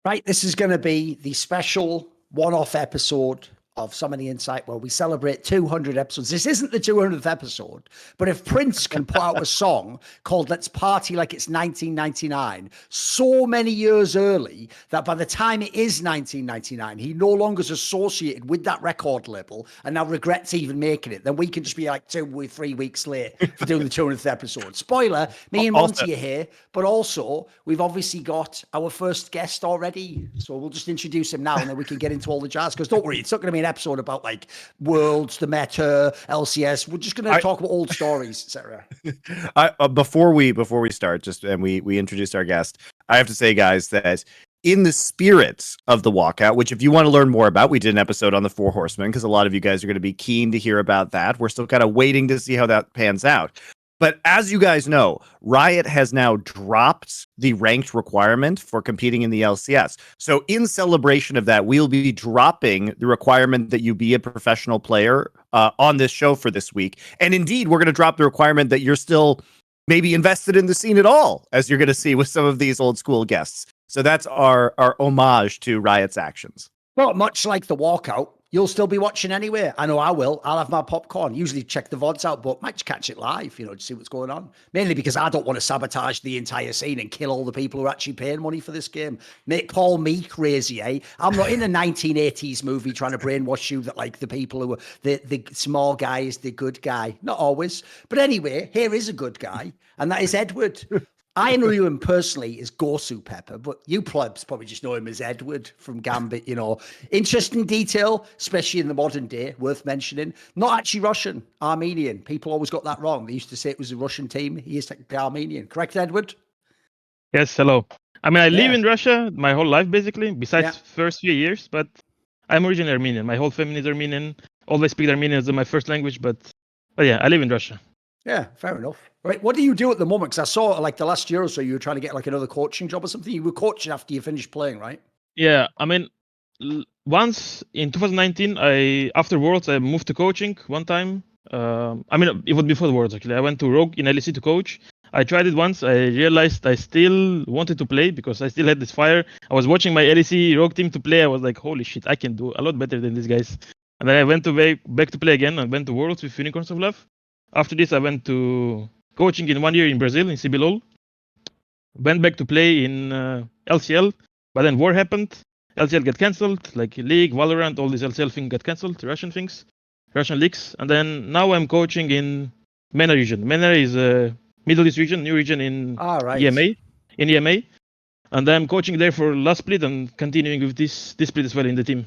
Right, this is going to be the special one-off episode of Some the Insight where we celebrate 200 episodes. This isn't the 200th episode, but if Prince can put out a song called Let's Party Like It's 1999 so many years early that by the time it is 1999, he no longer is associated with that record label and now regrets even making it, then we can just be like 2 or 3 weeks late for doing the 200th episode. Spoiler, me and Monty are here, but also we've obviously got our first guest already. So we'll just introduce him now and then we can get into all the jazz. Because don't worry, it's not going to be an episode about like Worlds, the meta, LCS. We're just going to talk about old stories, etc. Before we start, and we introduced our guest, I have to say, guys, that in the spirit of the walkout, which if you want to learn more about, we did an episode on the Four Horsemen because a lot of you guys are going to be keen to hear about that. We're still kind of waiting to see how that pans out. But as you guys know, Riot has now dropped the ranked requirement for competing in the LCS. So in celebration of that, we'll be dropping the requirement that you be a professional player on this show for this week. And indeed, we're going to drop the requirement that you're still maybe invested in the scene at all, as you're going to see with some of these old school guests. So that's our homage to Riot's actions. Well, much like the walkout, you'll still be watching anyway. I know I will. I'll have my popcorn. Usually check the VODs out, but might catch it live, to see what's going on. Mainly because I don't want to sabotage the entire scene and kill all the people who are actually paying money for this game. Make Paul Meek crazy, eh? I'm not in a 1980s movie trying to brainwash you that like the people who are the small guy is the good guy. Not always. But anyway, here is a good guy, and that is Edward. I know him personally as Gosu Pepper, but you plebs probably just know him as Edward from Gambit, Interesting detail, especially in the modern day, worth mentioning. Not actually Russian, Armenian. People always got that wrong. They used to say it was a Russian team. He is technically Armenian. Correct, Edward? Yes, hello. I mean, I live in Russia my whole life, basically, besides first few years, but I'm originally Armenian. My whole family is Armenian. Always speak Armenian as my first language, but yeah, I live in Russia. Yeah, fair enough. Right, what do you do at the moment? Because I saw like the last year or so, you were trying to get like another coaching job or something. You were coaching after you finished playing, right? Yeah, I mean, once in 2019, after Worlds, I moved to coaching one time. I mean, it was before the Worlds actually. I went to Rogue in LEC to coach. I tried it once. I realized I still wanted to play because I still had this fire. I was watching my LEC Rogue team to play. I was like, holy shit, I can do a lot better than these guys. And then I went back to play again. I went to Worlds with Unicorns of Love. After this, I went to coaching in 1 year in Brazil, in CBLOL. Went back to play in LCL, but then war happened. LCL got cancelled, like League, Valorant, all these LCL things got cancelled, Russian things, Russian leagues. And then now I'm coaching in MENA region. MENA is a Middle East region, new region in EMA. And then I'm coaching there for last split and continuing with this split as well in the team.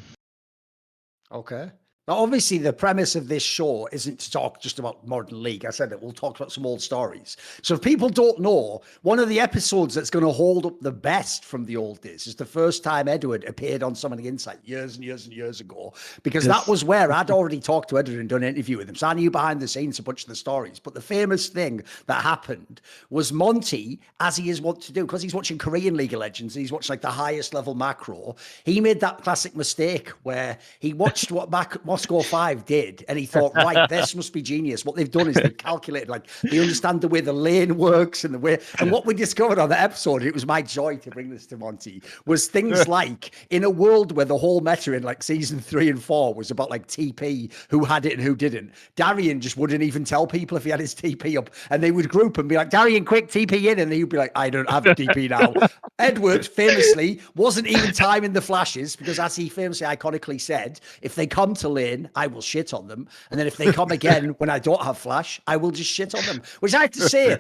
Okay. Now, obviously, the premise of this show isn't to talk just about Modern League. I said that we'll talk about some old stories. So if people don't know, one of the episodes that's going to hold up the best from the old days is the first time Edward appeared on Some of the Insight years and years and years ago, because that was where I'd already talked to Edward and done an interview with him. So I knew behind the scenes a bunch of the stories. But the famous thing that happened was Monty, as he is wont to do, because he's watching Korean League of Legends, he's watched like the highest level macro. He made that classic mistake where he watched what Moscow 5 did, and he thought, right, this must be genius. What they've done is they've calculated, like, they understand the way the lane works and the way. And what we discovered on that episode, it was my joy to bring this to Monty, was things like in a world where the whole meta in like season 3 and 4 was about like TP, who had it and who didn't. Darian just wouldn't even tell people if he had his TP up, and they would group and be like, Darian, quick, TP in, and he'd be like, I don't have TP now. Edward famously wasn't even timing the flashes because, as he famously iconically said, if they come to lane, I will shit on them. And then if they come again when I don't have flash, I will just shit on them. Which I have to say,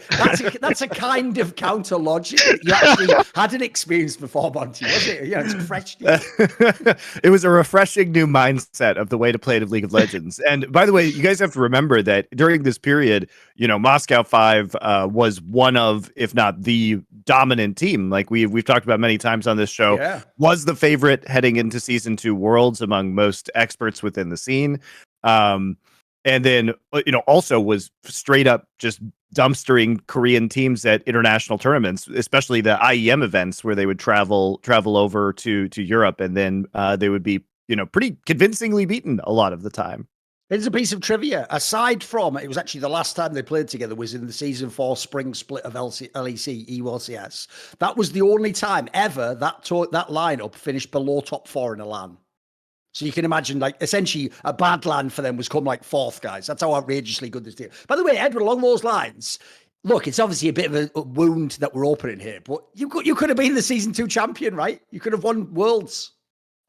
that's a kind of counter logic that you actually hadn't experienced before, Monty, was it? Yeah, it's fresh. It was a refreshing new mindset of the way to play the League of Legends. And by the way, you guys have to remember that during this period, Moscow 5 was one of, if not the dominant team, like we've talked about many times on this show, was the favorite heading into season 2 Worlds among most experts within the scene. And then, also was straight up just dumpstering Korean teams at international tournaments, especially the IEM events where they would travel over to Europe, and then they would be, pretty convincingly beaten a lot of the time. Here's a piece of trivia. Aside from, it was actually the last time they played together was in the season 4 spring split of LEC EWCS. That was the only time ever that lineup finished below top 4 in a LAN. So you can imagine, like, essentially a bad LAN for them was come like 4th, guys. That's how outrageously good this team. By the way, Edward, along those lines, look, it's obviously a bit of a wound that we're opening here, but you could have been the season 2 champion, right? You could have won Worlds.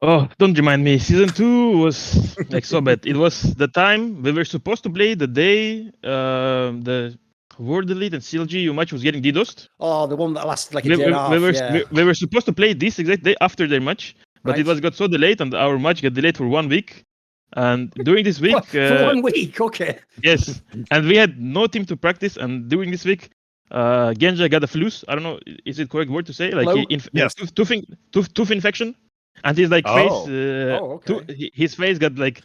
Oh, don't remind me. Season 2 was like so bad. It was the time we were supposed to play the day the World Elite and CLGU match was getting DDoSed. Oh, the one that lasted like a day and a half. We were supposed to play this exact day after their match, but it got so delayed, and our match got delayed for 1 week. And during this week, for 1 week, okay. Yes, and we had no team to practice. And during this week, Genja got a flus. I don't know, is it correct word to say? Like yes, tooth infection. And his like his face got like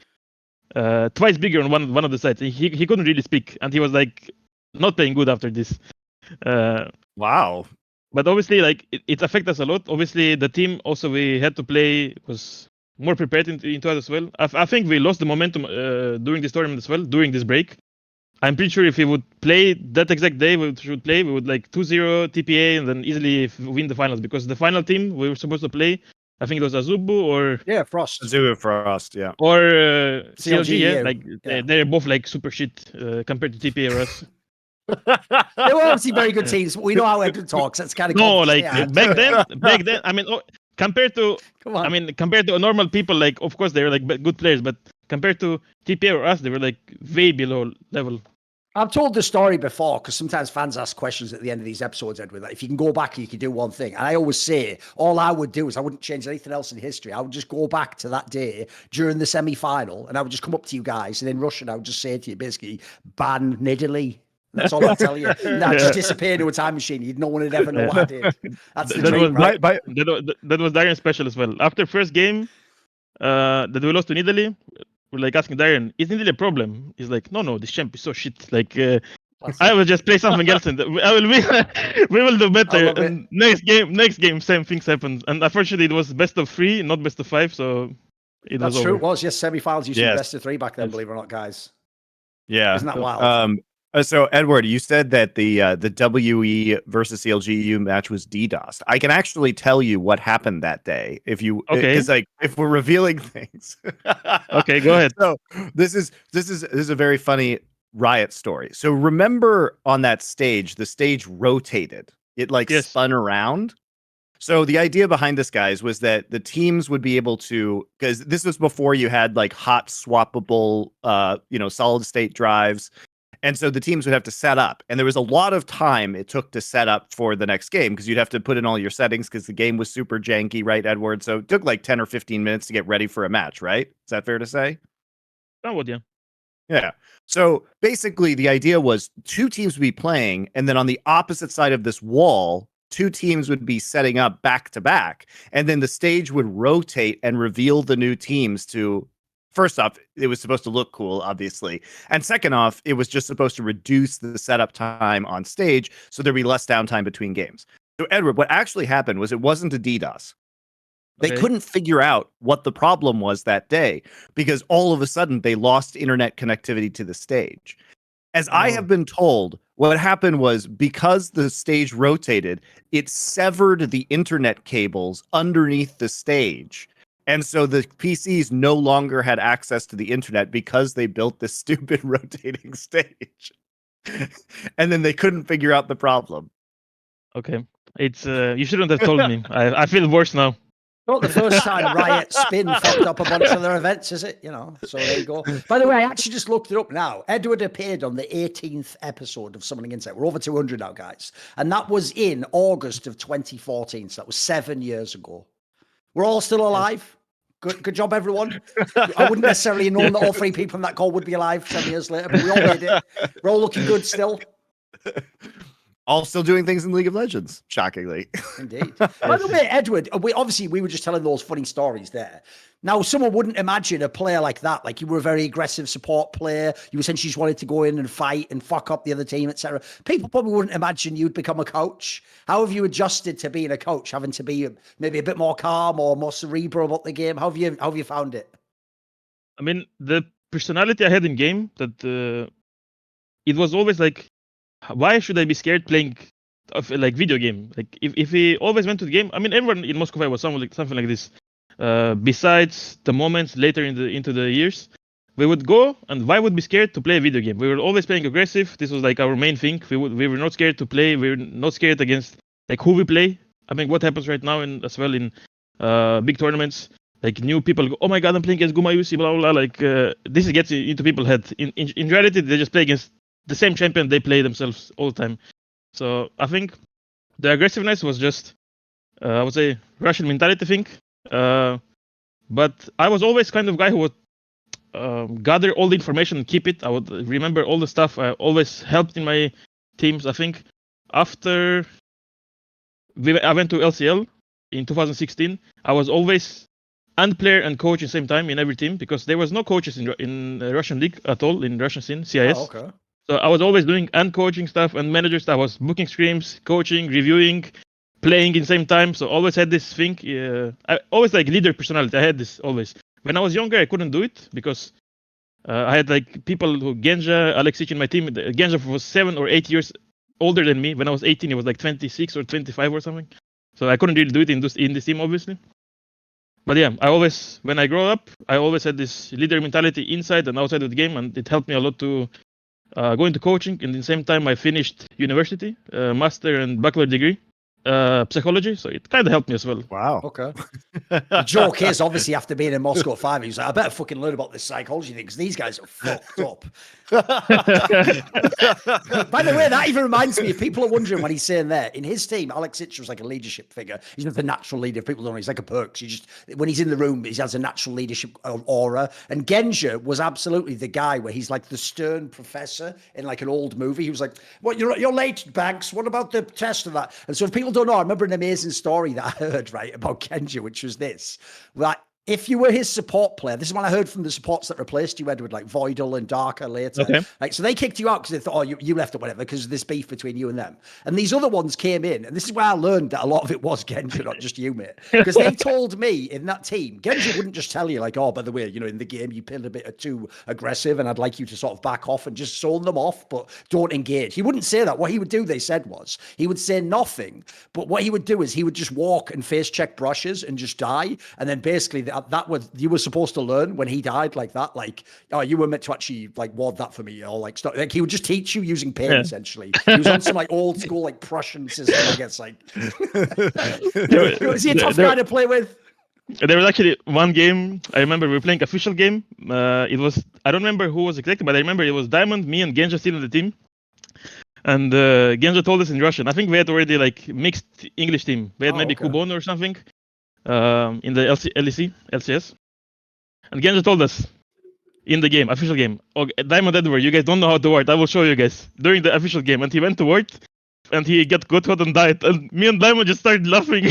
twice bigger on one of the sides. He couldn't really speak, and he was like not playing good after this. Wow. But obviously, like it affected us a lot. Obviously, the team also we had to play was more prepared into it as well. I think we lost the momentum during this tournament as well, during this break. I'm pretty sure if we would play that exact day we would like 2-0 TPA and then easily win the finals, because the final team we were supposed to play, I think it was Azubu or Frost. Azubu Frost, yeah. Or CLG, yeah. Like yeah. they're both like super shit compared to TPA or us. They were obviously very good teams, but we know how Edward talks. That's kind of back then. I mean, compared to normal people, like of course they're like good players, but compared to TPA or us, they were like way below level. I've told the story before because sometimes fans ask questions at the end of these episodes, Edward. Like, if you can go back and you can do one thing, and I always say all I would do is I wouldn't change anything else in history. I would just go back to that day during the semi-final, and I would just come up to you guys, and in Russian I would just say to you basically, ban Nidalee. That's all I tell you. Now just disappear into a time machine. No one would ever know what I did. That's the dream, right? That was Darren special as well. After first game that we lost to Nidalee, we're like asking Darren, is Nidalee a problem? He's like, no, this champ is so shit. Like, I will just play something else, and we will do better. And next game, same things happened. And unfortunately, it was best of 3, not best of 5. So that's true. It was, yes. Semi-finals used to be best of 3 back then. Believe it or not, guys. Yeah, isn't that wild? So Edward, you said that the WE versus CLGU match was DDoSed. I can actually tell you what happened that day if we're revealing things. Okay, go ahead. So this is a very funny Riot story. So remember on that stage, the stage rotated. It spun around. So the idea behind this, guys, was that the teams would be able to, because this was before you had like hot swappable solid state drives. And so the teams would have to set up, and there was a lot of time it took to set up for the next game because you'd have to put in all your settings because the game was super janky, right, Edward? So it took like 10 or 15 minutes to get ready for a match, right? Is that fair to say? Yeah. Yeah. So basically the idea was 2 teams would be playing, and then on the opposite side of this wall, 2 teams would be setting up back to back, and then the stage would rotate and reveal the new teams to... First off, it was supposed to look cool, obviously. And second off, it was just supposed to reduce the setup time on stage so there'd be less downtime between games. So, Edward, what actually happened was it wasn't a DDoS. They couldn't figure out what the problem was that day because all of a sudden they lost internet connectivity to the stage. As I have been told, what happened was because the stage rotated, it severed the internet cables underneath the stage. And so the PCs no longer had access to the internet because they built this stupid rotating stage. And then they couldn't figure out the problem. Okay. It's you shouldn't have told me. I feel worse now. Not the first time Riot Spin fucked up a bunch of their events, is it? So there you go. By the way, I actually just looked it up now. Edward appeared on the 18th episode of Summoning Insight. We're over 200 now, guys. And that was in August of 2014. So that was 7 years ago. We're all still alive. Good job, everyone. I wouldn't necessarily have known that all 3 people in that call would be alive 7 years later, but we all made it. We're all looking good still. All still doing things in League of Legends, shockingly. Indeed. By the way, Edward, we were just telling those funny stories there. Now, someone wouldn't imagine a player like that. Like, you were a very aggressive support player. You essentially just wanted to go in and fight and fuck up the other team, etc. People probably wouldn't imagine you'd become a coach. How have you adjusted to being a coach, having to be maybe a bit more calm or more cerebral about the game? How have you found it? I mean, the personality I had in game that it was always like, why should I be scared playing of like video game? Like if we always went to the game, I mean, everyone in Moscow was something like this. Besides the moments later into the years, we would go, and why would be scared to play a video game? We were always playing aggressive. This was like our main thing. We were not scared to play. We were not scared against like who we play. I mean, what happens right now in as well in big tournaments, like new people go, oh my god, I'm playing against Gumayusi, blah blah blah. Like this gets into people's head. In reality, they just play against the same champion they play themselves all the time. So I think the aggressiveness was just I would say Russian mentality thing. But I was always kind of guy who would gather all the information and keep it. I would remember all the stuff. I always helped in my teams. I think after I went to LCL in 2016, I was always and player and coach at the same time in every team because there was no coaches in the Russian league at all, in Russian scene, CIS. Oh, okay. So I was always doing and coaching stuff and manager stuff. I was booking scrims, coaching, reviewing, playing in the same time. So always had this thing. I always like leader personality. I had this always. When I was younger, I couldn't do it because I had like people who Genja, Alexic in my team. Genja was 7 or 8 years older than me. When I was 18, he was like 26 or 25 or something. So I couldn't really do it in this team, obviously. But yeah, I always, when I grew up, I always had this leader mentality inside and outside of the game, and it helped me a lot to go into coaching. And at the same time, I finished university, master and bachelor degree, psychology. So it kind of helped me as well. Wow. Okay. The joke is, obviously, after being in Moscow 5, he was like, I better fucking learn about this psychology thing because these guys are fucked up. By the way, that even reminds me, if people are wondering what he's saying there, in his team, Alex Itcher was like a leadership figure. He's not the natural leader. People don't know. He's like a Perks. He just, when he's in the room, he has a natural leadership aura. And Genja was absolutely the guy where he's like the stern professor in like an old movie. He was like, what, you're late, Banks. What about the test of that? And so if people don't know, I remember an amazing story that I heard, right, about Genja, which was this. Right. If you were his support player, this is what I heard from the supports that replaced you, Edward, like Voidal and Darker later. Okay. Like, so they kicked you out because they thought, oh, you left or whatever, because of this beef between you and them. And these other ones came in, and this is where I learned that a lot of it was Genja, not just you, mate. Because they told me in that team, Genja wouldn't just tell you, like, oh, by the way, you know, in the game, you played a bit too aggressive, and I'd like you to sort of back off and just zone them off, but don't engage. He wouldn't say that. What he would do, they said, was he would say nothing, but what he would do is he would just walk and face check brushes and just die. And then basically that was, you were supposed to learn when he died like that, like, oh, you were meant to actually like ward that for me, or like stuff. Like he would just teach you using pain, essentially. He was on some like old school like Prussian system, I guess. Like, was he a tough guy to play with? There was actually one game I remember we were playing official game. It was, I don't remember who was exactly, but I remember it was Diamond, me, and Genja still in the team. And Genja told us in Russian. I think we had already like mixed English team. We had maybe Kubon or something in the LCS. And Genja told us in the game, official game, oh, Diamond Edward, you guys don't know how to ward. I will show you guys during the official game. And he went to ward, and he got hot and died. And me and Diamond just started laughing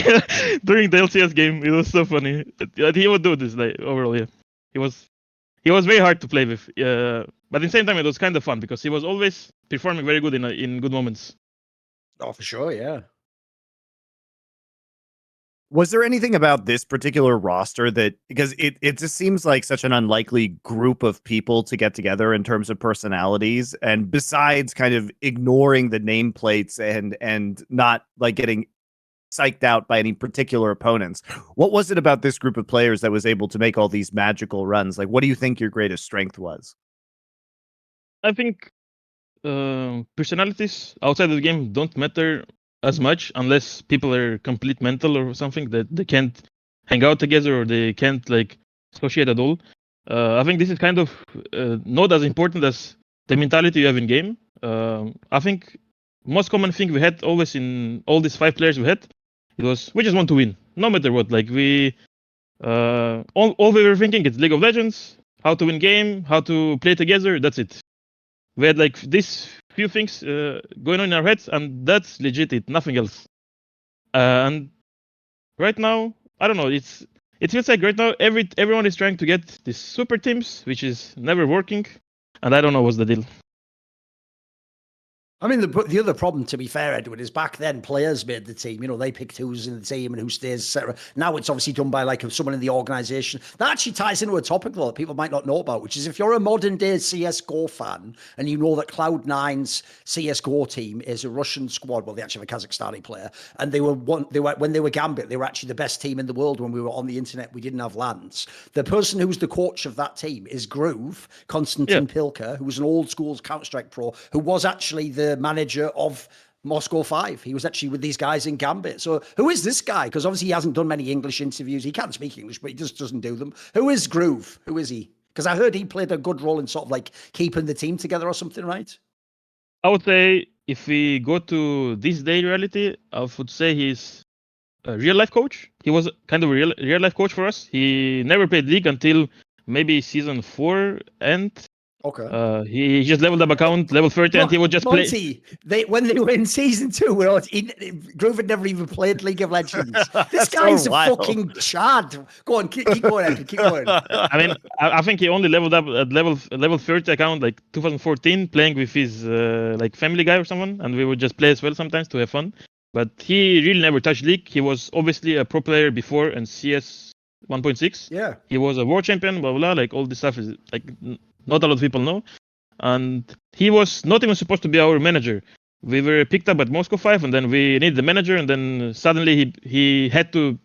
during the LCS game. It was so funny. He would do this like overall. Yeah, he was very hard to play with. But at the same time, it was kind of fun because he was always performing very good in good moments. Oh, for sure, yeah. Was there anything about this particular roster that, because it just seems like such an unlikely group of people to get together in terms of personalities, and besides kind of ignoring the nameplates and not like getting psyched out by any particular opponents, what was it about this group of players that was able to make all these magical runs? Like, what do you think your greatest strength was? I think personalities outside of the game don't matter as much unless people are complete mental or something, that they can't hang out together or they can't like associate at all. I think this is kind of not as important as the mentality you have in game. I think most common thing we had always in all these 5 players we had, it was we just want to win no matter what. Like we all we were thinking is League of Legends, how to win game, how to play together. That's it. We had like these few things going on in our heads, and that's legit it, nothing else. And right now, I don't know, it feels like right now everyone is trying to get these super teams, which is never working, and I don't know what's the deal. I mean, the other problem, to be fair, Edward, is back then players made the team. You know, they picked who's in the team and who stays, etc. Now it's obviously done by like someone in the organization. That actually ties into a topic though that people might not know about, which is if you're a modern day CS:GO fan and you know that Cloud9's CS:GO team is a Russian squad, well, they actually have a Kazakhstani player, and when they were Gambit, they were actually the best team in the world. When we were on the internet, we didn't have lands. The person who's the coach of that team is Groove Konstantin Pilka, who was an old school Counter-Strike pro, who was actually the manager of Moscow 5. He was actually with these guys in Gambit. So who is this guy? Because obviously he hasn't done many English interviews. He can't speak English, but he just doesn't do them. Who is Groove? Who is he? Because I heard he played a good role in sort of like keeping the team together or something, right? I would say if we go to this day reality, I would say he's a real life coach. He was kind of a real life coach for us. He never played League until maybe season 4 and Okay. he just leveled up account level 30 and he would just Monty, when they were in season 2, Groove had never even played League of Legends. This guy's a fucking chad. Go on, keep going, Edward, keep going. I mean, I think he only leveled up at level 30 account like 2014, playing with his like family guy or someone, and we would just play as well sometimes to have fun. But he really never touched League. He was obviously a pro player before in CS 1.6. Yeah. He was a world champion, blah blah. Like all this stuff is like not a lot of people know. And he was not even supposed to be our manager. We were picked up at Moscow 5, and then we needed the manager, and then suddenly he had to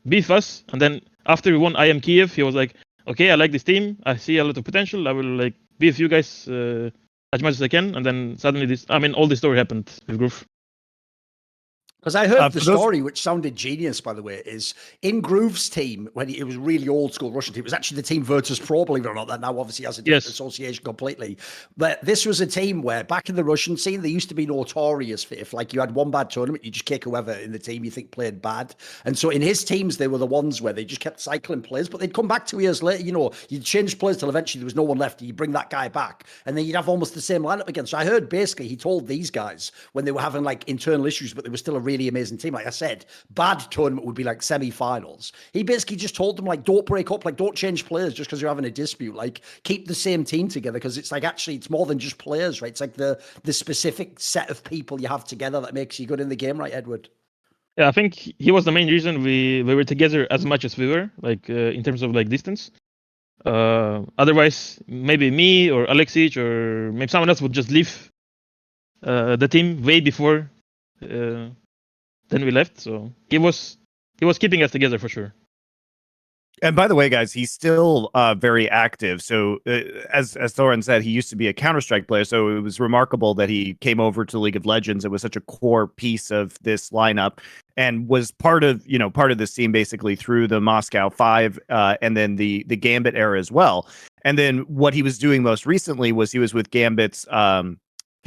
beef us. And then after we won IM Kiev, he was like, "Okay, I like this team. I see a lot of potential. I will like beef you guys as much as I can." And then suddenly all this story happened with Groove. Because I heard the story, which sounded genius, by the way, is in Groove's team, when it was really old school Russian team, it was actually the team Virtus Pro, believe it or not, that now obviously has a different association completely. But this was a team where back in the Russian scene, they used to be notorious for if like you had one bad tournament, you just kick whoever in the team you think played bad. And so in his teams, they were the ones where they just kept cycling players, but they'd come back 2 years later, you know, you'd change players till eventually there was no one left, and you bring that guy back, and then you'd have almost the same lineup again. So I heard basically he told these guys when they were having like internal issues, but they were still a really amazing team. Like I said, bad tournament would be like semi-finals. He basically just told them like, don't break up, like don't change players just because you're having a dispute. Like keep the same team together, because it's like actually it's more than just players, right? It's like the specific set of people you have together that makes you good in the game, right, Edward? Yeah, I think he was the main reason we were together as much as we were, like in terms of like distance. Otherwise, maybe me or Alexic or maybe someone else would just leave the team way before. Then we left, so he was keeping us together for sure. And by the way, guys, he's still very active. So as Thorin said, he used to be a Counter-Strike player. So it was remarkable that he came over to League of Legends. It was such a core piece of this lineup and was part of this team basically through the Moscow 5 and then the Gambit era as well. And then what he was doing most recently was he was with Gambit's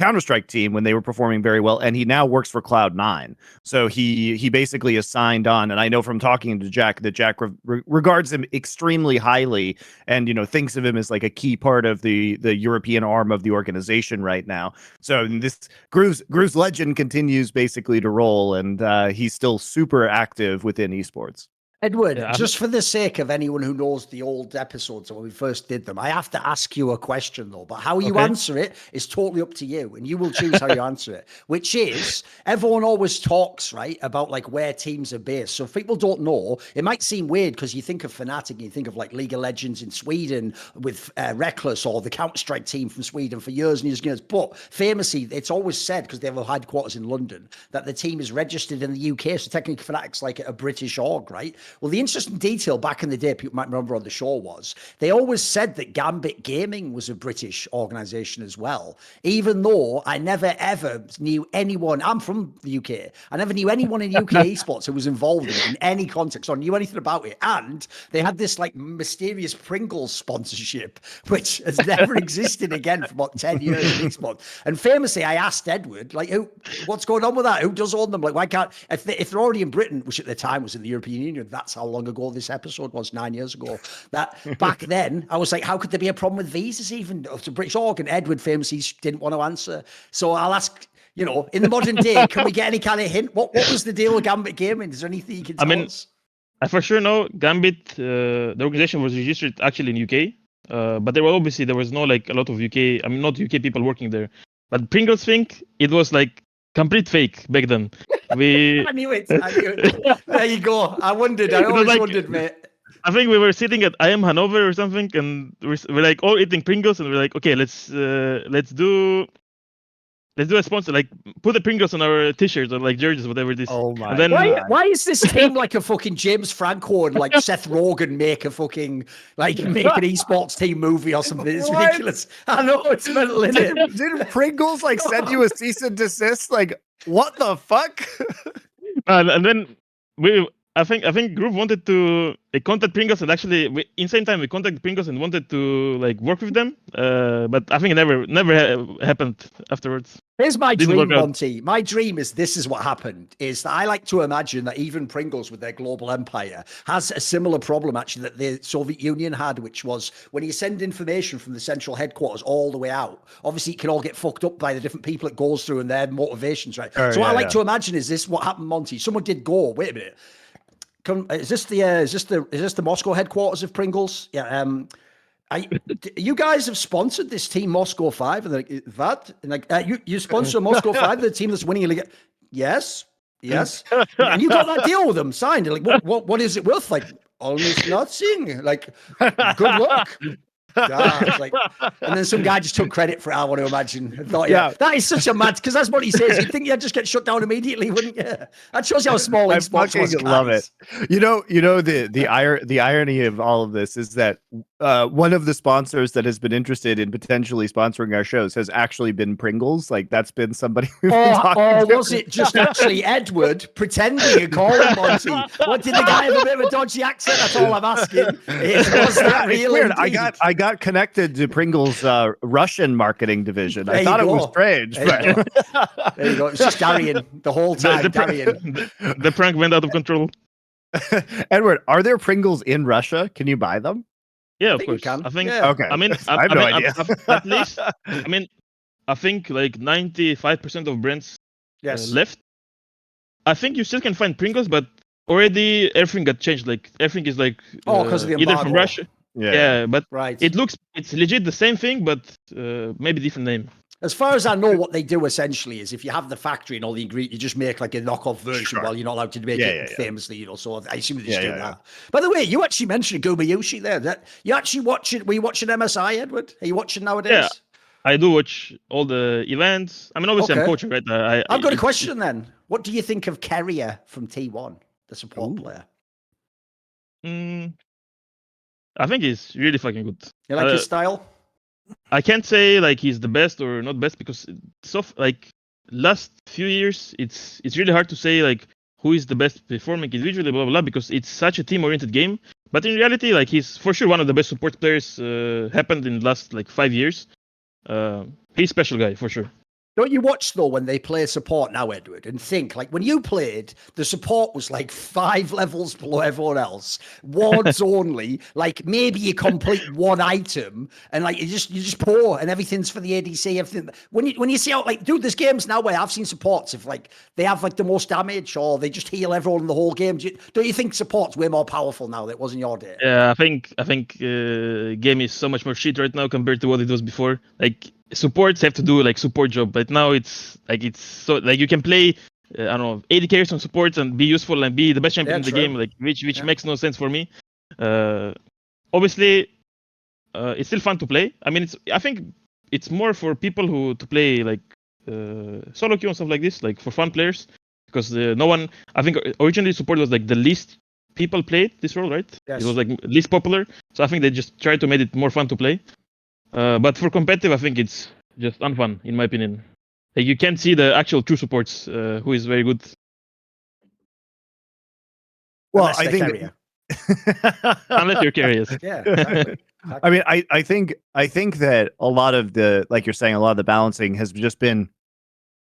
Counter-Strike team when they were performing very well, and he now works for Cloud9. So he basically is signed on, and I know from talking to Jack that Jack regards him extremely highly, and thinks of him as like a key part of the European arm of the organization right now. So this Groove's legend continues basically to roll, and he's still super active within esports. Edward, just for the sake of anyone who knows the old episodes when we first did them, I have to ask you a question though, but how you answer it is totally up to you, and you will choose how you answer it, which is everyone always talks, right, about like where teams are based. So if people don't know, it might seem weird because you think of Fnatic and you think of like League of Legends in Sweden with Reckless or the Counter-Strike team from Sweden for years and years and years. But famously, it's always said, because they have a headquarters in London, that the team is registered in the UK. So technically Fnatic's like a British org, right? Well, the interesting detail back in the day, people might remember on the show, was they always said that Gambit Gaming was a British organization as well, even though I never ever knew anyone. I'm from the UK. I never knew anyone in UK esports who was involved in any context or knew anything about it. And they had this like mysterious Pringles sponsorship, which has never existed again for about 10 years in esports. And famously, I asked Edward, like, what's going on with that? Who does own them? Like, why can't, if they're already in Britain, which at the time was in the European Union, that's how long ago this episode was, 9 years ago. That back then, I was like, how could there be a problem with visas even? It's a British org, and Edward famously didn't want to answer. So I'll ask, in the modern day, can we get any kind of hint? What was the deal with Gambit Gaming? Is there anything you can tell us? I for sure know Gambit, the organization was registered actually in UK, but there was no like a lot of UK, not UK people working there. But Pringles thing, it was like complete fake back then. We I knew it. There you go. I wondered. I was always like- wondered, mate. I think we were sitting at IM Hanover or something, and we're like all eating Pringles, and we're like, okay, let's do a sponsor, like put the Pringles on our t-shirts or like jerseys, whatever it is. Oh my And then Why is this team like a fucking James Franco and like Seth Rogen make an esports team movie or something? It's What? ridiculous. I know, it's mental, isn't it? Did Pringles like send you a cease and desist? Like, what the fuck? and then I think group wanted to contact Pringles, and actually in same time we contacted Pringles and wanted to like work with them, but I think it never happened afterwards. Here's my Didn't dream, work out. Monty. My dream is this is what happened, is that I like to imagine that even Pringles with their global empire has a similar problem actually that the Soviet Union had, which was when you send information from the central headquarters all the way out, obviously it can all get fucked up by the different people it goes through and their motivations, right? So what I like to imagine is this what happened, Monty. Someone did go, wait a minute. Is this the Moscow headquarters of Pringles? Yeah. You guys have sponsored this team Moscow 5, and like that, and like you sponsor Moscow 5, the team that's winning a league. Yes, and you got that deal with them signed. Like, what is it worth? Like almost nothing. Like, good luck. God, like, and then some guy just took credit for it. I want to imagine. I thought, yeah, that is such a mad, because that's what he says. You'd think you'd just get shut down immediately, wouldn't you? That shows you how small I esports was. fucking love it. You know the irony of all of this is that one of the sponsors that has been interested in potentially sponsoring our shows has actually been Pringles. Like that's been somebody. We've been talking to. Was it just actually Edward pretending and calling Monty? What, did the guy have a bit of a dodgy accent? That's all I'm asking. Was that real? Weird. I got connected to Pringles' Russian marketing division. There I you thought it go. was strange. There you There you go. It's just Darian the whole time. The prank went out of control. Edward, are there Pringles in Russia? Can you buy them? Yeah, of think you course. can. I think. Yeah. Okay. I mean, I have no idea. At least, I mean, I think like 95% of brands Yes. left. I think you still can find Pringles, but already everything got changed. Like everything is like because of the either from embargo. Russia. Yeah, but Right. it's legit the same thing, but maybe different name. As far as I know, what they do essentially is if you have the factory and all the ingredients, you just make like a knockoff version. Sure. Well, you're not allowed to make it famously, you know. So I assume they just do Yeah. that. By the way, you actually mentioned Gumayushi there. That you actually watching? Were you watching MSI, Edward? Are you watching nowadays? Yeah, I do watch all the events. I mean, obviously I'm Okay. coaching, right? I've got a question then. What do you think of Kerrier from T1, the support player? I think he's really fucking good. You like his style? I can't say like he's the best or not best because like last few years it's really hard to say like who is the best performing individually, blah blah blah, because it's such a team-oriented game. But in reality, like he's for sure one of the best support players happened in the last like 5 years. He's a special guy for sure. Don't you watch though when they play support now, Edward, and think like when you played, the support was like 5 levels below everyone else, wards only, like maybe you complete one item, and like you just pour and everything's for the ADC. Everything when you see how like dude, there's games now where I've seen supports if like they have like the most damage or they just heal everyone in the whole game. Don't you think support's way more powerful now than it was in your day? Yeah, I think game is so much more shit right now compared to what it was before. Like supports have to do like support job, but now it's so like you can play I don't know 80 carries on supports and be useful and be the best champion in the game, like which makes no sense for me. Obviously it's still fun to play. I mean I think it's more for people who to play like solo queue and stuff like this, like for fun players, because no one, I think originally support was like the least people played this role, right? Yes. It was like least popular, so I think they just tried to make it more fun to play. But for competitive, I think it's just unfun, in my opinion. Like you can't see the actual true supports who is very good. Well, Unless I they're think Unless you're curious. Yeah, exactly. I mean, I think that a lot of the, like you're saying, a lot of the balancing has just been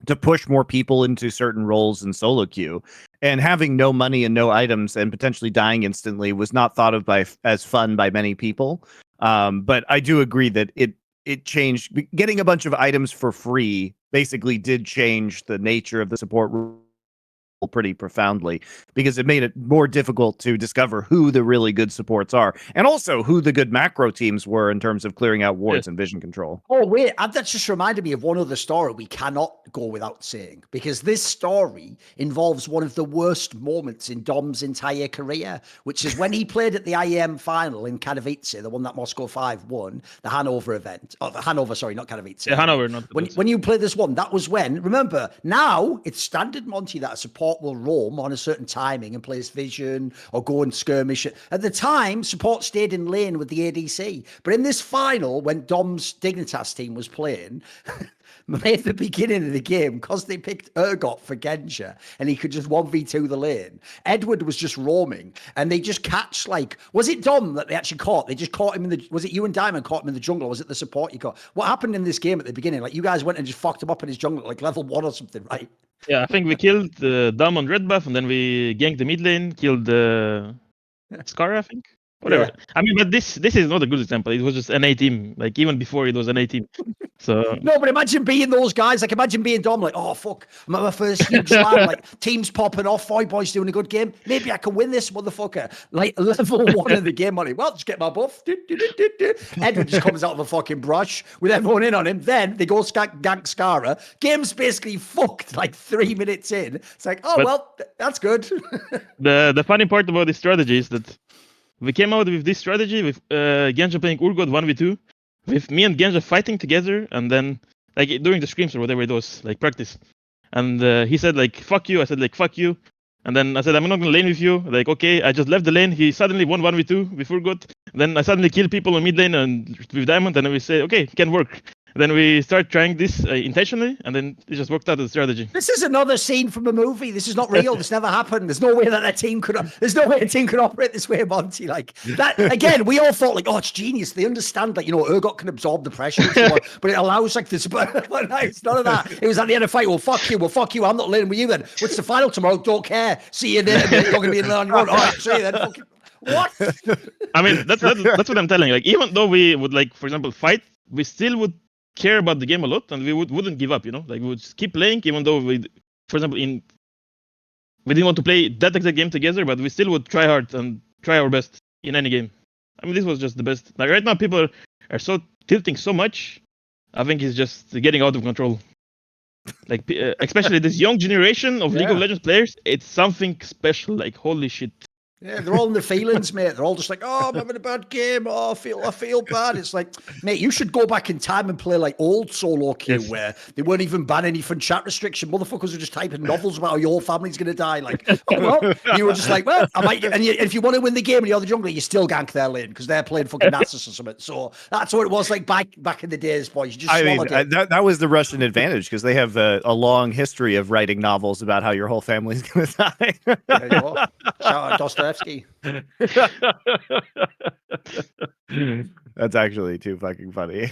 to push more people into certain roles in solo queue, and having no money and no items and potentially dying instantly was not thought of as fun by many people. But I do agree that it changed. Getting a bunch of items for free basically did change the nature of the support pretty profoundly, because it made it more difficult to discover who the really good supports are, and also who the good macro teams were in terms of clearing out wards and vision control. Oh, wait, that just reminded me of one other story we cannot go without saying, because this story involves one of the worst moments in Dom's entire career, which is when he played at the IEM final in Katowice, the one that Moscow 5 won, the Hanover event. Oh, Hanover, sorry, not Katowice. Yeah, Hanover, not when you play this one, that was when, remember, now it's standard, Monty, that a support will roam on a certain timing and plays vision or go and skirmish. At the time, support stayed in lane with the ADC. But in this final, when Dom's Dignitas team was playing, at the beginning of the game, because they picked Urgot for Genja and he could just 1v2 the lane, Edward was just roaming and they just catch, like, was it Dom that they actually caught? They just caught him in the, was it you and Diamond caught him in the jungle, or was it the support you caught? What happened in this game at the beginning? Like, you guys went and just fucked him up in his jungle at like level 1 or something, right? Yeah, I think we killed Dom on red buff, and then we ganked the mid lane, killed Scar, I think. Whatever. Yeah. I mean, but this is not a good example. It was just an A team. Like, even before it was an A team. So No, but imagine being those guys. Like, imagine being Dom, like, oh, fuck, I'm at my first huge slam. Like, team's popping off, Foy Boy's doing a good game. Maybe I can win this motherfucker. Like, level 1 of the game, money. Well, just get my buff. Edward just comes out of a fucking brush with everyone in on him. Then they go gank Skara. Game's basically fucked like 3 minutes in. It's like, oh, well, that's good. the funny part about this strategy is that we came out with this strategy with Genja playing Urgot 1v2, with me and Genja fighting together, and then like during the scrims or whatever it was, like practice. And he said like, fuck you. I said like, fuck you. And then I said, I'm not gonna lane with you. Like, okay, I just left the lane. He suddenly won 1v2 with Urgot. Then I suddenly killed people on mid lane and with Diamond, and then we say, okay, can work. Then we start trying this intentionally, and then it just worked out as a strategy. This is another scene from a movie. This is not real. This never happened. There's no way that a team could. There's no way a team could operate this way, Monty. Like that again. We all thought like, oh, it's genius. They understand that, you know, Urgot can absorb the pressure, and so on, but it allows like this. But no, it's none of that. It was at the end of the fight. Well, fuck you. Well, fuck you. I'm not laning with you then. What's the final tomorrow? Don't care. See you there. You're gonna be in there on your own. All right, see you then. Fucking, what? I mean, that's what I'm telling. Like, even though we would like, for example, fight, we still would care about the game a lot, and we wouldn't give up, you know, like we would just keep playing, even though we, for example, we didn't want to play that exact game together, but we still would try hard and try our best in any game. I mean, this was just the best. Like right now, people are so tilting so much. I think it's just getting out of control. Like especially this young generation of League of Legends players, it's something special. Like holy shit. Yeah, they're all in the feelings, mate. They're all just like, oh, I'm having a bad game. Oh, I feel bad. It's like, mate, you should go back in time and play like old solo queue where they weren't even banning you from chat restriction. Motherfuckers were just typing novels about how your whole family's going to die. Like, oh, well, you were just like, well, I might. And if you want to win the game and you're the jungler, you still gank their lane because they're playing fucking Nasus or something. So that's what it was like back in the days, boys. You just swallowed it. That was the Russian advantage because they have a long history of writing novels about how your whole family's going to die. There you go. Shout out Dostoevsky. That's actually too fucking funny.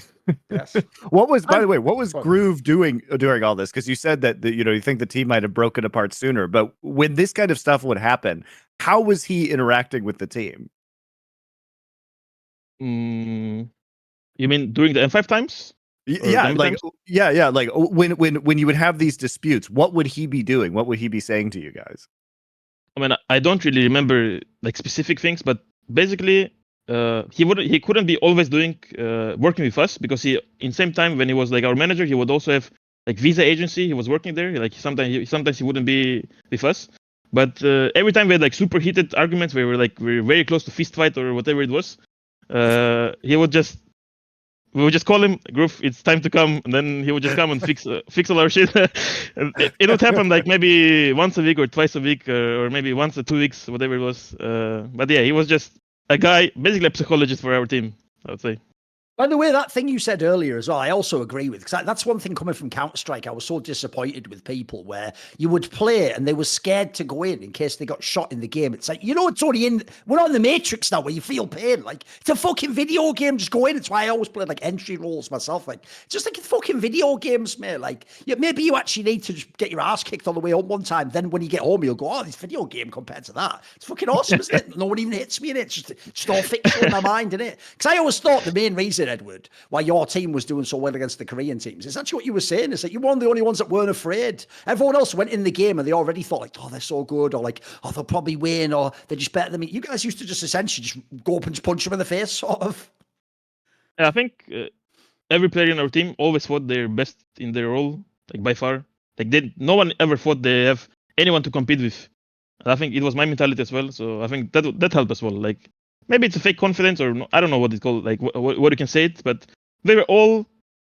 Yes. What was, by the way, what was Groove doing during all this? Because you said that you think the team might have broken apart sooner, but when this kind of stuff would happen, how was he interacting with the team? You mean during the M5 times? Yeah, like times? Like when you would have these disputes, what would he be doing? What would he be saying to you guys? I mean, I don't really remember like specific things, but basically, he couldn't be always doing working with us because in same time when he was like our manager, he would also have like visa agency. He was working there. Like sometimes he wouldn't be with us. But every time we had like super heated arguments where we're very close to fist fight or whatever it was, we would just call him, Groove, it's time to come, and then he would just come and fix all our shit. And it would happen like maybe once a week or twice a week, or maybe once or 2 weeks, whatever it was. But yeah, he was just a guy, basically a psychologist for our team, I would say. By the way, that thing you said earlier as well, I also agree with, because that's one thing coming from Counter-Strike. I was so disappointed with people where you would play and they were scared to go in case they got shot in the game. It's like, you know, it's already in, we're not in the Matrix now where you feel pain. Like, it's a fucking video game, just go in. It's why I always play like entry roles myself. Like, just like fucking video games, mate. Like, maybe you actually need to just get your ass kicked on the way home one time. Then when you get home, you'll go, oh, this video game compared to that. It's fucking awesome, isn't it? No one even hits me in it. It's just all fictional in my mind, isn't it? Because I always thought the main reason reason, Edward, why your team was doing so well against the Korean teams. It's actually what you were saying, is that you were one of the only ones that weren't afraid. Everyone else went in the game and they already thought like, oh, they're so good, or like, oh, they'll probably win, or they're just better than me. You guys used to just essentially just go up and just punch them in the face, sort of. I think every player in our team always fought their best in their role, like by far. Like no one ever thought they have anyone to compete with. And I think it was my mentality as well. So I think that helped as well. Like maybe it's a fake confidence, or I don't know what it's called, like what you can say it, but they were all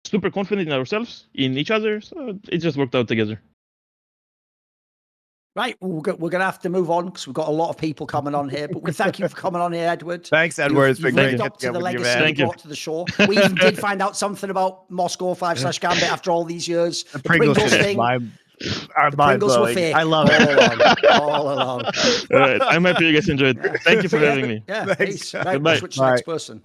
super confident in ourselves, in each other. So it just worked out together. Right, we're going to have to move on because we've got a lot of people coming on here. But we thank you for coming on here, Edward. Thanks, Edward. It's been great lived up to the legacy you Thank you. brought to the show. We even did find out something about Moscow 5/Gambit after all these years. The Pringles thing. The Pringles were fake. I love it. All along. All right, I'm happy you guys enjoyed. Thank you for having me. Yeah, peace. Right, Goodbye. we'll switch to the next person.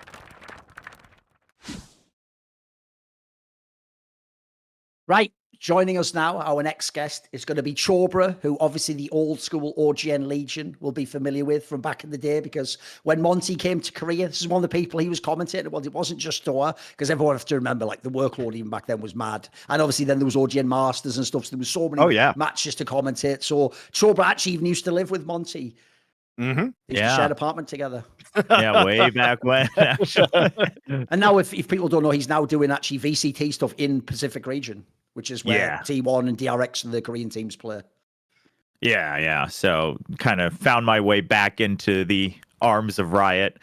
Right, joining us now, our next guest is going to be Chobra, who obviously the old school OGN Legion will be familiar with from back in the day, because when Monty came to Korea, this is one of the people he was commentating. Well, it wasn't just Thor, because everyone has to remember, like, the workload even back then was mad. And obviously then there was OGN Masters and stuff, so there was so many matches to commentate. So Chobra actually even used to live with Monty. Mm-hmm. They used to share an apartment together. Yeah, way back when, actually. And now, if people don't know, he's now doing actually VCT stuff in Pacific region, which is where T1 and DRX and the Korean teams play. Yeah. So kind of found my way back into the arms of Riot,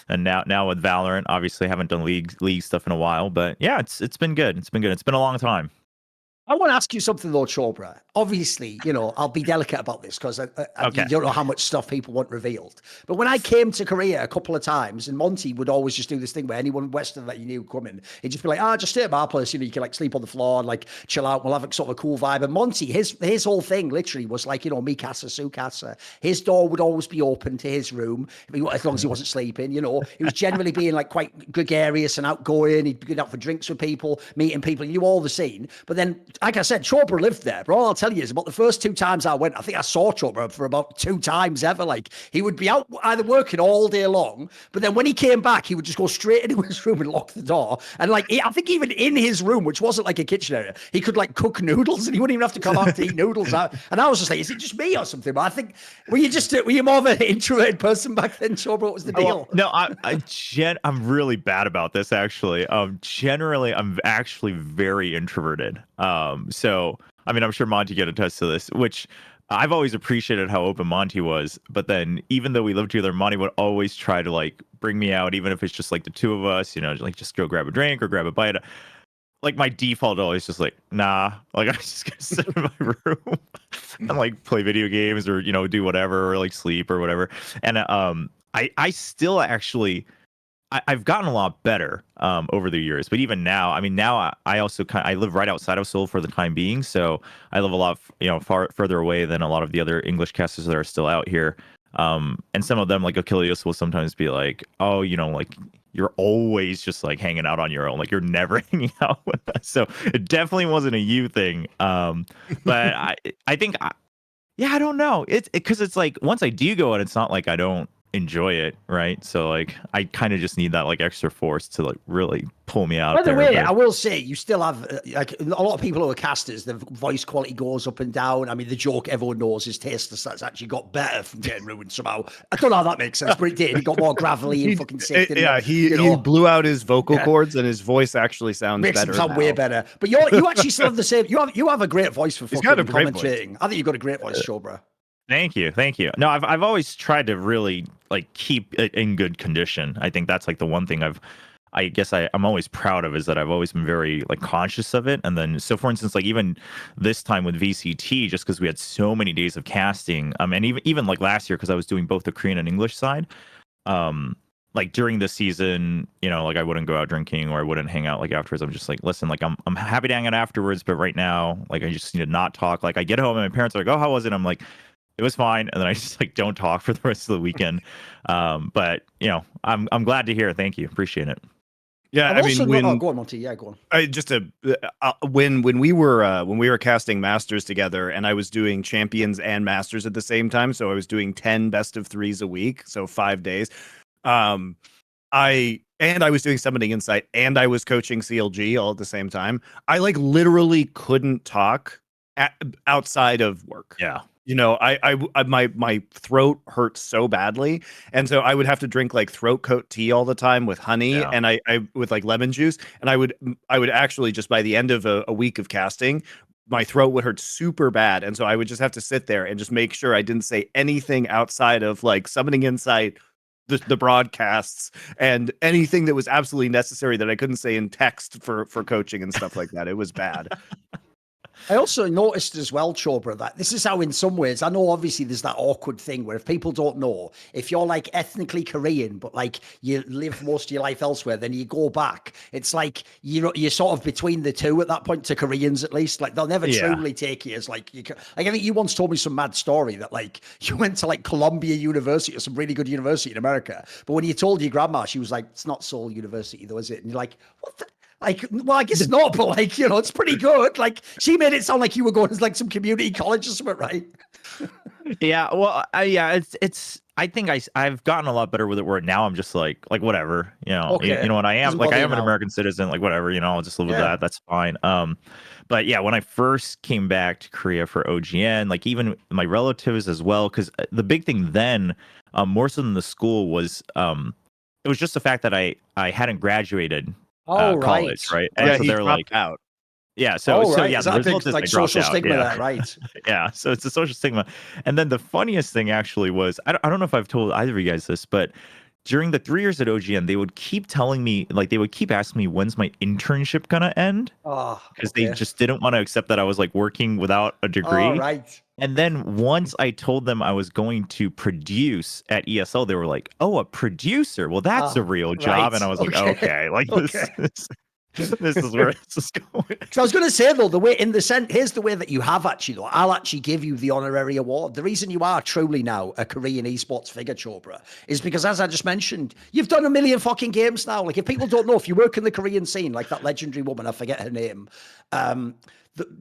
and now with Valorant. Obviously, haven't done league stuff in a while, but yeah, it's been good. It's been good. It's been a long time. I want to ask you something though, Chobra. Obviously, I'll be delicate about this because you don't know how much stuff people want revealed. But when I came to Korea a couple of times, and Monty would always just do this thing where anyone Western that you knew coming, he'd just be like, just stay at my place. You can like sleep on the floor and like chill out. We'll have a sort of a cool vibe. And Monty, his whole thing literally was like, Mikasa, Sukasa. His door would always be open to his room as long as he wasn't sleeping. He was generally being like quite gregarious and outgoing. He'd be going out for drinks with people, meeting people. He knew all the scene. But then, like I said, Chobra lived there. But all I'll tell you is about the first 2 times I went, I think I saw Chobra for about 2 times ever. Like, he would be out either working all day long, but then when he came back, he would just go straight into his room and lock the door. And like, I think even in his room, which wasn't like a kitchen area, he could like cook noodles and he wouldn't even have to come out to eat noodles out. And I was just like, is it just me or something? But I think, were you more of an introverted person back then, Chobra? What was the deal? No, I'm really bad about this, actually. Generally, I'm actually very introverted. So, I mean, I'm sure Monty can attest to this, which I've always appreciated how open Monty was. But then even though we lived together, Monty would always try to like bring me out, even if it's just like the 2 of us, like just go grab a drink or grab a bite. Like my default always just like, nah, like I'm just gonna sit in my room and like play video games or, do whatever, or like sleep or whatever. And I still actually, I've gotten a lot better over the years, but even now, I mean, now I also I live right outside of Seoul for the time being, so I live a lot, far further away than a lot of the other English casters that are still out here. And some of them, like Achilles, will sometimes be like, oh, like you're always just like hanging out on your own, like you're never hanging out with us. So it definitely wasn't a you thing. But I think, I don't know. It's because it's like once I do go out, it's not like I don't enjoy it, right? So like I kind of just need that like extra force to like really pull me out. By the way, I will say you still have like a lot of people who are casters, the voice quality goes up and down. I mean, the joke everyone knows is tasteless. That's actually got better from getting ruined somehow. I don't know how that makes sense, but it did. It got more gravelly and fucking sick. He blew out his vocal cords and his voice actually sounds makes better. Makes him sound way better. But you actually still have the same. You have a great voice for fucking commentating. I think you've got a great voice, Chobra. Thank you. No, I've always tried to really like keep it in good condition. I think that's like the one thing I guess I'm always proud of, is that I've always been very like conscious of it. And then, so for instance, like even this time with VCT, just because we had so many days of casting, and even like last year, because I was doing both the Korean and English side, like during the season, like I wouldn't go out drinking or I wouldn't hang out like afterwards. I'm just like, listen, like I'm happy to hang out afterwards, but right now, like I just need to not talk. Like I get home and my parents are like, oh, how was it? I'm like, it was fine, and then I just like don't talk for the rest of the weekend. But I'm glad to hear. Thank you, appreciate it. Yeah, I mean, go on, Monty. Yeah, go on. When we were casting Masters together, and I was doing Champions and Masters at the same time, so I was doing 10 best of 3s a week, so 5 days. I was doing Summoning Insight and I was coaching CLG all at the same time. I like literally couldn't talk outside of work. Yeah. You know, my throat hurt so badly, and so I would have to drink like throat coat tea all the time with honey, Yeah. and I with like lemon juice, and I would actually just by the end of a week of casting, my throat would hurt super bad, and so I would just have to sit there and just make sure I didn't say anything outside of like Summoning Insight, the broadcasts, and anything that was absolutely necessary that I couldn't say in text for coaching and stuff like that. It was bad. I also noticed as well, Chobra, that this is how in some ways, I know obviously there's that awkward thing where if people don't know, if you're like ethnically Korean, but like you live most of your life elsewhere, then you go back, it's like, you know, you're sort of between the two at that point, to Koreans at least. Like they'll never truly take you as like, like I think you once told me some mad story that like you went to like Columbia University or some really good university in America, but when you told your grandma, she was like, it's not Seoul University though, is it? And you're like, what the? Like, well, I guess not, but like, you know, it's pretty good. Like, she made it sound like you were going to like some community college or something, right? Yeah, well, it's. I think I've gotten a lot better with it. Where now I'm just like whatever, you know. Okay. You know what I am Doesn't like. I bother you am an now. American citizen. Like whatever, you know. I'll just live with Yeah. that. That's fine. But yeah, when I first came back to Korea for OGN, like even my relatives as well, because the big thing then, more so than the school was, it was just the fact that I hadn't graduated Oh, right. college, right? And Yeah, so he they're like, dropped out. yeah, so Oh, right. yeah, Is the that a big result is I like dropped social out. stigma Yeah. there, right? Yeah, so it's a social stigma. And then the funniest thing actually was, I don't know if I've told either of you guys this, but during the 3 years at OGN, they would keep telling me, like they would keep asking me, when's my internship gonna end? Oh, Because okay. they just didn't want to accept that I was like working without a Oh, degree. right. And then once I told them I was going to produce at ESL, they were like, "Oh, a producer? Well, that's a real job." And I right. was like, Okay. "Okay, like Okay. this is where this is going." So I was going to say though, the way in the sense, here's the way that you have actually though. I'll actually give you the honorary award. The reason you are truly now a Korean esports figure, Chobra, is because as I just mentioned, you've done a million fucking games now. Like if people don't know, if you work in the Korean scene, like that legendary woman, I forget her name.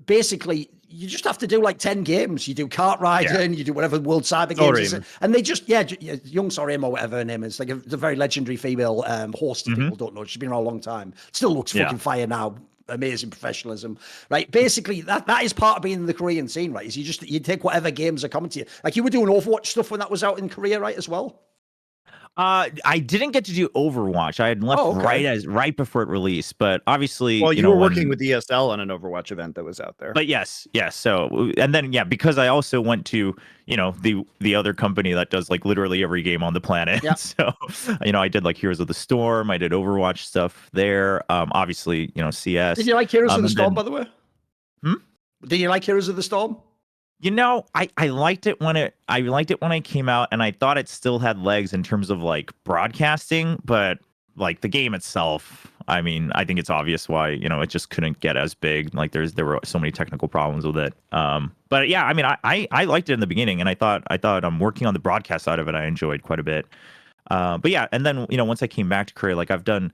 Basically, you just have to do like 10 games. You do kart riding, you do whatever World Cyber Games is. Thorin. And they just, Young Sorim or whatever her name is, like the very legendary female host. If people don't know, she's been around a long time. Still looks fucking fire now. Amazing professionalism, right? Basically, that is part of being in the Korean scene, right? Is you take whatever games are coming to you. Like you were doing Overwatch stuff when that was out in Korea, right? As well. I didn't get to do Overwatch. I had left right before it released, but obviously, Well, you you know, were working with ESL on an Overwatch event that was out there. But yes. So, and then because I also went to, you know, the other company that does like literally every game on the planet. Yeah. So, you know, I did like Heroes of the Storm. I did Overwatch stuff there. Obviously, you know, CS. Did you like Heroes of the Storm, by the way? Hmm? Did you like Heroes of the Storm? You know, I liked it when it came out, and I thought it still had legs in terms of like broadcasting, but like the game itself, I mean, I think it's obvious why, you know, it just couldn't get as big. Like there were so many technical problems with it. But yeah, I mean, I liked it in the beginning, and I thought I'm working on the broadcast side of it. I enjoyed quite a bit. But yeah, and then, you know, once I came back to Korea, like I've done,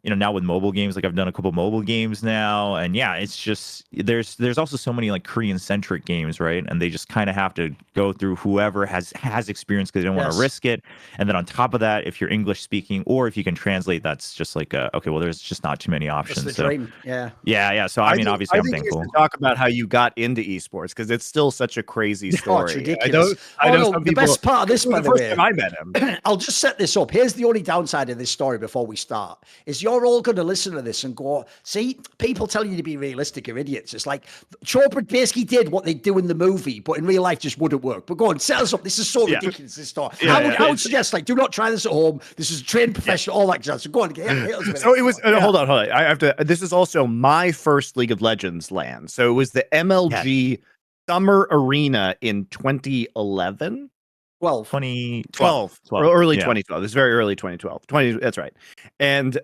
you know, now with mobile games, like I've done a couple mobile games now, and yeah, it's just there's also so many like Korean centric games, right? And they just kind of have to go through whoever has experience because they don't want to risk it. And then on top of that, if you're English speaking or if you can translate, that's just like okay, well, there's just not too many options. That's the dream. Yeah. Yeah. So I mean, obviously, I'm think thankful. You should talk about how you got into esports because it's still such a crazy Oh, story. it's ridiculous. I know some the people, best part of this, by the the first way, time I met him. I'll just set this up. Here's the only downside of this story before we start, is you're all going to listen to this and go, see, people telling you to be realistic are idiots. It's like Chobra basically did what they do in the movie, but in real life just wouldn't work. But go on, set us up. This is so ridiculous, this story. I would suggest, like, do not try this at home. This is a trained professional, all that jazz. So go on, hit us with So it. it was, hold on. I have to, this is also my first League of Legends LAN. So it was the MLG Summer Arena in 2011. 2012 or early 2012. This is very early 2012. That's right. And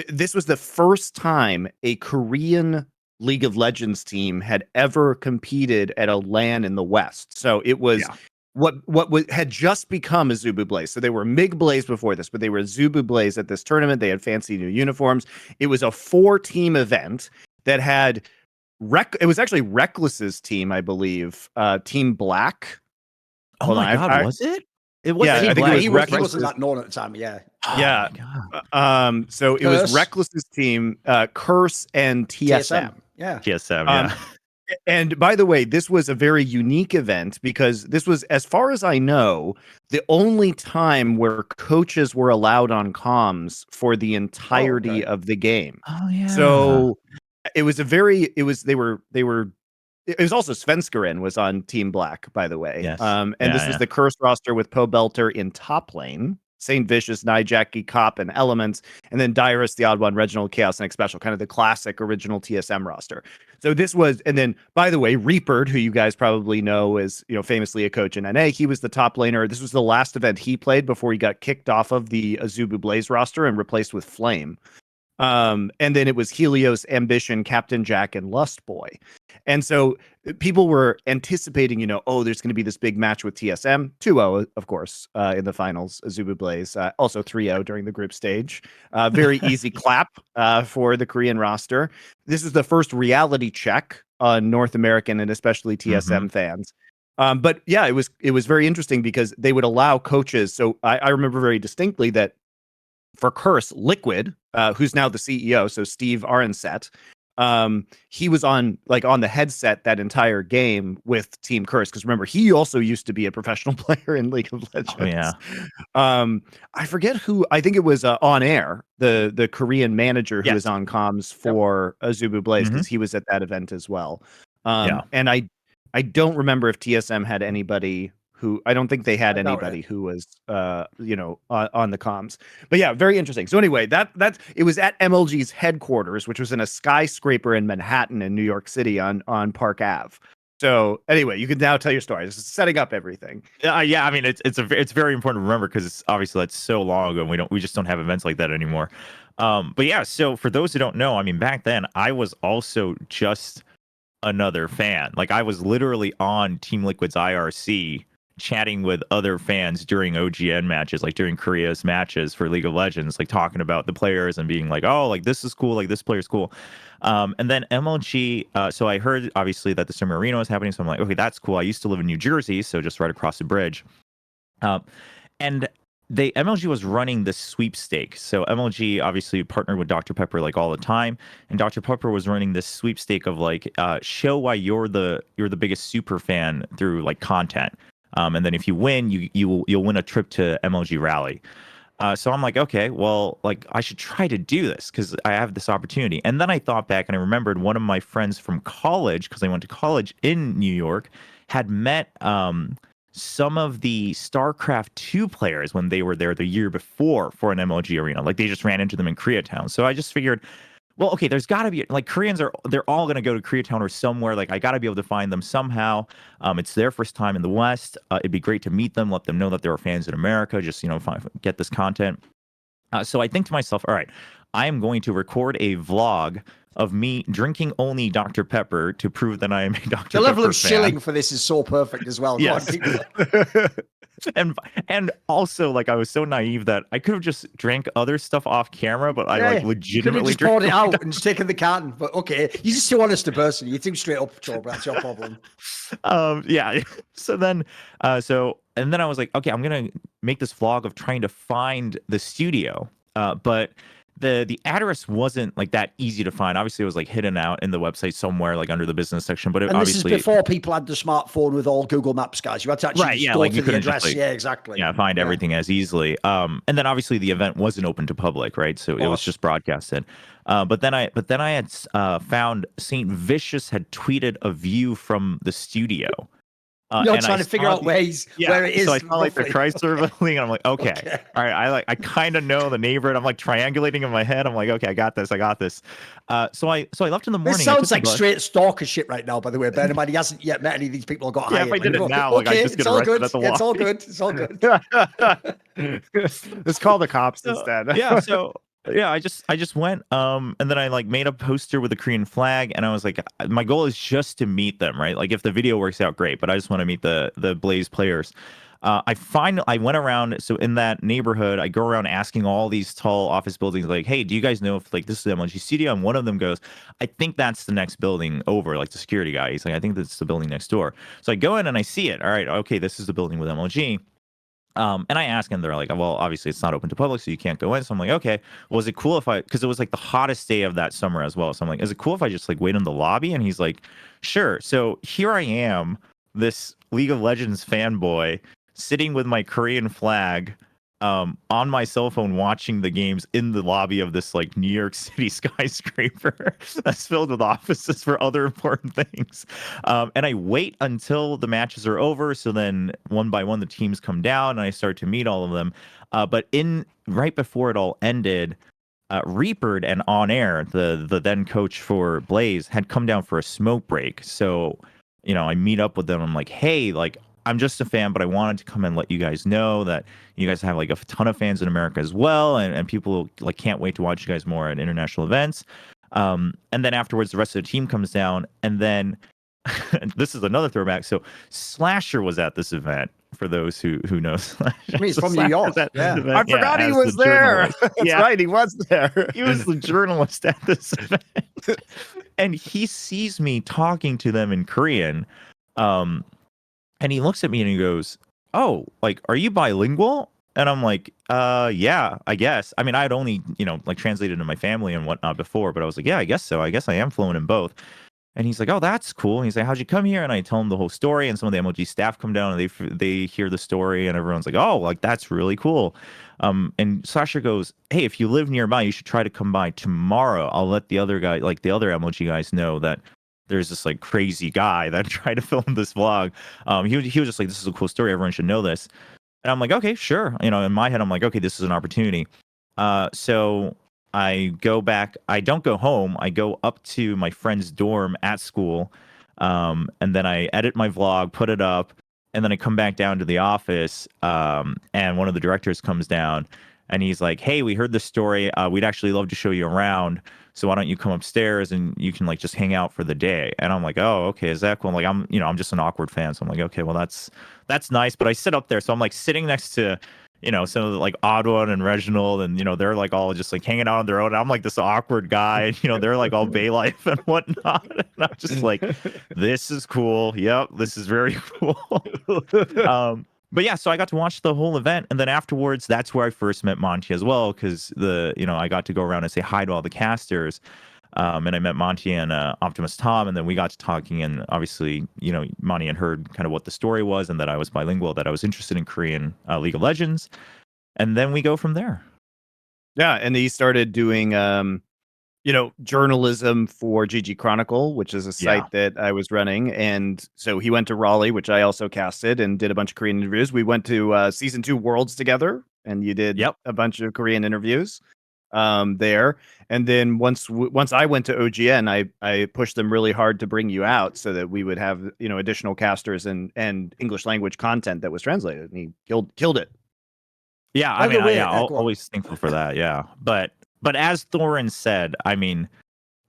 this was the first time a Korean League of Legends team had ever competed at a LAN in the West. So it was what had just become a Zubu Blaze. So they were MiG Blaze before this, but they were Zubu Blaze at this tournament. They had fancy new uniforms. It was a 4-team event that had it was actually Reckless's team, I believe. Team Black. Oh my God, was it? It was Yeah, Team I think it Black. was he Reckless. wasn't that known at the time. Yeah. Oh Yeah. my God. So it was Curse. Reckless's team, Curse and TSM. Yeah. TSM, Um, yeah. And by the way, this was a very unique event because this was, as far as I know, the only time where coaches were allowed on comms for the entirety of the game. Oh yeah. So it was it was also Svenskeren was on Team Black, by the way. Yes. And Yeah, this was yeah. the Curse roster with Poe Belter in top lane, Saint Vicious, Nijaki, Cop, and Elements, and then Dyrus, the Odd One, Reginald, Chaos, and X Special, kind of the classic original TSM roster. So this was, and then by the way, Reapered, who you guys probably know is, famously a coach in NA, he was the top laner. This was the last event he played before he got kicked off of the Azubu Blaze roster and replaced with Flame. And then it was Helios, Ambition, Captain Jack, and Lust Boy. And so people were anticipating, there's going to be this big match with TSM, 2-0, of course, in the finals, Azubu Blaze, also 3-0 during the group stage. Very easy clap for the Korean roster. This is the first reality check on North American and especially TSM fans. But yeah, it was very interesting because they would allow coaches. So I remember very distinctly that for Curse, Liquid, who's now the CEO, so Steve Aronset, he was on the headset that entire game with Team Curse, because remember, he also used to be a professional player in League of Legends. Oh, yeah. I forget who. I think it was On Air, the Korean manager who was on comms for Azubu Blaze, because he was at that event as well. And I don't remember if TSM had anybody who, I don't think they had anybody who was on the comms. But yeah, very interesting. So anyway, that it was at MLG's headquarters, which was in a skyscraper in Manhattan in New York City on Park Ave. So anyway, you can now tell your story. This is setting up everything. Yeah, I mean it's very important to remember because it's obviously that's so long ago and we just don't have events like that anymore. But yeah, so for those who don't know, I mean back then I was also just another fan. Like I was literally on Team Liquid's IRC chatting with other fans during OGN matches, like during Korea's matches for League of Legends, like talking about the players and being like, oh, like this is cool, like this player's cool. And then MLG, so I heard obviously that the Summer Arena was happening, so I'm like, okay, that's cool. I used to live in New Jersey, so just right across the bridge. And MLG was running the sweepstake. So MLG obviously partnered with Dr. Pepper like all the time, and Dr. Pepper was running this sweepstake of like show why you're the biggest super fan through like content. And then if you win, you'll win a trip to MLG Rally. So I'm like, okay, well, like I should try to do this because I have this opportunity. And then I thought back and I remembered one of my friends from college, because I went to college in New York, had met some of the StarCraft 2 players when they were there the year before for an MLG arena. Like they just ran into them in Koreatown. So I just figured, well, okay, there's got to be, like, they're all going to go to Koreatown or somewhere. Like, I got to be able to find them somehow. It's their first time in the West. It'd be great to meet them, let them know that there are fans in America, just, get this content. So I think to myself, all right, I am going to record a vlog of me drinking only Dr. Pepper to prove that I am a Dr. Pepper fan. The level of shilling for this is so perfect as well. Yes. And also, like, I was so naive that I could have just drank other stuff off camera, but I legitimately just poured it out and just taken the can. But okay, you're just too honest a person. You're too straight up, Chobra. That's your problem. Yeah. So then, and then I was like, okay, I'm gonna make this vlog of trying to find the studio, but the address wasn't like that easy to find. Obviously, it was like hidden out in the website somewhere, like under the business section. But obviously, this is before people had the smartphone with all Google Maps, guys. You had to actually go to the address. Find everything as easily. And then obviously the event wasn't open to public, right? So it was just broadcasted. But then I had found Saint Vicious had tweeted a view from the studio. You're trying to figure out where it is. So I saw like the Chrysler building, and I'm like, okay. All right, I kind of know the neighborhood. I'm like triangulating in my head. I'm like, okay, I got this. So I left in the morning. This sounds like straight stalker shit right now. By the way, bear in mind he hasn't yet met any of these people who got hired. If I did it now, like I just get arrested at the It's all good. It's all good. Let's call the cops instead. I just went and then I like made a poster with the Korean flag, and I was like, my goal is just to meet them, right? Like if the video works out, great, but I just want to meet the Blaze players. I went around, so in that neighborhood, I go around asking all these tall office buildings, like, hey, do you guys know if like this is the MLG studio? And one of them goes, I think that's the next building over, like the security guy. He's like, I think that's the building next door. So I go in and I see it. All right, okay, this is the building with MLG. And I asked them, they're like, well, obviously it's not open to public, so you can't go in. So I'm like, okay, well, is it cool if because it was like the hottest day of that summer as well. So I'm like, is it cool if I just like wait in the lobby? And he's like, sure. So here I am, this League of Legends fanboy, sitting with my Korean flag on my cell phone watching the games in the lobby of this like New York City skyscraper that's filled with offices for other important things. And I wait until the matches are over. So then one by one, the teams come down and I start to meet all of them. But right before it all ended, Reapered and On Air, the then coach for Blaze, had come down for a smoke break. So, I meet up with them. I'm like, hey, like, I'm just a fan, but I wanted to come and let you guys know that you guys have like a ton of fans in America as well, and people like can't wait to watch you guys more at international events. And then afterwards, the rest of the team comes down, and then this is another throwback. So Slasher was at this event. For those who know Slasher, I mean, he's from New York. I forgot he was there. That's right, he was there. He was the journalist at this event, and he sees me talking to them in Korean. And he looks at me and he goes, oh, like, are you bilingual? And I'm like, yeah, I guess. I mean, I had only, like translated to my family and whatnot before, but I was like, yeah, I guess so. I guess I am fluent in both. And he's like, oh, that's cool. And he's like, how'd you come here? And I tell him the whole story. And some of the MLG staff come down and they hear the story and everyone's like, oh, like, that's really cool. And Sasha goes, hey, if you live nearby, you should try to come by tomorrow. I'll let the other guy, like the other MLG guys know that there's this like crazy guy that tried to film this vlog. He was just like, this is a cool story. Everyone should know this. And I'm like, okay, sure. In my head, I'm like, okay, this is an opportunity. So I go back. I don't go home. I go up to my friend's dorm at school. And then I edit my vlog, put it up. And then I come back down to the office. And one of the directors comes down and he's like, hey, we heard this story. We'd actually love to show you around. So why don't you come upstairs and you can like just hang out for the day? And I'm like, oh, okay, is that cool? I'm like, I'm just an awkward fan. So I'm like, okay, well that's nice. But I sit up there. So I'm like sitting next to, some of the like Oddone and Reginald and, they're like all just like hanging out on their own. And I'm like this awkward guy and, they're like all Bay Life and whatnot. And I'm just like, this is cool. Yep. This is very cool. But yeah, so I got to watch the whole event, and then afterwards, that's where I first met Monty as well, because I got to go around and say hi to all the casters, and I met Monty and Optimus Tom, and then we got to talking, and obviously, Monty had heard kind of what the story was, and that I was bilingual, that I was interested in Korean League of Legends, and then we go from there. Yeah, and he started doing journalism for GG Chronicle, which is a site that I was running. And so he went to Raleigh, which I also casted, and did a bunch of Korean interviews. We went to season 2 Worlds together, and you did a bunch of Korean interviews there. And then once I went to OGN, I pushed them really hard to bring you out so that we would have, additional casters and English language content that was translated. And he killed it. Yeah, I mean, always thankful for that. Yeah, But as Thorin said, I mean,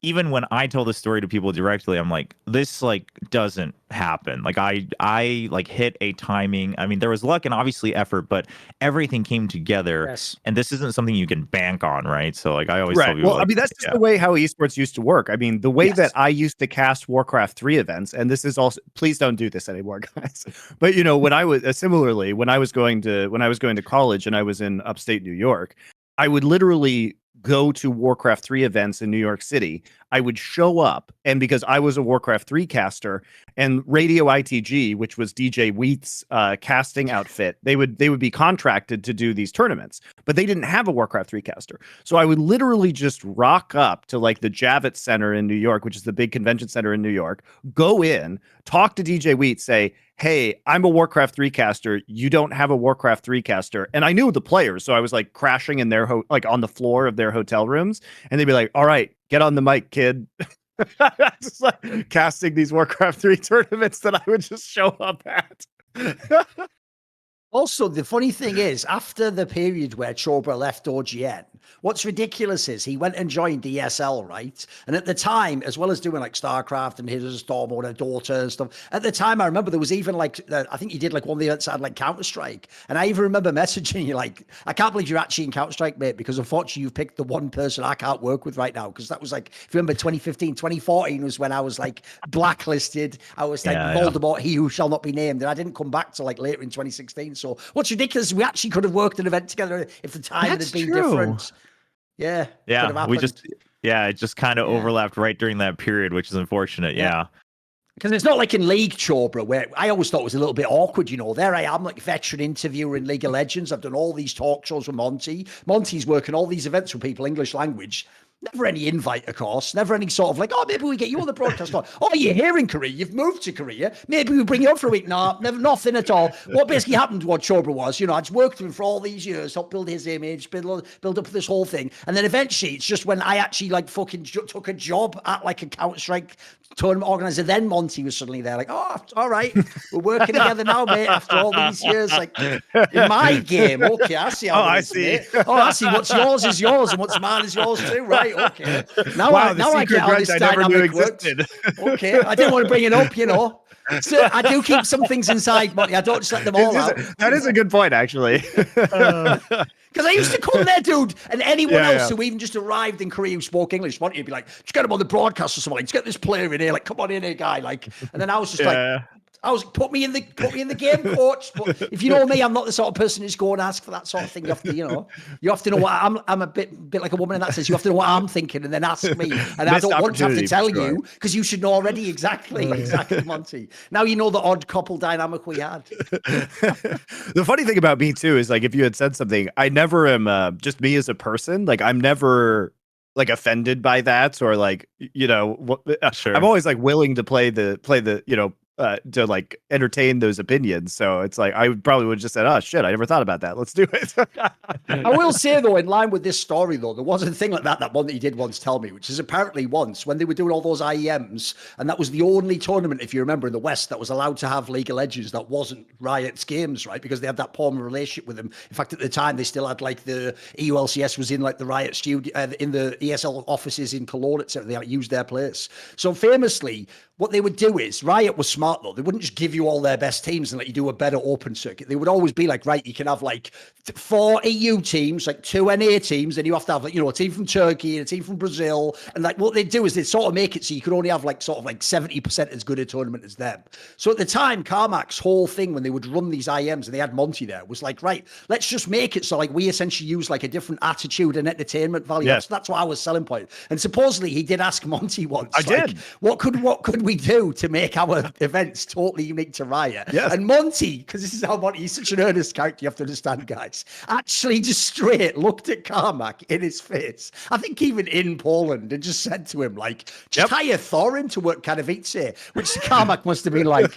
even when I tell the story to people directly, I'm like, this like doesn't happen. Like I like hit a timing. I mean, there was luck and obviously effort, but everything came together. Yes. And this isn't something you can bank on, right? So like I always right. tell people, well, I mean, that's just the way how esports used to work. I mean, the way that I used to cast Warcraft 3 events, and this is also, please don't do this anymore, guys. But when I was similarly, when I was going to college and I was in upstate New York, I would literally go to Warcraft 3 events in New York City. I would show up, and because I was a Warcraft 3 caster, and Radio ITG, which was DJ Wheat's casting outfit, they would be contracted to do these tournaments, but they didn't have a Warcraft 3 caster. So I would literally just rock up to like the Javits Center in New York, which is the big convention center in New York, go in, talk to DJ Wheat, say, hey, I'm a Warcraft 3 caster. You don't have a Warcraft 3 caster. And I knew the players, so I was like crashing in their like on the floor of their hotel rooms, and they'd be like, all right, get on the mic, kid. Just like casting these Warcraft 3 tournaments that I would just show up at. Also, the funny thing is, after the period where Chobra left OGN, What's ridiculous is he went and joined ESL, right? And at the time, as well as doing like StarCraft and Heroes of Storm or a daughter and stuff, at the time I remember there was even like I think he did like one of the events that had like Counter-Strike, and I even remember messaging you like, I can't believe you're actually in Counter-Strike, mate, because unfortunately you've picked the one person I can't work with right now, because that was like, if you remember 2015, 2014 was when I was like blacklisted. I was like Voldemort, he who shall not be named, and I didn't come back till like later in 2016. So what's ridiculous is we actually could have worked an event together if the time had been different. Yeah. We just it just kind of overlapped right during that period, which is unfortunate. Yeah. Because it's not like in League Chobra, where I always thought it was a little bit awkward, you know. There I am, like veteran interviewer in League of Legends. I've done all these talk shows with Monty. Monty's working all these events with people, English language. Never any invite, of course. Never any sort of like, oh, maybe we get you on the broadcast. Oh, you're here in Korea. You've moved to Korea. Maybe we bring you up for a week. No, never, nothing at all. What basically happened to what Chobra was, you know, I just worked with him for all these years, helped build his image, build up this whole thing. And then eventually, it's just when I actually like fucking took a job at like a Counter-Strike tournament organizer, then Monty was suddenly there like, oh, all right, we're working together now, mate, after all these years. Like, in my game, okay, I see how it is, mate. Oh, I see what's yours is yours and what's mine is yours too, right? Okay. Now I get how this dynamic works. Okay, I didn't want to bring it up, you know. So I do keep some things inside, Monty. I don't just let them all out. That is a good point, actually. Because I used to come there, dude, and anyone else who even just arrived in Korea who spoke English wanted to be like, just get him on the broadcast or something. Like, just get this player in here. Like, come on in here, guy. Like, and then I was just like, put me in the game, coach. But if you know me, I'm not the sort of person who's going to ask for that sort of thing. You have to, you have to know what I'm a bit like a woman in that sense. You have to know what I'm thinking and then ask me. And I don't want to have to tell you because you should know already exactly, Monty. Now you know the odd couple dynamic we had. The funny thing about me too is like if you had said something, I never am just me as a person. Like I'm never like offended by that or like sure. I'm always like willing to play the to like entertain those opinions. So it's like I probably would have just said, oh shit, I never thought about that. Let's do it. I will say though, in line with this story though, there was a thing like that one that he did once tell me, which is apparently once when they were doing all those IEMs, and that was the only tournament, if you remember, in the West that was allowed to have League of Legends that wasn't Riot's games, right? Because they had that poor relationship with them. In fact, at the time they still had like the EULCS was in like the Riot studio, in the ESL offices in Cologne, etc. They like, used their place. So famously, what they would do is, Riot was smart though. They wouldn't just give you all their best teams and let you do a better open circuit. They would always be like, right, you can have like 4 EU teams, like 2 NA teams, and you have to have like, a team from Turkey and a team from Brazil. And like what they do is they sort of make it so you could only have like sort of like 70% as good a tournament as them. So at the time, Carmack's whole thing when they would run these IMs and they had Monty there was like, right, let's just make it so like we essentially use like a different attitude and entertainment value. Yes. That's what I was selling point. And supposedly he did ask Monty once. I did. What could we do to make our events totally unique to Riot? Yes. And Monty, because this is how Monty, he's such an earnest character, you have to understand, guys, actually just straight looked at Carmack in his face, I think even in Poland, and just said to him, like, just hire Thorin to work Katowice, which Carmack must have been like,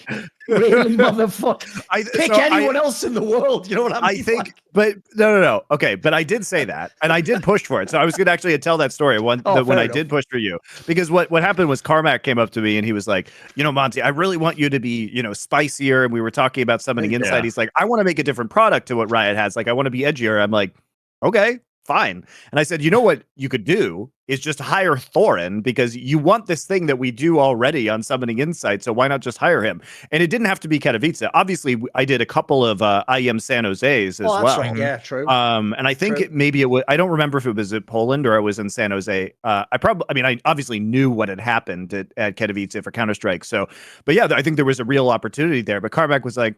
really, motherfucker? Pick anyone else in the world, you know what I mean? I think, but no. Okay, but I did say that, and I did push for it. So I was going to actually tell that story when I did push for you, because what happened was Carmack came up to me and he was like, Monty, I really want you to be, spicier. And we were talking about summoning Insight. He's like, I want to make a different product to what Riot has. Like, I want to be edgier. I'm like, okay, fine. And I said, you know what you could do is just hire Thorin, because you want this thing that we do already on summoning Insight. So why not just hire him? And it didn't have to be Katowice. Obviously, I did a couple of IEM San Jose's as well. That's right. Yeah, true. And I think it was, I don't remember if it was at Poland or it was in San Jose. I obviously knew what had happened at Katowice for Counter-Strike. So, but yeah, I think there was a real opportunity there. But Carmack was like,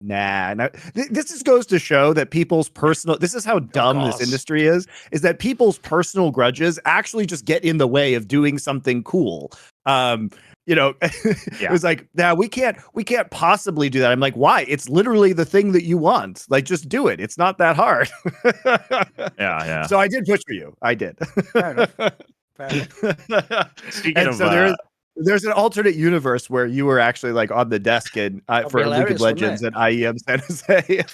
nah. This just goes to show that people's personal, this is how dumb this industry is that people's personal grudges actually just get in the way of doing something cool. It was like, nah, we can't possibly do that. I'm like, why? It's literally the thing that you want. Like, just do it. It's not that hard. Yeah. So I did push for you. I did. Fair enough. Speaking of, there's an alternate universe where you were actually like on the desk and for League of Legends at IEM San Jose.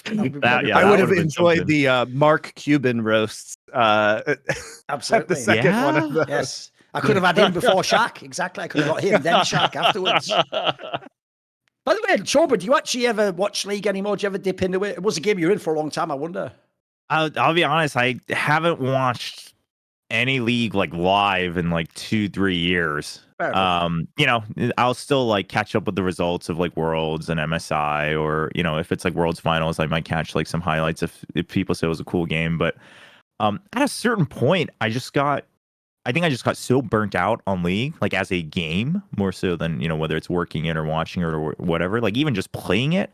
I would have enjoyed the Mark Cuban roasts. Absolutely. The second one of those. Yes. I could have had him before Shaq. Exactly. I could have got him, then Shaq afterwards. By the way, Chobra, do you actually ever watch League anymore? Do you ever dip into it? It was a game you're in for a long time, I wonder. I'll be honest. I haven't watched any league like live in like 2-3 years. Fair enough. You know, I'll still like catch up with the results of like Worlds and MSI, or you know, if it's like Worlds finals, I might catch like some highlights if people say it was a cool game. But at a certain point, I think I just got so burnt out on League, like as a game, more so than, you know, whether it's working it or watching it or whatever, like even just playing it.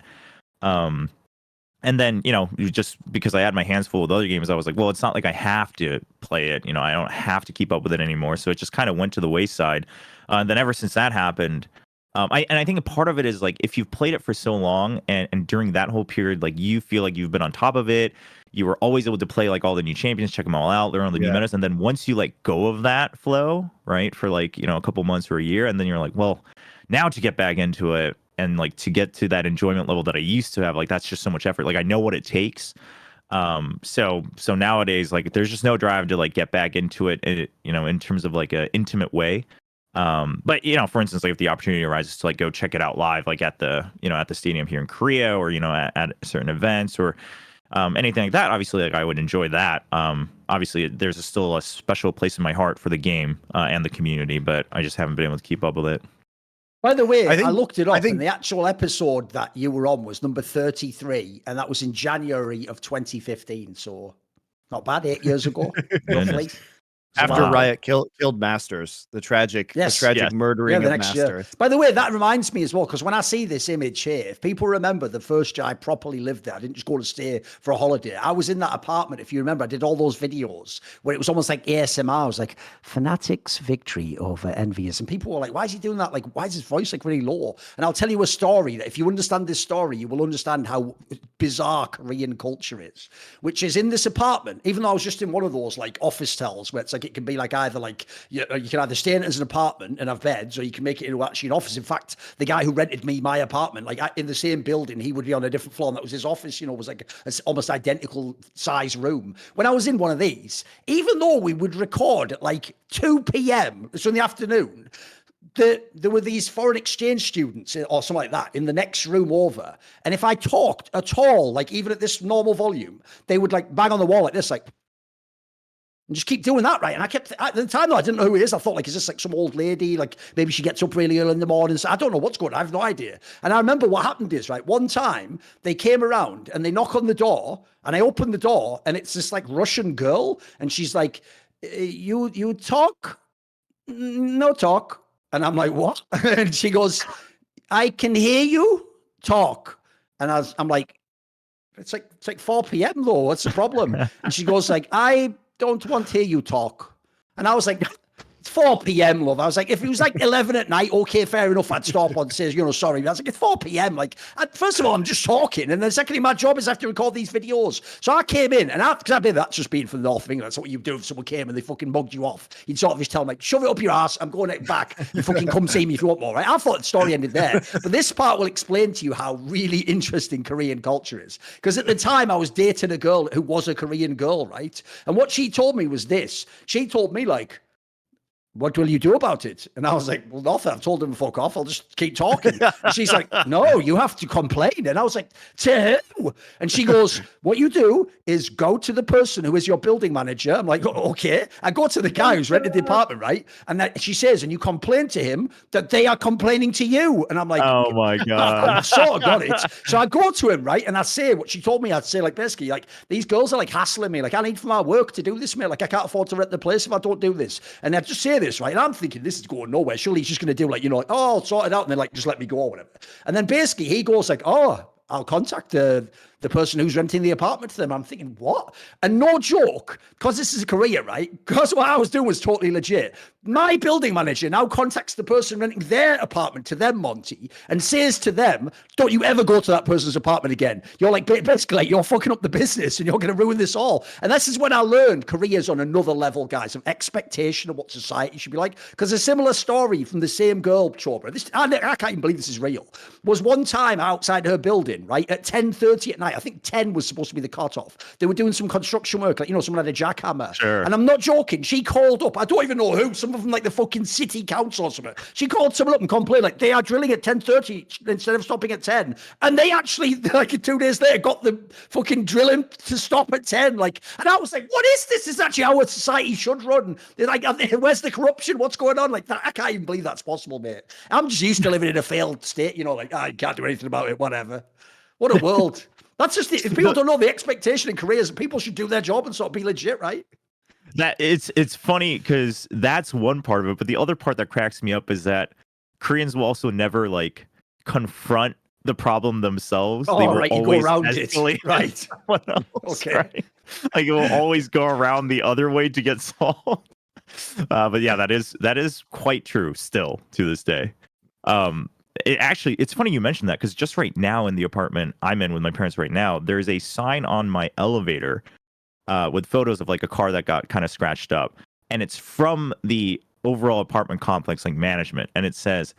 And then, you know, just because I had my hands full with other games, I was like, well, it's not like I have to play it. You know, I don't have to keep up with it anymore. So it just kind of went to the wayside. And then ever since that happened, I think a part of it is like, if you've played it for so long and during that whole period, like you feel like you've been on top of it, you were always able to play like all the new champions, check them all out, learn all the new metas. And then once you like go of that flow, right, for like, you know, a couple months or a year, and then you're like, well, now to get back into it and like to get to that enjoyment level that I used to have, like that's just so much effort. Like I know what it takes. So nowadays, like there's just no drive to like get back into it, you know, in terms of like a intimate way. But you know, for instance, like if the opportunity arises to like go check it out live, like at the, you know, at the stadium here in Korea, or, you know, at certain events or anything like that, obviously like I would enjoy that. Obviously there's still a special place in my heart for the game and the community, but I just haven't been able to keep up with it. By the way, I looked it up, think- and the actual episode that you were on was number 33, and that was in January of 2015. So not bad, 8 years ago, roughly. After Wow. Riot killed Masters, the tragic Yes. murdering the of next year. Masters. By the way, that reminds me as well, because when I see this image here, if people remember the first year I properly lived there, I didn't just go to stay for a holiday. I was in that apartment, if you remember, I did all those videos where it was almost like ASMR. I was like, Fnatic's victory over Envious. And people were like, why is he doing that? Like, why is his voice like really low? And I'll tell you a story that if you understand this story, you will understand how bizarre Korean culture is, which is in this apartment, even though I was just in one of those like office tells where it's like, it can be like either like, you can either stay in it as an apartment and have beds, or you can make it into actually an office. In fact, the guy who rented me my apartment, like in the same building, he would be on a different floor, and that was his office, you know, was like an almost identical size room. When I was in one of these, even though we would record at like 2 p.m, so in the afternoon, there were these foreign exchange students or something like that in the next room over. And if I talked at all, like even at this normal volume, they would like bang on the wall like this, like, and just keep doing that, right? And I kept, at the time though, I didn't know who it is. I thought, like, is this like some old lady? Like, maybe she gets up really early in the morning. So I don't know what's going on. I have no idea. And I remember what happened is, right, one time they came around and they knock on the door, and I open the door, and it's this like Russian girl. And she's like, you talk? No talk. And I'm like, what? And she goes, I can hear you talk. And I'm like, it's like 4 p.m. though. What's the problem? And she goes like, I don't want to hear you talk. And I was like, it's 4 p.m, love. I was like, if it was like 11 at night, okay, fair enough, I'd stop and say, you know, sorry. But I was like, it's 4 p.m. Like, first of all, I'm just talking. And then secondly, my job is I have to record these videos. So I came in, and because I've been, that's just being from the north of England. That's what you do if someone came and they fucking mugged you off. You'd sort of just tell them, like, shove it up your ass. I'm going back. You fucking come see me if you want more, right? I thought the story ended there. But this part will explain to you how really interesting Korean culture is. Because at the time, I was dating a girl who was a Korean girl, right? And what she told me was this. She told me, like, what will you do about it? And I was like, well, nothing. I've told him to fuck off. I'll just keep talking. And she's like, no, you have to complain. And I was like, to who? And she goes, what you do is go to the person who is your building manager. I'm like, okay. I go to the guy who's rented the apartment, right? And that she says, and you complain to him that they are complaining to you. And I'm like, oh my God. I sort of got it. So I go to him, right? And I say what she told me. I'd say, like, basically, like, these girls are like hassling me. Like, I need for my work to do this, mate. Like, I can't afford to rent the place if I don't do this. And I just say this, right? And I'm thinking, this is going nowhere. Surely he's just going to do, like, you know, like, oh, I'll sort it out. And then, like, just let me go or whatever. And then basically he goes like, oh, I'll contact the person who's renting the apartment to them. I'm thinking, what? And no joke, because this is Korea, right? Because what I was doing was totally legit. My building manager now contacts the person renting their apartment to them, Monty, and says to them, don't you ever go to that person's apartment again. You're like, basically, like, you're fucking up the business and you're going to ruin this all. And this is when I learned Korea's on another level, guys, of expectation of what society should be like. Because a similar story from the same girl, Chobra, I can't even believe this is real, was one time outside her building, right, at 10:30 at night. I think 10 was supposed to be the cutoff. They were doing some construction work, like, someone had a jackhammer. Sure. And I'm not joking. She called up, I don't even know who, some of them like the fucking city council or something. She called someone up and complained, like, they are drilling at 10:30 instead of stopping at 10. And they actually, like 2 days later, got the fucking drilling to stop at 10. Like, and I was like, what is this? This is actually how a society should run. They're like, where's the corruption? What's going on? Like, that, I can't even believe that's possible, mate. I'm just used to living in a failed state, like, you can't do anything about it, whatever. What a world. That's just if people don't know the expectation in Korea is that people should do their job and sort of be legit, right? That it's funny because that's one part of it, but the other part that cracks me up is that Koreans will also never like confront the problem themselves. Oh, they will right, you always go around escalate it. Right. someone else, Okay. right? Like it will always go around the other way to get solved. But yeah, that is quite true still to this day. It's funny you mentioned that because just right now in the apartment I'm in with my parents right now, there's a sign on my elevator with photos of like a car that got kind of scratched up, and it's from the overall apartment complex, like management, and it says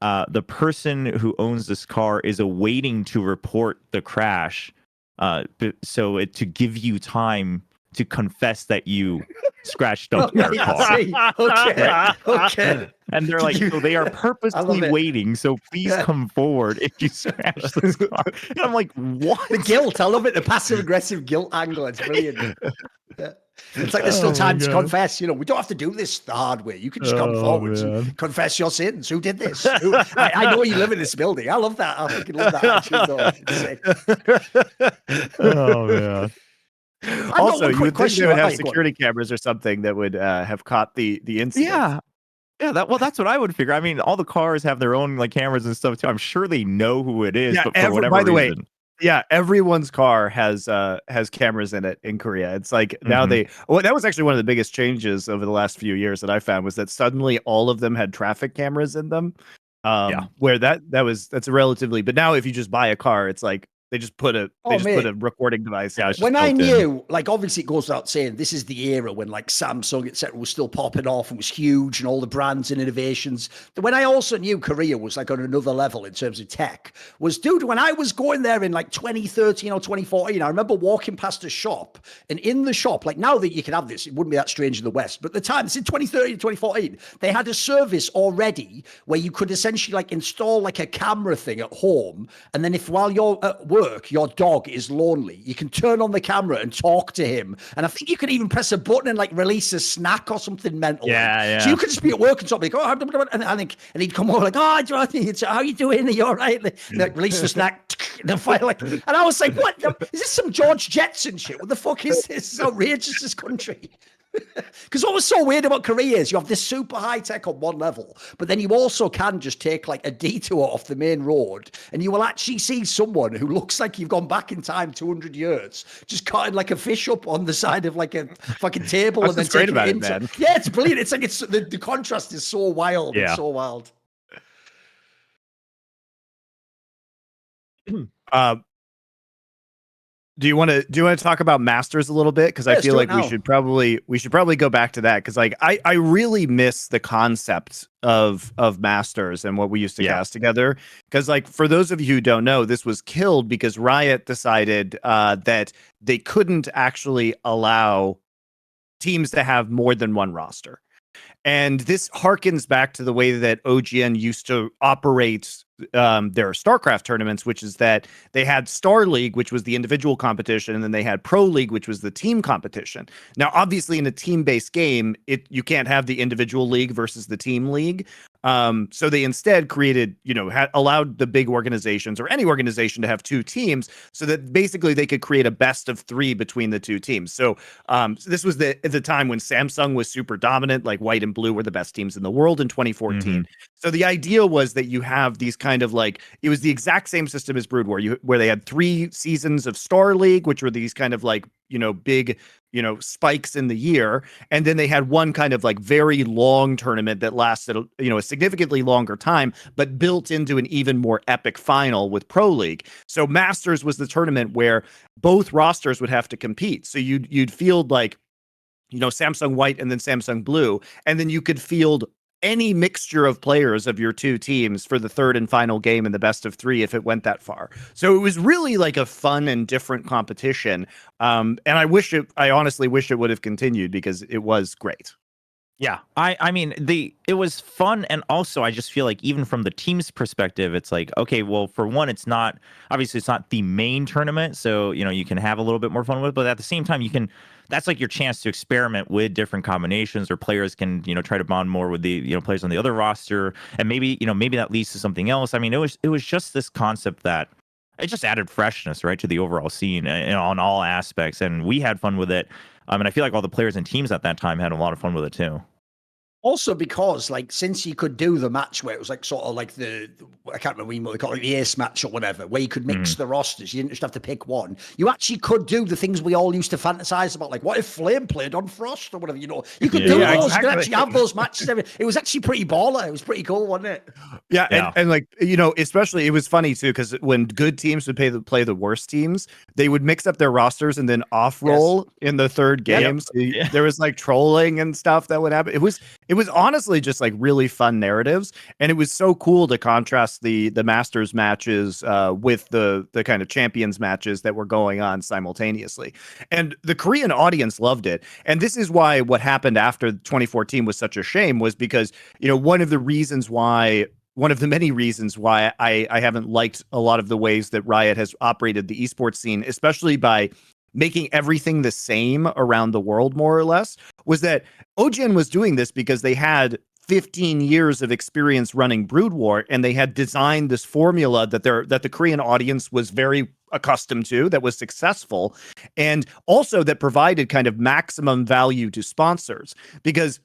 the person who owns this car is awaiting to report the crash, to give you time to confess that you scratched up their car. Okay. And they're like, so they are purposely waiting, so please come forward if you smash this car. And I'm like, what? The guilt, I love it. The passive aggressive guilt angle. It's brilliant. Yeah. It's like there's still time to confess. We don't have to do this the hard way. You can just come forward and confess your sins. Who did this? I know you live in this building. I love that. I fucking love that. Oh man. Also, you would think they would have security cameras or something that would have caught the incident. Yeah, that's what I would figure. I mean, all the cars have their own like cameras and stuff too. I'm sure they know who it is, but for whatever reason. By the way, everyone's car has cameras in it in Korea. It's like now that was actually one of the biggest changes over the last few years that I found was that suddenly all of them had traffic cameras in them. Where that's relatively, but now if you just buy a car, it's like they just put a recording device. Yeah, when I knew, like, obviously it goes without saying, this is the era when like Samsung, etc., was still popping off and was huge, and all the brands and innovations. When I also knew Korea was like on another level in terms of tech, was when I was going there in like 2013 or 2014, I remember walking past a shop, and in the shop, like now that you can have this, it wouldn't be that strange in the West, but at the time, it's in 2013, 2014, they had a service already where you could essentially like install like a camera thing at home, and then if while you're at work, your dog is lonely, you can turn on the camera and talk to him, and I think you could even press a button and like release a snack or something mental. So you could just be at work and something like, and he'd come over like, how you doing? Are you all right? And like release the snack, and I was like, what? Is this some George Jetson shit? What the fuck is this? It's outrageous, this country. Because what was so weird about Korea is you have this super high tech on one level, but then you also can just take like a detour off the main road, and you will actually see someone who looks like you've gone back in time 200 years, just cutting like a fish up on the side of like a fucking table and then taking it into. Man. Yeah, it's brilliant. It's like the contrast is so wild. Yeah. It's so wild. Do you want to talk about Masters a little bit? Because I feel like we should probably go back to that, because like I really miss the concept of Masters and what we used to cast together. Because like for those of you who don't know, this was killed because Riot decided that they couldn't actually allow teams to have more than one roster. And this harkens back to the way that OGN used to operate their StarCraft tournaments, which is that they had Star League, which was the individual competition, and then they had Pro League, which was the team competition. Now, obviously, in a team-based game, you can't have the individual league versus the team league. So they instead created, allowed the big organizations or any organization to have two teams, so that basically they could create a best of three between the two teams. So this was the time when Samsung was super dominant, like White and Blue were the best teams in the world in 2014. So the idea was that you have these kind of like, it was the exact same system as Brood War, where they had 3 seasons of Star League, which were these kind of like, big, spikes in the year. And then they had one kind of like very long tournament that lasted, a significantly longer time, but built into an even more epic final with Pro League. So Masters was the tournament where both rosters would have to compete. So you'd field like, Samsung White and then Samsung Blue, and then you could field any mixture of players of your two teams for the third and final game in the best of 3 if it went that far. So it was really like a fun and different competition. And I honestly wish it would have continued because it was great. Yeah, I mean it was fun, and also I just feel like even from the team's perspective, it's like, okay, well, for one, it's not the main tournament, so you can have a little bit more fun with it, but at the same time that's like your chance to experiment with different combinations, or players can try to bond more with the players on the other roster, and maybe that leads to something else. I mean, it was just this concept that it just added freshness, right, to the overall scene on all aspects, and we had fun with it. And I feel like all the players and teams at that time had a lot of fun with it too. Also, because since you could do the match where it was sort of like I can't remember what they call it, the ace match or whatever, where you could mix the rosters, you didn't just have to pick one. You actually could do the things we all used to fantasize about, like what if Flame played on Frost or whatever. You could do those. Exactly. You could actually have those matches. It was actually pretty baller. It was pretty cool, wasn't it? Yeah. And especially it was funny too, because when good teams would play the worst teams, they would mix up their rosters and then off roll in the third game. So there was like trolling and stuff that would happen. It was honestly just like really fun narratives, and it was so cool to contrast the Masters matches with the kind of champions matches that were going on simultaneously. And the Korean audience loved it. And this is why what happened after 2014 was such a shame, was because one of the many reasons why I haven't liked a lot of the ways that Riot has operated the esports scene, especially by making everything the same around the world, more or less, was that OGN was doing this because they had 15 years of experience running Brood War, and they had designed this formula that the Korean audience was very accustomed to, that was successful, and also that provided kind of maximum value to sponsors. Because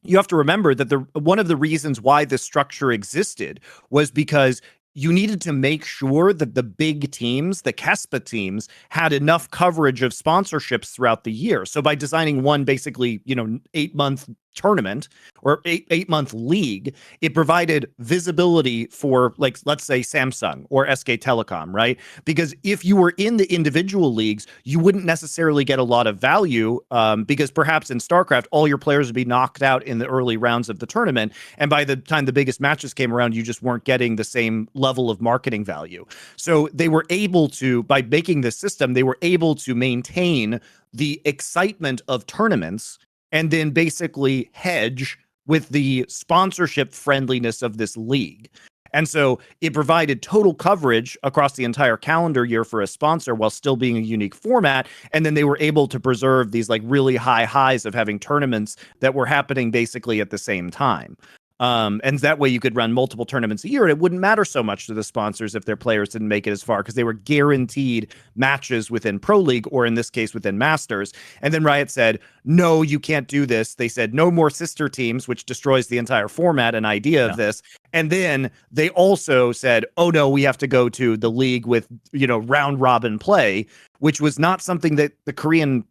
you have to remember that one of the reasons why this structure existed was because you needed to make sure that the big teams, the KESPA teams, had enough coverage of sponsorships throughout the year. So by designing one basically, 8-month tournament or 8-month league, it provided visibility for, like, let's say Samsung or SK Telecom, right? Because if you were in the individual leagues, you wouldn't necessarily get a lot of value, because perhaps in StarCraft, all your players would be knocked out in the early rounds of the tournament. And by the time the biggest matches came around, you just weren't getting the same level of marketing value. So they were able to, by making this system, they were able to maintain the excitement of tournaments and then basically hedge with the sponsorship friendliness of this league. And so it provided total coverage across the entire calendar year for a sponsor while still being a unique format. And then they were able to preserve these like really high highs of having tournaments that were happening basically at the same time. And that way you could run multiple tournaments a year, and it wouldn't matter so much to the sponsors if their players didn't make it as far, because they were guaranteed matches within Pro League, or in this case within Masters. And then Riot said, no, you can't do this. They said no more sister teams, which destroys the entire format and idea of this. And then they also said, oh no, we have to go to the league with, round robin play, which was not something that the Korean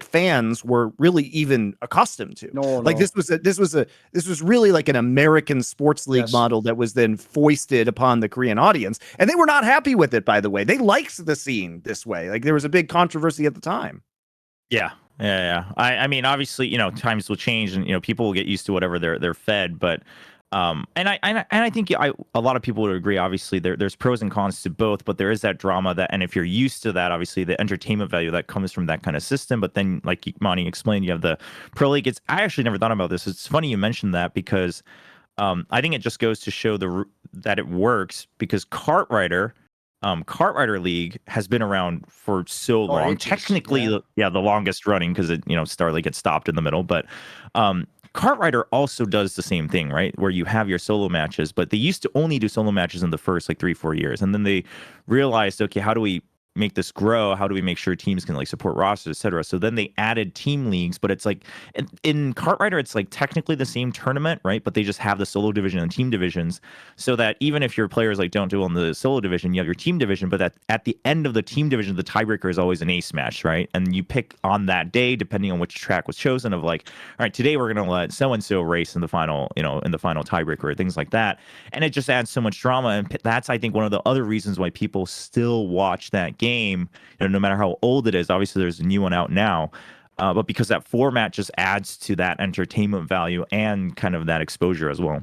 fans were really even accustomed to. No. This was really like an American sports league model that was then foisted upon the Korean audience, and they were not happy with it. By the way, they liked the scene this way. Like, there was a big controversy at the time. Yeah. I mean, obviously, times will change, and people will get used to whatever they're fed, but. And I think a lot of people would agree. Obviously, there's pros and cons to both, but there is that drama and if you're used to that, obviously the entertainment value that comes from that kind of system. But then, like Monty explained, you have the Pro League. I actually never thought about this. It's funny you mentioned that, because I think it just goes to show that it works, because Cartwriter League has been around for so long. Technically, the longest running, because Star League gets stopped in the middle, but Cartwriter also does the same thing, right? Where you have your solo matches, but they used to only do solo matches in the first 3-4 years. And then they realized, okay, how do we make this grow? How do we make sure teams can support rosters, etc.? So then they added team leagues, but it's like in Cartwriter, it's technically the same tournament, right? But they just have the solo division and team divisions, so that even if your players don't do on the solo division, you have your team division, but at the end of the team division, the tiebreaker is always an ace match, right? And you pick on that day, depending on which track was chosen, of all right, today we're going to let so-and-so race in the final, in the final tiebreaker, or things like that. And it just adds so much drama. And that's, I think, one of the other reasons why people still watch that game, no matter how old it is. Obviously there's a new one out now, but because that format just adds to that entertainment value and kind of that exposure as well.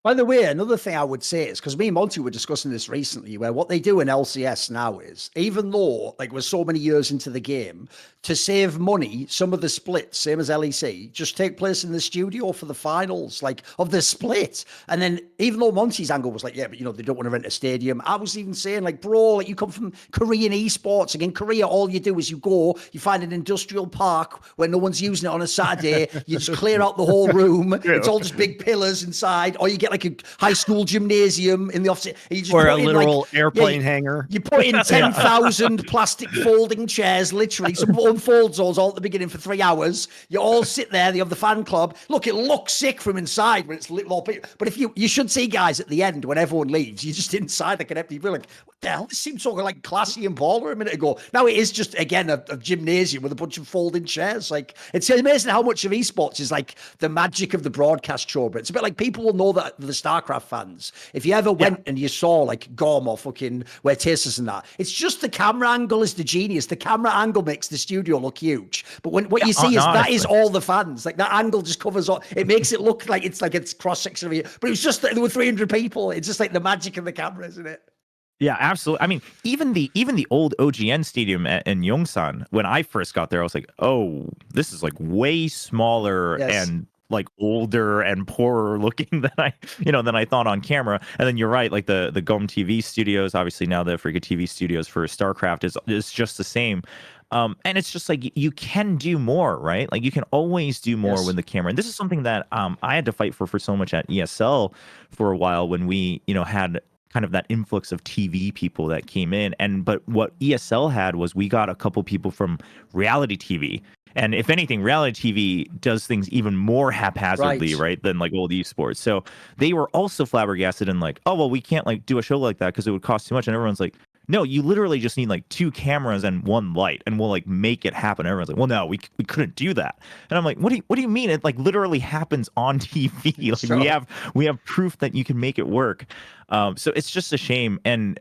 By the way, another thing I would say is, because me and Monty were discussing this recently, where what they do in LCS now is, even though like we're so many years into the game, to save money, some of the splits, same as LEC, just take place in the studio for the finals, like of the split. And then even though Monty's angle was like, yeah, but you know, they don't want to rent a stadium. I was even saying like, bro, like you come from Korean esports. Like in Korea, all you do is you go, you find an industrial park where no one's using it on a Saturday. You just clear out the whole room. It's all just big pillars inside, or you get like a high school gymnasium in the office. And you just Or put a in, literal like, airplane hangar. You put in 10,000 plastic folding chairs, literally. Someone unfolds those all at the beginning for 3 hours. You all sit there. They have the fan club. Look, it looks sick from inside when it's lit all people. But if you should see guys at the end when everyone leaves, you're just inside like an empty building. What the hell? This seemed sort of like classy and baller a minute ago. Now it is just, again, a gymnasium with a bunch of folding chairs. Like, it's amazing how much of esports is like the magic of the broadcast show. But it's a bit like people will know that the StarCraft fans. If you ever went and you saw like Gorm or fucking where Tassus and that, it's just the camera angle is the genius. The camera angle makes the studio look huge. But when what you see is that is all the fans. Like that angle just covers all. It makes it look like it's cross section of it. But it was just that there were 300 people. It's just like the magic of the camera, isn't it? Yeah, absolutely. I mean, even the old OGN stadium in Yongsan, when I first got there, I was like, oh, this is like way smaller and like older and poorer looking than I thought on camera. And then you're right, like the GOM TV studios, obviously now the Africa TV studios for StarCraft is just the same. And it's just like you can do more, right? Like you can always do more with the camera. And this is something that I had to fight for so much at ESL for a while when we, had kind of that influx of TV people that came in. But what ESL had was we got a couple people from reality TV. And if anything, reality TV does things even more haphazardly, right, than like old esports. So they were also flabbergasted and like, oh, well, we can't like do a show like that because it would cost too much. And everyone's like, no, you literally just need like 2 cameras and 1 light, and we'll like make it happen. Everyone's like, well, no, we couldn't do that. And I'm like, what do you mean? It like literally happens on TV. Like we have proof that you can make it work. So it's just a shame. And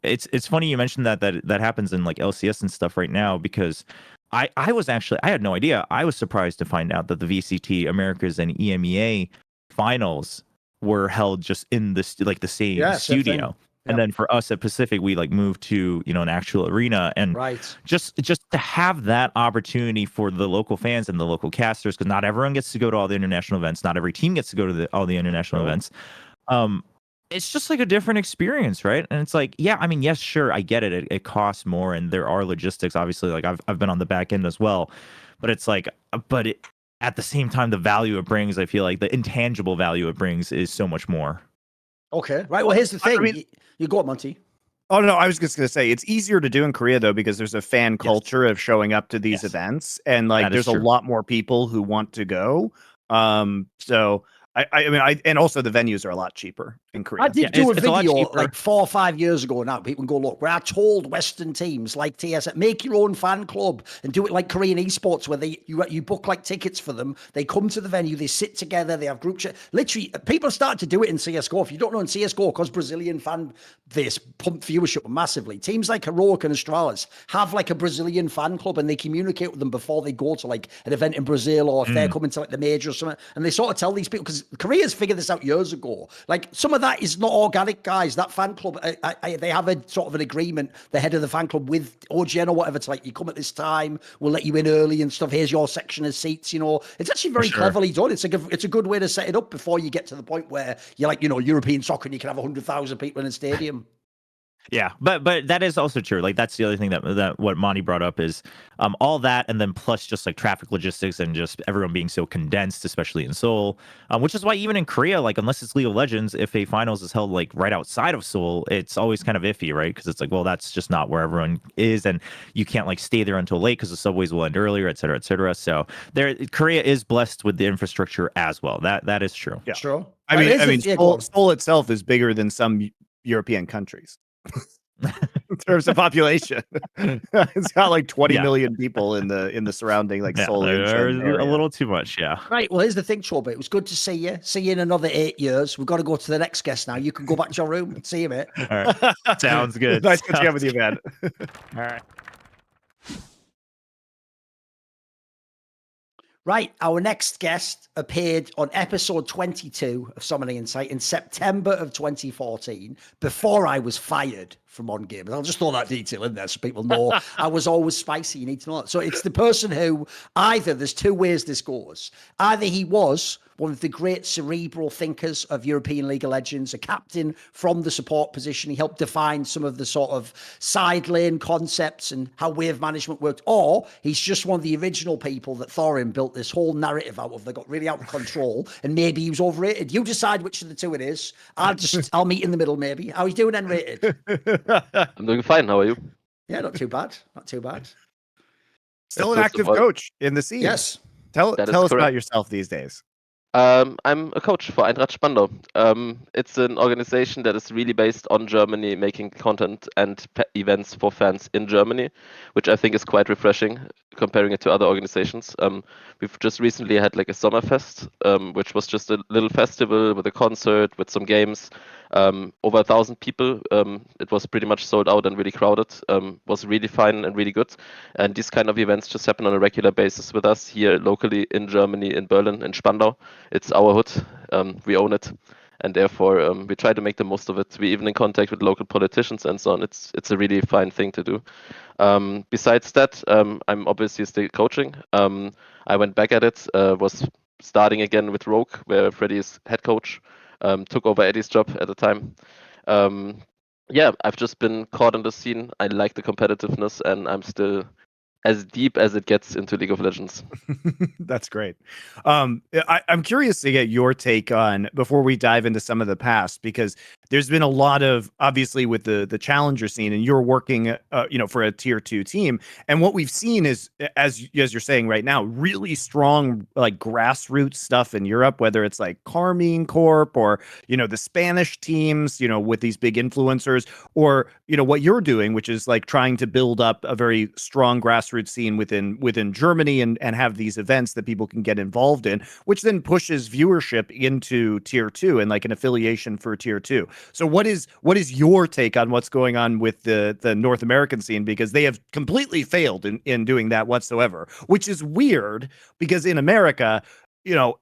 it's funny you mentioned that happens in like LCS and stuff right now, because I had no idea. I was surprised to find out that the VCT Americas and EMEA finals were held just in the same studio. And then for us at Pacific, we like moved to, an actual arena, and just to have that opportunity for the local fans and the local casters, because not everyone gets to go to all the international events. Not every team gets to go to all the international events. It's just like a different experience, right? And it's like, yeah, I mean, yes, sure, I get it. It costs more, and there are logistics. Obviously, like I've been on the back end as well, but it's like, at the same time, the value it brings, I feel like the intangible value it brings is so much more. Okay, right. Well, here's the thing. I mean, you go on, Monty. Oh, no, I was just going to say it's easier to do in Korea, though, because there's a fan culture of showing up to these events. And like, there's a lot more people who want to go. So and also the venues are a lot cheaper in Korea. I did do a video like 4 or 5 years ago now. People can go look where I told Western teams like TSM, make your own fan club and do it like Korean esports, where you book like tickets for them. They come to the venue, they sit together, they have group chat. Literally, people start to do it in CS:GO. If you don't know, in CS:GO, because Brazilian fan base pump viewership massively, teams like Heroic and Astralis have like a Brazilian fan club, and they communicate with them before they go to like an event in Brazil, or if they're coming to like the major or something. And they sort of tell these people, because Korea's figured this out years ago. Like some of that is not organic, guys. That fan club, they have a sort of an agreement, the head of the fan club with OGN or whatever, to like, you come at this time, we'll let you in early and stuff. Here's your section of seats. It's actually very cleverly done. It's a good way to set it up before you get to the point where you're like, European soccer and you can have 100,000 people in a stadium. Yeah, but that is also true. Like that's the other thing that what Monty brought up is all that, and then plus just like traffic logistics and just everyone being so condensed, especially in Seoul, which is why even in Korea, like unless it's League of Legends, if a finals is held like right outside of Seoul, it's always kind of iffy, right? Because it's like, well, that's just not where everyone is, and you can't like stay there until late because the subways will end earlier, et cetera, et cetera. So Korea is blessed with the infrastructure as well. That is true. Yeah, true. I mean, Seoul itself is bigger than some European countries. In terms of population, it's got like 20 million people in the surrounding like Seoul. A little too much, Right. Well, here's the thing, Chobra. It was good to see you. See you in another 8 years. We've got to go to the next guest now. You can go back to your room. See you, mate. All right. Sounds good. Nice catching up with you, man. All right. Right, our next guest appeared on episode 22 of Summoning Insight in September of 2014, before I was fired from On Game. I'll just throw that detail in there so people know I was always spicy. You need to know that. So it's the person who there's two ways this goes. Either he was one of the great cerebral thinkers of European League of Legends, a captain from the support position. He helped define some of the sort of side lane concepts and how wave management worked. Or he's just one of the original people that Thorin built this whole narrative out of. They got really out of control and maybe he was overrated. You decide which of the two it is. I'll meet in the middle maybe. How are you doing, nRated? I'm doing fine. How are you? Yeah, not too bad. Not too bad. Still an First of active all- coach in the scene. Yes. Tell That is us about correct. yourself these days. I'm a coach for Eintracht Spandau. It's an organization that is really based on Germany, making content and events for fans in Germany, which I think is quite refreshing comparing it to other organizations. We've just recently had like a Sommerfest, which was just a little festival with a concert, with some games. Over 1,000 people. It was pretty much sold out and really crowded. Was really fun and really good. And these kind of events just happen on a regular basis with us here locally in Germany, in Berlin, in Spandau. It's our hood. We own it, and therefore we try to make the most of it. We're even in contact with local politicians and so on. It's a really fine thing to do. Besides that, I'm obviously still coaching. I went back at it. Was starting again with Rogue, where Freddy is head coach. Took over Eddie's job at the time. Yeah, I've just been caught on the scene. I like the competitiveness, and I'm still as deep as it gets into League of Legends. That's great. I'm curious to get your take on, before we dive into some of the past, because there's been a lot of, obviously with the challenger scene, and you're working for a tier 2 team, and what we've seen is, as you're saying right now, really strong like grassroots stuff in Europe, whether it's like Carmine Corp or the Spanish teams with these big influencers, or what you're doing, which is like trying to build up a very strong grassroots scene within Germany and have these events that people can get involved in, which then pushes viewership into tier 2 and like an affiliation for tier 2. So what is your take on what's going on with the North American scene? Because they have completely failed in doing that whatsoever, which is weird because in America,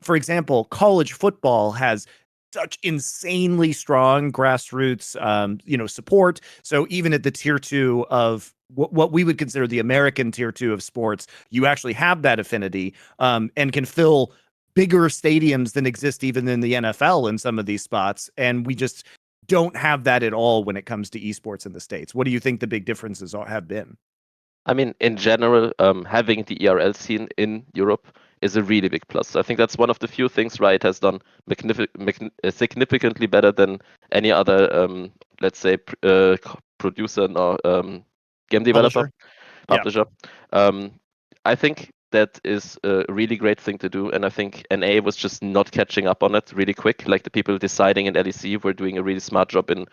for example, college football has such insanely strong grassroots, support. So even at the tier 2 of what we would consider the American tier 2 of sports, you actually have that affinity, and can fill bigger stadiums than exist even in the NFL in some of these spots. And we just don't have that at all when it comes to esports in the States. What do you think the big differences have been? I mean, in general, having the ERL scene in Europe is a really big plus. I think that's one of the few things Riot has done significantly better than any other, let's say, producer or game developer, publisher. I think that is a really great thing to do, and I think NA was just not catching up on it really quick. Like the people deciding in LEC were doing a really smart job in,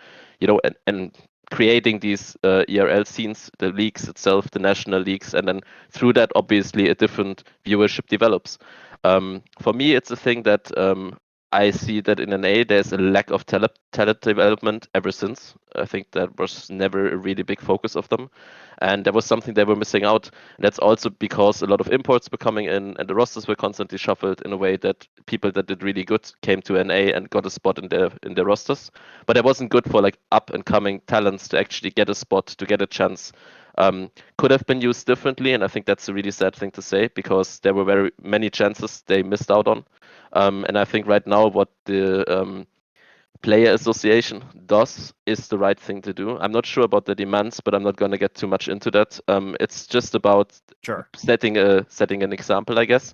and creating these ERL scenes, the leagues itself, the national leagues, and then through that, obviously, a different viewership develops. For me, it's a thing that I see that in NA, there's a lack of talent development ever since. I think that was never a really big focus of them. And that was something they were missing out. And that's also because a lot of imports were coming in and the rosters were constantly shuffled in a way that people that did really good came to NA and got a spot in their rosters. But it wasn't good for like up and coming talents to actually get a spot, to get a chance. Could have been used differently, and I think that's a really sad thing to say because there were very many chances they missed out on. And I think right now what the player association does is the right thing to do. I'm not sure about the demands, but I'm not going to get too much into that. It's just about setting an example, I guess,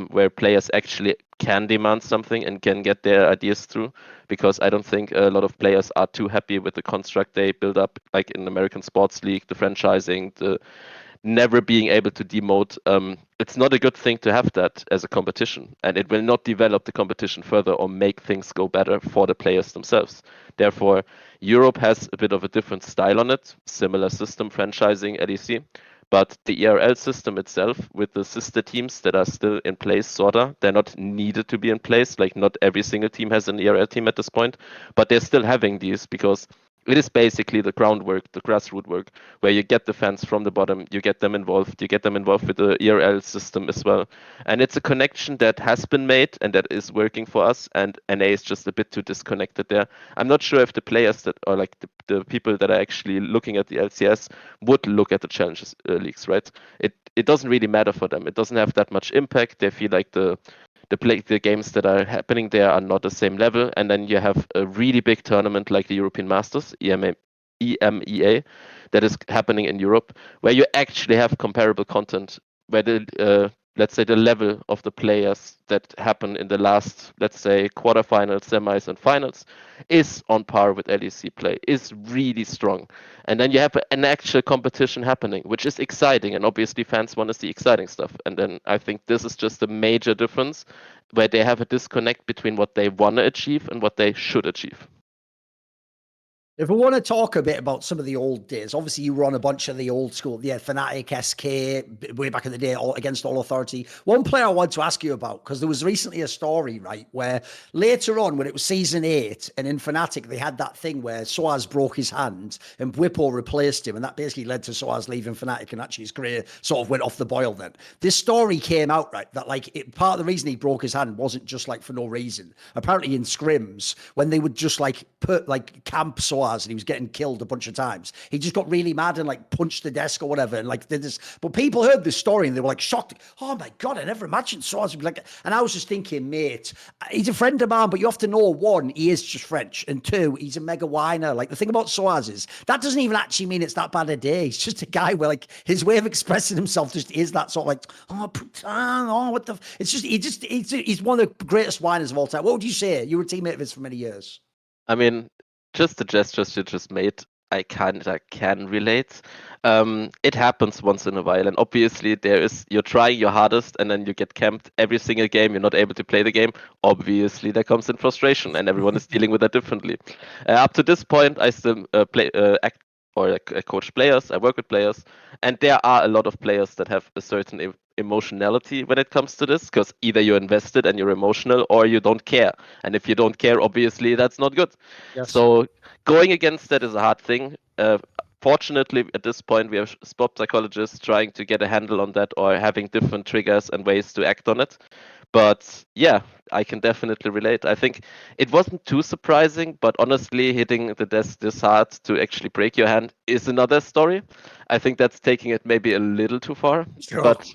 where players actually can demand something and can get their ideas through. Because I don't think a lot of players are too happy with the construct they build up, like in the American Sports League, the franchising, the never being able to demote. It's not a good thing to have that as a competition, and it will not develop the competition further or make things go better for the players themselves. Therefore, Europe has a bit of a different style on it, similar system, franchising, LEC, but the ERL system itself with the sister teams that are still in place, sorta, they're not needed to be in place. Like not every single team has an ERL team at this point, but they're still having these because it is basically the groundwork, the grassroots work, where you get the fans from the bottom, you get them involved with the ERL system as well. And it's a connection that has been made and that is working for us, and NA is just a bit too disconnected there. I'm not sure if the players that are like the people that are actually looking at the LCS would look at the challenges leagues, right? It doesn't really matter for them. It doesn't have that much impact. They feel like the games that are happening there are not the same level, and then you have a really big tournament like the European Masters, EMEA, that is happening in Europe, where you actually have comparable content, where the let's say the level of the players that happen in the last, let's say, quarterfinals, semis, and finals is on par with LEC play, is really strong. And then you have an actual competition happening, which is exciting, and obviously fans want to see exciting stuff. And then I think this is just a major difference, where they have a disconnect between what they want to achieve and what they should achieve. If we want to talk a bit about some of the old days, obviously you were on a bunch of the old school, Fnatic, SK, way back in the day, against All Authority. One player I wanted to ask you about, because there was recently a story, right, where later on, when it was season 8, and in Fnatic, they had that thing where Soaz broke his hand and Bwipo replaced him, and that basically led to Soaz leaving Fnatic, and actually his career sort of went off the boil then. This story came out, right, that like part of the reason he broke his hand wasn't just like for no reason. Apparently in scrims, when they would just like put like camp Soaz, and he was getting killed a bunch of times, he just got really mad and like punched the desk or whatever and like did this. But people heard this story and they were like shocked. Oh my God, I never imagined Soaz would be like. And I was just thinking, mate, he's a friend of mine, but you have to know, one, he is just French, and two, he's a mega whiner. Like the thing about Soaz is that doesn't even actually mean it's that bad a day. He's just a guy where like his way of expressing himself just is that sort of like, oh, putain, oh, what the. It's just he's one of the greatest whiners of all time. What would you say? You were a teammate of his for many years. I mean, just the gestures you just made, I can relate. It happens once in a while, and obviously you're trying your hardest, and then you get camped every single game. You're not able to play the game. Obviously, there comes in frustration, and everyone is dealing with that differently. Up to this point, I still act or coach players. I work with players, and there are a lot of players that have a certain emotionality when it comes to this, because either you're invested and you're emotional, or you don't care. And if you don't care, obviously that's not good. Yes. So going against that is a hard thing. Fortunately, at this point, we have sport psychologists trying to get a handle on that, or having different triggers and ways to act on it. But yeah, I can definitely relate. I think it wasn't too surprising, but honestly, hitting the desk this hard to actually break your hand is another story. I think that's taking it maybe a little too far. Sure. But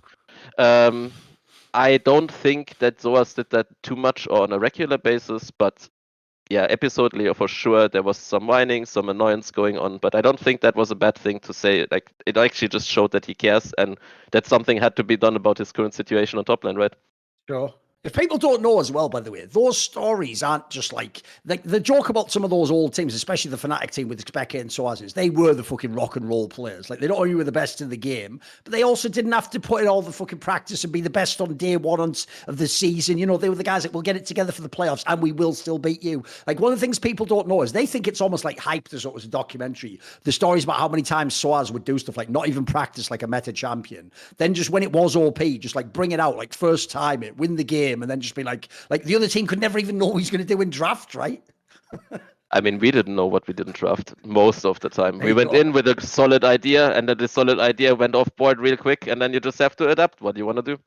I don't think that Soaz did that too much or on a regular basis, but yeah, episodically for sure there was some whining, some annoyance going on, but I don't think that was a bad thing to say. Like, it actually just showed that he cares and that something had to be done about his current situation on top lane, right? Sure. If people don't know as well, by the way, those stories aren't just like the joke about some of those old teams, especially the Fnatic team with Speke and Soaz, they were the fucking rock and roll players. Like, they not only were the best in the game, but they also didn't have to put in all the fucking practice and be the best on day one of the season. You know, they were the guys that will get it together for the playoffs and we will still beat you. Like, one of the things people don't know is they think it's almost like hyped as it was a documentary. The stories about how many times Soaz would do stuff like not even practice like a meta champion. Then just when it was OP, just like bring it out, like first time it, win the game, and then just be like the other team could never even know what he's going to do in draft, right? I mean, we didn't know what we didn't draft most of the time. We went in with a solid idea, and then the solid idea went off board real quick, and then you just have to adapt. What do you want to do?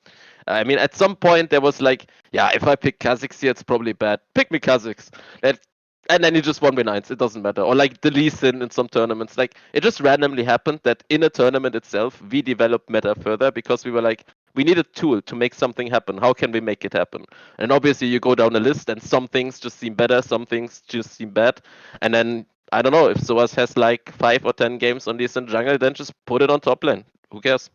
I mean, at some point there was like, yeah, if I pick Kha'Zix here, it's probably bad. Pick me Kha'Zix. And then you just 1v9s. It doesn't matter. Or like the Lee Sin in some tournaments. Like, it just randomly happened that in a tournament itself, we developed meta further because we were like, we need a tool to make something happen. How can we make it happen? And obviously you go down a list and some things just seem better, some things just seem bad. And then, I don't know, if Soaz has like 5 or 10 games on decent jungle, then just put it on top lane. Who cares?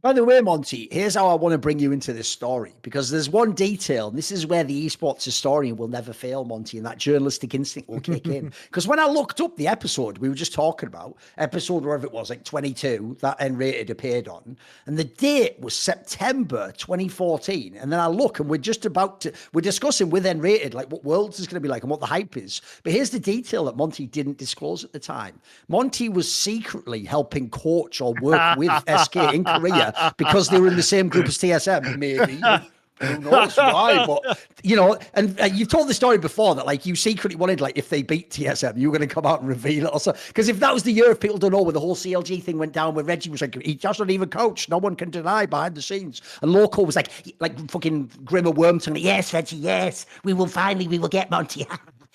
By the way, Monty, here's how I want to bring you into this story, because there's one detail, and this is where the esports historian will never fail, Monty, and that journalistic instinct will kick in. Because when I looked up the episode we were just talking about, episode wherever it was, like 22, that nRated appeared on, and the date was September 2014. And then I look, and we're discussing with nRated, like what Worlds is going to be like and what the hype is. But here's the detail that Monty didn't disclose at the time. Monty was secretly helping coach or work with SK in Korea, because they were in the same group as TSM, maybe. Who knows why? But you know, and you've told the story before that like you secretly wanted like if they beat TSM, you were going to come out and reveal it also. Because if that was the year, if people don't know, where the whole CLG thing went down, where Reggie was like, he doesn't even coach, no one can deny behind the scenes, and Loco was like fucking Grimmer Wormtongue, yes, Reggie, yes, we will get Monty.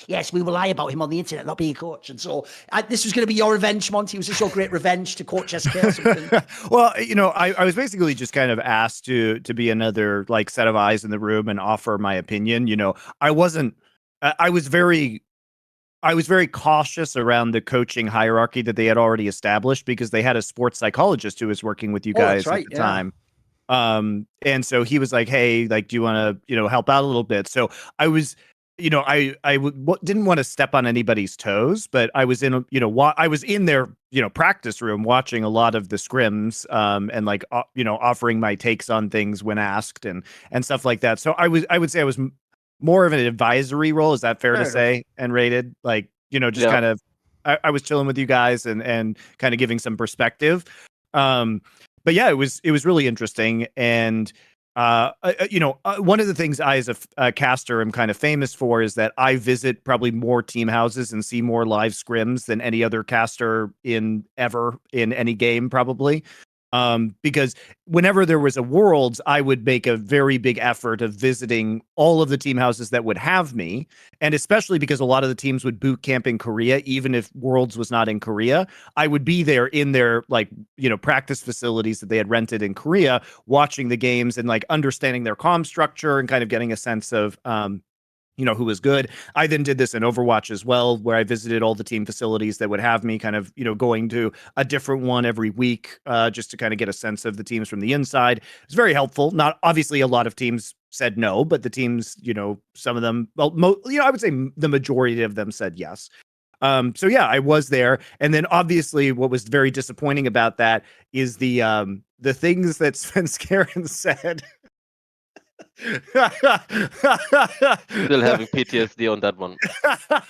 Yes, we will lie about him on the internet not being a coach. And so this was going to be your revenge, Monty. Was this your great revenge to coach SK or something? Well, you know, I was basically just kind of asked to be another like set of eyes in the room and offer my opinion. You know, I was very cautious around the coaching hierarchy that they had already established, because they had a sports psychologist who was working with you guys at the time. And so he was like, hey, like, do you want to, you know, help out a little bit? So I was, you know, I didn't want to step on anybody's toes, but I was in, you know, I was in their, you know, practice room watching a lot of the scrims, and like, you know, offering my takes on things when asked and stuff like that. So I would say I was more of an advisory role. Is that fair to say? nRated, like, you know, just kind of, I was chilling with you guys and kind of giving some perspective. But yeah, it was really interesting. And you know, one of the things I, as a caster, am kind of famous for is that I visit probably more team houses and see more live scrims than any other caster ever in any game, probably. Because whenever there was a Worlds, I would make a very big effort of visiting all of the team houses that would have me. And especially because a lot of the teams would boot camp in Korea, even if Worlds was not in Korea, I would be there in their, like, you know, practice facilities that they had rented in Korea, watching the games and like understanding their comm structure and kind of getting a sense of, you know, who was good. I then did this in Overwatch as well, where I visited all the team facilities that would have me, kind of, you know, going to a different one every week, just to kind of get a sense of the teams from the inside. It's very helpful. Not obviously a lot of teams said no, but the teams, you know, some of them, well, you know, I would say the majority of them said yes. So yeah, I was there. And then obviously what was very disappointing about that is the things that Sven Skaren said. Still having PTSD on that one.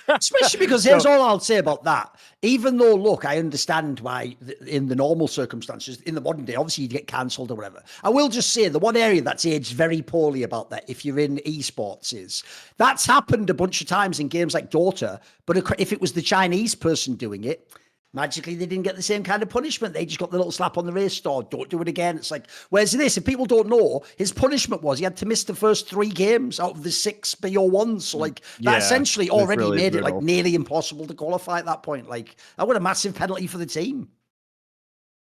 Especially because here's all I'll say about that. Even though, look, I understand why in the normal circumstances, in the modern day, obviously you get cancelled or whatever. I will just say the one area that's aged very poorly about that, if you're in esports, is that's happened a bunch of times in games like Dota, but if it was the Chinese person doing it, magically they didn't get the same kind of punishment. They just got the little slap on the wrist or don't do it again. It's like, whereas this, if people don't know, his punishment was he had to miss the first 3 games out of the 6 BO1s. So like that essentially already really made brutal. It like nearly impossible to qualify at that point. Like that was a massive penalty for the team.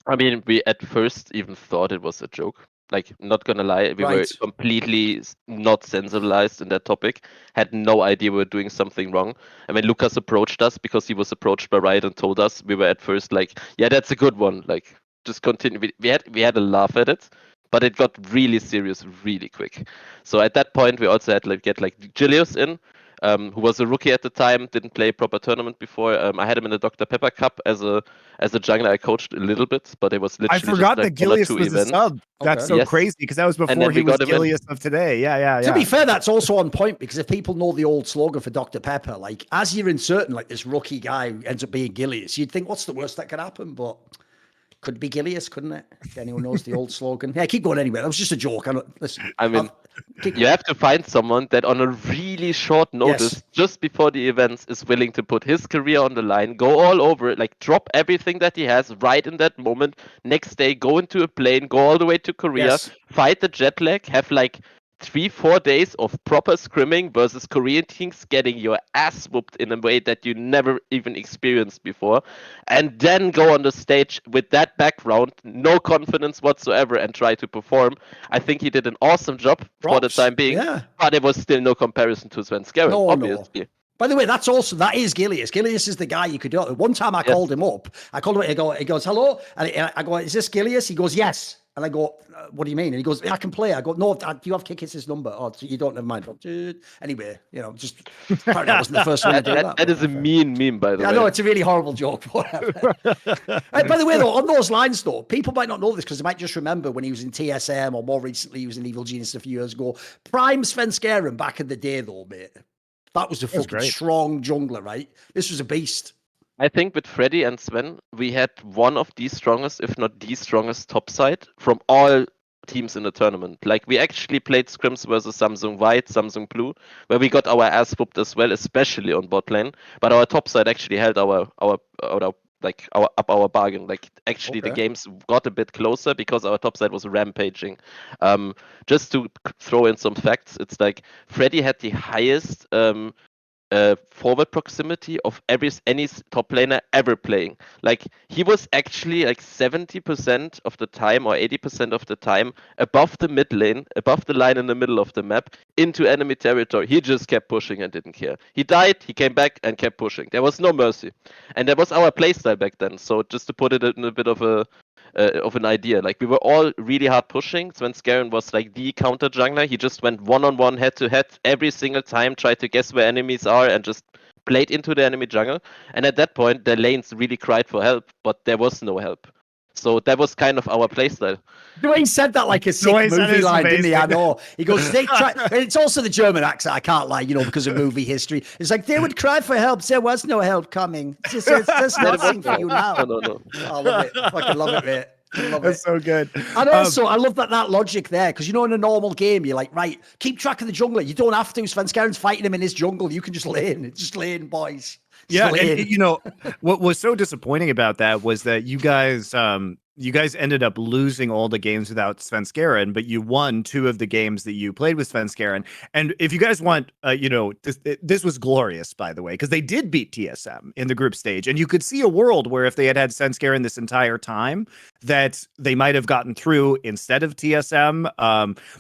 I mean, we at first even thought it was a joke. Like, not gonna lie, we were completely not sensibilized in that topic, had no idea we were doing something wrong. I mean, Lucas approached us because he was approached by Riot and told us. We were at first like, yeah, that's a good one. Like, just continue. We had a laugh at it, but it got really serious really quick. So at that point, we also had like get like Julius in, who was a rookie at the time, didn't play proper tournament before. I had him in the Dr. Pepper Cup as a jungler. I coached a little bit, but it was literally I forgot just like that Gilius was a sub. That's so crazy, because that was before he was Gilius of today. Yeah. To be fair, that's also on point, because if people know the old slogan for Dr. Pepper, like as you're inserting like this rookie guy who ends up being Gilius, you'd think what's the worst that could happen, but could be Gilius, couldn't it? If anyone knows the old slogan. Yeah, keep going anyway. That was just a joke. Listen, I mean, you have to find someone that on a really short notice, just before the events, is willing to put his career on the line, go all over it, like drop everything that he has right in that moment. Next day, go into a plane, go all the way to Korea, fight the jet lag, have like 3-4 days of proper scrimming versus Korean teams getting your ass whooped in a way that you never even experienced before, and then go on the stage with that background, no confidence whatsoever, and try to perform. I think he did an awesome job for the time being, but it was still no comparison to Sven Skaren, obviously. No. By the way, that is Gilius. Gilius is the guy you could do it. One time I called him up. He goes, hello? And I go, is this Gilius? He goes, yes. And I go, what do you mean? And he goes, I can play. I go, no, do you have Kikis' number? Oh, you don't, never mind. Anyway, you know, just apparently I wasn't the first one to do that. That is a mean meme, by the way. I know, it's a really horrible joke. Whatever. By the way, though, on those lines, though, people might not know this because they might just remember when he was in TSM, or more recently he was in Evil Genius a few years ago. Prime Sven Skaren back in the day, though, mate. That was a fucking strong jungler, right? This was a beast. I think with Freddy and Sven, we had one of the strongest, if not the strongest, top side from all teams in the tournament. Like we actually played scrims versus Samsung White, Samsung Blue, where we got our ass whooped as well, especially on bot lane. But our top side actually held our bargain. Like actually the Okay. games got a bit closer because our top side was rampaging. Just to throw in some facts, it's like Freddy had the highest forward proximity of any top laner ever playing. Like he was actually like 70% of the time or 80% of the time above the mid lane, above the line in the middle of the map into enemy territory. He just kept pushing and didn't care. He died, he came back and kept pushing. There was no mercy. And that was our playstyle back then. So just to put it in a bit of an idea, like we were all really hard pushing. Svenskeren was like the counter jungler. He just went one-on-one, head-to-head every single time, tried to guess where enemies are and just played into the enemy jungle. And at that point, the lanes really cried for help, but there was no help. So that was kind of our playstyle. Dwayne said that like a sick Dwayne said movie it's line, didn't he? I amazing. know. He goes, they try. And it's also the German accent. I can't lie, because of movie history. It's like they would cry for help. There was no help coming. There's nothing for you now. No. I love it. I fucking love it, mate. I love That's it. so good. And also, I love that logic there, because in a normal game, you're like, right, keep track of the jungler. You don't have to. Svenskeren's fighting him in his jungle. You can just lane. It's just lane, boys. Just Yeah, lane. and what was so disappointing about that was that you guys ended up losing all the games without Svenskeren, but you won 2 of the games that you played with Svenskeren. And if you guys want, this was glorious, by the way, because they did beat TSM in the group stage, and you could see a world where if they had Svenskeren this entire time, that they might have gotten through instead of TSM.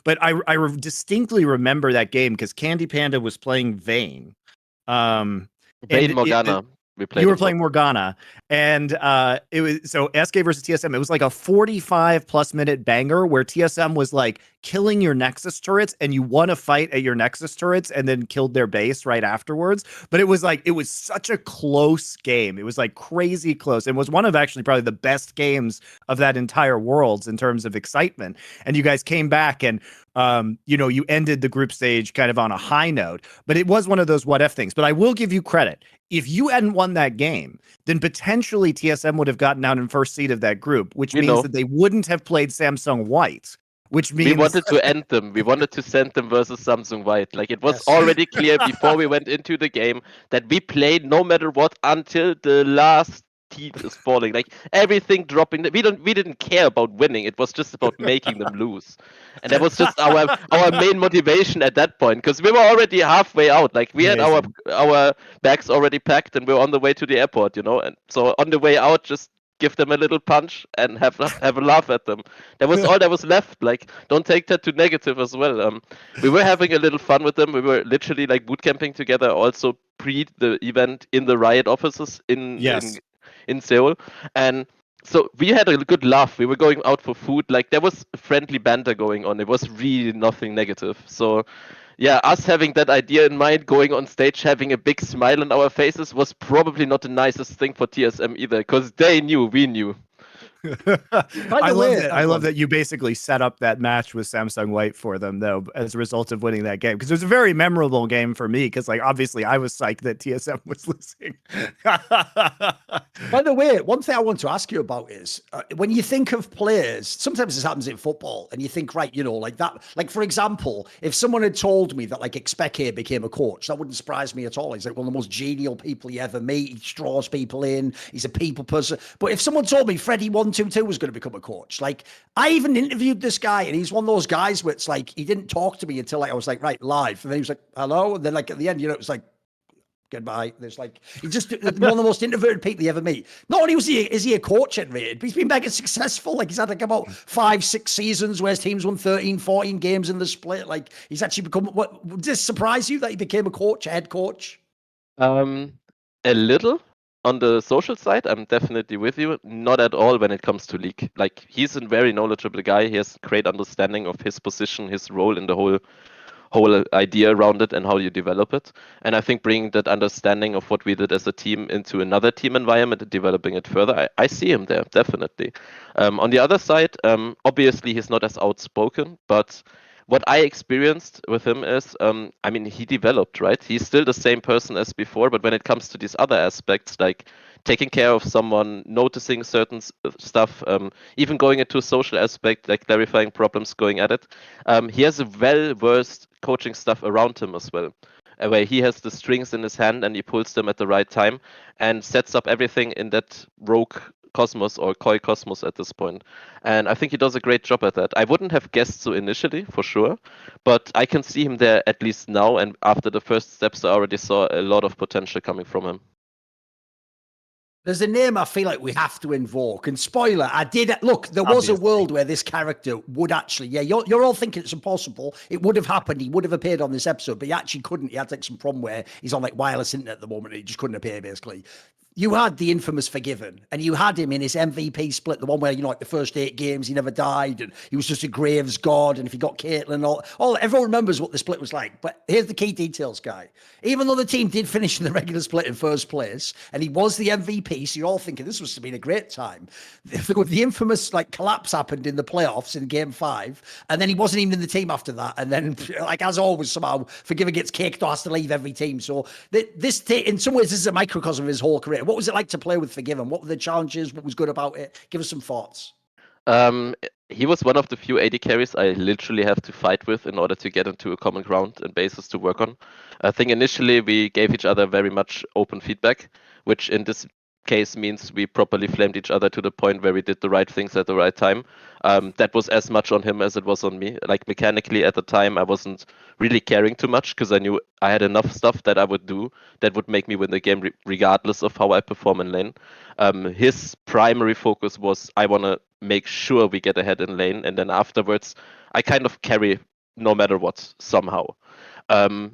But I distinctly remember that game because Candy Panda was playing Vayne. Vayne Morgana. You were playing Morgana, and it was so SK versus TSM. It was like a 45+ minute banger where TSM was like killing your Nexus turrets, and you won a fight at your Nexus turrets, and then killed their base right afterwards. But it was such a close game. It was like crazy close. It was one of actually probably the best games of that entire Worlds in terms of excitement. And you guys came back and. You ended the group stage kind of on a high note, but it was one of those what if things. But I will give you credit. If you hadn't won that game, then potentially TSM would have gotten out in first seed of that group, which means that they wouldn't have played Samsung White, which means we wanted to end them. We wanted to send them versus Samsung White. Like it was already clear before we went into the game that we played no matter what until the last teeth is falling, like everything dropping. We didn't care about winning. It was just about making them lose, and that was just our main motivation at that point, because we were already halfway out. Like we had our bags already packed, and we were on the way to the airport, and so on the way out, just give them a little punch and have a laugh at them. That was all that was left. Like, don't take that too negative as well. We were having a little fun with them. We were literally like boot camping together, also pre the event in the Riot offices in Seoul, and so we had a good laugh. We were going out for food. Like there was friendly banter going on. It was really nothing negative. So yeah, us having that idea in mind, going on stage, having a big smile on our faces was probably not the nicest thing for TSM either, because they knew we knew. I love that you basically set up that match with Samsung White for them, though, as a result of winning that game, because it was a very memorable game for me, because like obviously I was psyched that TSM was losing. By the way, one thing I want to ask you about is when you think of players, sometimes this happens in football, and you think, right, like that, like for example, if someone had told me that like Expeke became a coach, that wouldn't surprise me at all. He's like one of the most genial people you ever meet. He draws people in. He's a people person. But if someone told me Freddie 122 was going to become a coach, like I even interviewed this guy, and he's one of those guys where it's like he didn't talk to me until like I was like right live, and then he was like hello, and then like at the end, it was like goodbye. There's like he's just one of the most introverted people you ever meet. Not only is he a coach at nRated, but he's been mega successful. Like he's had like about 5-6 seasons where his teams won 13-14 games in the split. Like he's actually become. What did this surprise you that he became a coach, a head coach? A little. On the social side, I'm definitely with you. Not at all when it comes to League. Like he's a very knowledgeable guy. He has great understanding of his position, his role in the whole idea around it and how you develop it. And I think bringing that understanding of what we did as a team into another team environment and developing it further, I see him there, definitely. On the other side, obviously he's not as outspoken, but what I experienced with him is, he developed, right? He's still the same person as before, but when it comes to these other aspects, like taking care of someone, noticing certain stuff, even going into a social aspect, like clarifying problems, going at it. He has a well-versed coaching staff around him as well, where he has the strings in his hand and he pulls them at the right time and sets up everything in that rogue cosmos or koi cosmos at this point. And I think he does a great job at that. I wouldn't have guessed so initially, for sure, but I can see him there at least now, and after the first steps I already saw a lot of potential coming from him. There's a name I feel like we have to invoke. And spoiler, I did look. There was a world where this character would actually, you're all thinking it's impossible. It would have happened. He would have appeared on this episode, but he actually couldn't. He had like some problem where he's on like wireless internet at the moment. And he just couldn't appear, basically. You had the infamous Forgiven, and you had him in his MVP split, the one where, like the first 8 games, he never died, and he was just a Graves god, and if he got Caitlyn, all everyone remembers what the split was like. But here's the key details, Guy. Even though the team did finish in the regular split in first place, and he was the MVP, so you're all thinking this must have been a great time. The infamous like collapse happened in the playoffs in game 5, and then he wasn't even in the team after that. And then, like as always, somehow Forgiven gets kicked or has to leave every team. So in some ways, this is a microcosm of his whole career. What was it like to play with Forgiven? What were the challenges? What was good about it? Give us some thoughts. He was one of the few AD carries I literally have to fight with in order to get into a common ground and basis to work on. I think initially we gave each other very much open feedback, which in this case means we properly flamed each other to the point where we did the right things at the right time. That was as much on him as it was on me. Like mechanically at the time, I wasn't really caring too much because I knew I had enough stuff that I would do that would make me win the game regardless of how I perform in lane. His primary focus was I want to make sure we get ahead in lane, and then afterwards I kind of carry no matter what somehow.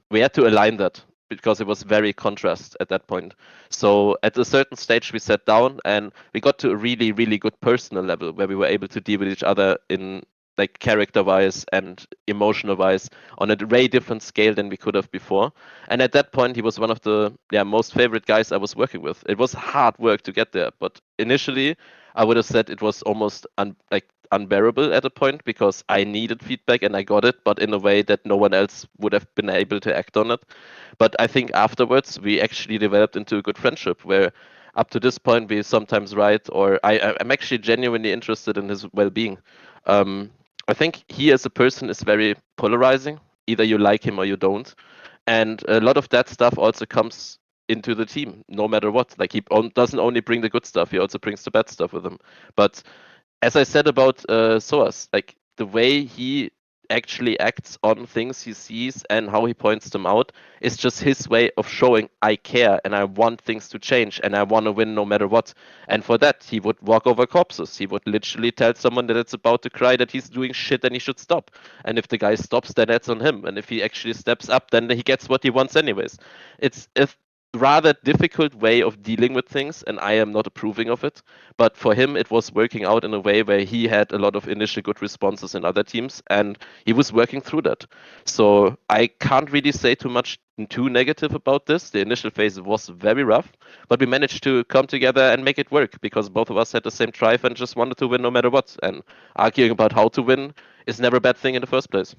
We had to align that because it was very contrast at that point. So at a certain stage we sat down and we got to a really, really good personal level where we were able to deal with each other in like character-wise and emotional-wise on a way different scale than we could have before. And at that point, he was one of the most favorite guys I was working with. It was hard work to get there, but initially, I would have said it was almost unbearable at a point because I needed feedback and I got it, but in a way that no one else would have been able to act on it. But I think afterwards, we actually developed into a good friendship where up to this point, we sometimes write, or I'm actually genuinely interested in his well-being. I think he as a person is very polarizing. Either you like him or you don't. And a lot of that stuff also comes into the team, no matter what. Like he doesn't only bring the good stuff, he also brings the bad stuff with him. But as I said about Soas, like the way he actually acts on things he sees and how he points them out is just his way of showing I care and I want things to change and I want to win no matter what. And for that, he would walk over corpses. He would literally tell someone that it's about to cry that he's doing shit and he should stop. And if the guy stops, then that's on him. And if he actually steps up, then he gets what he wants anyways. It's a rather difficult way of dealing with things, and I am not approving of it. But for him, it was working out in a way where he had a lot of initial good responses in other teams, and he was working through that. So I can't really say too much too negative about this. The initial phase was very rough, but we managed to come together and make it work because both of us had the same drive and just wanted to win no matter what. And arguing about how to win is never a bad thing in the first place.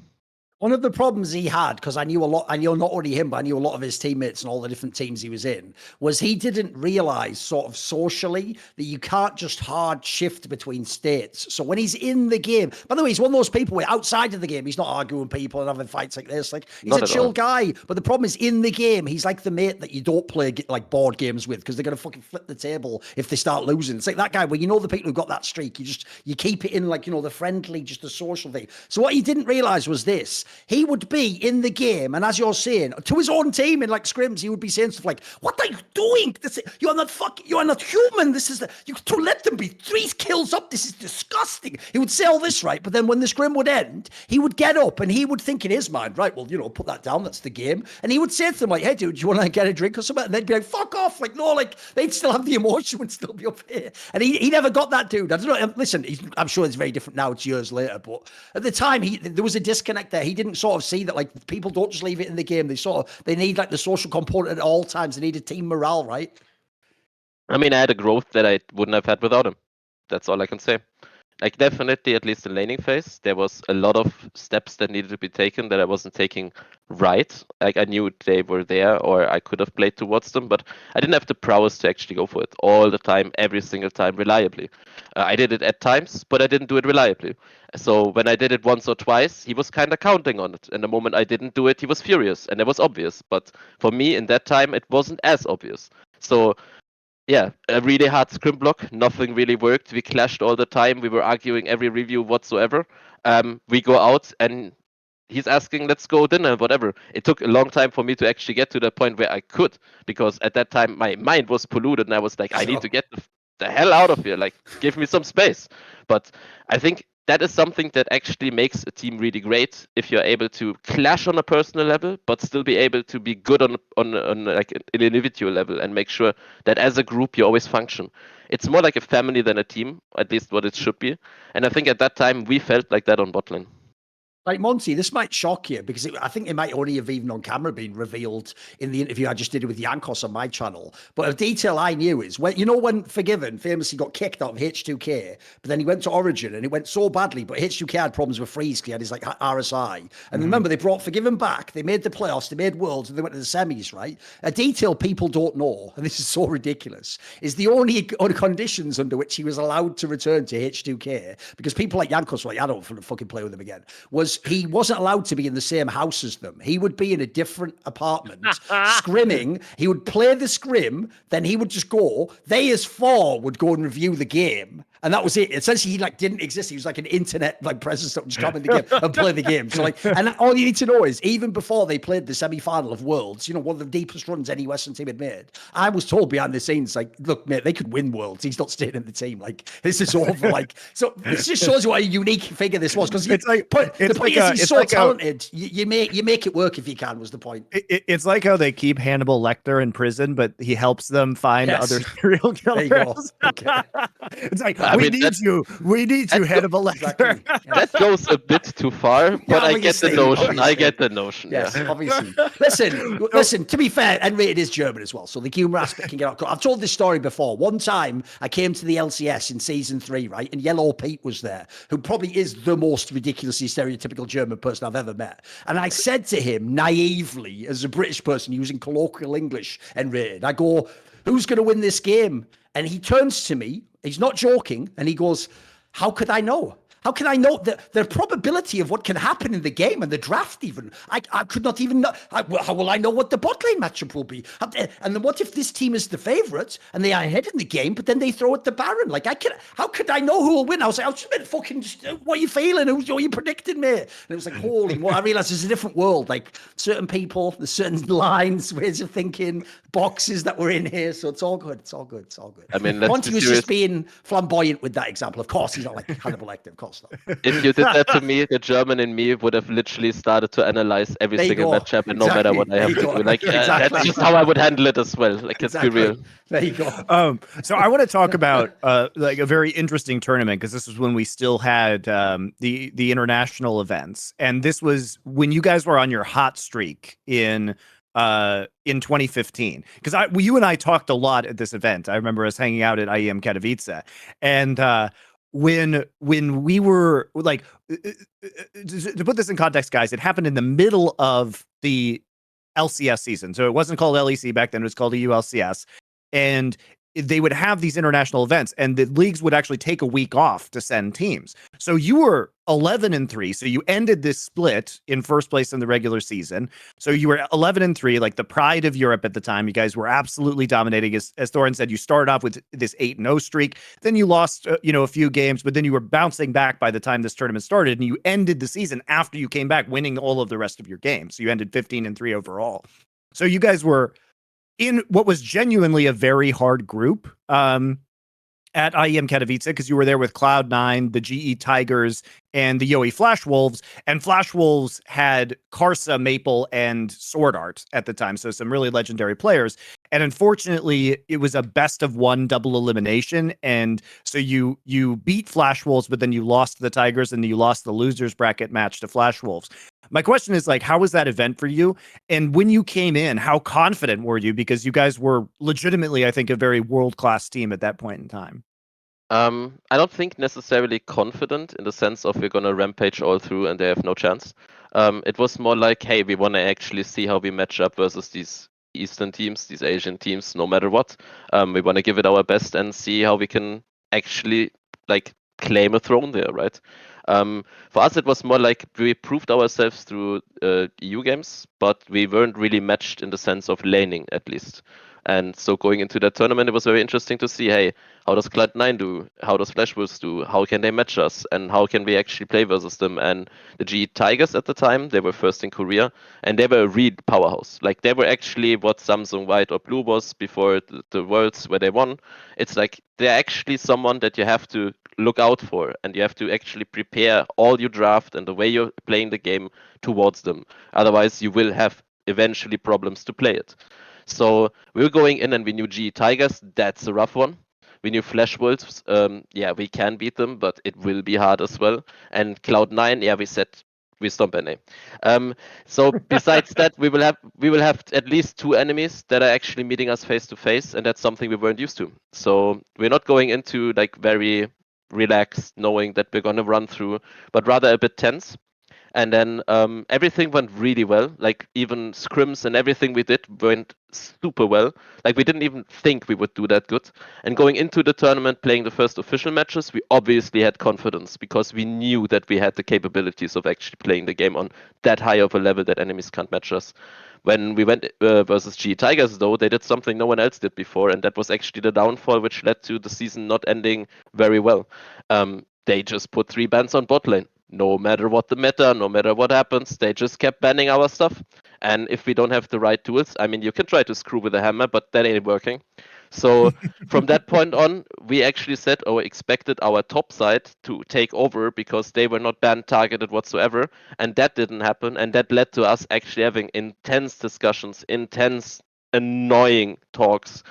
One of the problems he had, because I knew not only him, but I knew a lot of his teammates and all the different teams he was in, was he didn't realize sort of socially that you can't just hard shift between states. So when he's in the game, by the way, he's one of those people where outside of the game, he's not arguing people and having fights like this. Like he's a chill guy. But the problem is in the game, he's like the mate that you don't play like board games with because they're going to fucking flip the table if they start losing. It's like that guy where you know the people who've got that streak. You keep it in like, the friendly, just the social thing. So what he didn't realize was this. He would be in the game, and as you're saying, to his own team in like scrims, he would be saying stuff like, "What are you doing? You are not human. You to let them be 3 kills up. This is disgusting." He would say all this, right? But then when the scrim would end, he would get up and he would think in his mind, right, well, put that down. That's the game. And he would say to them like, "Hey, dude, do you want to get a drink or something?" And they'd be like, "Fuck off!" Like, no, like they'd still have the emotion and still be up here. And he never got that, dude. I don't know. Listen, I'm sure it's very different now. It's years later, but at the time, there was a disconnect there. He didn't sort of see that like people don't just leave it in the game. They need like the social component at all times. They need a team morale, right? I mean, I had a growth that I wouldn't have had without him. That's all I can say. Like definitely, at least in laning phase, there was a lot of steps that needed to be taken that I wasn't taking right. Like I knew they were there, or I could have played towards them, but I didn't have the prowess to actually go for it all the time, every single time, reliably. I did it at times, but I didn't do it reliably. So when I did it once or twice, he was kind of counting on it. And the moment I didn't do it, he was furious, and it was obvious. But for me, in that time, it wasn't as obvious. So yeah, a really hard scrim block. Nothing really worked. We clashed all the time. We were arguing every review whatsoever. We go out and he's asking, let's go dinner, whatever. It took a long time for me to actually get to the point where I could, because at that time my mind was polluted and I was like, I need to get the hell out of here. Like, give me some space. But I think that is something that actually makes a team really great if you're able to clash on a personal level, but still be able to be good on like an individual level and make sure that as a group you always function. It's more like a family than a team, at least what it should be. And I think at that time we felt like that on botlane. Like, Monty, this might shock you because I think it might only have even on camera been revealed in the interview I just did with Yankos on my channel. But a detail I knew is when Forgiven famously got kicked out of H2K, but then he went to Origin and it went so badly, but H2K had problems with Freeze because he had his like RSI. And remember, they brought Forgiven back, they made the playoffs, they made Worlds, and they went to the semis, right? A detail people don't know, and this is so ridiculous, is the only conditions under which he was allowed to return to H2K, because people like Yankos were like, I don't want to fucking play with them again, was he wasn't allowed to be in the same house as them. He would be in a different apartment, scrimming. He would play the scrim, then he would just go. They as four would go and review the game. And that was it. Essentially, he like didn't exist. He was like an internet like presence that would just come in the game and play the game. So like, and all you need to know is even before they played the semi-final of Worlds, one of the deepest runs any Western team had made, I was told behind the scenes, like, look, mate, they could win Worlds. He's not staying in the team. Like, this is over. Like, so this just shows you what a unique figure this was, because It's like he's so talented. You make it work if you can. Was the point? It's like how they keep Hannibal Lecter in prison, but he helps them find other serial killers. There you go. Okay. It's like we need you, Hannibal Lecter. Exactly. That goes a bit too far, but I get the notion. I get the notion. Yes, Yeah. obviously. Listen. To be fair, nRated is German as well, so the humor aspect can get out. I've told this story before. One time, I came to the LCS in season 3, right, and Yellow Pete was there, who probably is the most ridiculously stereotypical German person I've ever met. And I said to him naively, as a British person using colloquial English, nRated, I go, "Who's going to win this game?" And he turns to me. He's not joking, and he goes, "How could I know? How can I know the probability of what can happen in the game and the draft even? I could not even know. How will I know what the bot lane matchup will be? And then what if this team is the favourite and they are ahead in the game, but then they throw at the Baron? Like, how could I know who will win?" I was like, what are you feeling? What are you predicting, mate? And it was like, holy, I realised there's a different world. Like, certain people, there's certain lines, ways of thinking, boxes that were in here. So it's all good. It's all good. It's all good. I mean, Monty was just being flamboyant with that example. Of course, he's not like Hannibal Lecter. Of course not. If you did that to me, the German in me would have literally started to analyze every single matchup, and no matter what I have to do. Like, that's just how I would handle it as well. Like, let's be real. There you go. So I want to talk about like a very interesting tournament, because this was when we still had the international events, and this was when you guys were on your hot streak in 2015. Because you and I talked a lot at this event. I remember us hanging out at IEM Katowice, and when we were like, to put this in context, guys, it happened in the middle of the LCS season. So it wasn't called LEC back then, it was called the ULCS. And they would have these international events, and the leagues would actually take a week off to send teams. So you were 11-3. So you ended this split in first place in the regular season. So you were 11-3, like the pride of Europe at the time. You guys were absolutely dominating. As Thorin said, you started off with this 8-0 streak. Then you lost, a few games, but then you were bouncing back by the time this tournament started, and you ended the season after you came back, winning all of the rest of your games. So you ended 15-3 overall. So you guys were in what was genuinely a very hard group at IEM Katowice, because you were there with Cloud9, the GE Tigers, and the Yowie Flash Wolves. And Flash Wolves had Karsa, Maple, and Sword Art at the time, so some really legendary players. And unfortunately, it was a best-of-1 double elimination, and so you beat Flash Wolves, but then you lost the Tigers, and you lost the losers bracket match to Flash Wolves. My question is, like, how was that event for you? And when you came in, how confident were you? Because you guys were legitimately, I think, a very world-class team at that point in time. I don't think necessarily confident in the sense of we're gonna rampage all through and they have no chance. It was more like, hey, we want to actually see how we match up versus these Eastern teams, these Asian teams, no matter what. We want to give it our best and see how we can actually like claim a throne there, right? For us, it was more like we proved ourselves through EU games, but we weren't really matched in the sense of laning, at least. And so going into that tournament, it was very interesting to see, hey, how does Cloud9 do? How does Flash Wolves do? How can they match us? And how can we actually play versus them? And the G Tigers at the time, they were first in Korea, and they were a real powerhouse. Like they were actually what Samsung White or Blue was before the Worlds where they won. It's like they're actually someone that you have to look out for, and you have to actually prepare all your draft and the way you're playing the game towards them. Otherwise, you will have eventually problems to play it. So we were going in and we knew G Tigers, that's a rough one. We knew Flash Wolves, yeah, we can beat them, but it will be hard as well. And Cloud9, yeah, we said we stomp NA. So besides that, we will have at least 2 enemies that are actually meeting us face to face, and that's something we weren't used to. So we're not going into like very relaxed, knowing that we're gonna run through, but rather a bit tense. And then everything went really well. Like even scrims and everything we did went super well. Like we didn't even think we would do that good. And going into the tournament, playing the first official matches, we obviously had confidence because we knew that we had the capabilities of actually playing the game on that high of a level that enemies can't match us. When we went versus G Tigers, though, they did something no one else did before, and that was actually the downfall, which led to the season not ending very well. They just put 3 bans on bot lane. No matter what the meta, no matter what happens, they just kept banning our stuff. And if we don't have the right tools, I mean, you can try to screw with a hammer, but that ain't working. So from that point on, we actually said or expected our top side to take over because they were not ban targeted whatsoever. And that didn't happen. And that led to us actually having intense discussions, intense, annoying talks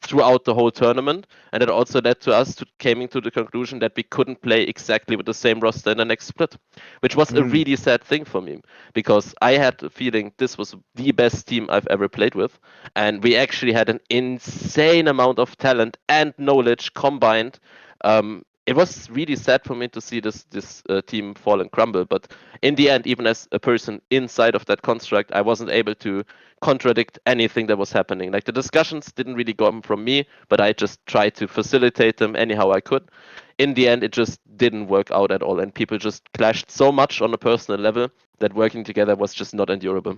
throughout the whole tournament, and it also led to us coming to the conclusion that we couldn't play exactly with the same roster in the next split, which was a really sad thing for me because I had the feeling this was the best team I've ever played with, and we actually had an insane amount of talent and knowledge combined. It was really sad for me to see this team fall and crumble, but in the end, even as a person inside of that construct, I wasn't able to contradict anything that was happening. Like the discussions didn't really come from me, but I just tried to facilitate them anyhow I could. In the end, it just didn't work out at all, and people just clashed so much on a personal level that working together was just not endurable.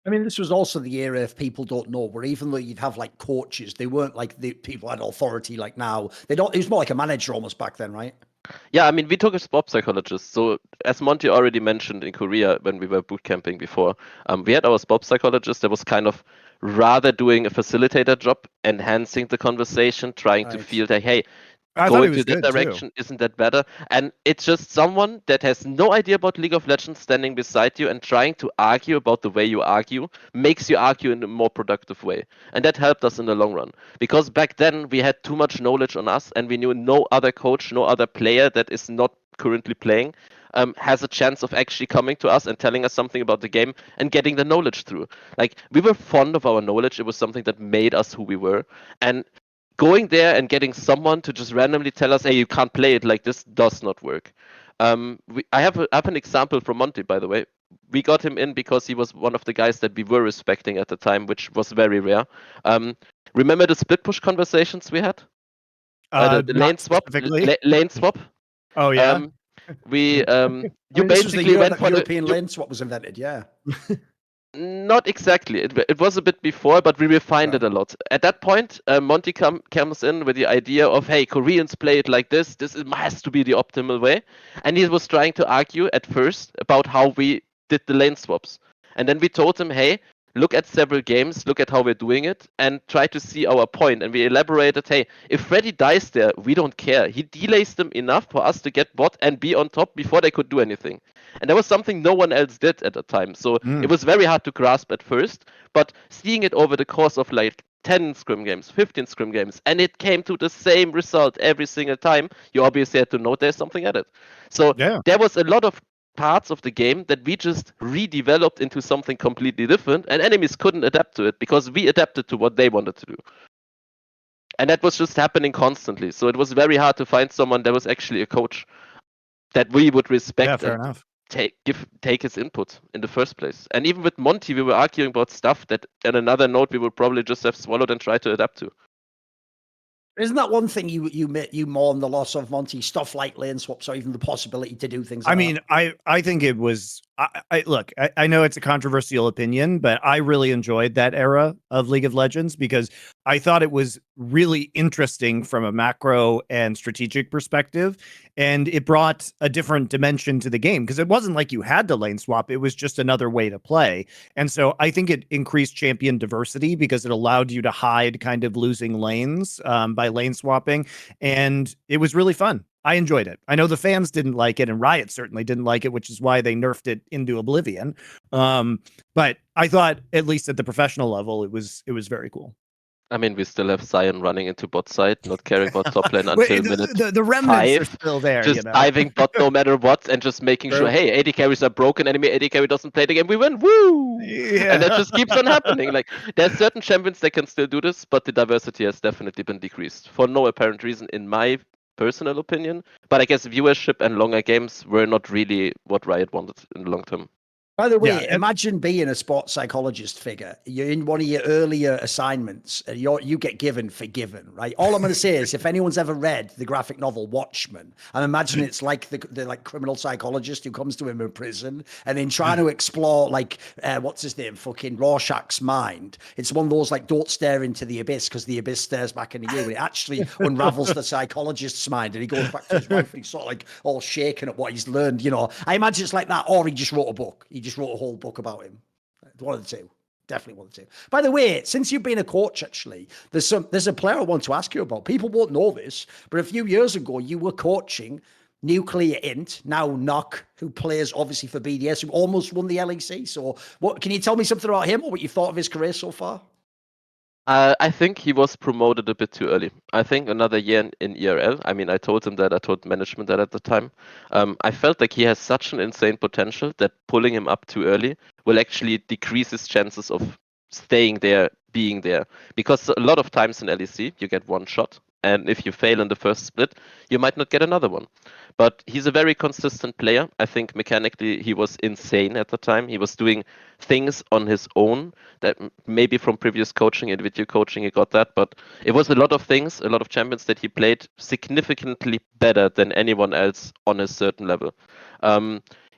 I mean, this was also the era, if people don't know, where even though you'd have like coaches, they weren't like the people had authority like now. They don't. It was more like a manager almost back then, right? Yeah, I mean, we took a sport psychologist. So, as Monty already mentioned in Korea when we were boot camping before, we had our sport psychologist that was kind of rather doing a facilitator job, enhancing the conversation, trying to Right. feel that, hey, I go thought he into was that good too. direction, isn't that better? And it's just someone that has no idea about League of Legends standing beside you and trying to argue about the way you argue, makes you argue in a more productive way. And that helped us in the long run. Because back then we had too much knowledge on us and we knew no other coach, no other player that is not currently playing has a chance of actually coming to us and telling us something about the game and getting the knowledge through. Like, we were fond of our knowledge. It was something that made us who we were. And going there and getting someone to just randomly tell us, hey, you can't play it like this does not work. I have an example from Monty, by the way. We got him in because he was one of the guys that we were respecting at the time, which was very rare. Remember the split push conversations we had? The lane Not swap? specifically. Lane swap? Oh yeah. We I you mean, this was the basically year went that for European the lane swap was invented. Yeah. Not exactly. It was a bit before, but we refined it Okay. a lot. At that point, Monty comes in with the idea of, hey, Koreans play it like this. Has to be the optimal way. And he was trying to argue at first about how we did the lane swaps. And then we told him, hey, look at several games, look at how we're doing it, and try to see our point. And we elaborated, hey, if Freddy dies there, we don't care. He delays them enough for us to get bot and be on top before they could do anything. And that was something no one else did at the time. So it was very hard to grasp at first, but seeing it over the course of like 10 scrim games, 15 scrim games, and it came to the same result every single time, you obviously had to know there's something at it. So Yeah. there was a lot of parts of the game that we just redeveloped into something completely different, and enemies couldn't adapt to it because we adapted to what they wanted to do. And that was just happening constantly. So it was very hard to find someone that was actually a coach that we would Yeah, respect fair and enough. take his input in the first place. And even with Monty, we were arguing about stuff that on another note we would probably just have swallowed and tried to adapt to. Isn't that one thing you mourn the loss of, Monty? Stuff like lane swaps or even the possibility to do things like I mean, I think it was. Look, I know it's a controversial opinion, but I really enjoyed that era of League of Legends because I thought it was really interesting from a macro and strategic perspective, and it brought a different dimension to the game because it wasn't like you had to lane swap; it was just another way to play. And so I think it increased champion diversity because it allowed you to hide kind of losing lanes by lane swapping, and it was really fun. I enjoyed it. I know the fans didn't like it, and Riot certainly didn't like it, which is why they nerfed it into oblivion. But I thought, at least at the professional level, it was very cool. I mean, we still have Sion running into bot side, not caring about top lane Wait, until minute the remnants are 5. still there, Just diving bot no matter what, and just making sure, True. hey, AD carries are broken, enemy AD carry doesn't play the game, we win, woo! Yeah. And that just keeps on happening. Like, there's certain champions that can still do this, but the diversity has definitely been decreased for no apparent reason, in my personal opinion. But I guess viewership and longer games were not really what Riot wanted in the long term. By the way, Yeah, and- imagine being a sports psychologist figure. You're in one of your earlier assignments, and you get given forgiven, right? All I'm going to say is, if anyone's ever read the graphic novel Watchmen, and imagine it's like the like criminal psychologist who comes to him in prison, and in trying to explore like what's his name, fucking Rorschach's mind. It's one of those like don't stare into the abyss because the abyss stares back into you, and it actually unravels the psychologist's mind, and he goes back to his wife, and he's sort of like all shaken at what he's learned. You know, I imagine it's like that, or he just wrote a book. He just wrote a whole book about him. One of the two. Definitely one of the two. By the way, since you've been a coach, actually, there's a player I want to ask you about. People won't know this, but a few years ago, you were coaching Nuclear Int, now Knock, who plays obviously for BDS, who almost won the LEC. So, what can you tell me something about him or what you thought of his career so far? I think he was promoted a bit too early. I think another year in ERL. I mean, I told him that. I told management that at the time. I felt like he has such an insane potential that pulling him up too early will actually decrease his chances of staying there, being there. Because a lot of times in LEC, you get one shot. And if you fail in the first split, you might not get another one. But he's a very consistent player. I think mechanically he was insane at the time. He was doing things on his own that maybe from previous coaching, individual coaching, he got that. But it was a lot of things, a lot of champions that he played significantly better than anyone else on a certain level.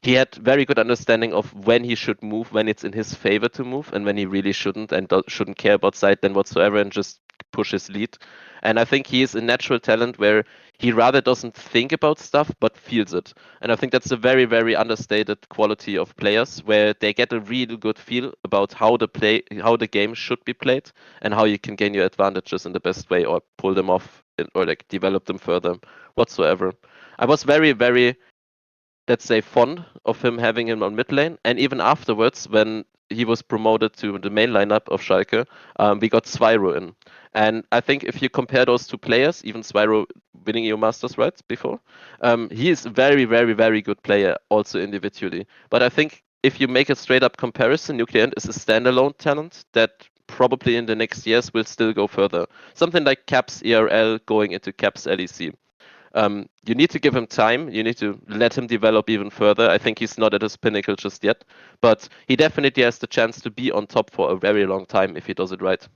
He had very good understanding of when he should move, when it's in his favor to move, and when he really shouldn't and shouldn't care about side then whatsoever and just push his lead. And I think he is a natural talent where he rather doesn't think about stuff but feels it. And I think that's a very, very understated quality of players where they get a really good feel about how the game should be played and how you can gain your advantages in the best way or pull them off or like develop them further whatsoever. I was very, very, let's say, fond of him having him on mid lane. And even afterwards, when he was promoted to the main lineup of Schalke, we got Spyro in. And I think if you compare those two players, even Spyro winning EU Masters, right, before, he is a very, very, very good player also individually. But I think if you make a straight up comparison, Nuclear Int is a standalone talent that probably in the next years will still go further. Something like Caps ERL going into Caps LEC. You need to give him time. You need to let him develop even further. I think he's not at his pinnacle just yet, but he definitely has the chance to be on top for a very long time if he does it right.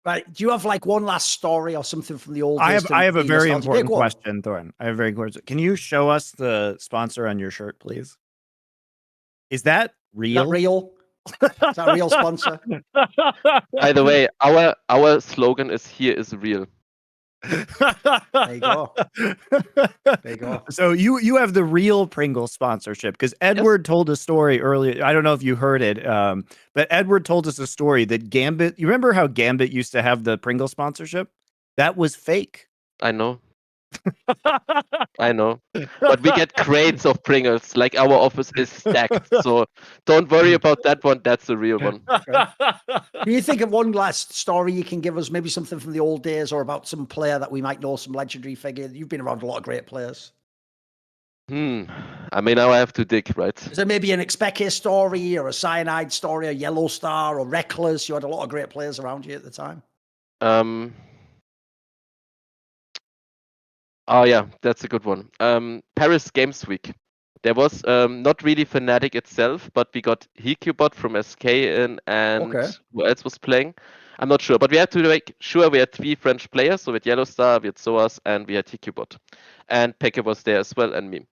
Right. Do you have like one last story or something from the old I days? have a be very nostalgic? important Go on. question, Thorin. I have a very important. Can you show us the sponsor on your shirt, please? Is that Is that real? real? Is that a real sponsor? By the way, our slogan is "Here is real." There you go. There you go. So you have the real Pringle sponsorship because Edward told a story earlier. I don't know if you heard it, but Edward told us a story that Gambit. You remember how Gambit used to have the Pringle sponsorship? That was fake. I know. I know. But we get crates of Pringles. Like our office is stacked. So don't worry about that one. That's the real one. Do you think of one last story you can give us? Maybe something from the old days or about some player that we might know, some legendary figure. You've been around a lot of great players. I mean, now I have to dig, right? Is there maybe an Expeke story or a Cyanide story, a Yellow Star or Reckless? You had a lot of great players around you at the time. Oh yeah, that's a good one. Paris Games Week. There was not really Fnatic itself, but we got HiQbot from SK in, and Okay. who else was playing? I'm not sure, but we had to make sure we had 3 French players. So we had Yellowstar, we had Soas, and we had HiQbot, and Peke was there as well, and me.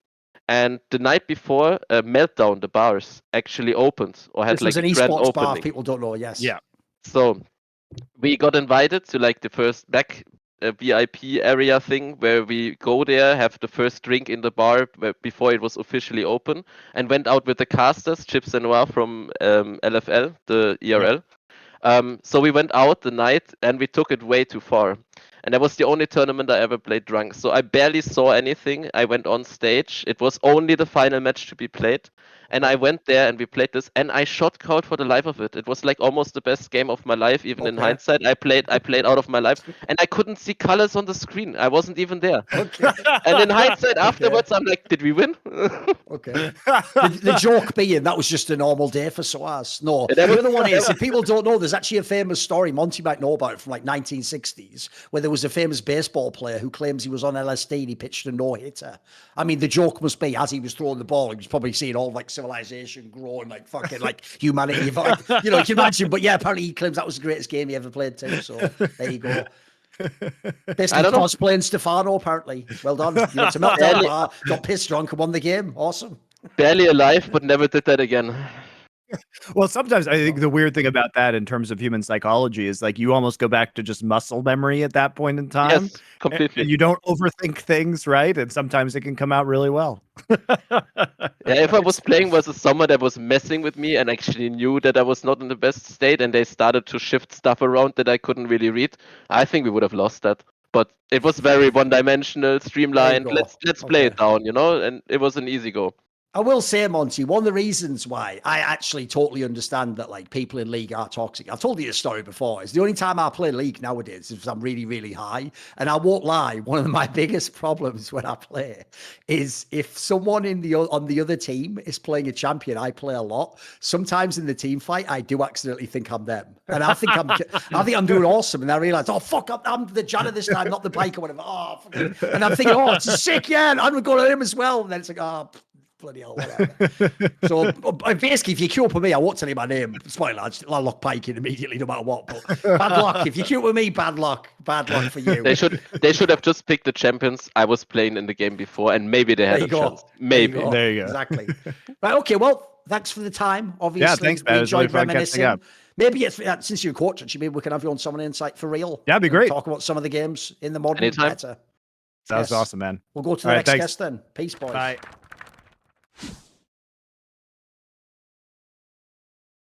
And the night before, Meltdown, the bars actually opened or had This was like an a grand esports bar. opening. People don't know. Yes. Yeah. So we got invited to like the first back VIP area thing where we go there, have the first drink in the bar before it was officially open, and went out with the casters, Chips and Noir from LFL, the ERL. So we went out the night and we took it way too far. And that was the only tournament I ever played drunk. So I barely saw anything. I went on stage. It was only the final match to be played. And I went there and we played this, and I shot crowd for the life of it. It was like almost the best game of my life, even in Okay. hindsight. I played out of my life, and I couldn't see colors on the screen. I wasn't even there. Okay. And in hindsight, afterwards, I'm like, did we win? Okay. The joke being that was just a normal day for Soas. No, Yeah, that the was- other one is, if people don't know, there's actually a famous story, Monty might know about it, from like 1960s, where there was a famous baseball player who claims he was on LSD and he pitched a no-hitter. I mean, the joke must be, as he was throwing the ball, he was probably seeing all like civilization grow and like fucking like humanity. Like, you know, you can imagine. But yeah, apparently he claims that was the greatest game he ever played too. So there you go. Basically don't know. cosplaying Stefano, apparently. Well done. You went to Meltdown Barely- bar, got pissed drunk and won the game. Awesome. Barely alive, but never did that again. Well, sometimes I think the weird thing about that in terms of human psychology is like you almost go back to just muscle memory at that point in time. Yes, completely. And you don't overthink things, right? And sometimes it can come out really well. Yeah, if I was playing versus someone that was messing with me and actually knew that I was not in the best state, and they started to shift stuff around that I couldn't really read, I think we would have lost that. But it was very one-dimensional, streamlined. go. Let's play it Okay. down, you know, and it was an easy go. I will say, Monty, one of the reasons why I actually totally understand that like people in League are toxic. I've told you this story before. Is the only time I play League nowadays is if I'm really, really high. And I won't lie, one of my biggest problems when I play is if someone on the other team is playing a champion I play a lot. Sometimes in the team fight, I do accidentally think I'm them, and I think I'm doing awesome, and I realize, oh fuck, I'm the Janna this time, not the Pike or whatever. Oh, fucking, and I'm thinking, oh, it's sick, yeah, and I'm gonna go to him as well. And then it's like, oh. Bloody hell, whatever. So basically, if you queue up with me, I won't tell you my name. Spoiler, I'll lock Pike in immediately, no matter what. But bad luck. If you queue up with me, bad luck. Bad luck for you. They should have just picked the champions I was playing in the game before, and maybe they There had you a go. chance. Maybe. There you go. Exactly. Right. Okay. Well, thanks for the time. Obviously, Yeah, thanks, man. we It was really enjoyed fun catching reminiscing. up. Maybe it's since you're a coach, actually, maybe we can have you on Summon Insight for real. That'd be and great. Talk about some of the games in the modern Anytime. better. Sounds Yes. awesome, man. We'll go to the All right, next thanks. guest then. Peace, boys. Bye.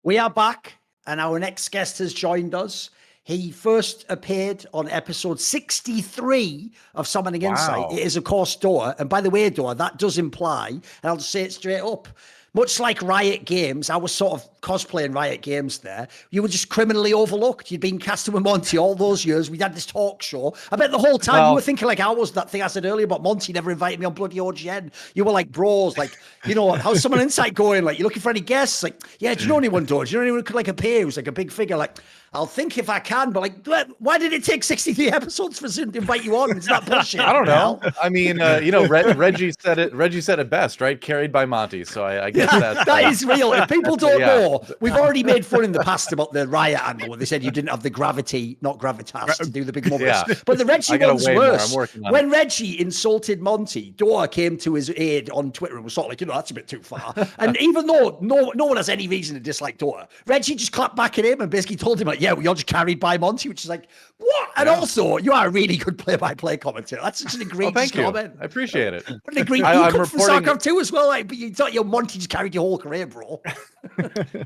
We are back, and our next guest has joined us. He first appeared on episode 63 of Summoning Insight. It is, of course, Doa. And by the way, Doa, that does imply, and I'll just say it straight up, much like Riot Games, I was sort of cosplaying Riot Games there. You were just criminally overlooked. You'd been casting with Monty all those years. We had this talk show. I bet the whole time you were thinking like I was, that thing I said earlier about Monty never invited me on bloody OGN. You were like bros, like, you know, how's Summon Insight going? Like, you're looking for any guests? Like, yeah, do you know anyone, Doa? Do you know anyone who could like appear who's like a big figure? Like, I'll think if I can, but like, why did it take 63 episodes for Zoom to invite you on? It's not bullshit. I don't know. pal. I mean, you know, Reggie said it. Reggie said it best, right? Carried by Monty. So I guess that's That is real. If people don't Yeah. know, we've already made fun in the past about the Riot angle where they said you didn't have the gravity, not gravitas, to do the big moments. Yeah. But the Reggie I gotta one's weigh more. worse. I'm working on When Reggie insulted Monty, Doa came to his aid on Twitter and was sort of like, you know, that's a bit too far. And even though no one has any reason to dislike Doa, Reggie just clapped back at him and basically told him, like, yeah, well, you're just carried by Monty, which is like, what? And also, you are a really good play-by-play commentator. That's such an egregious thank you. comment. I appreciate it. What an egregious. I'm You come from reporting- StarCraft 2 as well, like, but you thought your Monty just carried your whole career, bro.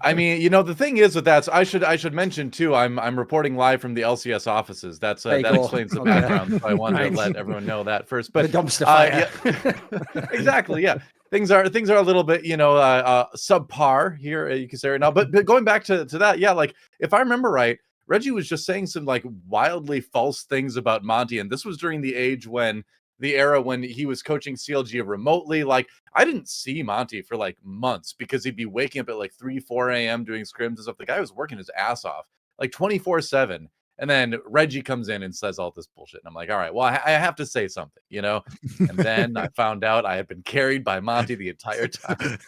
I mean, you know, the thing is with that, so I should mention too, I'm reporting live from the LCS offices. That's There you that go. explains the Okay. background. So I wanted to let everyone know that first. But The dumpster fire. yeah. Exactly, yeah. Things are a little bit, you know, subpar here. You can say right now. But going back to that, yeah, like if I remember right, Reggie was just saying some like wildly false things about Monty, and this was during the era when he was coaching CLG remotely. Like I didn't see Monty for like months because he'd be waking up at like 3-4 a.m. doing scrims and stuff. The guy was working his ass off like 24/7. And then Reggie comes in and says all this bullshit. And I'm like, all right, well, I have to say something, you know? And then I found out I had been carried by Monty the entire time.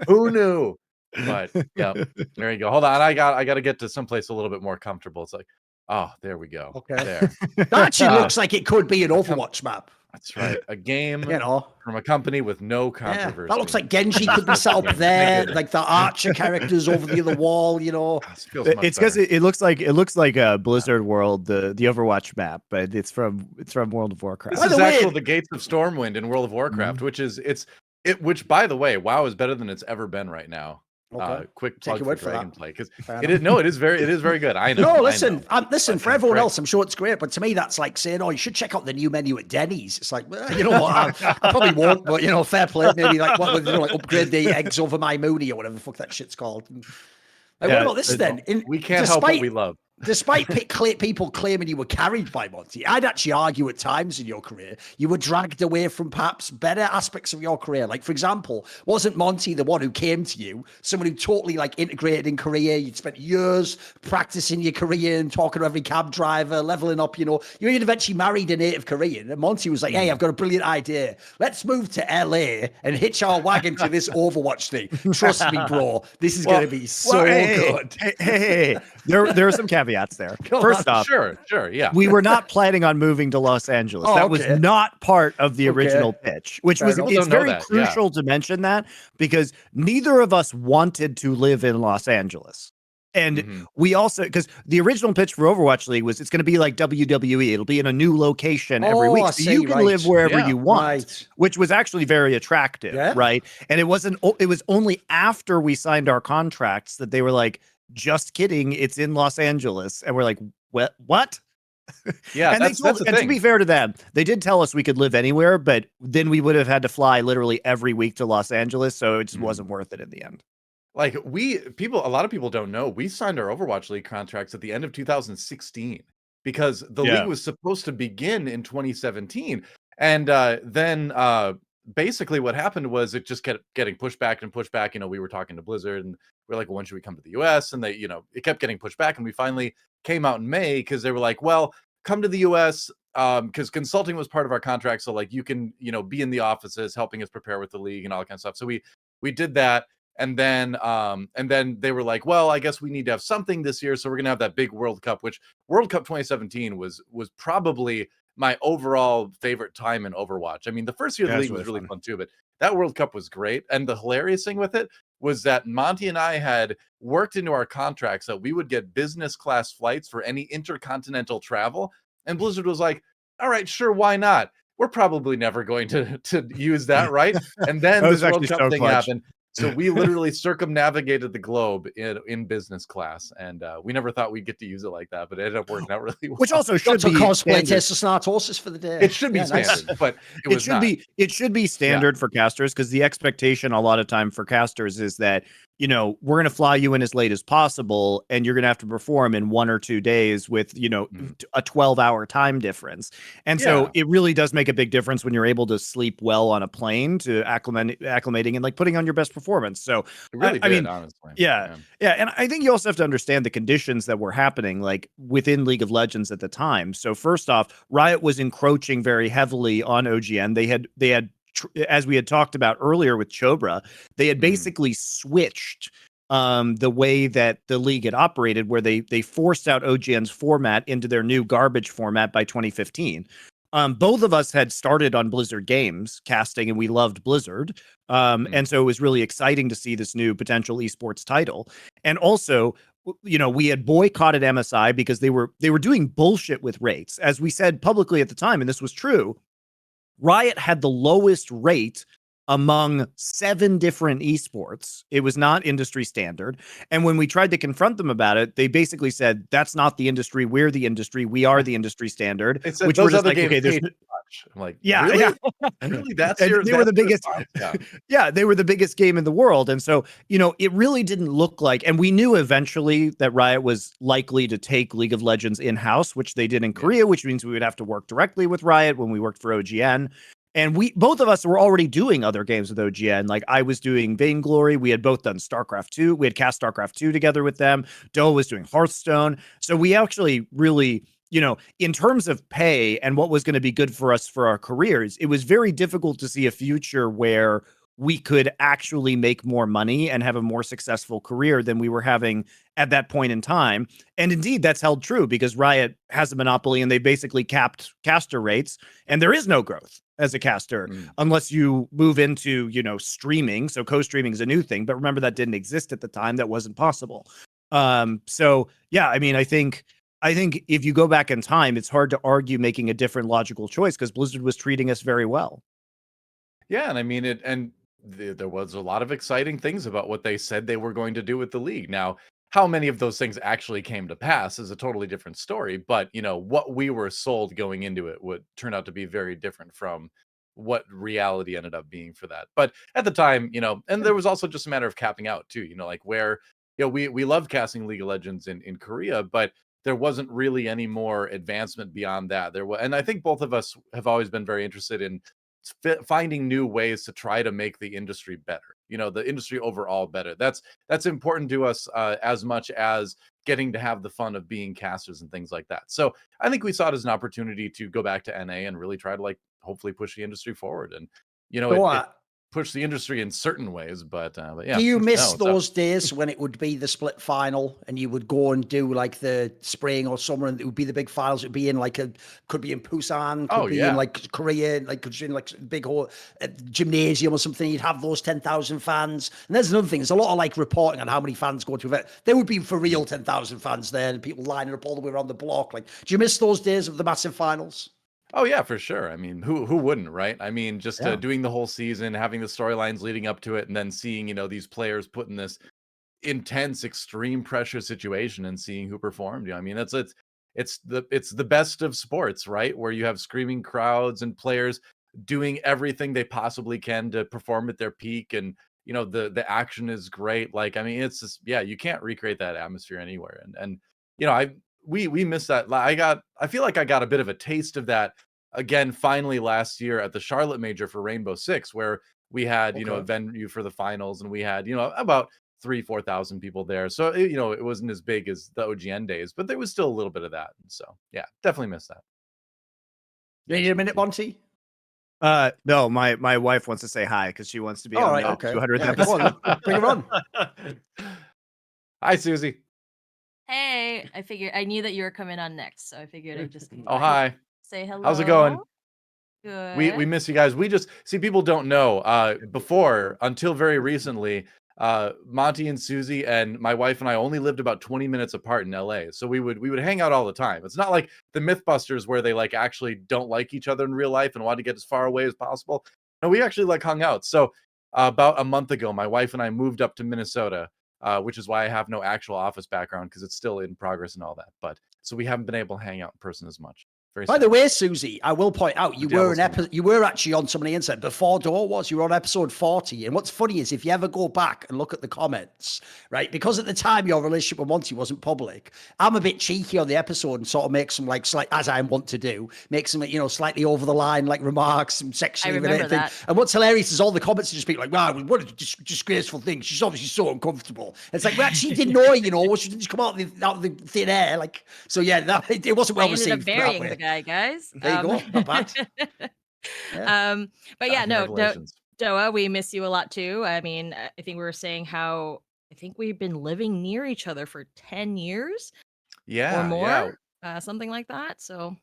Who knew? But yeah, there you go. Hold on. I got to get to someplace a little bit more comfortable. It's like, oh, there we go. Okay. There. That actually looks like it could be an Overwatch map. That's right. A game You know, from a company with no yeah, controversy. that looks like Genji could be set up there, like the Archer characters over the other wall. You know, This feels much It's because better. it looks like a Blizzard World, the Overwatch map, but it's from World of Warcraft. This By is the way, actually the Gates of Stormwind in World of Warcraft, which is which by the way, WoW is better than it's ever been right now. Okay. Quick Take plug your for word for that. Dragonplay because Fair it is it is very good. I know. No, I listen, know. listen. For But everyone great. else, I'm sure it's great, but to me, that's like saying, "Oh, you should check out the new menu at Denny's." It's like, well, you know what? I probably won't, but you know, fair play. Maybe like like upgrade the eggs over my mooney or whatever the fuck that shit's called. Like, Yeah, what about this then? We can't help what we love. Despite people claiming you were carried by Monty, I'd actually argue at times in your career you were dragged away from perhaps better aspects of your career. Like, for example, wasn't Monty the one who came to you, someone who totally like integrated in Korea? You'd spent years practicing your Korean, talking to every cab driver, leveling up. You know, you eventually married a native Korean, and Monty was like, "Hey, I've got a brilliant idea. Let's move to LA and hitch our wagon to this Overwatch thing. Trust me, bro, this is going to be so good." Hey. There are some caveats there. First off, Sure, yeah. we were not planning on moving to Los Angeles. Oh, that was okay. not part of the Okay. original pitch, which Fair was enough. it's Don't know very that, yeah. crucial to mention that because neither of us wanted to live in Los Angeles. And we also, because the original pitch for Overwatch League was it's going to be like WWE. It'll be in a new location every Oh, week. I So see, you can right. live wherever Yeah, you want, right. which was actually very attractive, Yeah. right? And it was only after we signed our contracts that they were like, just kidding, it's in Los Angeles. And we're like, what? Yeah, And that's the and to thing. be fair to them, they did tell us we could live anywhere, but then we would have had to fly literally every week to Los Angeles, so it just wasn't worth it in the end. Like a lot of people don't know, we signed our Overwatch League contracts at the end of 2016 because the Yeah. league was supposed to begin in 2017. And then basically what happened was it just kept getting pushed back and pushed back. You know, we were talking to Blizzard and we're like, well, when should we come to the US? And they, you know, it kept getting pushed back. And we finally came out in May because they were like, well, come to the US because consulting was part of our contract. So like you can, you know, be in the offices helping us prepare with the league and all that kind of stuff. So we did that. And then they were like, well, I guess we need to have something this year. So we're going to have that big World Cup, which World Cup 2017 was probably my overall favorite time in Overwatch. I mean, the first year of the league was really fun too, but that World Cup was great. And the hilarious thing with it was that Monty and I had worked into our contracts that we would get business class flights for any intercontinental travel. And Blizzard was like, all right, sure, why not? We're probably never going to use that, right? And then That was this World actually Cup so thing clutch. happened. So we literally circumnavigated the globe in business class, and we never thought we'd get to use it like that, but it ended up working out really well. Which also should Got to be cosplay standard. Testosterone for the day. It should be Yeah, nice. standard, but it It was should not. be standard for casters because the expectation a lot of time for casters is that, you know, we're going to fly you in as late as possible and you're going to have to perform in 1 or 2 days with, you know, a 12-hour time difference. And so it really does make a big difference when you're able to sleep well on a plane to acclimating and like putting on your best performance. So It really I did, mean, honestly. yeah. And I think you also have to understand the conditions that were happening like within League of Legends at the time. So first off, Riot was encroaching very heavily on OGN. They had as we had talked about earlier with Chobra, they had basically switched the way that the league had operated, where they forced out OGN's format into their new garbage format by 2015. Both of us had started on Blizzard games casting, and we loved Blizzard. And so it was really exciting to see this new potential esports title. And also, you know, we had boycotted MSI because they were doing bullshit with rates. As we said publicly at the time, and this was true, Riot had the lowest rate among 7 different esports. It was not industry standard. And when we tried to confront them about it, they basically said, that's not the industry. We're the industry. We are the industry standard. It said Which those we're just other like, games okay, there's paid too much. I'm like, yeah, really? yeah. Really? That's And your they were the that's your biggest response? Yeah. yeah, they were the biggest game in the world. And so, you know, it really didn't look like, and we knew eventually that Riot was likely to take League of Legends in-house, which they did in Korea, which means we would have to work directly with Riot when we worked for OGN. And we both of us were already doing other games with OGN. Like I was doing Vainglory. We had both done StarCraft 2. We had cast StarCraft 2 together with them. Doe was doing Hearthstone. So we actually really, in terms of pay and what was going to be good for us for our careers, it was very difficult to see a future where we could actually make more money and have a more successful career than we were having at that point in time. And indeed, that's held true because Riot has a monopoly and they basically capped caster rates, and there is no growth as a caster unless you move into, streaming. So co-streaming is a new thing, but remember that didn't exist at the time. That wasn't possible. So yeah, I mean, I think if you go back in time, it's hard to argue making a different logical choice because Blizzard was treating us very well. Yeah, and I mean there was a lot of exciting things about what they said they were going to do with the league. Now, how many of those things actually came to pass is a totally different story, but what we were sold going into it would turn out to be very different from what reality ended up being for that. But at the time, and there was also just a matter of capping out too, like where we loved casting League of Legends in Korea, but there wasn't really any more advancement beyond that. There was, and I think both of us have always been very interested in finding new ways to try to make the industry better, the industry overall better. That's important to us as much as getting to have the fun of being casters and things like that. So I think we saw it as an opportunity to go back to NA and really try to hopefully push the industry forward. And it push the industry in certain ways, but yeah. Do you miss those days when it would be the split final and you would go and do like the spring or summer and it would be the big finals? It'd be in could be in Busan, could be in Korea, could be in big gymnasium or something. You'd have those 10,000 fans. And there's another thing. There's a lot of reporting on how many fans go to event. There would be for real 10,000 fans there and people lining up all the way around the block. Do you miss those days of the massive finals? Oh yeah, for sure. I mean, who wouldn't, right? I mean, just doing the whole season, having the storylines leading up to it, and then seeing these players put in this intense, extreme pressure situation, and seeing who performed. I mean, it's the best of sports, right? Where you have screaming crowds and players doing everything they possibly can to perform at their peak, and the action is great. I mean, it's just you can't recreate that atmosphere anywhere. And we missed that. I feel like I got a bit of a taste of that again finally last year at the Charlotte Major for Rainbow Six, where we had a venue for the finals, and we had about 3,000-4,000 people there. So it wasn't as big as the OGN days, but there was still a little bit of that. And so yeah, definitely missed that. You need a minute, Monty? No, my wife wants to say hi because she wants to be on the 200th episode. Bring her on. Hi, Susie. Hey, I knew that you were coming on next, so I figured I'd just hi. Say hello. How's it going? Good. We miss you guys. We just see people don't know. Before, until very recently, Monty and Susie and my wife and I only lived about 20 minutes apart in LA. So we would hang out all the time. It's not like the Mythbusters where they actually don't like each other in real life and want to get as far away as possible. No, we actually hung out. So about a month ago, my wife and I moved up to Minnesota. Which is why I have no actual office background because it's still in progress and all that. But so we haven't been able to hang out in person as much. By the way, Susie, I will point out you were actually on some of the Insight before Door was. You were on episode 40. And what's funny is if you ever go back and look at the comments, right? Because at the time your relationship with Monty wasn't public, I'm a bit cheeky on the episode and sort of make some slight, as I want to do, make some slightly over the line remarks and sexually and everything. And what's hilarious is all the comments are just people wow, what a disgraceful thing. She's obviously so uncomfortable. It's we actually didn't know, she didn't just come out of the thin air. So yeah, it wasn't well received. Guys. There you go. Not bad. Yeah. But yeah, no, Doa, we miss you a lot too. I mean, I think we were saying how I think we've been living near each other for 10 years. Yeah. Or more. Something like that. So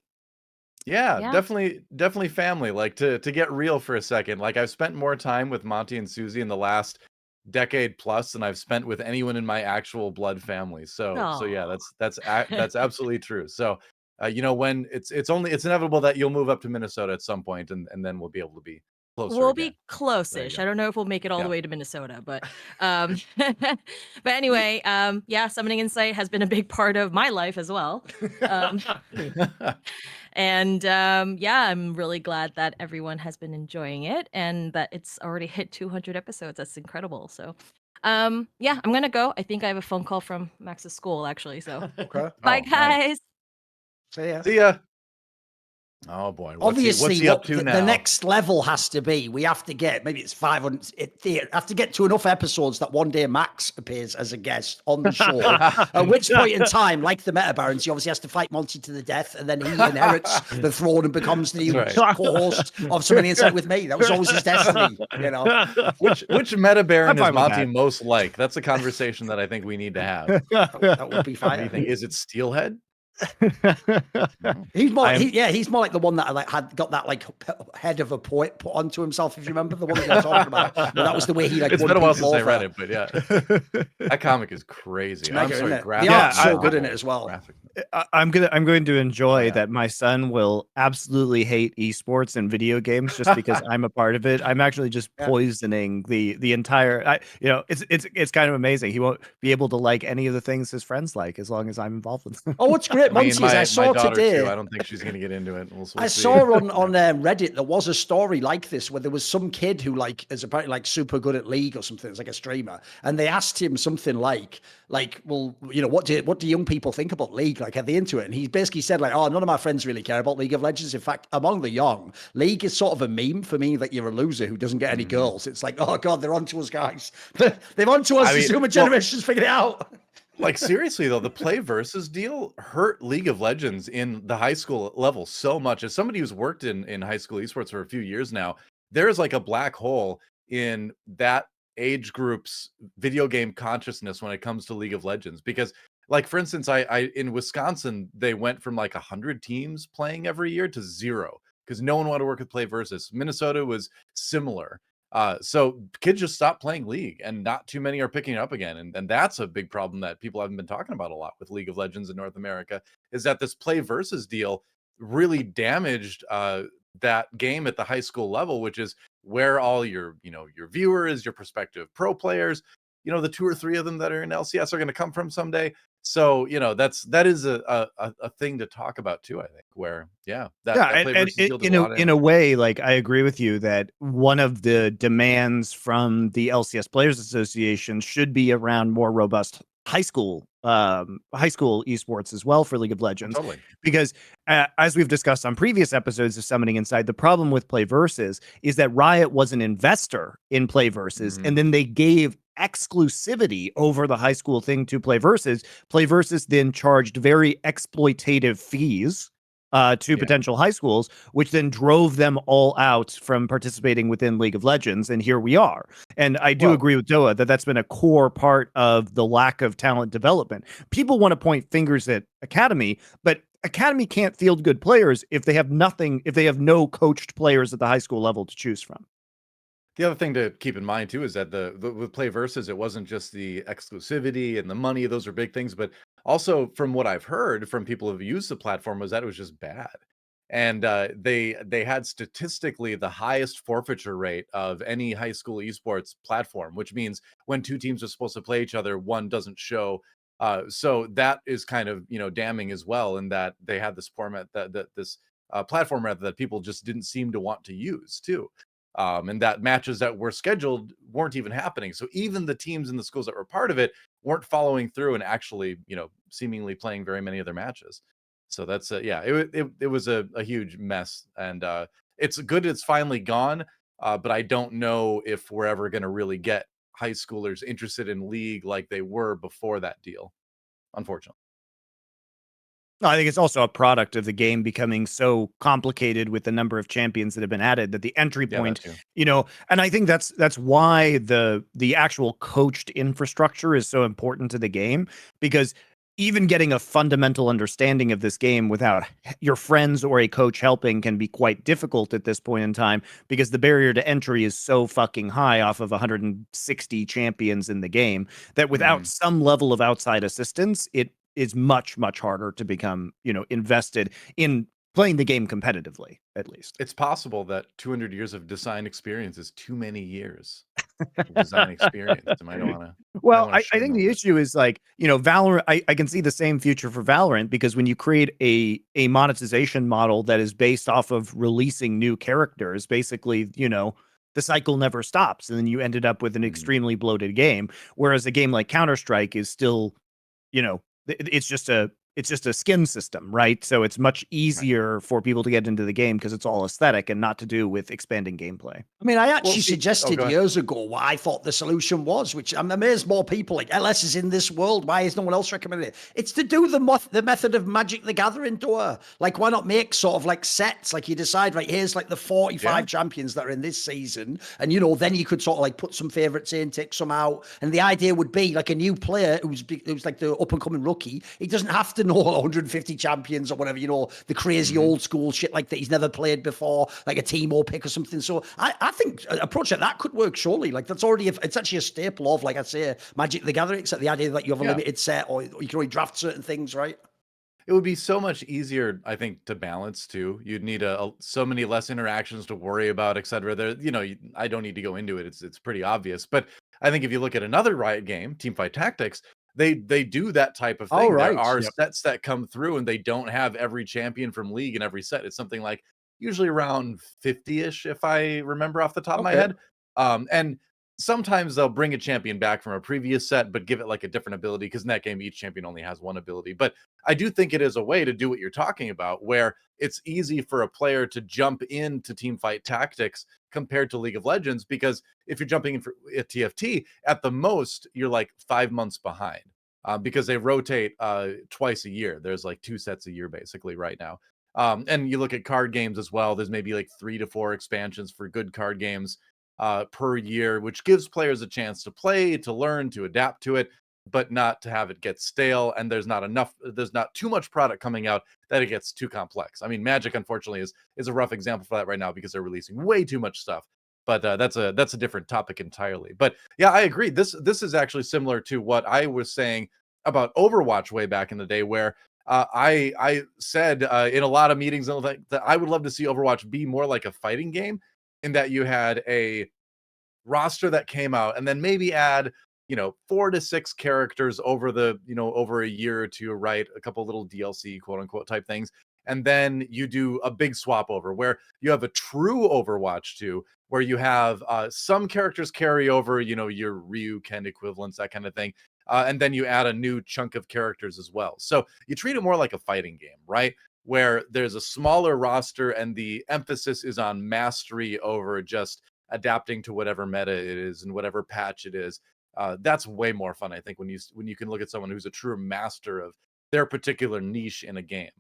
yeah, definitely family. To get real for a second, I've spent more time with Monty and Susie in the last decade plus than I've spent with anyone in my actual blood family. So yeah, that's absolutely true. So when it's inevitable that you'll move up to Minnesota at some point, and then we'll be able to be closer. We'll be close-ish. I don't know if we'll make it all the way to Minnesota, but but anyway, Summoning Insight has been a big part of my life as well. And I'm really glad that everyone has been enjoying it and that it's already hit 200 episodes. That's incredible. So I'm gonna go. I think I have a phone call from Max's school actually. So okay. Bye guys. Nice. See ya. Oh boy. Obviously, what's he up to now? the next level has to be, we have to get, maybe it's 500, have to get to enough episodes that one day Max appears as a guest on the show. At which point in time, like the Meta Barons, he obviously has to fight Monty to the death, and then he inherits the throne and becomes the new co-host of Something Insight with me. That was always his destiny, you know. Which Meta Baron is fine with Monty that. most like? That's a conversation that I think we need to have. That would be What do you fine. think? Is it Steelhead? He's more, he's more like the one that like got that like head of a poet put onto himself. If you remember the one that we're talking about, but that was the way he like. It's won been a while people since I read over. it, but yeah, that comic is crazy. Mega, I'm sorry, isn't it? graphic. The art's so I- good in it as well. Graphic. I'm going to enjoy Yeah. that my son will absolutely hate esports and video games just because I'm a part of it. I'm actually just Yeah. poisoning the entire. It's kind of amazing. He won't be able to like any of the things his friends like as long as I'm involved with them. Oh, what's great, Me Monty, and is I my saw daughter today. too. I don't think she's gonna get into it. We'll I see. saw on Reddit there was a story like this where there was some kid who like is apparently like super good at League or something. It's like a streamer, and they asked him something like, well, you know, what do young people think about League? Like, are they into it? And he basically said like, oh, none of my friends really care about League of Legends. In fact, among the young, League is sort of a meme for me that you're a loser who doesn't get any girls. It's like, oh god, they're onto us, guys. They're onto us. I mean, the Zoomer well- generation's figured it out. Like seriously though, the play versus deal hurt League of Legends in the high school level so much. As somebody who's worked in high school esports for a few years now, there's like a black hole in that age group's video game consciousness when it comes to League of Legends. Because, like for instance, I in Wisconsin, they went from like 100 teams playing every year to 0 because no one wanted to work with play versus. Minnesota was similar. So kids just stopped playing League, and not too many are picking it up again. And that's a big problem that people haven't been talking about a lot with League of Legends in North America, is that this play versus deal really damaged that game at the high school level, which is where all your viewers, your prospective pro players, the 2 or 3 of them that are in LCS are going to come from someday. So that is a thing to talk about too, I think, where that play versus deal does a lot of in a way, like I agree with you that one of the demands from the LCS Players Association should be around more robust high school esports as well for League of Legends. Totally. Because as we've discussed on previous episodes of Summoning Inside, the problem with Play Versus is that Riot was an investor in Play Versus, and then they gave exclusivity over the high school thing to Play Versus. Play Versus then charged very exploitative fees to potential high schools, which then drove them all out from participating within League of Legends. And here we are. And I do agree with Doa that that's been a core part of the lack of talent development. People want to point fingers at Academy, but Academy can't field good players if they have no coached players at the high school level to choose from. The other thing to keep in mind too is that with Play Versus, it wasn't just the exclusivity and the money; those are big things. But also, from what I've heard from people who've used the platform, was that it was just bad, and they had statistically the highest forfeiture rate of any high school esports platform, which means when 2 teams are supposed to play each other, one doesn't show. So that is kind of damning as well, in that they had this format this platform rather that people just didn't seem to want to use too. And that matches that were scheduled weren't even happening. So even the teams in the schools that were part of it weren't following through and actually, seemingly playing very many of their matches. So that's it was a huge mess, and it's good it's finally gone. But I don't know if we're ever going to really get high schoolers interested in League like they were before that deal, unfortunately. No, I think it's also a product of the game becoming so complicated with the number of champions that have been added that the entry point, and I think that's why the actual coached infrastructure is so important to the game, because even getting a fundamental understanding of this game without your friends or a coach helping can be quite difficult at this point in time, because the barrier to entry is so fucking high off of 160 champions in the game that without some level of outside assistance, it is much, much harder to become, invested in playing the game competitively, at least. It's possible that 200 years of design experience is too many years of design experience. I might want to. Well, I think the issue is Valorant. I can see the same future for Valorant, because when you create a monetization model that is based off of releasing new characters, basically, the cycle never stops. And then you ended up with an extremely bloated game. Whereas a game like Counter-Strike is still, it's just a it's just a skin system, right? So it's much easier for people to get into the game because it's all aesthetic and not to do with expanding gameplay. I mean, I Well, actually see- suggested go ahead. years ago what I thought the solution was, which I'm amazed more people like LS is in this world. Why is no one else recommending it? It's to do the method of Magic the Gathering tour. Like, why not make sort of like sets? Like, you decide, right, here's like the 45 champions that are in this season. And, you know, then you could sort of like put some favorites in, take some out. And the idea would be like a new player who's like the up and coming rookie. He doesn't have to know 150 champions or whatever, you know, the crazy old school shit like that he's never played before, like a Teemo pick or something. So I think an approach like that could work, surely. Like, that's already, it's actually a staple of, like I say, Magic the Gathering, except the idea that you have a limited set, or you can only draft certain things, right? It would be so much easier, I think, to balance too. You'd need so many less interactions to worry about, etc. There, you know, I don't need to go into it. It's pretty obvious. But I think if you look at another Riot game, Teamfight Tactics, they do that type of thing. Oh, right. There are Yep. sets that come through, and they don't have every champion from League in every set. It's something like usually around 50-ish, if I remember off the top of my Okay. head. And sometimes they'll bring a champion back from a previous set, but give it like a different ability, because in that game, each champion only has one ability. But I do think it is a way to do what you're talking about, where it's easy for a player to jump into Teamfight Tactics compared to League of Legends, because if you're jumping in for a TFT, at the most, you're like 5 months behind, because they rotate twice a year. There's like 2 sets a year basically right now. And you look at card games as well. There's maybe like 3 to 4 expansions for good card games per year, which gives players a chance to play, to learn, to adapt to it, but not to have it get stale. And there's not too much product coming out that it gets too complex. I mean, Magic, unfortunately, is a rough example for that right now, because they're releasing way too much stuff. But that's a different topic entirely. But yeah, I agree. This is actually similar to what I was saying about Overwatch way back in the day, where I said in a lot of meetings that I would love to see Overwatch be more like a fighting game, in that you had a roster that came out, and then maybe add, 4 to 6 characters over over a year or two, right? A couple little DLC, quote unquote, type things. And then you do a big swap over, where you have a true Overwatch 2, where you have some characters carry over, your Ryu, Ken equivalents, that kind of thing. And then you add a new chunk of characters as well. So you treat it more like a fighting game, right? Where there's a smaller roster and the emphasis is on mastery over just adapting to whatever meta it is and whatever patch it is. That's way more fun, I think, when you can look at someone who's a true master of their particular niche in a game.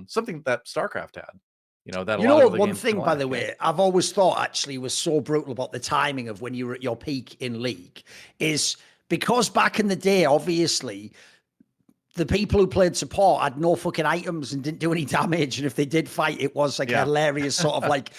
Something that StarCraft had. That a You lot know, of other one games thing, still by lack, the yeah. way, I've always thought actually was so brutal about the timing of when you were at your peak in League, is because back in the day, obviously, the people who played support had no fucking items and didn't do any damage. And if they did fight, it was like a hilarious sort of like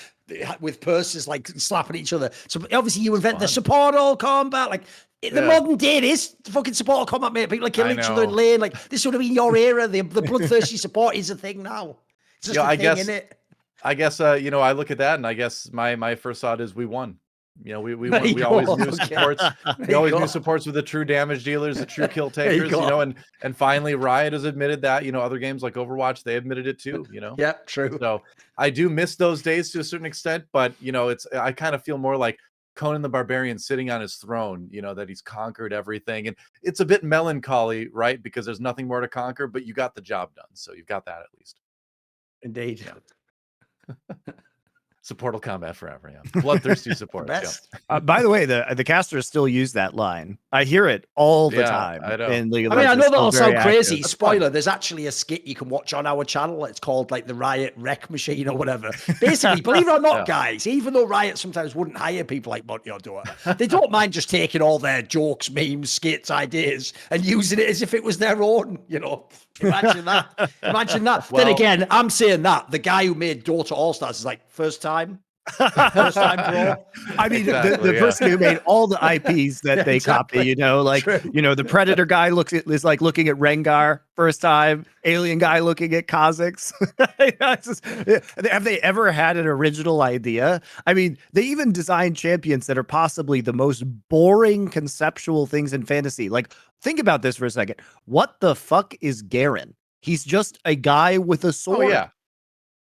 with purses like slapping each other. So obviously you invent the support all combat. Like in the modern day, it is fucking support combat, mate. People are killing each other in know. lane. Like this would have been your era. The bloodthirsty support is a thing now. It's just Yeah, a I thing, guess- isn't it? I guess I look at that, and I guess my first thought is we won. We There won. you We always go. knew Okay. supports. There We you always go. knew supports with the true damage dealers, the true kill There you takers. go. And finally Riot has admitted that. Other games like Overwatch, they admitted it too. Yeah, true. So I do miss those days to a certain extent, but I kind of feel more like Conan the Barbarian sitting on his throne. That he's conquered everything, and it's a bit melancholy, right? Because there's nothing more to conquer, but you got the job done, so you've got that at least. Indeed. Supportal combat forever, yeah. Bloodthirsty supports. Yeah. Best. By the way, the casters still use that line. I hear it all the Yeah, time. I know. In League of I mean, I Legends. know that'll It's still sound very crazy. active. Spoiler, there's actually a skit you can watch on our channel. It's called like the Riot Wreck Machine or whatever. Basically, believe it or not, guys, even though Riot sometimes wouldn't hire people like MonteCristo, they don't mind just taking all their jokes, memes, skits, ideas and using it as if it was their own, Imagine that. Imagine that. Well- Then again, I'm saying that. The guy who made Dota All-Stars is like, first time, bro. I mean, Exactly, the yeah. person who made all the IPs that they exactly. copy, True. the Predator guy is like looking at Rengar first time, Alien guy looking at Kha'Zix. Have they ever had an original idea? I mean, they even designed champions that are possibly the most boring conceptual things in fantasy. Like, think about this for a second. What the fuck is Garen? He's just a guy with a sword. Oh yeah.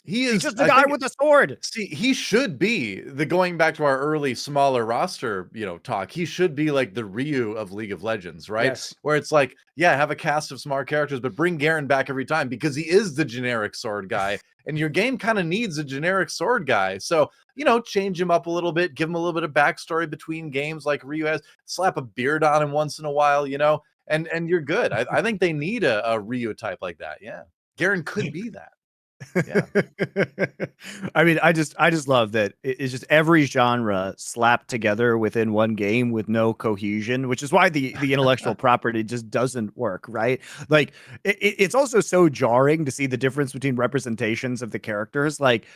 He He's is just a I guy think- with a sword. See, he should be going back to our early smaller roster, talk. He should be like the Ryu of League of Legends, right? Yes. Where it's like, yeah, have a cast of smart characters, but bring Garen back every time because he is the generic sword guy, and your game kind of needs a generic sword guy. So, change him up a little bit, give him a little bit of backstory between games like Ryu has, slap a beard on him once in a while, and you're good. I think they need a Ryu type like that. Yeah. Garen could be that. Yeah. I mean, I just love that it's just every genre slapped together within one game with no cohesion, which is why the intellectual property just doesn't work, right? Like it's also so jarring to see the difference between representations of the characters. Like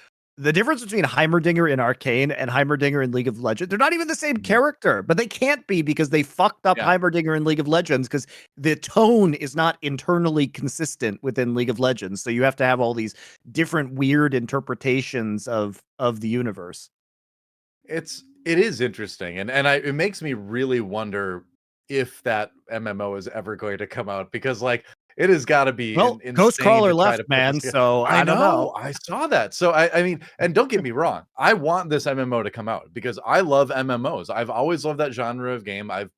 the difference between Heimerdinger in Arcane and Heimerdinger in League of Legends, they're not even the same character, but they can't be because they fucked up Heimerdinger in League of Legends because the tone is not internally consistent within League of Legends. So you have to have all these different weird interpretations of the universe. It is interesting, and it makes me really wonder if that MMO is ever going to come out because it has got to be insane Ghostcrawler to try left, to put man. this together. So I don't know. I saw that. So I mean, and don't get me wrong, I want this MMO to come out because I love MMOs. I've always loved that genre of game. I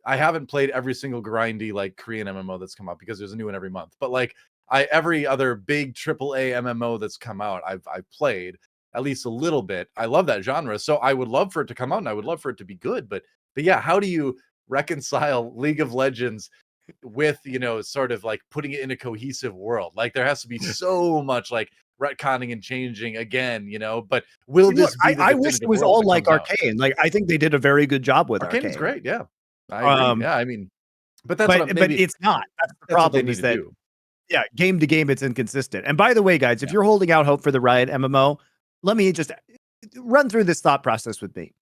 haven't played every single grindy Korean MMO that's come out because there's a new one every month. But every other big AAA MMO that's come out, I've played at least a little bit. I love that genre, so I would love for it to come out and I would love for it to be good. But yeah, how do you reconcile League of Legends with sort of putting it in a cohesive world? There has to be so much retconning and changing again, but will this be I wish it was all like Arcane. I think they did a very good job with Arcane. Arcane's great, yeah. I agree. Yeah, I mean, but that's but it's not. That's the problem is that game to game it's inconsistent. And by the way, guys, if you're holding out hope for the Riot MMO, let me just run through this thought process with me.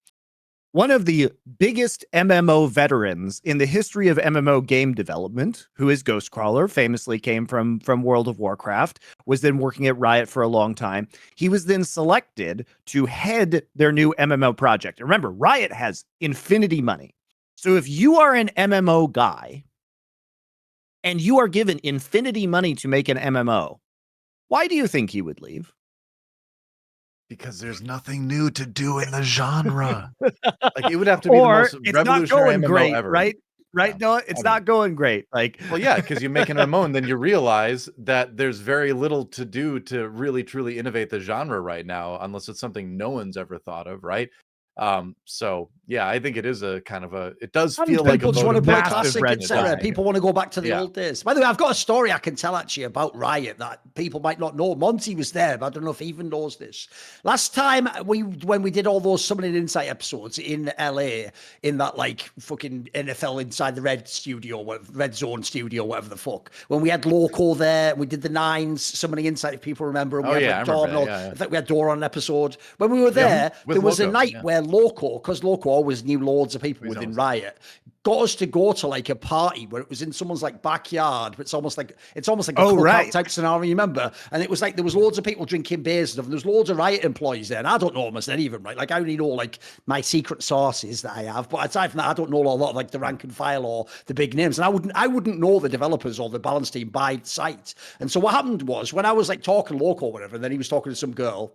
One of the biggest MMO veterans in the history of MMO game development, who is Ghostcrawler, famously came from World of Warcraft, was then working at Riot for a long time. He was then selected to head their new MMO project. Remember, Riot has infinity money. So if you are an MMO guy and you are given infinity money to make an MMO, why do you think he would leave? Because there's nothing new to do in the genre. It would have to be the most it's revolutionary not going MMO great, ever. right? No, it's not going great. Well, yeah, because you make an MMO and then you realize that there's very little to do to really truly innovate the genre right now, unless it's something no one's ever thought of, right? So yeah, I think it is a kind of it does feel like people just want to play massive classic, red etc. flag. People want to go back to the old days. By the way, I've got a story I can tell actually about Riot that people might not know. Monty was there, but I don't know if he even knows this. Last time when we did all those Summoning Insight episodes in LA, in that fucking NFL inside the Red Zone studio, whatever the fuck, when we had Loco there, we did the Nines Summoning Insight, if people remember. And we had in fact, we had Dora on an episode. When we were there, there was a night where Loco, because Loco always knew loads of people within Riot, got us to go to a party where it was in someone's backyard, but it's almost like a cookout type scenario, you remember? And it was there was loads of people drinking beers and stuff, and there was loads of Riot employees there, and I don't know almost any of them, right? I only know my secret sources that I have, but aside from that, I don't know a lot of the rank and file or the big names, and I wouldn't know the developers or the balance team by sight. And so what happened was, when I was talking Loco or whatever, and then he was talking to some girl,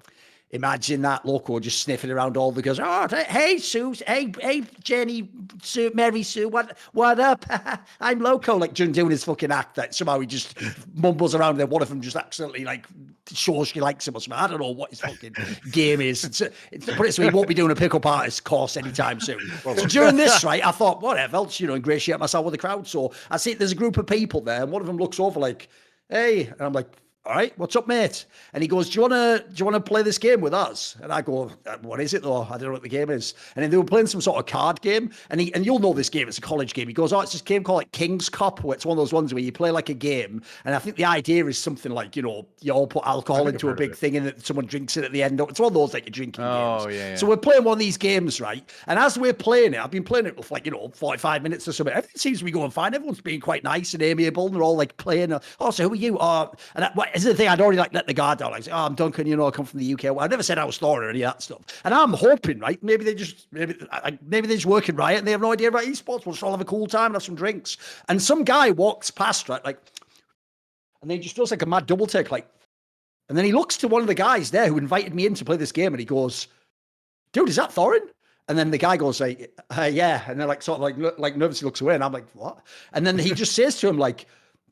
imagine that Loco just sniffing around all the girls. Oh, hey, Sue. Hey, Jenny, Sue, Mary Sue. What up? I'm Loco. Doing his fucking act that somehow he just mumbles around and then one of them just accidentally shows she likes him or something. I don't know what his fucking game is. Put it so he won't be doing a pickup artist course anytime soon. So during this, right, I thought, whatever, I'll just, ingratiate myself with the crowd. So I see there's a group of people there, and one of them looks over hey, and I'm like, all right, what's up, mate? And he goes, do you want to play this game with us? And I go, what is it though? I don't know what the game is. And then they were playing some sort of card game, and you'll know this game. It's a college game. He goes, oh, it's this game called King's Cup, where it's one of those ones where you play a game, and I think the idea is something you all put alcohol into a big thing, and someone drinks it at the end. It's one of those you're drinking games. Yeah. So we're playing one of these games, right? And as we're playing it, I've been playing it for 45 minutes or something. Everything seems to be going fine. Everyone's being quite nice and amiable, and they're all playing. Oh, so who are you? And what is the thing? I'd already let the guard down. Oh, I'm Duncan, I come from the UK. Well, I never said I was Thorin or any of that stuff. And I'm hoping, right, maybe they just work in Riot and they have no idea about esports. We'll just all have a cool time and have some drinks. And some guy walks past, right, and then he just feels like a mad double take, And then he looks to one of the guys there who invited me in to play this game, and he goes, "Dude, is that Thorin?" And then the guy goes like, "Yeah," and then like sort of like nervously looks away, and I'm like, "What?" And then he just says to him like,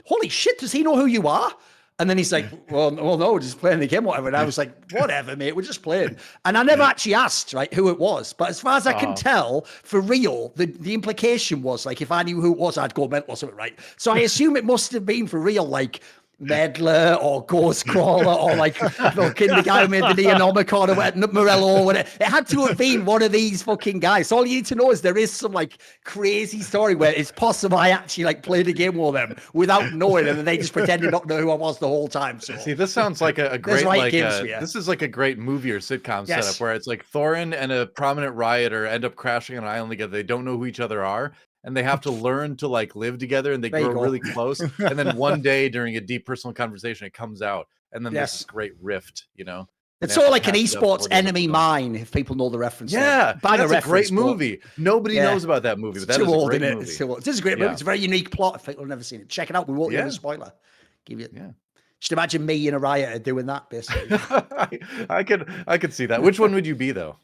"Holy shit, does he know who you are?" And then he's like, well, no, we're just playing the game, whatever. And I was like, whatever, mate, we're just playing. And I never actually asked, right, who it was. But as far as I can tell, for real, the implication was like, if I knew who it was, I'd go mental or something, right? So I assume it must have been for real, like Meddler or Ghost Crawler or like fucking the guy who made the Neonomicon or Morello or whatever. It had to have been one of these fucking guys. So all you need to know is there is some like crazy story where it's possible I actually like played a game with them without knowing, and then they just pretended not to know who I was the whole time. So see, this sounds like a great like this is like a great movie or sitcom setup where it's like Thorin and a prominent rioter end up crashing on an island together. They don't know who each other are, and they have to learn to like live together, and they grow really close. And then one day during a deep personal conversation, it comes out, and then there's this great rift, you know. It's sort of like an esports Enemy Mine, if people know the reference. Yeah, that's a great movie. Nobody knows about that movie, but that is a great movie. This is a great movie. It's a very unique plot. If people have never seen it, check it out. We won't give a spoiler. Give you. Yeah. Just imagine me and a rioter doing that, basically. I could see that. Which one would you be though?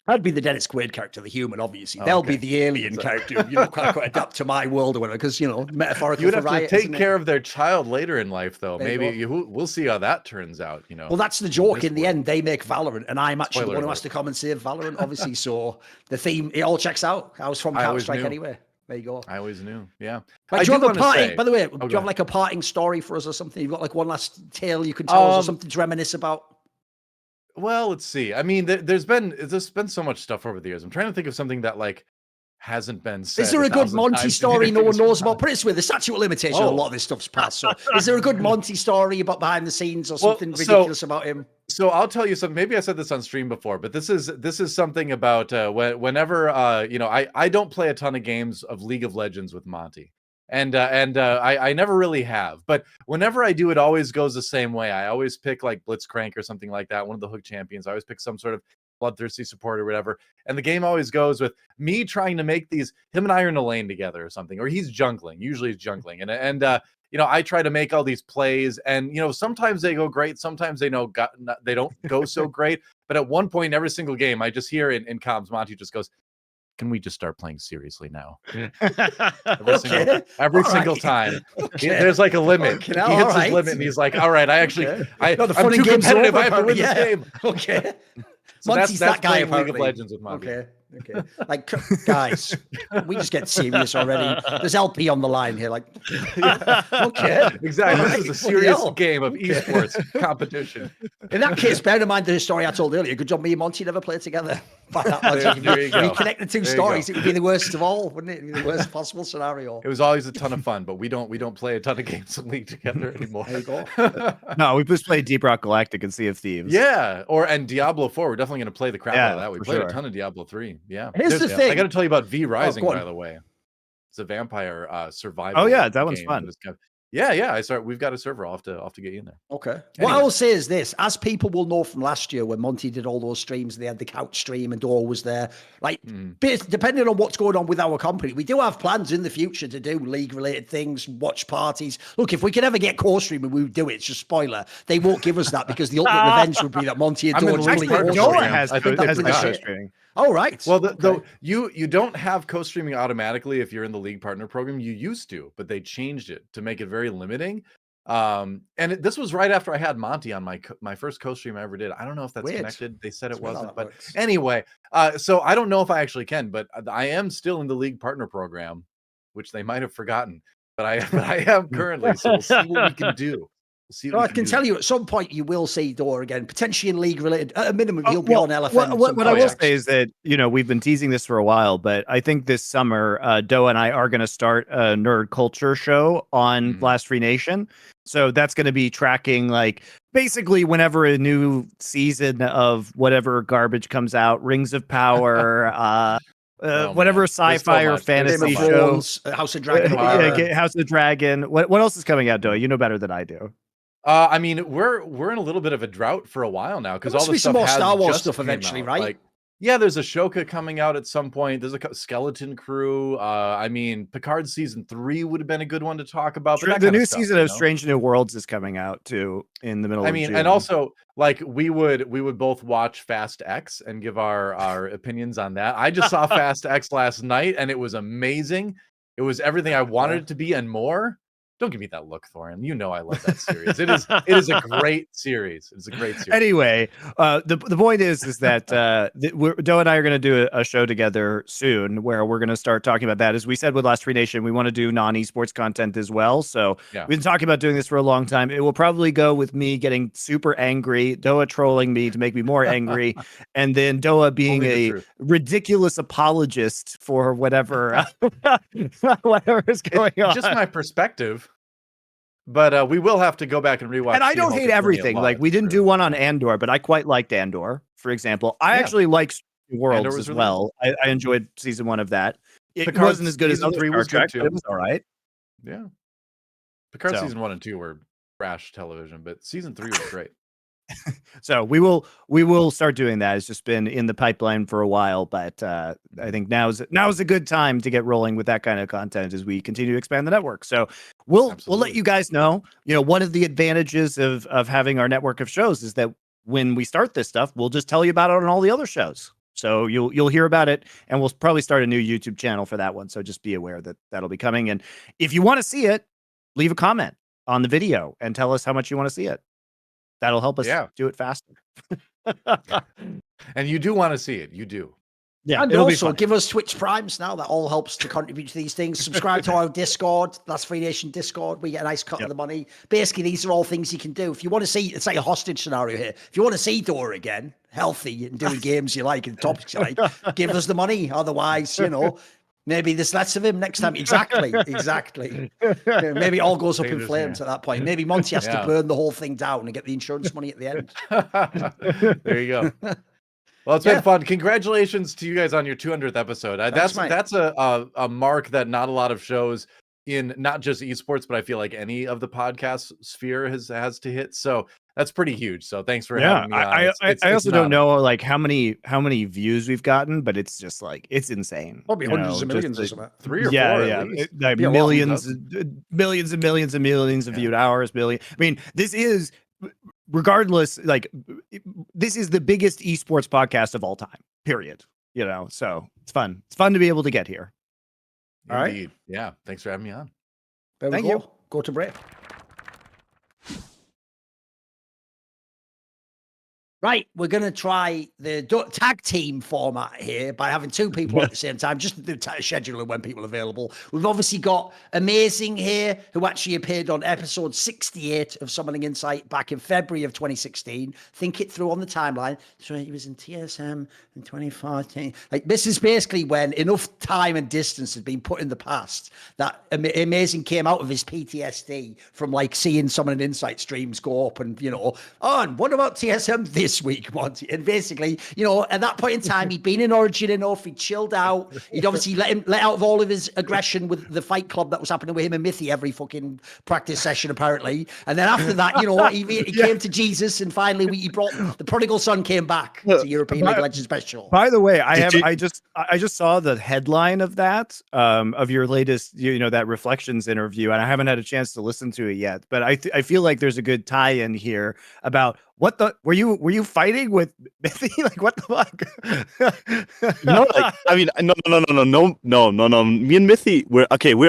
I'd be the Dennis Quaid character, the human, obviously. They'll be the alien character. You know, quite adapt to my world or whatever, because, you know, metaphorical. You'd have to take care of their child later in life, though. Maybe we'll see how that turns out, you know. Well, that's the joke. In the end, they make Valorant, and I'm actually the one who has to come and save Valorant, obviously. So the theme, it all checks out. I was from Counter-Strike anyway. There you go. I always knew. Yeah. But do you have a parting, by the way, do you have like a parting story for us or something? You've got like one last tale you can tell us or something to reminisce about? Well, let's see. I mean, there's been so much stuff over the years. I'm trying to think of something that like hasn't been said. Is there a good Monty story no one knows about? Put it this way, the statute of limitation, a lot of this stuff's passed. So is there a good Monty story about behind the scenes or something ridiculous about him? So I'll tell you something. Maybe I said this on stream before, but this is something about whenever you know, I don't play a ton of games of League of Legends with Monty. And I never really have, but whenever I do, it always goes the same way. I always pick like Blitzcrank or something like that, one of the hook champions. I always pick some sort of bloodthirsty support or whatever, and the game always goes with me trying to make him and I are in a lane together or something, or he's jungling. Usually he's jungling, and you know, I try to make all these plays, and you know, sometimes they go great, sometimes they don't go so great. But at one point in every single game, I just hear in comms, Monty just goes, "Can we just start playing seriously now?" Every single time. There's like a limit. He hits his limit, and he's like, "All right, I'm too competitive. I have to win this game." Okay. So Monty's that's that guy playing League of Legends with Monty. Okay. Like, guys, we just get serious already. There's LP on the line here. Like, okay. Exactly. This is a serious game of esports competition. In that case, bear in mind the story I told earlier. Good job, me and Monty never played together. By that logic, there you go. You connect the two stories, it would be the worst of all, wouldn't it? It'd be the worst possible scenario. It was always a ton of fun, but we don't play a ton of games in League together anymore. There you go. No, we just played Deep Rock Galactic and Sea of Thieves. Yeah, and Diablo 4. We're definitely going to play the crap out of that. We played a ton of Diablo 3. Yeah. Here's the thing. I got to tell you about V Rising, by the way. It's a vampire survival. Oh yeah, that one's fun. Yeah. We've got a server. I'll have to get you in there. Okay. Anyway. What I will say is this: as people will know from last year when Monty did all those streams, they had the couch stream and Dora was there. Like, depending on what's going on with our company, we do have plans in the future to do league-related things, watch parties. Look, if we can ever get co-streaming, we would do it. It's just spoiler. They won't give us that because the ultimate revenge would be that Monty and Dora has co-streaming. Oh, right. Well, you don't have co-streaming automatically if you're in the League Partner Program. You used to, but they changed it to make it very limiting. This was right after I had Monty on my first co-stream I ever did. I don't know if that's connected. They said it wasn't, but anyway. So I don't know if I actually can, but I am still in the League Partner Program, which they might have forgotten, but I am currently. So we'll see what we can do. I can tell you at some point you will see Dora again, potentially in league related. At a minimum, he'll be on Elephant. What I will say is that, you know, we've been teasing this for a while, but I think this summer, Doa and I are going to start a nerd culture show on Blast Free Nation. So that's going to be tracking, like, basically whenever a new season of whatever garbage comes out, Rings of Power, whatever sci-fi or fantasy show, House of Dragon, House of Dragon. What else is coming out, Doa? You know better than I do. I mean, we're in a little bit of a drought for a while now because all the stuff more has Star Wars just stuff eventually, out. right? Like, Yeah, there's Ashoka coming out at some point. There's a Skeleton Crew. I mean, Picard season 3 would have been a good one to talk about. But The new season of Strange New Worlds is coming out too in the middle of June. And also like we would both watch Fast X and give our opinions on that. I just saw Fast X last night and it was amazing. It was everything I wanted it to be and more. Don't give me that look, Thorin. You know I love that series. It is a great series. It's a great series. Anyway, the point is that Doe and I are going to do a show together soon where we're going to start talking about that. As we said with Last Free Nation, we want to do non-esports content as well. So we've been talking about doing this for a long time. It will probably go with me getting super angry, Doa trolling me to make me more angry, and then Doa being a ridiculous apologist for whatever whatever is going on. Just my perspective. But we will have to go back and rewatch. And I don't hate everything. Like we didn't do one on Andor, but I quite liked Andor, for example. I actually like Worlds as well. I enjoyed season 1 of that. It wasn't as good as other Star Trek, but it was all right. Yeah. Picard season 1 and 2 were trash television, but season 3 was great. So we will start doing that. It's just been in the pipeline for a while, but I think now's a good time to get rolling with that kind of content as we continue to expand the network. So we'll let you guys know. You know, one of the advantages of having our network of shows is that when we start this stuff, we'll just tell you about it on all the other shows. So you'll hear about it, and we'll probably start a new YouTube channel for that one. So just be aware that that'll be coming. And if you want to see it, leave a comment on the video and tell us how much you want to see it. That'll help us do it faster. And you do want to see it. You do. Yeah, and also give us Twitch Primes now. That all helps to contribute to these things. Subscribe to our Discord, Last Free Nation Discord. We get a nice cut of the money. Basically, these are all things you can do. If you want to see, it's like a hostage scenario here. If you want to see Dora again, healthy and doing games you like and topics you like, give us the money. Otherwise, maybe there's less of him next time. Exactly. Maybe it all goes up in flames at that point. Maybe Monty has to burn the whole thing down and get the insurance money at the end. There you go. Well, it's been fun. Congratulations to you guys on your 200th episode. That's a mark that not a lot of shows in not just esports, but I feel like any of the podcast sphere has to hit. So that's pretty huge. So thanks for having me on. I also don't know like how many views we've gotten, but it's just like it's insane. Probably hundreds of millions or something. 3 or 4 at least. Like millions and millions of viewed hours. I mean, this is regardless, like this is the biggest esports podcast of all time, period. So it's fun. It's fun to be able to get here. All right. Yeah. Thanks for having me on. Thank you. Go to break. Right, we're going to try the tag team format here by having 2 people at the same time, just the scheduling when people are available. We've obviously got Amazing here, who actually appeared on episode 68 of Summoning Insight back in February of 2016. Think it through on the timeline. So he was in TSM in 2014. Like, this is basically when enough time and distance had been put in the past that Amazing came out of his PTSD from like seeing Summoning Insight streams go up and, and what about TSM this week, Monty? And basically, at that point in time, he'd been in Origin enough, he'd chilled out, he'd obviously let out of all of his aggression with the fight club that was happening with him and Mithy every fucking practice session, apparently. And then after that, he came to Jesus, and finally he brought the prodigal son came back to European League of Legends Special. By the way, I just saw the headline of that, of your latest, that Reflections interview, and I haven't had a chance to listen to it yet, but I feel like there's a good tie-in here about what the were you fighting with Mithy? Like what the fuck? No, like I mean, no. Me and Mithy, we're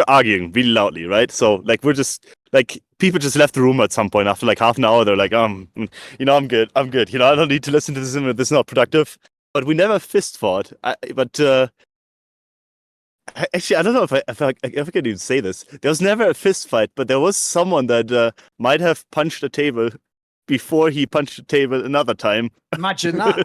arguing really loudly, right? So like we're just like people just left the room at some point after like half an hour. They're like, I'm good. I don't need to listen to this. This is not productive. But we never fist fought. Actually, I don't know if I can even say this. There was never a fist fight, but there was someone that might have punched a table before he punched the table another time. Imagine that.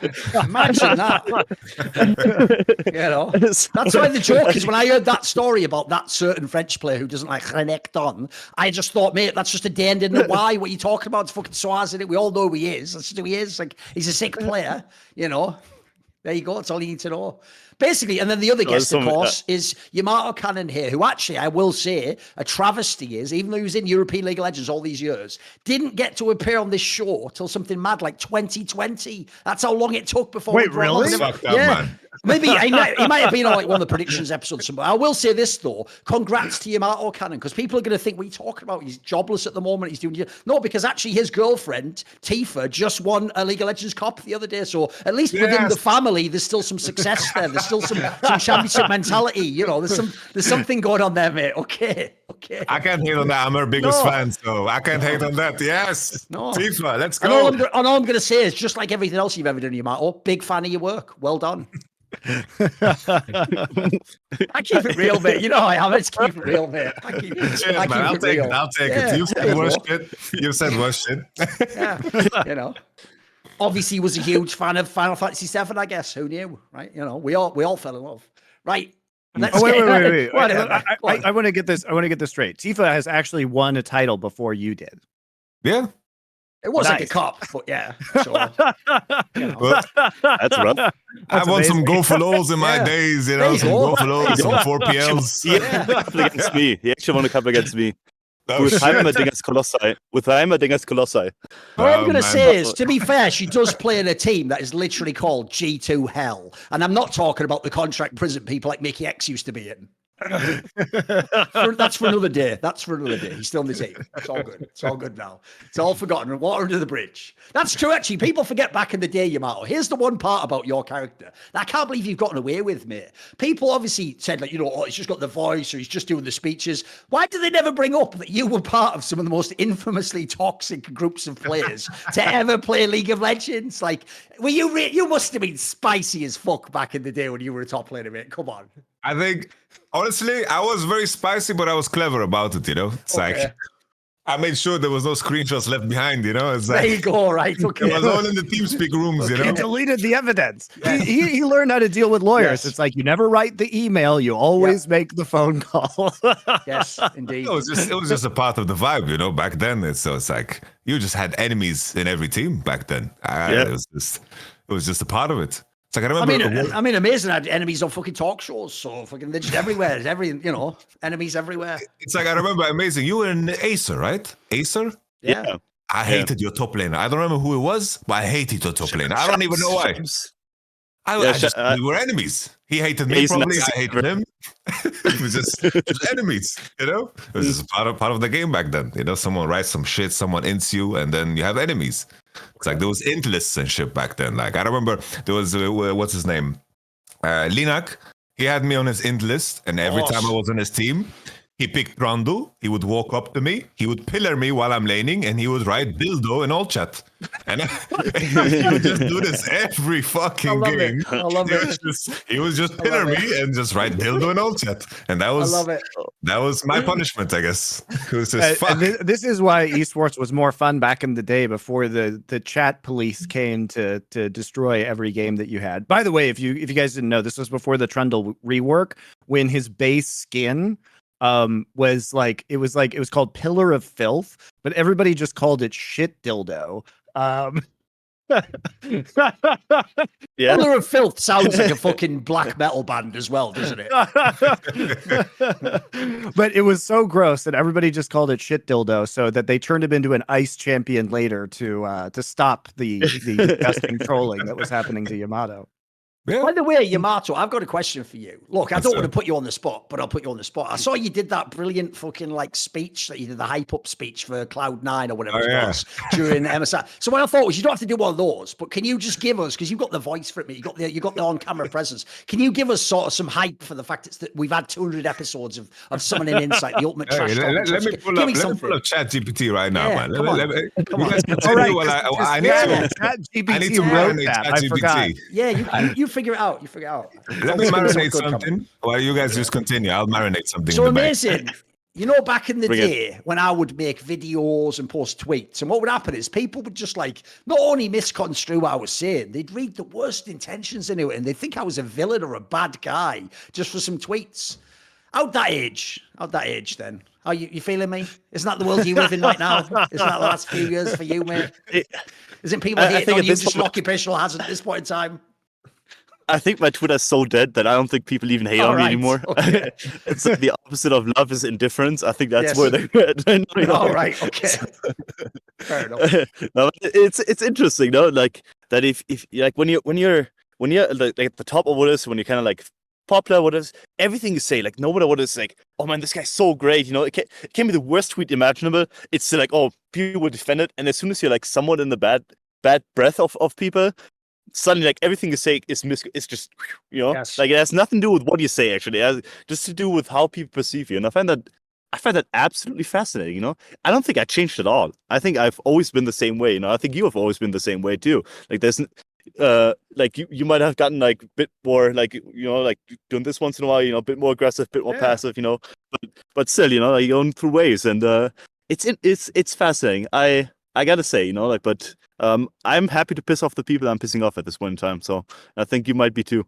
That's why the joke is when I heard that story about that certain French player who doesn't like Renekton, I just thought, mate, that's just a day and in the why. What are you talking about? It's fucking Soaz in it. We all know who he is. That's just who he is. Like, he's a sick player, There you go. That's all you need to know. Basically, and then the other guest, of some- course, is YamatoCannon here, who actually, I will say, a travesty is, even though he was in European League of Legends all these years, didn't get to appear on this show till something mad like 2020. That's how long it took before. Wait, we brought really? him. Fucked up, Yeah. man. Maybe he might have been on like one of the predictions episodes. Somewhere. I will say this though: congrats to YamatoCannon, because people are going to think we talking about he's jobless at the moment. He's doing no, because actually his girlfriend Tifa just won a League of Legends Cup the other day. So at least within the family, there's still some success there. There's still some championship mentality. You know, there's something going on there, mate. Okay. I can't hate on that. I'm her biggest fan, so I can't hate on that. Yes. No. Tifa, let's And go. all I'm going to say is just like everything else you've ever done, Yamato. Big fan of your work. Well done. I keep it real, mate. You know I am. Let's keep it real, mate. I keep Man, I'll it take real. it. I'll take Yeah, it. You there said you worse go. shit. You said worse shit. Yeah, you know. Obviously, was a huge fan of Final Fantasy VII. I guess who knew, right? You know, we all fell in love, right? Let's Oh, wait. get- Whatever. Go on. I want to get this. I want to get this straight. Tifa has actually won a title before you did. Yeah. It was like a Nice. cup, but yeah. So, you know. Well, That's rough. I won some go for lows in my Yeah. days, you There know, you some go. go for There you lows, some go. 4PLs. He won a couple against me. He actually won a couple against me. Oh, With shit. Heimerdinger's Colossi. With Heimerdinger's Colossi. What I'm Oh, going to man. say is, to be fair, she does play in a team that is literally called G2 Hell. And I'm not talking about the contract prison people like Mickey X used to be in. That's for another day. He's still on the team. It's all good. It's all good now. It's all forgotten. Water under the bridge. That's true, actually. People forget back in the day, Yamato. Here's the one part about your character that I can't believe you've gotten away with, mate. People obviously said, like, you know, oh, he's just got the voice or he's just doing the speeches. Why do they never bring up that you were part of some of the most infamously toxic groups of players to ever play League of Legends? Like, were you you must have been spicy as fuck back in the day when you were a top player, mate. Come on. I think, honestly, I was very spicy, but I was clever about it, you know? It's Okay. like, I made sure there was no screenshots left behind, you know? It's There like, you go, right? Okay. it was all in the TeamSpeak rooms, you He know? deleted the evidence. He learned how to deal with lawyers. Yes. It's like you never write the email, you always make the phone call. Yes, indeed. It was just a part of the vibe, you know. Back then, it's like you just had enemies in every team back then. Yeah. It was just a part of it. It's like I remember. I mean, Amazing had enemies on fucking talk shows, so fucking they're just everywhere. There's you know, enemies everywhere. It's like I remember Amazing. You were an Acer, right? Acer. Yeah. I hated your top laner. I don't remember who it was, but I hated your top laner. I don't even know why. We were enemies. He hated me, he's probably. nice. I hated him. It was just enemies, you know? It was just part of the game back then. You know, someone writes some shit, someone ints you, and then you have enemies. It's like there was int lists and shit back then. Like, I remember there was, what's his name? Linak. He had me on his int list, and every time I was on his team, he picked Randu. He would walk up to me. He would pillar me while I'm laning, and he would write dildo in all chat. And he would just do this every fucking game. I love it. He was just pillar me and just write dildo in all chat. And that was I love it. that was my punishment, I guess. It was just And fuck. this is why esports was more fun back in the day before the chat police came to destroy every game that you had. By the way, if you guys didn't know, this was before the Trundle rework when his base skin was called Pillar of Filth, but everybody just called it shit dildo. Yeah. Pillar of Filth sounds like a fucking black metal band as well, doesn't it? But it was so gross that everybody just called it shit dildo, so that they turned him into an ice champion later to stop the disgusting trolling that was happening to Yamato. By the way, Yamato, I've got a question for you. Look, I don't want to put you on the spot, but I'll put you on the spot. I saw you did that brilliant fucking like speech that you did, the hype up speech for Cloud9 or whatever it was during MSI. So what I thought was you don't have to do one of those, but can you just give us, because you've got the voice for it, mate, you got the on-camera presence. Can you give us sort of some hype for the fact that we've had 200 episodes of Summoning Insight, the ultimate trash talk? Let me pull up ChatGPT right now, Yeah, man. come on. You Come on. guys continue while I need to ChatGPT to wrote marinate that. I forgot. ChatGPT. Yeah, you figure it out. You figure it out. Let me It's gonna be marinate good something comment. while you guys just continue. I'll marinate something. So in the back. Amazing. You know, back in the Bring it. day when I would make videos and post tweets, and what would happen is people would just like not only misconstrue what I was saying, they'd read the worst intentions into it and they'd think I was a villain or a bad guy just for some tweets. Out that age then. How you feeling me? Isn't that the world you live in right now? Isn't that the last few years for you, mate? Isn't people I hating think on at you this just an point- occupational hazard at this point in time? I think my Twitter's so dead that I don't think people even hate on me anymore. Okay. It's like the opposite of love is indifference. I think that's Yes. where they're at right now, you know? All right. Okay. Fair enough. No, it's interesting, no? Like that if like when you're like at the top of what is when you're kind of like popular, what is everything you say, like nobody what is like, oh man, this guy's so great, you know? It can be the worst tweet imaginable. It's still like, oh, people will defend it, and as soon as you're like somewhat in the bad breath of people, suddenly like everything you say is just, you know, Yes. like it has nothing to do with what you say actually. It has just to do with how people perceive you, and I find that absolutely fascinating. You know, I don't think I changed at all. I think I've always been the same way. You know, I think you have always been the same way too. Like there's like you might have gotten like a bit more like, you know, like doing this once in a while, you know, a bit more aggressive, a bit more passive, you know, but still, you know, like you're going through waves, and it's fascinating. I gotta say, you know, like, but I'm happy to piss off the people I'm pissing off at this point in time. So I think you might be too.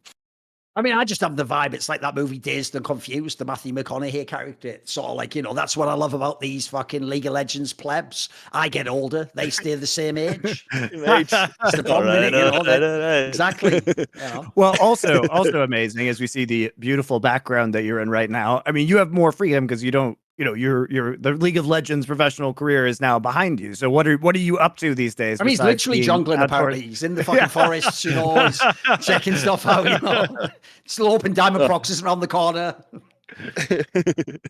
I mean, I just have the vibe. It's like that movie Dazed and Confused, the Matthew McConaughey character. It's sort of like, you know, that's what I love about these fucking League of Legends plebs. I get older, they stay the same age. It's the problem, Alright, innit, you know, alright, that- alright. Exactly. You know? Well, also amazing as we see the beautiful background that you're in right now. I mean, you have more freedom because you don't, you know, the League of Legends professional career is now behind you. So what are you up to these days? I mean, he's besides literally being jungling, outdoors? apparently. He's in the fucking forests, you know, he's checking stuff out, you know. Still open diamond proxies around the corner.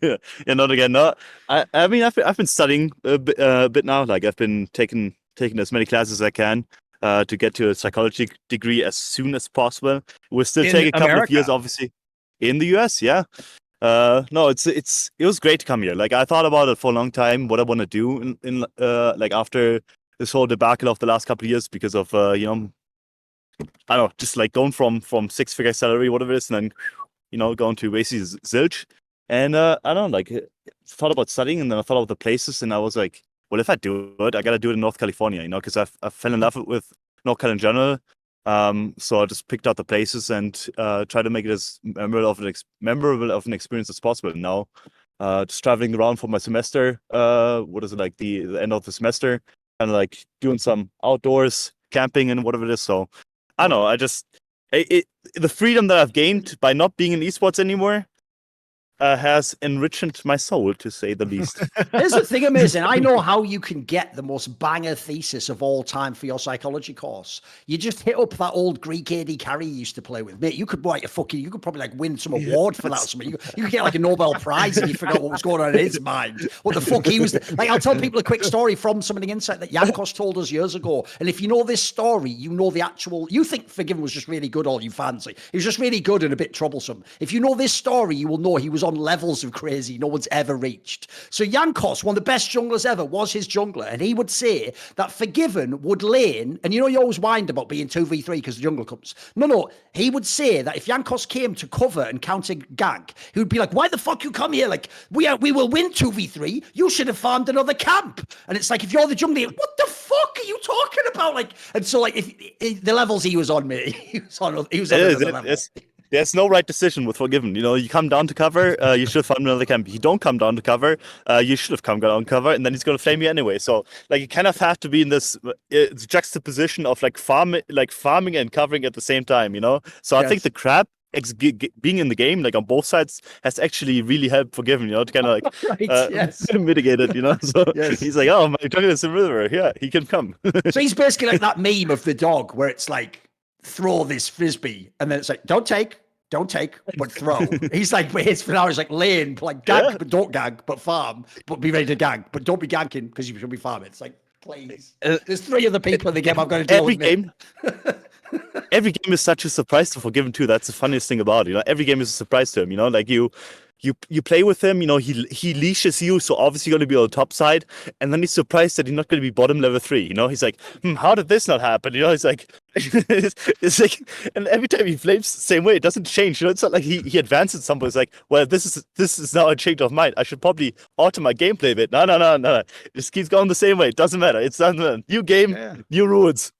Yeah, not again. No, I mean, I've been studying a bit now. Like I've been taking as many classes as I can to get to a psychology degree as soon as possible. We'll still In take a couple of America? years, obviously, in the US. Yeah. No, it was great to come here. Like I thought about it for a long time, what I want to do in like after this whole debacle of the last couple of years because of you know, I don't know, just like going from 6-figure salary, whatever it is, and then, you know, going to basically zilch. And I don't know, like thought about studying, and then I thought about the places, and I was like, well, if I do it, I gotta do it in North California, you know, because I fell in love with North Carolina in general. So I just picked out the places and tried to make it as memorable of an experience as possible. Now, just traveling around for my semester. What is it, like the end of the semester? Kind of like doing some outdoors camping and whatever it is. So I don't know. I just the freedom that I've gained by not being in esports anymore has enriched my soul, to say the least. Here's the thing, Amazing. I know how you can get the most banger thesis of all time for your psychology course. You just hit up that old Greek AD carry you used to play with. Mate, you could you could probably like win some award for that or something. You could get like a Nobel Prize if you forgot what was going on in his mind. What the fuck he was like. I'll tell people a quick story from something Insight that Yankos told us years ago. And if you know this story, you know the actual, you think Forgiven was just really good, all you fancy. He was just really good and a bit troublesome. If you know this story, you will know he was on levels of crazy no one's ever reached. So Yankos, one of the best junglers ever, was his jungler, and he would say that Forgiven would lane, and you know you always wind about being 2v3 because the jungle comes. No, he would say that if Yankos came to cover and counter gank, he would be like, why the fuck you come here? Like, we will win 2v3. You should have farmed another camp. And it's like, if you're the jungler, what the fuck are you talking about? Like, and so like, if the levels he was on, mate, he was on another level. There's no right decision with Forgiven. You know, you come down to cover, you should have found another camp. You don't come down to cover, you should have come down to cover, and then he's going to flame you anyway. So, like, you kind of have to be in this juxtaposition of like farming and covering at the same time. You know, so I think the crab being in the game, like on both sides, has actually really helped Forgiven. You know, to kind of like mitigate it. You know, so he's like, oh, my jungle is a river. Yeah, he can come. So he's basically like that meme of the dog where it's like, throw this frisbee, and then it's like, don't take, but throw. He's like, but his for now is like lane, like gank, but don't gank, but farm, but be ready to gank, but don't be ganking because you should be farming. It's like, please. There's 3 other people in the game I've got to deal with. Every game is such a surprise to Forgiven too. That's the funniest thing about it. You know, every game is a surprise to him. You know, like you play with him, you know, he leashes you, so obviously you're going to be on the top side, and then he's surprised that you're not going to be bottom level 3, you know, he's like, how did this not happen, you know, he's like, it's like, and every time he flames the same way, it doesn't change, you know, it's not like he advances somewhere, it's like, well, this is now a change of mind, I should probably alter my gameplay a bit, no, it just keeps going the same way, it doesn't matter, it's not new game, new rules.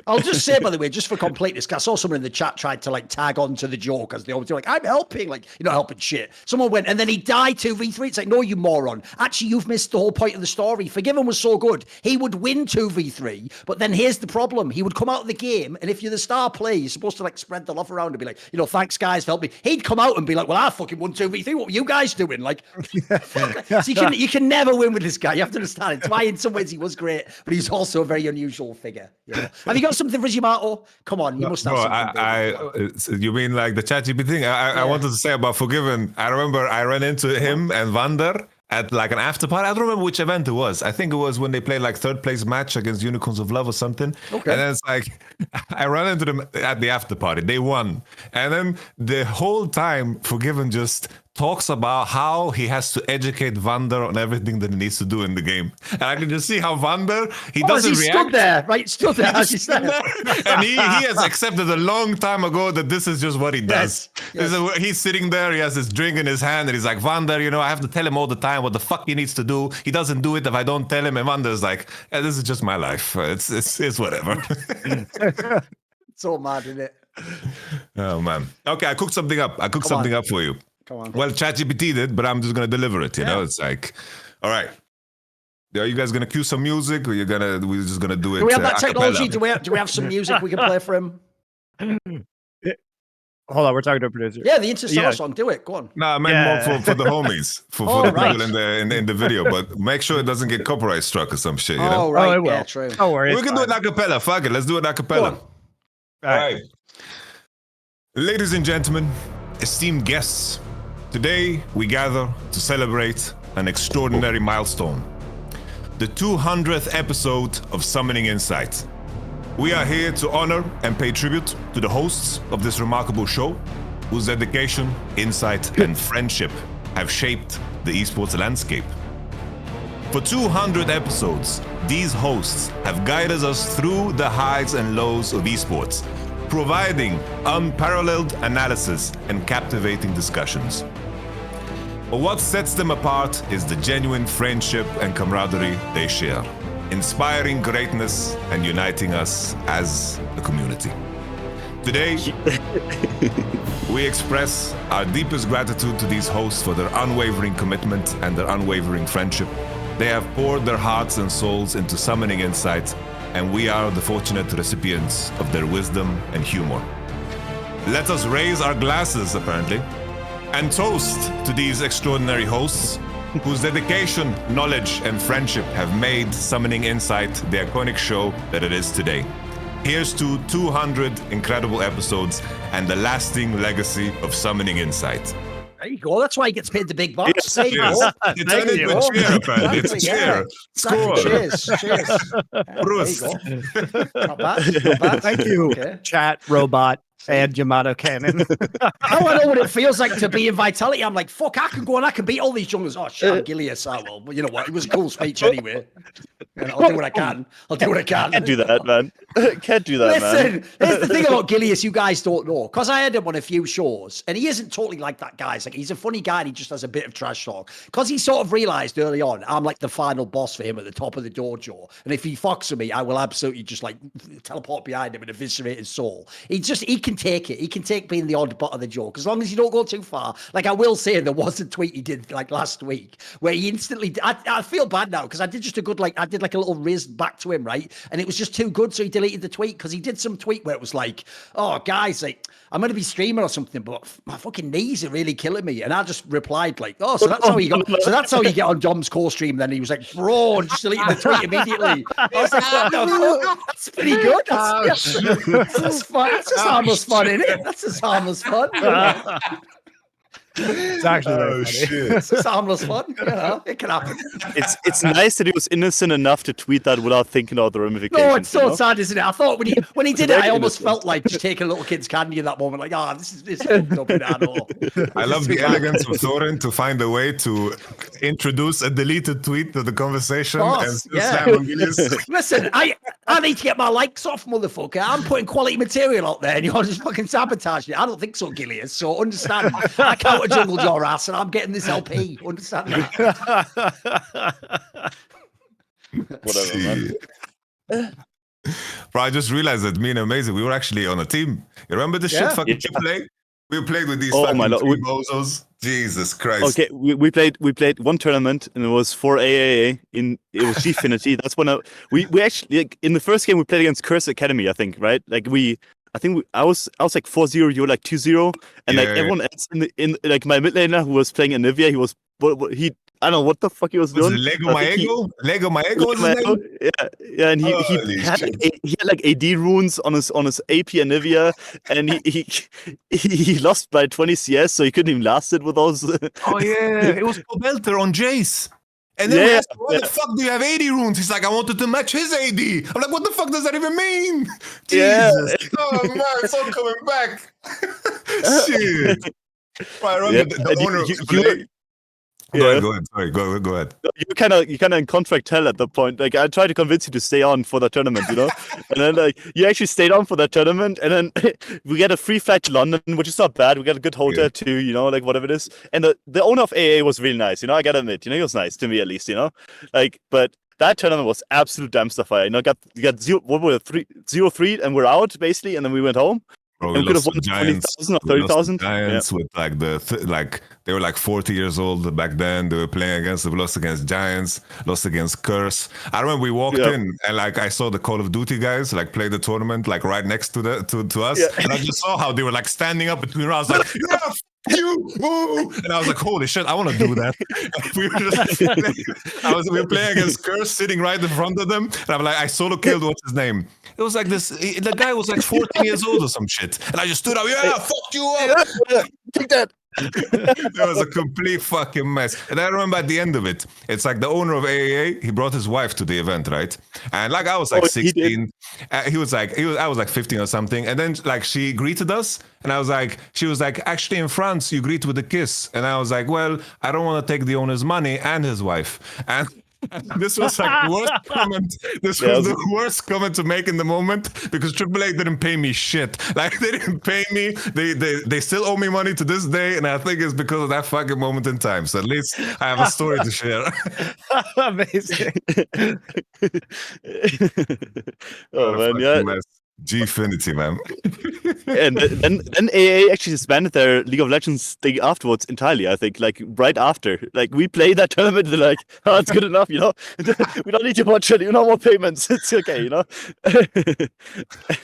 I'll just say, by the way, just for completeness, I saw someone in the chat tried to like tag on to the joke, as they always do, like, I'm helping, like, you're not helping shit. Someone went, and then he died 2v3. It's like, no, you moron. Actually, you've missed the whole point of the story. Forgiven was so good. He would win 2v3, but then here's the problem. He would come out of of the game, and if you're the star player, you're supposed to like spread the love around and be like, you know, thanks guys for helping me. He'd come out and be like, well, I fucking won 2v3. What were you guys doing? Like, so you can never win with this guy. You have to understand. It's why in some ways he was great, but he's also a very unusual figure. You know? Have you got something for Yamato? Come on, you must have something. You mean like the ChatGPT thing? I wanted to say about Forgiven. I remember I ran into him and Vander at like an after party. I don't remember which event it was. I think it was when they played like third place match against Unicorns of Love or something. Okay. And then it's like, I ran into them at the after party. They won. And then the whole time, Forgiven just talks about how he has to educate Vander on everything that he needs to do in the game. And I can just see how Vander, he doesn't react. Stood there, right? Stood there, as you said. And he has accepted a long time ago that this is just what he does. Yes. He's sitting there, he has his drink in his hand, and he's like, Vander, you know, I have to tell him all the time what the fuck he needs to do. He doesn't do it if I don't tell him. And Vander's like, this is just my life. It's whatever. It's all mad, isn't it? Oh, man. Okay, I cooked something up. Up for you. Come on. Well, ChatGPT did, but I'm just going to deliver it, you know? It's like, all right. Are you guys going to cue some music, or we're just going to do it? Do we have that technology? Do we have some music we can play for him? Hold on, we're talking to a producer. Yeah, the Interstellar song. Do it. Go on. No, I meant more for the homies, for the people in the video. But make sure it doesn't get copyright struck or some shit, you know? Oh, right. it will. Yeah, true. Don't worry. We can do it a cappella. Fuck it. Let's do it a cappella. All right. Ladies and gentlemen, esteemed guests, today we gather to celebrate an extraordinary milestone. The 200th episode of Summoning Insight. We are here to honor and pay tribute to the hosts of this remarkable show, whose dedication, insight, and friendship have shaped the esports landscape. For 200 episodes, these hosts have guided us through the highs and lows of esports, providing unparalleled analysis and captivating discussions. But what sets them apart is the genuine friendship and camaraderie they share, inspiring greatness and uniting us as a community. Today, we express our deepest gratitude to these hosts for their unwavering commitment and their unwavering friendship. They have poured their hearts and souls into Summoning Insight, and we are the fortunate recipients of their wisdom and humor. Let us raise our glasses, apparently, and toast to these extraordinary hosts whose dedication, knowledge, and friendship have made Summoning Insight the iconic show that it is today. Here's to 200 incredible episodes and the lasting legacy of Summoning Insight. There you go. That's why he gets paid the big bucks. Cheers. It's a cheer, apparently. It's a cheer. Score. Cheers. Prost. Not bad. Thank you, chat robot and YamatoCannon. Now I know what it feels like to be in Vitality. I'm like, fuck, I can go and I can beat all these junglers. Oh, shit, I'm Gilius. Oh, well, you know what? It was a cool speech anyway. You know, I'll do what I can. Can't do that, man. Can't do that, Listen, man. Here's the thing about Gilius you guys don't know. Because I had him on a few shows, and he isn't totally like that guy. Like, he's a funny guy, and he just has a bit of trash talk. Because he sort of realized early on, I'm like the final boss for him at the top of the dojo. And if he fucks with me, I will absolutely just like teleport behind him and eviscerate his soul. He can take it. He can take being the odd butt of the joke. As long as you don't go too far. Like, I will say there was a tweet he did like last week where he instantly, I feel bad now because I did just a good, like, I did like a little riz back to him, right? And it was just too good. So he deleted the tweet because he did some tweet where it was like, oh, guys, like, I'm going to be streaming or something, but my fucking knees are really killing me. And I just replied like, oh, so that's how you got, so that's how you get on Dom's core stream. Then he was like, bro, and just deleted the tweet immediately. I was like, what the fuck? That's pretty good. That's fun. That's just harmless fun, isn't it? That's just harmless fun. It's actually shit. It's just harmless fun. You know, it can happen. It's nice that he was innocent enough to tweet that without thinking about the ramifications. No, it's so sad, isn't it? I thought when he did it, I almost felt like just taking a little kid's candy in that moment. Like, this is fucked up in that all. I love the elegance of Thorin to find a way to introduce a deleted tweet to the conversation and slam on Gilius. Listen, I need to get my likes off, motherfucker. I'm putting quality material out there, and you're just fucking sabotaging it. I don't think so, Gilius. So understand, I can't jungled your ass, and I'm getting this LP. Understand that? Whatever, man. Bro, I just realized that me and Amazing, we were actually on a team. You remember the shit fucking you played? We played with these fucking three bozos. Jesus Christ. Okay, we played one tournament and it was for AAA it was Gfinity. That's when we actually like, in the first game we played against Curse Academy, I think, right? Like I was like 4-0, you were like 2-0, and like everyone else in like my mid laner who was playing Anivia, he was I don't know what the fuck he was doing. Was it Lego Maego was his name? Yeah, and he had like AD runes on his AP Anivia, and he lost by 20 CS, so he couldn't even last it with those. Oh yeah, it was Cobelter on Jace. And then we asked, why the fuck do you have 80 runes? He's like, I wanted to match his AD. I'm like, what the fuck does that even mean? Jesus. Oh man, it's all coming back. Shit. I remember the owner of Go ahead. Sorry, go ahead. You kind of in contract hell at the point. Like I tried to convince you to stay on for that tournament, you know, and then like you actually stayed on for that tournament, and then we get a free flight to London, which is not bad. We got a good hotel too, you know, like whatever it is. And the owner of AA was really nice, you know. I gotta admit, you know, he was nice to me at least, you know. Like, but that tournament was absolute dumpster fire. You know, you got 0-3, and we're out basically, and then we went home. Bro, we could have won 20,000 or 30,000. Giants with like like they were like 40 years old back then. They were playing against. We lost against Giants. Lost against Curse. I remember we walked in and like I saw the Call of Duty guys like play the tournament like right next to us, and I just saw how they were like standing up between rounds like you, woo! And I was like, holy shit, I want to do that. We were playing against Curse, sitting right in front of them, and I'm like, I solo killed what's his name. It was like this. The guy was like 14 years old or some shit, and I just stood up. Yeah, fuck you up. Take that. It was a complete fucking mess. And I remember at the end of it, it's like the owner of AAA, he brought his wife to the event, right? And like I was like 16, I was like 15 or something. And then like she greeted us, and she was like, actually in France, you greet with a kiss. And I was like, well, I don't want to take the owner's money and his wife. And this was like the worst comment. This was the worst comment to make in the moment because AAA didn't pay me shit. Like they didn't pay me. They still owe me money to this day, and I think it's because of that fucking moment in time. So at least I have a story to share. Amazing. Oh man, yeah. Gfinity, man. And then AA actually disbanded their League of Legends thing afterwards entirely. I think, like right after, like we played that tournament, they're like, "Oh, it's good enough, you know. We don't need to watch it. You know, more payments. It's okay, you know."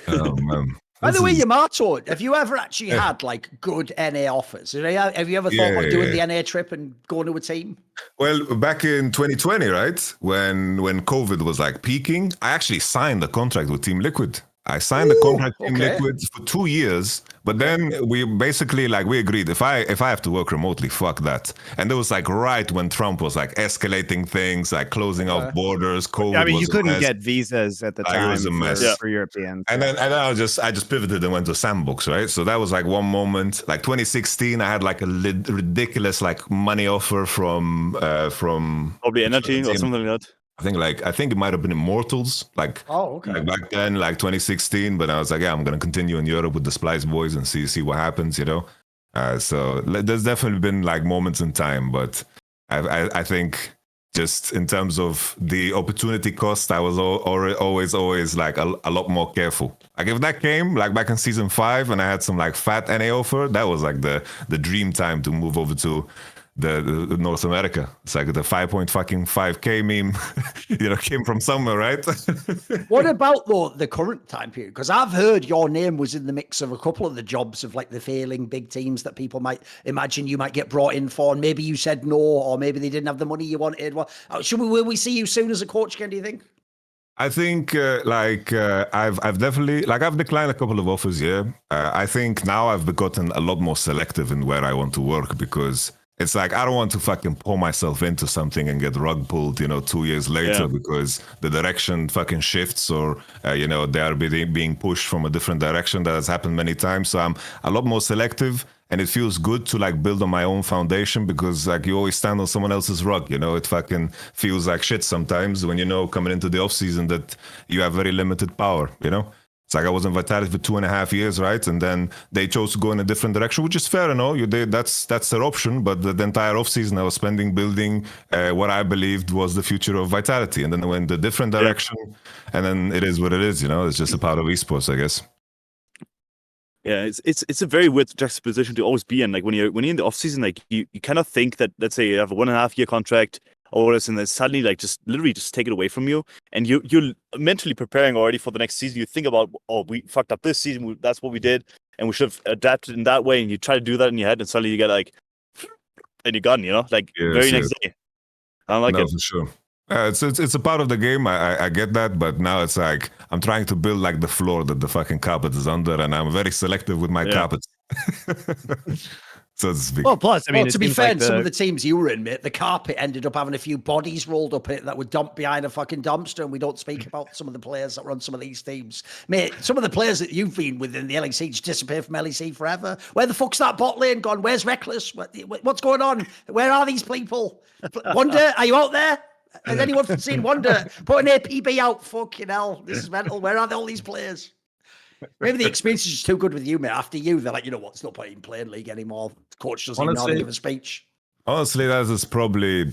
Oh man. By the way, Yamato, have you ever actually had like good NA offers? Have you ever thought of doing the NA trip and going to a team? Well, back in 2020, right, when COVID was like peaking, I actually signed a contract with Team Liquid. I signed the contract in Liquid for 2 years, but then we basically we agreed if I have to work remotely, fuck that. And it was like right when Trump was like escalating things, like closing off borders. COVID. I mean, you couldn't get visas at the time. It was a mess for Europeans. And then I just pivoted and went to Sandbox, right? So that was like one moment. Like 2016, I had like a ridiculous like money offer from probably Energy or something like that. I think it might have been Immortals, like back then, like 2016. But I was like, yeah, I'm gonna continue in Europe with the Splice Boys and see what happens, you know. So there's definitely been like moments in time, but I think just in terms of the opportunity cost, I was always like a lot more careful. Like if that came like back in season 5 and I had some like fat NA offer, that was like the dream time to move over to the North America. It's like the 5.5K meme, you know, came from somewhere, right? What about though the current time period? Because I've heard your name was in the mix of a couple of the jobs of like the failing big teams that people might imagine you might get brought in for, and maybe you said no, or maybe they didn't have the money you wanted. Well, will we see you soon as a coach again, do you think? I think I've definitely I've declined a couple of offers. Yeah, I think now I've gotten a lot more selective in where I want to work, because it's like I don't want to fucking pour myself into something and get rug pulled, you know, 2 years later because the direction fucking shifts, or you know, they are being pushed from a different direction. That has happened many times. So I'm a lot more selective, and it feels good to like build on my own foundation, because like you always stand on someone else's rug, you know. It fucking feels like shit sometimes when you know coming into the off season that you have very limited power, you know. It's like I was in Vitality for 2.5 years, right? And then they chose to go in a different direction, which is fair, you know. That's their option. But the entire offseason I was spending building what I believed was the future of Vitality. And then I went a different direction. And then it is what it is, you know. It's just a part of esports, I guess. Yeah, it's a very weird juxtaposition to always be in. Like when you're in the off season, like you kind of think that, let's say you have a 1.5 year contract or this, and then suddenly like just literally just take it away from you, and you're mentally preparing already for the next season. You think about, oh, we fucked up this season, that's what we did, and we should have adapted in that way. And you try to do that in your head, and suddenly you get like, and you're gone. You know, like very next day. I don't like it. For sure. It's a part of the game. I get that, but now it's like I'm trying to build like the floor that the fucking carpet is under, and I'm very selective with my carpets. So to speak. Well, plus, I mean, to be fair, some of the teams you were in, mate, the carpet ended up having a few bodies rolled up in it that were dumped behind a fucking dumpster, and we don't speak about some of the players that were on some of these teams. Mate, some of the players that you've been with in the LEC just disappear from LEC forever. Where the fuck's that bot lane gone? Where's Reckless? What's going on? Where are these people? Wonder, are you out there? Has anyone seen Wonder? Put an APB out. Fucking hell. This is mental. Where are all these players? Maybe the experience is just too good with you, mate. After you, they're like, you know what? It's not point in playing league anymore. The coach doesn't even know how to give a speech. Honestly, that is probably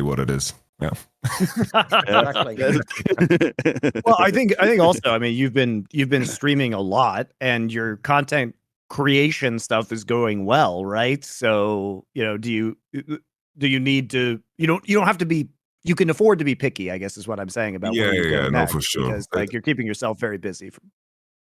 what it is. Yeah. Exactly. Well, I think also, I mean, you've been streaming a lot, and your content creation stuff is going well, right? So, you know, do you need to? You don't have to be. You can afford to be picky, I guess, is what I'm saying about. No, for sure. Because like you're keeping yourself very busy.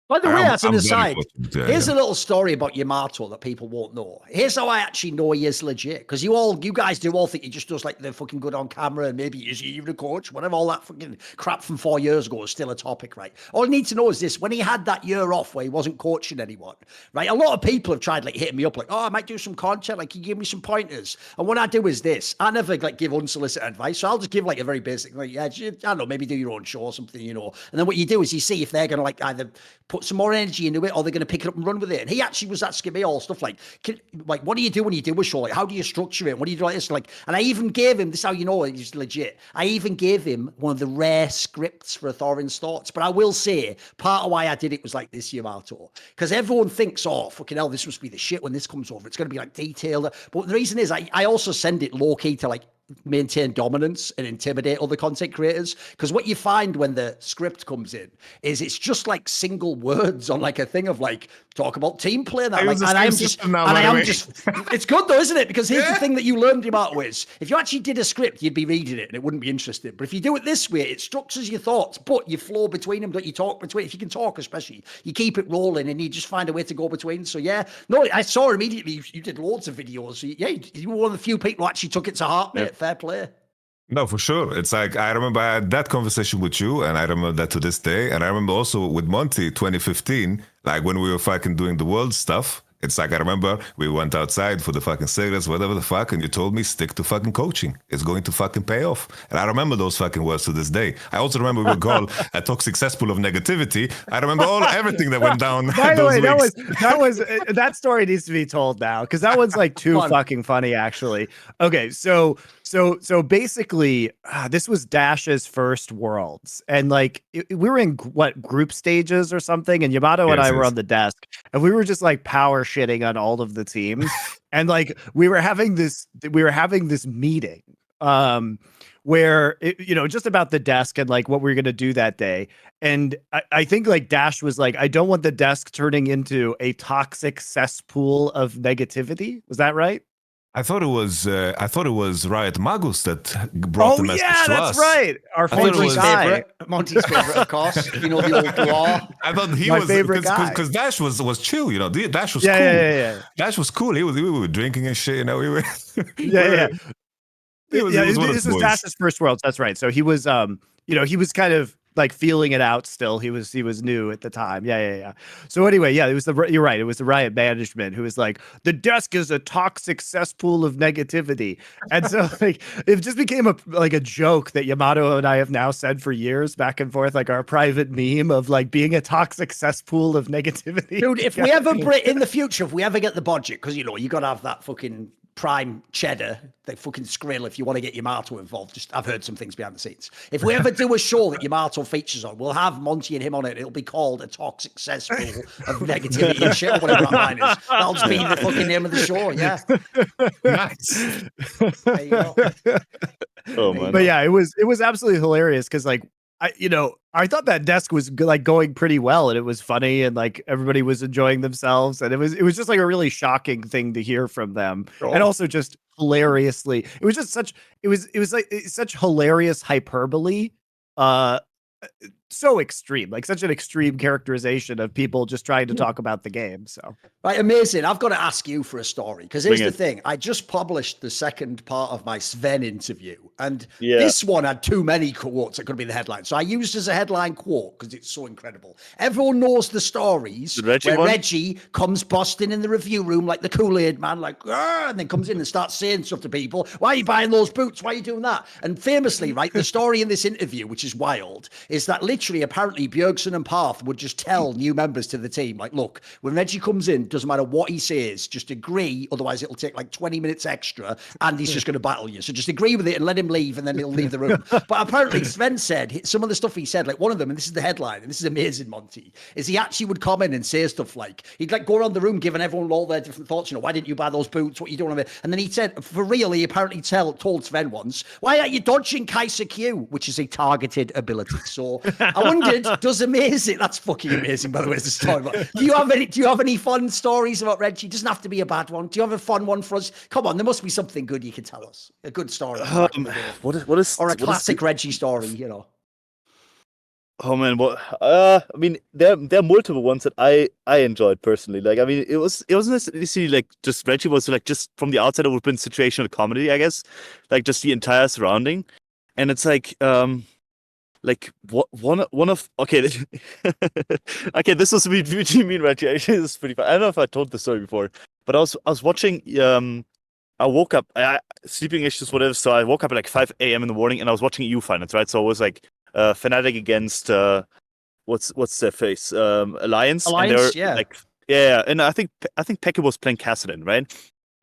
By the way, as an aside, here's a a little story about Yamato that people won't know. Here's how I actually know he is legit. Because you guys do all think he just does like the fucking good on camera, and maybe he's even a coach, whatever. All that fucking crap from 4 years ago is still a topic, right? All you need to know is this: when he had that year off where he wasn't coaching anyone, right? A lot of people have tried like hitting me up, like, oh, I might do some content, like, can you give me some pointers? And what I do is this: I never like give unsolicited advice, so I'll just give like a very basic, like, yeah, I don't know, maybe do your own show or something, you know. And then what you do is you see if they're gonna like either put some more energy into it, or they're going to pick it up and run with it. And he actually was asking me all stuff like, what do you do when you do a show? Like, how do you structure it? What do you do like this? Like, and I even gave him, this is how you know he's legit. I even gave him one of the rare scripts for a Thorin's Thoughts. But I will say, part of why I did it was like this, Yamato, because everyone thinks, oh, fucking hell, this must be the shit when this comes over. It's going to be like detailed. But the reason is I also send it low key to like maintain dominance and intimidate other content creators, because what you find when the script comes in is it's just like single words on like a thing of like talk about team play and that, like, and I'm just it's good though, isn't it? Because here's the thing that you learned about is if you actually did a script, you'd be reading it and it wouldn't be interesting. But if you do it this way, it structures your thoughts, but you flow between them, don't you? Talk between, if you can talk, especially, you keep it rolling and you just find a way to go between. So yeah, no, I saw immediately you did loads of videos. So yeah, you were one of the few people who actually took it to heart, mate. Fair play. No, for sure. It's like, I remember I had that conversation with you, and I remember that to this day. And I remember also with Monty 2015, like when we were fucking doing the world stuff. It's like, I remember we went outside for the fucking cigarettes, whatever the fuck, and you told me stick to fucking coaching. It's going to fucking pay off. And I remember those fucking words to this day. I also remember we were called a toxic cesspool of negativity. I remember everything that went down. By the way, that story needs to be told now, because that one's like too fucking funny, actually. Okay, so basically, this was Dash's first Worlds, and like we were in group stages or something, and Yamato and I were on the desk, and we were just like power shitting on all of the teams, and like we were having this meeting where just about the desk and like what we were gonna do that day. And I think like Dash was like, I don't want the desk turning into a toxic cesspool of negativity. Was that right? I thought it was Riot Magus that brought the message to us. Oh yeah, that's right. Our favorite guy, Monty's favorite, of course. You know the old law. I thought he was favorite guy because Dash was chill. You know, Dash was cool. Yeah. Dash was cool. We were drinking and shit. You know, we were. This was Dash's first Worlds. That's right. So he was, he was kind of like feeling it out still. He was new at the time. Yeah. So anyway, yeah, you're right. It was the Riot management who was like, the desk is a toxic cesspool of negativity. And so like it just became a joke that Yamato and I have now said for years back and forth, like our private meme of like being a toxic cesspool of negativity. Dude, if we ever in the future, if we ever get the budget, because you got to have that fucking prime cheddar, the fucking skrill, if you want to get Yamato involved. I've heard some things behind the scenes. If we ever do a show that Yamato features on, we'll have Monty and him on it. It'll be called a toxic cesspool of negativity and shit, or whatever that line is. That'll just be the fucking name of the show. Yeah. Nice. There you go. Oh man. But yeah, it was absolutely hilarious because like I thought that desk was like going pretty well, and it was funny, and like everybody was enjoying themselves, and it was just like a really shocking thing to hear from them, and also just hilariously, it was just such such hilarious hyperbole, so extreme, like such an extreme characterization of people just trying to talk about the game. So right, amazing. I've got to ask you for a story because here's the thing. I just published the second part of my Sven interview, and this one had too many quotes that could be the headline. So I used as a headline quote because it's so incredible. Everyone knows the stories where Reggie comes busting in the review room like the Kool-Aid man, like, and then comes in and starts saying stuff to people. Why are you buying those boots? Why are you doing that? And famously, right, the story in this interview, which is wild, is that literally, apparently, Bjergsen and Parth would just tell new members to the team, like, look, when Reggie comes in, doesn't matter what he says, just agree, otherwise it'll take like 20 minutes extra, and he's just going to battle you. So just agree with it and let him leave, and then he'll leave the room. But apparently, Sven said, some of the stuff he said, like one of them, and this is the headline, and this is amazing, Monty, is he actually would come in and say stuff like, he'd like go around the room giving everyone all their different thoughts, why didn't you buy those boots? What are you doing with it? And then he said, for real, he apparently told Sven once, why aren't you dodging Kaiser Q, which is a targeted ability. So I wondered, does amazing, that's fucking amazing, by the way, is the story. But do you have any fun stories about Reggie? It doesn't have to be a bad one. Do you have a fun one for us? Come on, there must be something good you can tell us. A good story. Or a classic Reggie story, Oh man, I mean, there are multiple ones that I enjoyed personally. Like, I mean, it wasn't necessarily like just Reggie was like just from the outside it would have been situational comedy, I guess, like just the entire surrounding, and it's like one of okay okay, this was between me and Reggie. Actually, this is pretty fun. I don't know if I told the story before, but I was watching. I woke up, sleeping issues, whatever. So I woke up at like 5 a.m. in the morning, and I was watching EU finals, right? So it was like Fnatic against what's their face Alliance, and they're like and I think Pekka was playing Kassadin, right?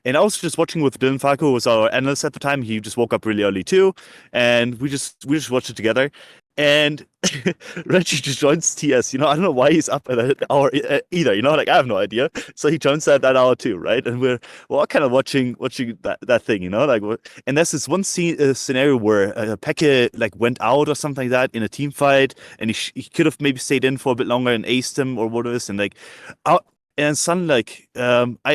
And I was just watching with Dylan Falco, who was our analyst at the time. He just woke up really early too, and we just watched it together. And Reggie just joins TS. I don't know why he's up at that hour either. Like I have no idea. So he joins at that hour too, right? And we're all kind of watching that thing, like. And there's this one scenario where Pekka like went out or something like that in a team fight, and he could have maybe stayed in for a bit longer and aced him or whatever. And like, and suddenly, like,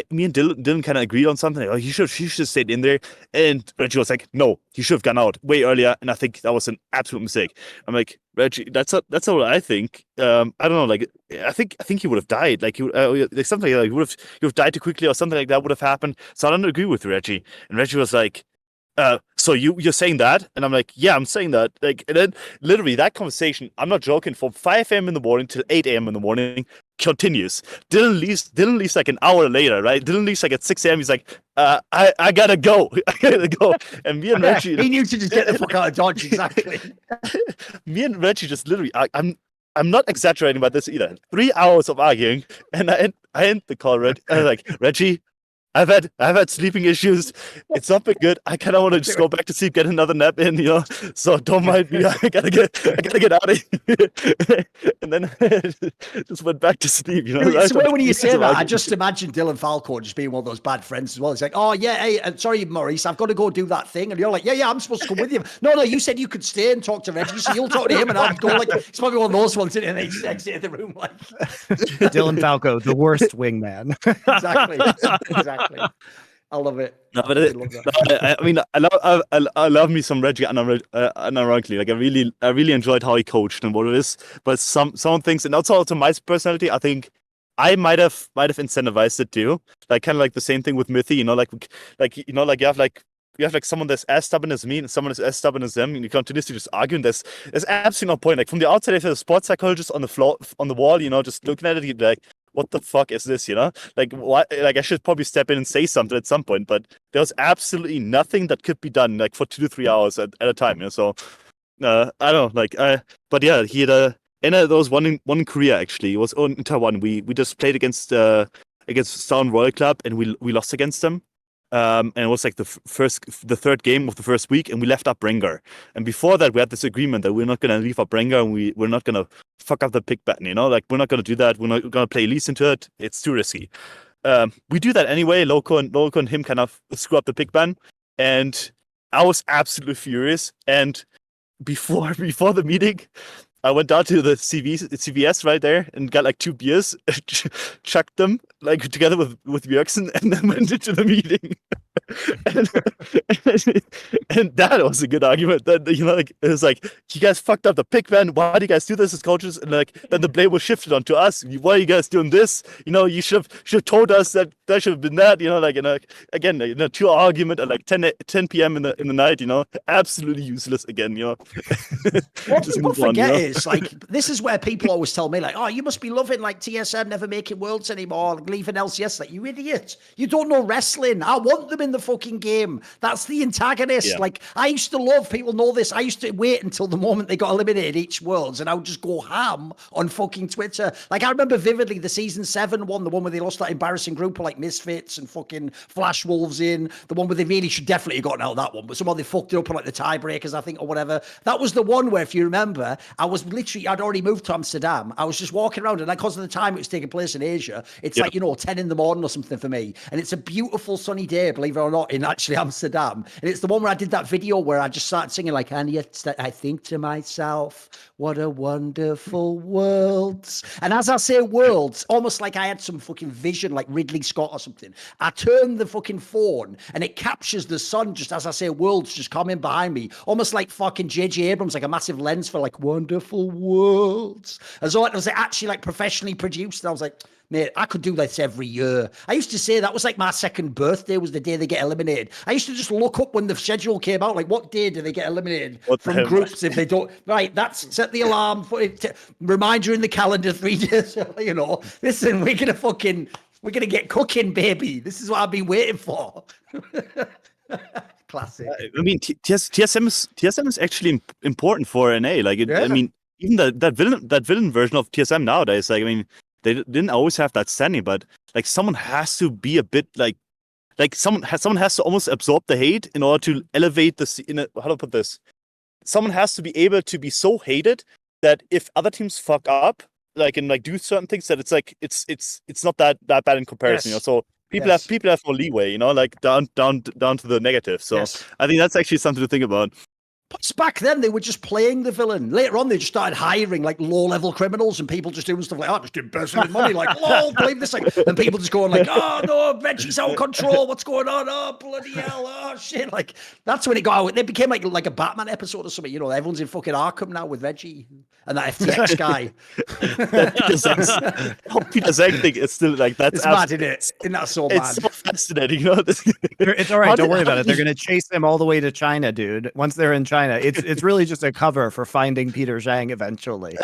me and Dylan kind of agreed on something. Like, he should have stayed in there. And Reggie was like, no, he should have gone out way earlier. And I think that was an absolute mistake. I'm like, Reggie, that's not what I think. I don't know. Like, I think he would have died. Like, like something like he would have died too quickly or something like that would have happened. So I don't agree with Reggie. And Reggie was like, so you're saying that? And I'm like, yeah, I'm saying that. Like, and then literally that conversation, I'm not joking, from 5 a.m. in the morning till 8 a.m. in the morning continues. Dylan leaves like an hour later, right? Dylan leaves like at 6 a.m. He's like, I gotta go. I gotta go. And me and Reggie, he knew to just get the fuck out of Dodge, exactly. Me and Reggie just literally, I'm not exaggerating about this either. 3 hours of arguing, and I end the call, and I'm like, Reggie, I've had sleeping issues. It's not been good. I kind of want to just go back to sleep, get another nap in, So don't mind me. I gotta get out of here. And then I just went back to sleep. So when you say that, I just imagine Dylan Falco just being one of those bad friends as well. He's like, oh yeah, hey, sorry, Maurice, I've got to go do that thing, and you're like, yeah, I'm supposed to come with you. No, you said you could stay and talk to Reggie, so you'll talk to him, and I'll go. Like, it's probably one of those ones, and they just exit the room like Dylan Falco, the worst wingman. Exactly. I love it. No, but I mean, I love me some Reggie unironically. Like I really enjoyed how he coached and what it is. But some things, and also to my personality, I think I might have incentivized it too. Like kind of like the same thing with Mythy. You have like someone that's as stubborn as me and someone that's as stubborn as them, and you continuously just argue. And there's absolutely no point. Like from the outside, if there's a sports psychologist on the floor, on the wall, just looking at it, you'd be like, what the fuck is this, Like, what? Like, I should probably step in and say something at some point, but there was absolutely nothing that could be done, like, for 2 to 3 hours at a time, So, I don't know, like, but yeah, he had and there was one in Korea, actually. It was in Taiwan. We just played against Sound Royal Club, and we lost against them. And it was like the third game of the first week, and we left up Rengar. And before that, we had this agreement that we're not going to leave up Rengar, and we're not going to fuck up the pick ban, Like, we're not going to do that. We're not going to play Elise into it. It's too risky. We do that anyway. Loco and him kind of screw up the pick ban, and I was absolutely furious. And before the meeting, I went down to the CVS right there and got like 2 beers, chucked them like together with Björksen, and then went into the meeting. and that was a good argument. That like it was like, you guys fucked up the pick, man. Why do you guys do this as coaches? And like then the blame was shifted onto us. Why are you guys doing this? You should have told us that should have been that. Like again, 2 argument at like 10 p.m. in the night. Absolutely useless again. What people forget is like this is where people always tell me like, oh, you must be loving like TSM never making worlds anymore, like, leaving LCS. Like, you idiot, you don't know wrestling. I want them in the fucking game. That's the antagonist. Yeah. Like, I used to love, people know this, I used to wait until the moment they got eliminated each worlds, and I would just go ham on fucking Twitter. Like, I remember vividly the season 7 one, the one where they lost that embarrassing group of like Misfits and fucking Flash Wolves in, the one where they really should definitely have gotten out of that one, but somehow they fucked it up on like the tiebreakers, I think, or whatever. That was the one where, if you remember, I'd already moved to Amsterdam. I was just walking around, and because of the time it was taking place in Asia, it's like, 10 in the morning or something for me. And it's a beautiful sunny day, believe it or not, in actually Amsterdam. And it's the one where I did that video where I just started singing like, and yet I think to myself, what a wonderful world. And as I say worlds, almost like I had some fucking vision like Ridley Scott or something. I turned the fucking phone and it captures the sun just as I say worlds just coming behind me. Almost like fucking J.J. Abrams, like a massive lens for like wonderful worlds. As though it was actually like professionally produced. And I was like, mate, I could do this every year. I used to say that was like my second birthday was the day they get eliminated. I used to just look up when the schedule came out, like what day do they get eliminated from groups if they don't. Right, that's set the alarm for it. Reminder in the calendar 3 days. Listen, we're gonna get cooking, baby. This is what I've been waiting for. Classic. I mean, TSM is actually important for NA. Like, I mean, even that villain version of TSM nowadays. Like, I mean, they didn't always have that standing, but like someone has to be a bit like someone has to almost absorb the hate in order to elevate how do I put this? Someone has to be able to be so hated that if other teams fuck up, like and like do certain things, that it's like it's not that bad in comparison. So people have more leeway, like down to the negative. So I think that's actually something to think about. But back then, they were just playing the villain. Later on, they just started hiring like low-level criminals and people just doing stuff like, just embezzling money, like, oh, believe this thing. And people just going like, oh, no, Reggie's out of control. What's going on? Oh, bloody hell. Oh, shit. Like, that's when it got out. It became like a Batman episode or something. Everyone's in fucking Arkham now with Reggie and that FTX guy. Peter Zek thing is still like, that's it's mad, isn't it? Isn't that so mad? It's so fascinating. It's all right. Don't worry about it. They're going to chase him all the way to China, dude. Once they're in China. It's really just a cover for finding Peter Zhang eventually.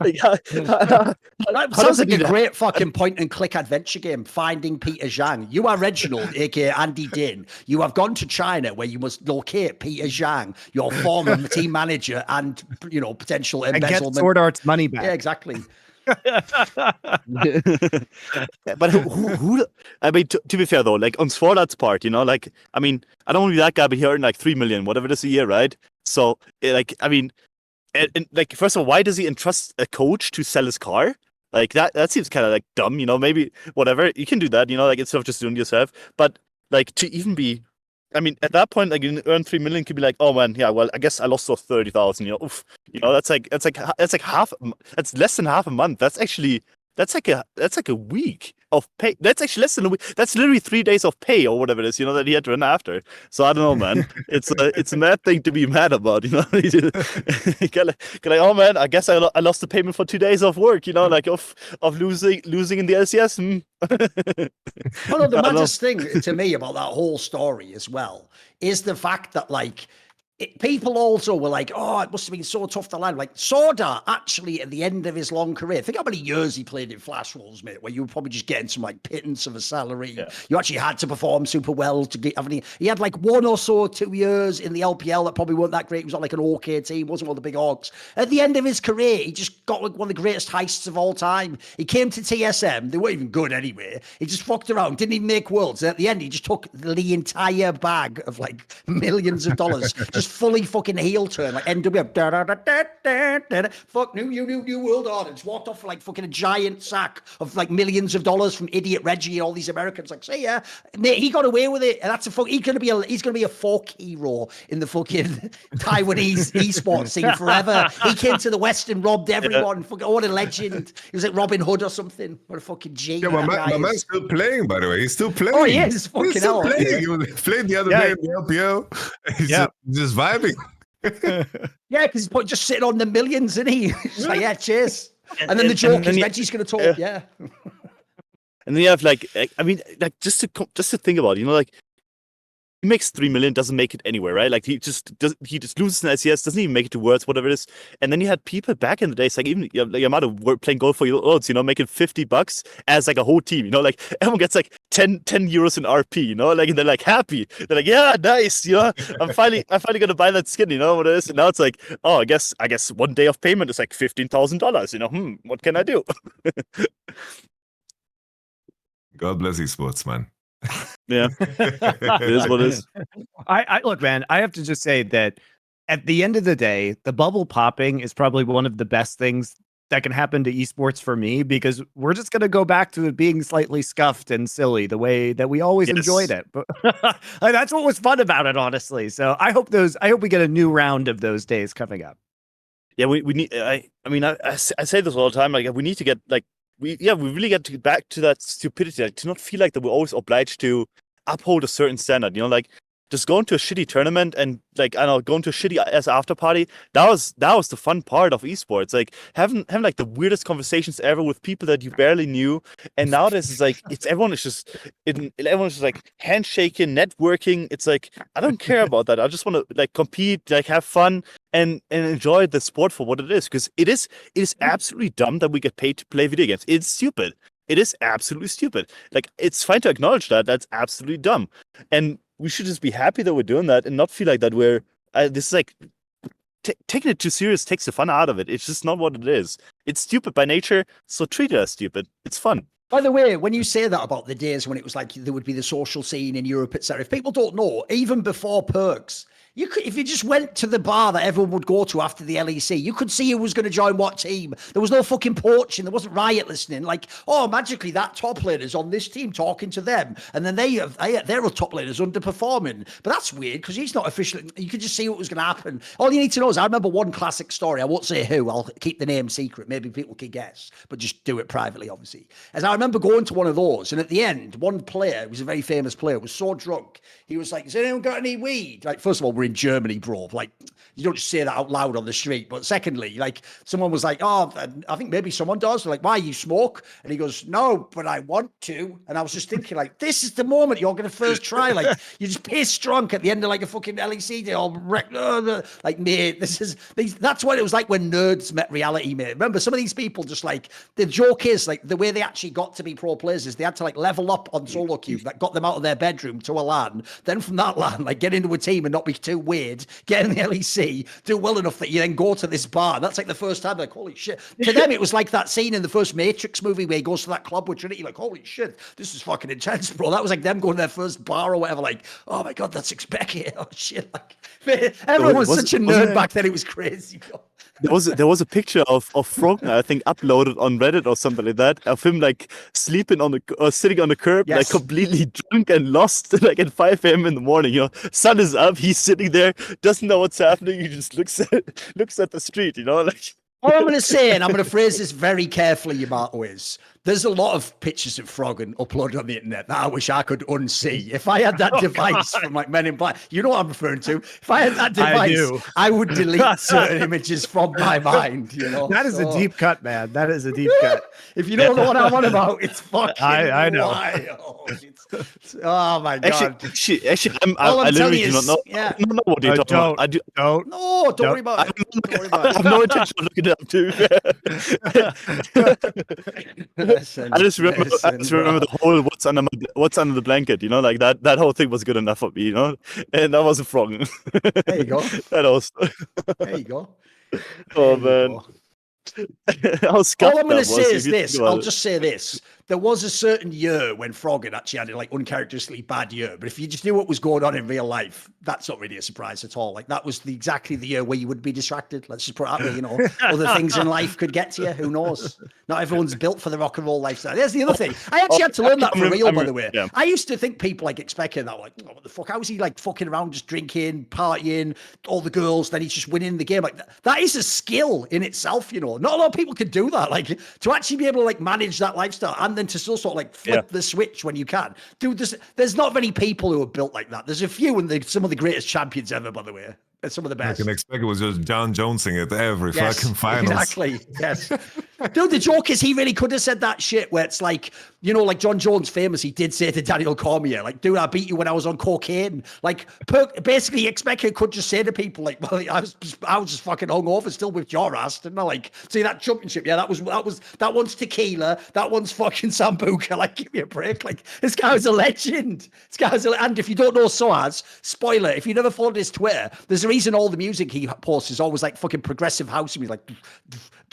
That sounds like a great fucking point and click adventure game, Finding Peter Zhang. You are Reginald, aka Andy Din. You have gone to China where you must locate Peter Zhang, your former team manager, and potential embezzlement. And get Sword Art's money back. Yeah, exactly. But who I mean, to be fair though, like on Sword Art's part, like, I mean, I don't want to be that guy, but he earned like 3 million, whatever it is a year, right? So, like, I mean, and like, first of all, why does he entrust a coach to sell his car? Like, that seems kind of like dumb, maybe whatever, you can do that, like, instead of just doing it yourself. But like, to even be, I mean, at that point, like, you earn 3 million, could be like, oh man, yeah, well, I guess I lost those 30,000. Oof, that's less than half a month. That's like a week of pay. That's actually less than a week. That's literally 3 days of pay or whatever it is, that he had to run after. So I don't know, man. It's a mad thing to be mad about, oh man, I guess I lost the payment for 2 days of work, like of losing in the LCS. One of the maddest thing to me about that whole story as well is the fact that like people also were like, oh, it must have been so tough to land. Like Soda, actually, at the end of his long career, think how many years he played in Flash Wolves, mate, where you were probably just getting some like pittance of a salary. Yeah. You actually had to perform super well to get. He had like 1 or so 2 years in the LPL that probably weren't that great. He was on like an OK team, wasn't one of the big Orcs. At the end of his career, he just got like one of the greatest heists of all time. He came to TSM. They weren't even good anyway. He just fucked around, didn't even make worlds. And at the end, he just took the entire bag of like millions of dollars, just just fully fucking heel turn, like NWO. Fuck, new world order. Just walked off like fucking a giant sack of like millions of dollars from idiot Reggie and all these Americans. Like, say, yeah, he got away with it. And that's he's gonna be a folk hero in the fucking Taiwanese esports scene forever. He came to the West and robbed everyone. Fucking what a legend. He was like Robin Hood or something. What a fucking G. Yeah, my man's still playing, by the way. He's still playing. Oh, he is. Fucking He's still hell. playing. He played the other day in the LPL. He's just vibing. Yeah, because he's just sitting on the millions, isn't he? He's like, yeah, cheers. And then the joke is Reggie's going to talk. Yeah. And then you have like, I mean, like just to think about it, you know, like he makes 3 million, doesn't make it anywhere, right? Like he just loses an SES, doesn't even make it to Worlds, whatever it is. And then you had people back in the days, like even like Yamato playing gold for Worlds, you know, making $50 as like a whole team, you know, like everyone gets like 10 euros in RP, you know, like and they're like happy. They're like, yeah, nice, you know, I'm finally gonna buy that skin, you know what it is. And now it's like, oh, I guess 1 day of payment is like $15,000, you know, what can I do? God bless esports, man. Yeah, it is what it is. I look, man, I have to just say that at the end of the day, the bubble popping is probably one of the best things that can happen to esports for me, because we're just going to go back to it being slightly scuffed and silly the way that we always enjoyed it. But that's what was fun about it, honestly. So I hope we get a new round of those days coming up. Yeah, we need. I say this all the time. Like we need to get like. We really get to get back to that stupidity, like, to not feel like that we're always obliged to uphold a certain standard. You know, like just going to a shitty tournament and like I don't know, going to a shitty after party. That was the fun part of esports. Like having like the weirdest conversations ever with people that you barely knew. And nowadays it's like everyone's just like handshaking, networking. It's like I don't care about that. I just want to like compete, like have fun and enjoy the sport for what it is. Because it is absolutely dumb that we get paid to play video games. It's stupid. It is absolutely stupid. Like it's fine to acknowledge that. That's absolutely dumb. And we should just be happy that we're doing that and not feel like that we're this is like taking it too serious takes the fun out of it. It's just not what it is. It's stupid by nature, so treat it as stupid. It's fun. By the way, when you say that about the days when it was like there would be the social scene in Europe, etc., if people don't know, even before Perks, you could, if you just went to the bar that everyone would go to after the LEC, you could see who was going to join what team. There was no fucking poaching. There wasn't Riot listening. Like, oh, magically that top laner's on this team talking to them, and then their top laner's underperforming. But that's weird because he's not officially. You could just see what was going to happen. All you need to know is I remember one classic story. I won't say who. I'll keep the name secret. Maybe people can guess, but just do it privately, obviously. As I remember going to one of those, and at the end, one player, who was a very famous player, was so drunk. He was like, "Has anyone got any weed?" Like, first of all, we're in Germany, bro. Like, you don't just say that out loud on the street. But secondly, like, someone was like, "Oh, I think maybe someone does." Like, "Why, you smoke?" And he goes, "No, but I want to." And I was just thinking, like, this is the moment you're going to first try. Like, you're just pissed drunk at the end of like a fucking LEC day. Like, mate, that's what it was like when nerds met reality, mate. Remember, some of these people just like, the joke is like the way they actually got to be pro players is they had to like level up on solo queue that got them out of their bedroom to a LAN. Then from that LAN, like get into a team and not be too weird, get in the LEC, do well enough that you then go to this bar. And that's like the first time, like, holy shit. To them, it was like that scene in the first Matrix movie where he goes to that club with Trinity, like, holy shit, this is fucking intense, bro. That was like them going to their first bar or whatever, like, oh my God, that's Becky. Oh shit. Like, man, everyone was such a nerd back then, it was crazy. There was a picture of Frogner, I think, uploaded on Reddit or something like that, of him like sleeping on the sitting on the curb, like completely drunk and lost, like at 5 a.m. in the morning. You know, sun is up, he's sitting there, doesn't know what's happening. He just looks at the street. You know, like. All I'm going to say, and I'm going to phrase this very carefully, Yamato, is there's a lot of pictures of Froggen uploaded on the internet that I wish I could unsee. If I had that device from like Men in Black, you know what I'm referring to. If I had that device, I would delete certain images from my mind. You know, that is a deep cut, man. That is a deep cut. If you don't know what I'm on about, it's fucking I know. wild. Oh my God. Actually, I literally do not know. Yeah. I don't know what you're talking about. Don't worry about it. Don't worry about it. I have no intention of looking it up too. I just remember the whole what's under the blanket, you know, like that whole thing was good enough for me, you know, and that wasn't wrong. There you go. That also. There you go. Oh man. All I'm going to say is this. I'll just say this. there was a certain year when Froggen actually had a like uncharacteristically bad year. But if you just knew what was going on in real life, that's not really a surprise at all. Like that was exactly the year where you would be distracted. Let's just put it that way, you know, other things in life could get to you. Who knows? Not everyone's built for the rock and roll lifestyle. There's the other thing. I actually had to learn that for real, by the way. Yeah. I used to think people like expecting that, like, oh, what the fuck? How is he like fucking around, just drinking, partying, all the girls, then he's just winning the game? Like that is a skill in itself, you know. Not a lot of people can do that. Like to actually be able to like manage that lifestyle and then to still sort of like flip the switch when you can. Dude, there's not many people who are built like that. There's a few and some of the greatest champions ever, by the way. And some of the best. I can expect it was just John Jonesing at every fucking finals. Exactly. Yes. Dude, the joke is he really could have said that shit where it's like, you know, like John Jones famous, he did say to Daniel Cormier, like, dude, I beat you when I was on cocaine. Like, basically, Expected could just say to people, like, well, I was just fucking hungover, still with your ass, didn't I? Like, see that championship, yeah, that one's tequila, that one's fucking Sambuca. Like, give me a break. Like, this guy was a legend. And if you don't know Soaz, spoiler, if you never followed his Twitter, there's a reason all the music he posts is always like fucking progressive house music,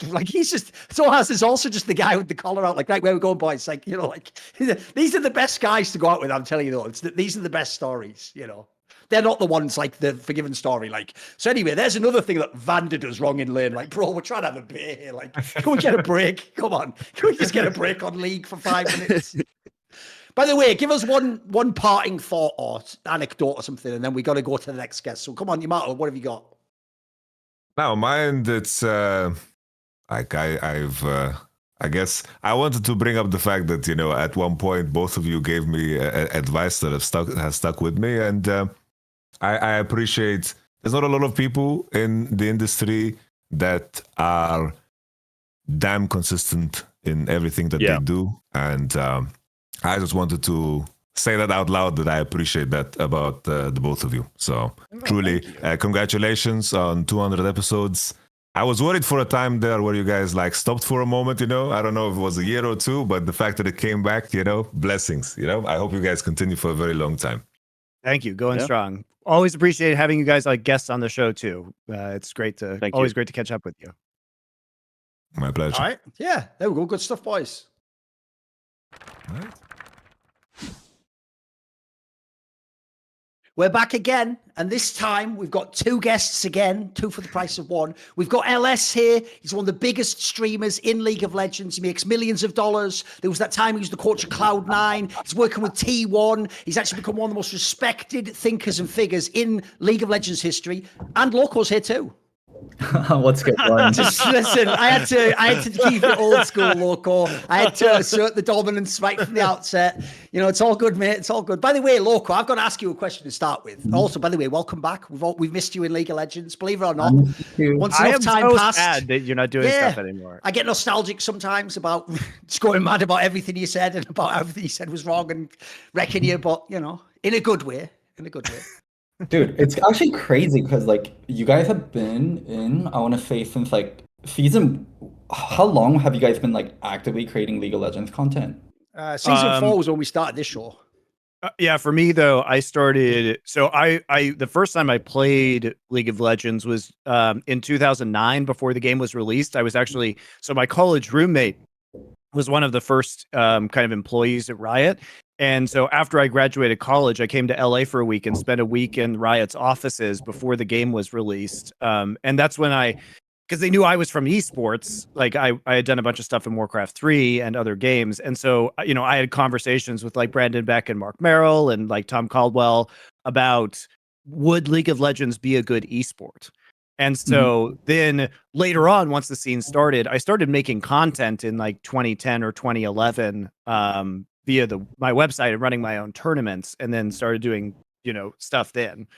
like he's just Soaz is also just the guy with the collar out, like, right, where we going, boys? Like, you know, like these are the best guys to go out with. I'm telling you, though, these are the best stories. You know, they're not the ones like the Forgiven story. Like, so anyway, there's another thing that Vander does wrong in lane. Like, bro, we're trying to have a beer here. Like, can we get a break? Come on, can we just get a break on League for 5 minutes? By the way, give us one parting thought or anecdote or something, and then we got to go to the next guest. So come on, Yamato, what have you got? Now, mine, it's like I guess I wanted to bring up the fact that, you know, at one point both of you gave me advice that has stuck with me, and I appreciate. There's not a lot of people in the industry that are damn consistent in everything that they do, and I just wanted to say that out loud, that I appreciate that about the both of you. So truly, congratulations on 200 episodes. I was worried for a time there where you guys like stopped for a moment, you know. I don't know if it was a year or two, but the fact that it came back, you know, blessings, you know. I hope you guys continue for a very long time. Thank you. Going strong. Always appreciate having you guys like guests on the show too. It's great to great to catch up with you. My pleasure. All right. Yeah, there we go. Good stuff, boys. All right. We're back again, and this time we've got 2 guests again, 2 for the price of 1. We've got LS here. He's one of the biggest streamers in League of Legends. He makes millions of dollars. There was that time he was the coach of Cloud9. He's working with T1. He's actually become one of the most respected thinkers and figures in League of Legends history. And Loco's here too. What's going on? Just listen, I had to keep it old school, Loco. I had to assert the dominance right from the outset. You know, it's all good, mate. It's all good. By the way, Loco, I've got to ask you a question to start with. Also, by the way, welcome back. We've missed you in League of Legends, believe it or not. Once enough time passed, sad that you're not doing stuff anymore. I get nostalgic sometimes about just going mad about everything you said and about everything you said was wrong and wrecking you, but you know, in a good way. Dude, it's actually crazy because like you guys have been in, I want to say, since like season. How long have you guys been like actively creating League of Legends content? Season 4 was when we started this show. Yeah, for me though, I started. So I the first time I played League of Legends was in 2009 before the game was released. I was actually my college roommate was one of the first kind of employees at Riot. And so after I graduated college, I came to LA for a week and spent a week in Riot's offices before the game was released. And that's when because they knew I was from esports, like I had done a bunch of stuff in Warcraft 3 and other games. And so, you know, I had conversations with like Brandon Beck and Mark Merrill and like Tom Caldwell about would League of Legends be a good esport? And so then later on, once the scene started, I started making content in like 2010 or 2011 via my website and running my own tournaments, and then started doing, you know, stuff then.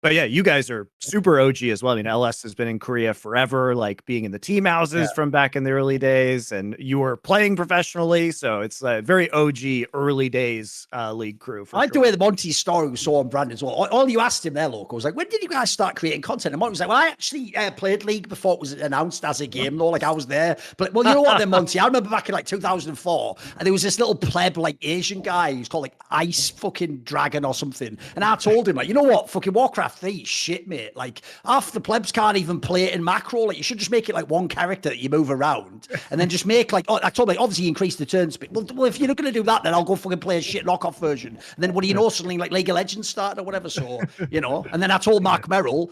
But yeah, you guys are super OG as well. I mean, LS has been in Korea forever, like being in the team houses from back in the early days, and you were playing professionally. So it's a very OG early days league crew. I like the way the Monty story was so on brand as well. All you asked him there, Loco, was like, when did you guys start creating content? And Monty was like, well, I actually played League before it was announced as a game, though. Like I was there. But well, you know what then, Monty? I remember back in like 2004, and there was this little pleb, like Asian guy who's called like Ice fucking Dragon or something. And I told him, like, you know what? Fucking Warcraft Warcraft 3 shit, mate. Like, half the plebs can't even play it in macro. Like, you should just make it like one character that you move around, and then just make like, I told me, obviously increase the turn speed. Well, if you're not going to do that, then I'll go fucking play a shit knockoff version. And then what do you know, suddenly like League of Legends started or whatever. So, you know, and then I told Mark Merrill,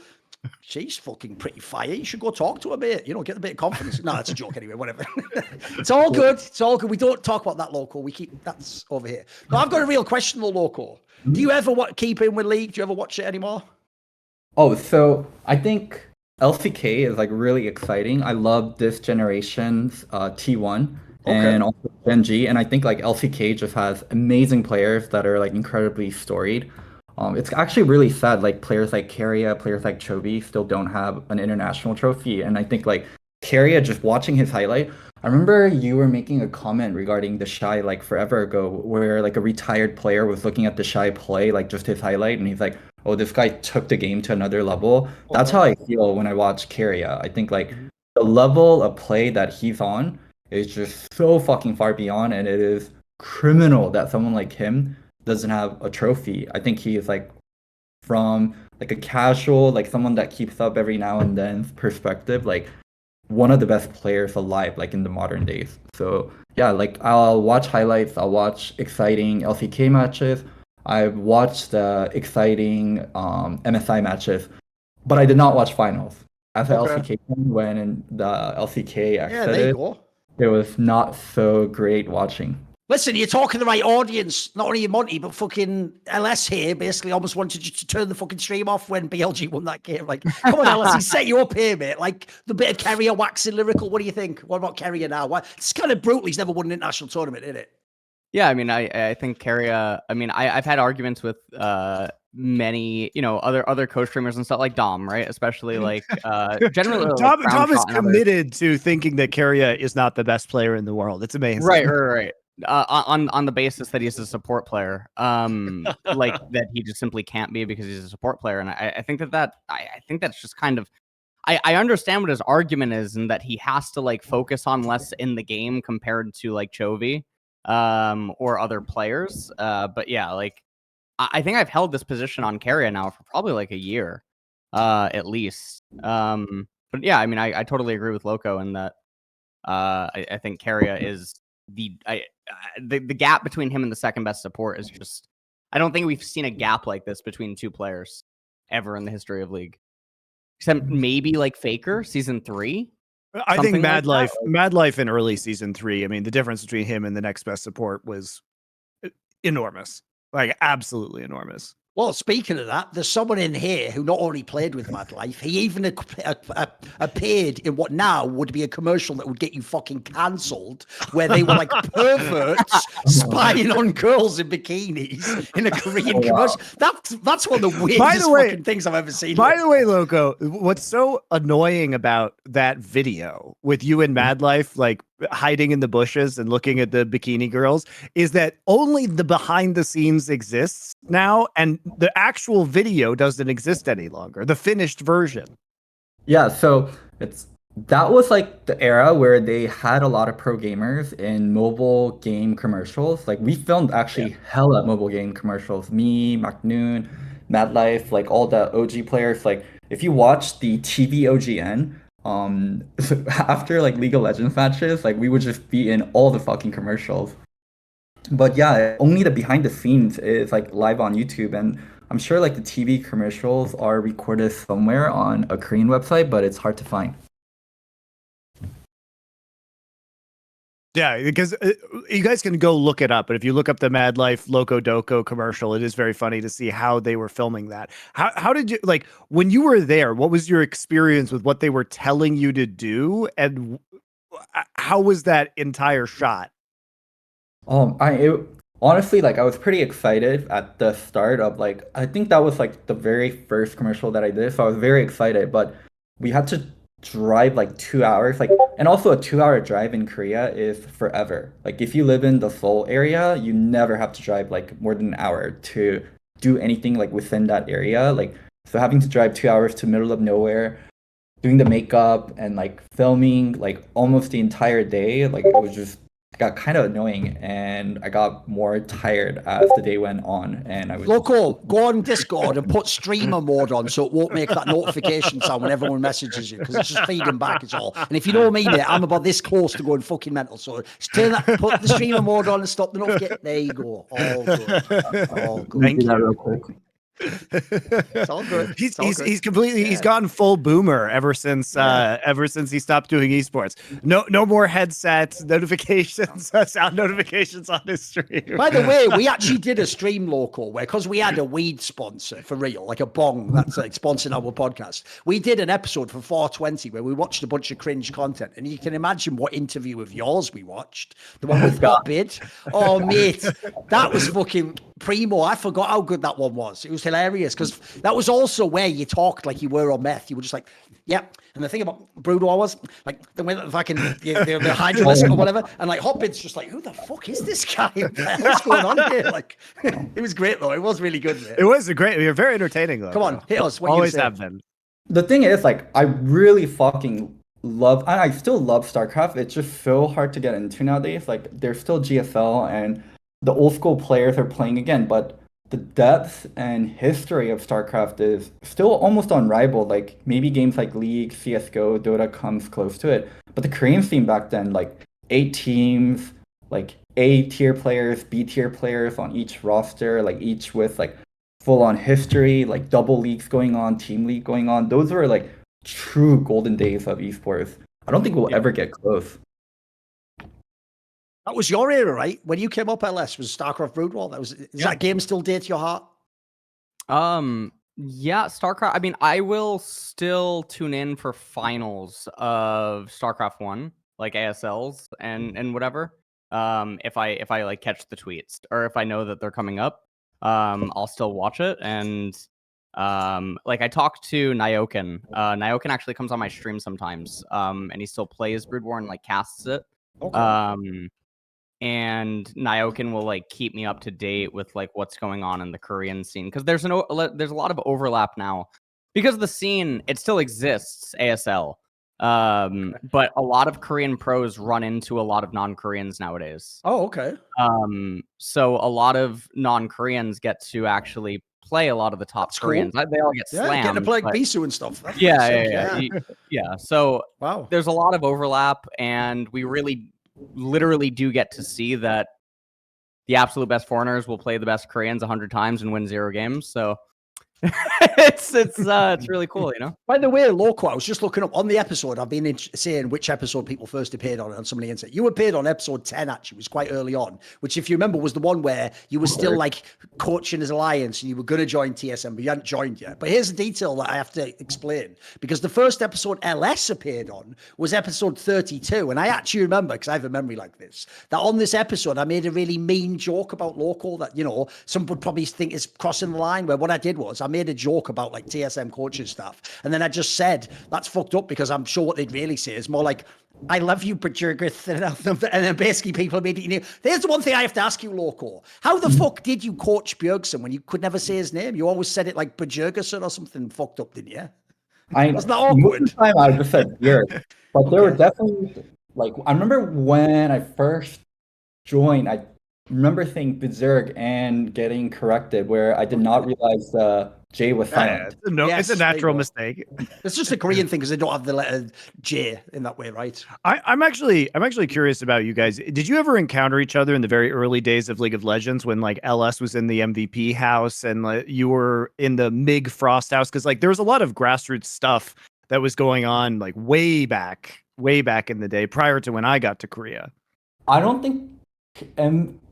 she's fucking pretty fire. You should go talk to her, mate. You know, get a bit of confidence. No, that's a joke anyway, whatever. It's all good. It's all good. We don't talk about that, Loco. We keep, that's over here. But I've got a real question though, Loco. Do you ever keep in with League? Do you ever watch it anymore? Oh, so I think LCK is like really exciting. I love this generation's T1 and also Gen G. And I think like LCK just has amazing players that are like incredibly storied. It's actually really sad, like players like Keria, players like Chovy still don't have an international trophy. And I think like Keria, just watching his highlight, I remember you were making a comment regarding the Shy like forever ago, where like a retired player was looking at the Shy play, like just his highlight, and he's like, oh, this guy took the game to another level. That's how I feel when I watch Keria. I think like the level of play that he's on is just so fucking far beyond, and it is criminal that someone like him doesn't have a trophy. I think he is like, from like a casual, like someone that keeps up every now and then perspective, like one of the best players alive, like in the modern days. So yeah, like I'll watch highlights, I'll watch exciting LCK matches, I've watched the exciting MSI matches, but I did not watch finals. As the LCK when the LCK exited, it was not so great watching. Listen, you're talking to the right audience. Not only Monty, but fucking LS here basically almost wanted you to turn the fucking stream off when BLG won that game. Like, come on, LS, he set you up here, mate. Like, the bit of Keria waxing lyrical. What do you think? What about Keria now? It's kind of brutal. He's never won an international tournament, isn't it? Yeah, I mean, I think Keria, I mean, I've had arguments with many, you know, other co-streamers and stuff like Dom, right? Especially like generally Dom is committed to thinking that Keria is not the best player in the world. It's amazing. Right. On the basis that he's a support player, like that he just simply can't be because he's a support player, and I think I think that's just kind of, I understand what his argument is, and that he has to like focus on less in the game compared to like Chovy, or other players, but yeah, like I think I've held this position on Keria now for probably like a year, at least, but yeah, I mean, I totally agree with Loco in that, I think Keria is the gap between him and the second best support is just, I don't think we've seen a gap like this between two players ever in the history of League, except maybe like Faker season 3. I think Mad Life in early season 3. I mean, the difference between him and the next best support was enormous, like absolutely enormous. Well, speaking of that, there's someone in here who not only played with Mad Life, he even appeared in what now would be a commercial that would get you fucking cancelled, where they were like perverts spying on girls in bikinis in a Korean commercial. That's one of the weirdest fucking things I've ever seen. By the way, Loco, what's so annoying about that video with you and Mad Life, like hiding in the bushes and looking at the bikini girls, is that only the behind the scenes exists now, and the actual video doesn't exist any longer, the finished version. Yeah, so that was like the era where they had a lot of pro gamers in mobile game commercials. Like we filmed actually hella mobile game commercials, me, McNoon, Mad Life, like all the OG players. Like if you watch the TV OGN, after like League of Legends matches, like we would just be in all the fucking commercials. But yeah, only the behind the scenes is like live on YouTube, and I'm sure like the TV commercials are recorded somewhere on a Korean website, but it's hard to find. Yeah, because you guys can go look it up, but if you look up the Mad Life Locodoco commercial, it is very funny to see how they were filming that. How did you, like, when you were there, what was your experience with what they were telling you to do, and how was that entire shot? Honestly, like I was pretty excited at the start of, like, I think that was like the very first commercial that I did, so I was very excited, but we had to drive like 2 hours, like, and also a 2-hour drive in Korea is forever. Like if you live in the Seoul area, you never have to drive like more than an hour to do anything like within that area. Like, so having to drive 2 hours to middle of nowhere, doing the makeup and like filming like almost the entire day, like it was just got kind of annoying, and I got more tired as the day went on, and I was Loco, go on Discord and put streamer mode on so it won't make that notification sound when everyone messages you, because it's just feeding back, it's all. And if you know me, mate, I'm about this close to going fucking mental. So just turn that, put the streamer mode on and stop the notification. There you go. All good. All good. Thank do that you. real quick. It's all good. He's completely he's gone full boomer ever since he stopped doing esports. No more headsets, notifications, sound notifications on his stream. By the way, we actually did a stream local where, because we had a weed sponsor for real, like a bong that's like sponsoring our podcast. We did an episode for 420 where we watched a bunch of cringe content, and you can imagine what interview of yours we watched. The one with Hot Bid. Oh mate, that was fucking primo. I forgot how good that one was. It was hilarious because that was also where you talked like you were on meth. You were just like, yeah. And the thing about Brewdog was like the way that fucking the hydrolysis or whatever, and like Hotbit's just like, who the fuck is this guy? What's going on here? Like, it was great though. It was really good. Mate. It was great. You're very entertaining though. Come on, hit us. What Always you have been. The thing is, like, I really fucking love, and I still love StarCraft. It's just so hard to get into nowadays. Like, there's still GSL, and the old school players are playing again, but the depth and history of StarCraft is still almost unrivaled. Like, maybe games like League, CSGO, Dota comes close to it. But the Korean scene back then, like 8 teams, like A tier players, B tier players on each roster, like each with like full on history, like double leagues going on, team league going on. Those were like true golden days of esports. I don't think we'll ever get close. That was your era, right? When you came up, LS was StarCraft Broodwall. That was. Is that game still dear to your heart? Yeah, StarCraft. I mean, I will still tune in for finals of StarCraft 1, like ASLs and whatever. If I like catch the tweets or if I know that they're coming up, I'll still watch it. And like I talked to NYOCAN. NYOCAN actually comes on my stream sometimes. And he still plays Brood War and like casts it. Okay. And NYOCAN will like keep me up to date with like what's going on in the Korean scene, because there's a lot of overlap now because the scene, it still exists, ASL, but a lot of Korean pros run into a lot of non-Koreans nowadays. Oh, okay. So a lot of non-Koreans get to actually play a lot of the top Koreans. Cool. They all get slammed. Getting to play like Bisu and stuff. That's Yeah. So wow, there's a lot of overlap, and we literally do get to see that the absolute best foreigners will play the best Koreans 100 times and win 0 games. So it's really cool, you know. By the way, Loco, I was just looking up on the episode. I've been saying which episode people first appeared on some of the Insight. You appeared on episode 10, actually. It was quite early on, which, if you remember, was the one where you were still like coaching his alliance and you were going to join TSM, but you hadn't joined yet. But here's a detail that I have to explain, because the first episode LS appeared on was episode 32. And I actually remember, because I have a memory like this, that on this episode, I made a really mean joke about Loco that, you know, some would probably think is crossing the line, where what I did was I made a joke about like TSM coaching stuff, and then I just said that's fucked up, because I'm sure what they'd really say is more like, I love you, Bajurgith, and then basically people immediately knew. There's the one thing I have to ask you, Loco. How the fuck did you coach Björgson when you could never say his name? You always said it like Bajurgson or something fucked up, didn't you? Wasn't that awkward? Most of the time I just said Björg, but there were definitely, like, I remember when I first joined, I remember saying Berserk and getting corrected where I did not realize the J was silent. It's a natural mistake. It's just a Korean thing because they don't have the letter J in that way, right? I'm actually curious about you guys. Did you ever encounter each other in the very early days of League of Legends when like LS was in the MVP house and like, you were in the MIG Frost house? Because like there was a lot of grassroots stuff that was going on like way back in the day prior to when I got to Korea. I don't think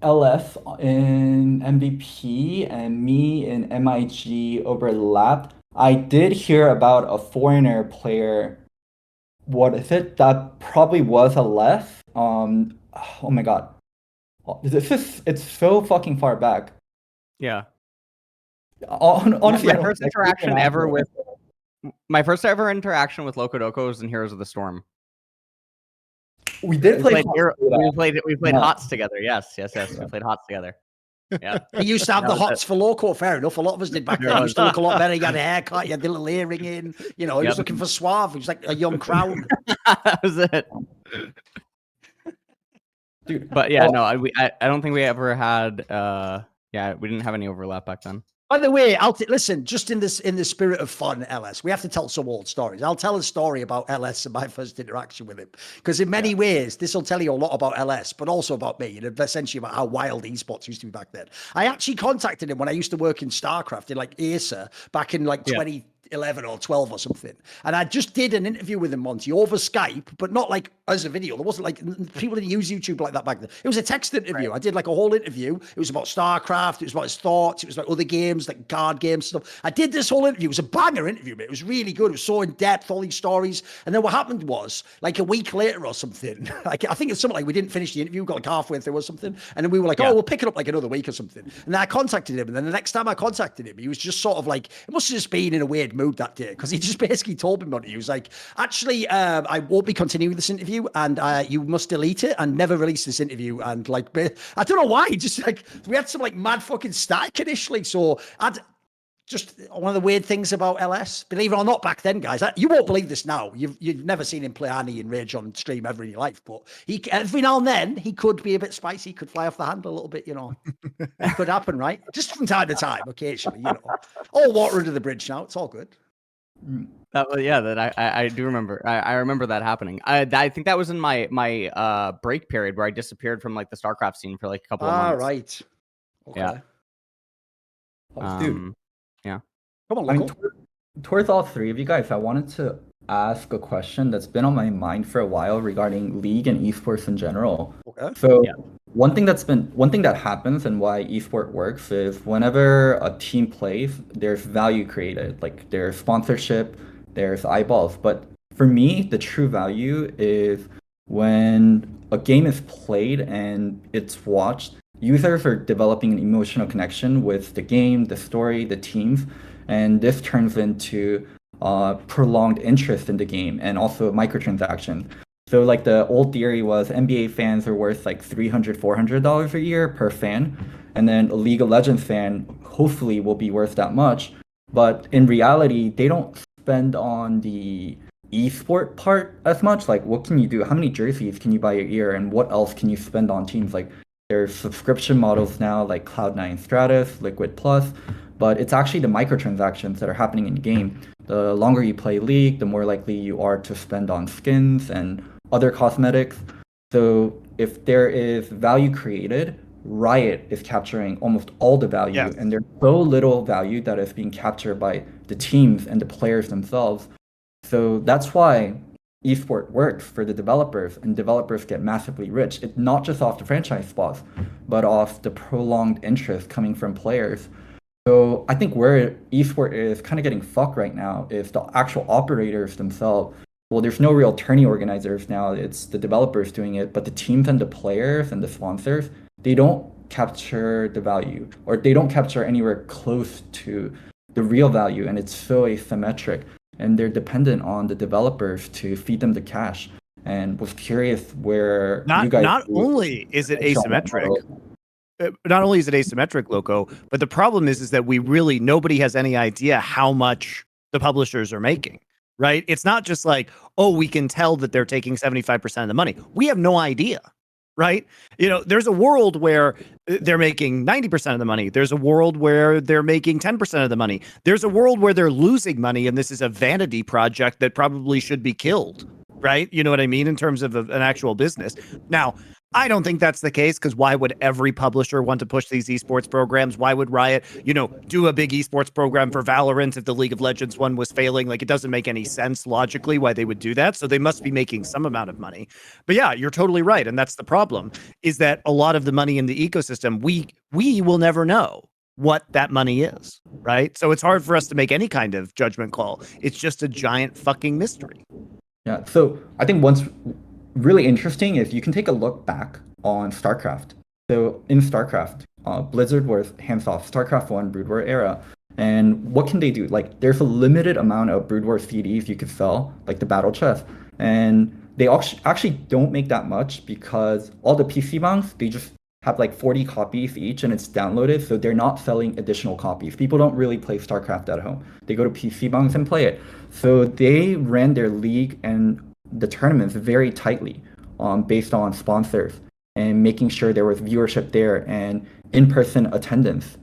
LS in MVP and me in MIG overlapped. I did hear about a foreigner player. What is it? That probably was LS. Oh my god, it's so fucking far back. Yeah. Honestly, my first ever interaction with Locodoco was in Heroes of the Storm. We did play. We played HOTS together. Yes. We played HOTS together. Yeah. He used to have the HOTS for Loco. Fair enough. A lot of us did back then. He used to look a lot better. He had a haircut. He had the little earring in. You know, he was looking for suave. He was like a young crown. That was it. Dude, But yeah, oh, no, I don't think we ever had. Yeah, we didn't have any overlap back then. By the way, listen. Just in the spirit of fun, LS, we have to tell some old stories. I'll tell a story about LS and my first interaction with him, because in many ways, this will tell you a lot about LS, but also about me, and essentially about how wild esports used to be back then. I actually contacted him when I used to work in StarCraft in like Acer back in like 2011 or 12 or something, and I just did an interview with him, Monty, over Skype, but not like as a video. There wasn't like, people didn't use YouTube like that back then. It was a text interview. I did like a whole interview. It was about StarCraft. It was about his thoughts. It was about other games, like card games stuff. I did this whole interview. It was a banger interview, mate. It was really good. It was so in depth, all these stories. And then what happened was, like a week later or something, like I think it's something like we didn't finish the interview, got like halfway through or something, and then we were like, oh, we'll pick it up like another week or something. And then I contacted him, and then the next time I contacted him, he was just sort of like, it must have just been in a weird mood that day, because he just basically told me about it. He was like, actually, I won't be continuing this interview, and you must delete it and never release this interview. And like, I don't know why, just like, we had some like mad fucking static initially. So just one of the weird things about LS, believe it or not, back then, guys, you won't believe this now. You've never seen him play Annie and Rage on stream ever in your life, but every now and then he could be a bit spicy, could fly off the handle a little bit, you know. It could happen, right? Just from time to time, occasionally, you know. All water under the bridge now. It's all good. That I do remember. I remember that happening. I think that was in my break period where I disappeared from like the StarCraft scene for like a couple of months. Right. Okay. Yeah. Dude. Yeah. Come on, I mean, Loco. towards all three of you guys, I wanted to ask a question that's been on my mind for a while regarding League and esports in general. Okay. So one thing that happens and why esport works is whenever a team plays, there's value created. Like there's sponsorship, there's eyeballs. But for me, the true value is when a game is played and it's watched. Users are developing an emotional connection with the game, the story, the teams, and this turns into prolonged interest in the game and also microtransactions. So like the old theory was NBA fans are worth like $300, $400 a year per fan, and then a League of Legends fan hopefully will be worth that much. But in reality, they don't spend on the esport part as much. Like what can you do? How many jerseys can you buy a year, and what else can you spend on teams? Like there's subscription models now like Cloud9 Stratus, Liquid Plus, but it's actually the microtransactions that are happening in game. The longer you play League, the more likely you are to spend on skins and other cosmetics. So if there is value created, Riot is capturing almost all the value, and there's so little value that is being captured by the teams and the players themselves. So that's why esport works for the developers, and developers get massively rich. It's not just off the franchise spots, but off the prolonged interest coming from players. So I think where esport is kind of getting fucked right now is the actual operators themselves. Well, there's no real tourney organizers now. It's the developers doing it, but the teams and the players and the sponsors, they don't capture the value, or they don't capture anywhere close to the real value, and it's so asymmetric. And they're dependent on the developers to feed them the cash. And was curious where you guys. Not only is it asymmetric, Loco, but the problem is that nobody has any idea how much the publishers are making. Right? It's not just like, oh, we can tell that they're taking 75% of the money. We have no idea. Right? You know, there's a world where they're making 90% of the money. There's a world where they're making 10% of the money. There's a world where they're losing money, and this is a vanity project that probably should be killed. Right? You know what I mean? In terms of an actual business. Now, I don't think that's the case, because why would every publisher want to push these esports programs? Why would Riot, do a big esports program for Valorant if the League of Legends one was failing? Like, it doesn't make any sense logically why they would do that. So they must be making some amount of money. But yeah, you're totally right. And that's the problem, is that a lot of the money in the ecosystem, we will never know what that money is, right? So it's hard for us to make any kind of judgment call. It's just a giant fucking mystery. Yeah, so I think what's really interesting is you can take a look back on StarCraft. So in StarCraft, Blizzard was hands off StarCraft 1 Brood War era. And what can they do? Like, there's a limited amount of Brood War CDs you could sell, like the battle chest. And they actually don't make that much, because all the PC banks, they just have like 40 copies each, and it's downloaded. So they're not selling additional copies. People don't really play StarCraft at home. They go to PC banks and play it. So they ran their league and the tournaments very tightly based on sponsors. and making sure there was viewership there and in-person attendance.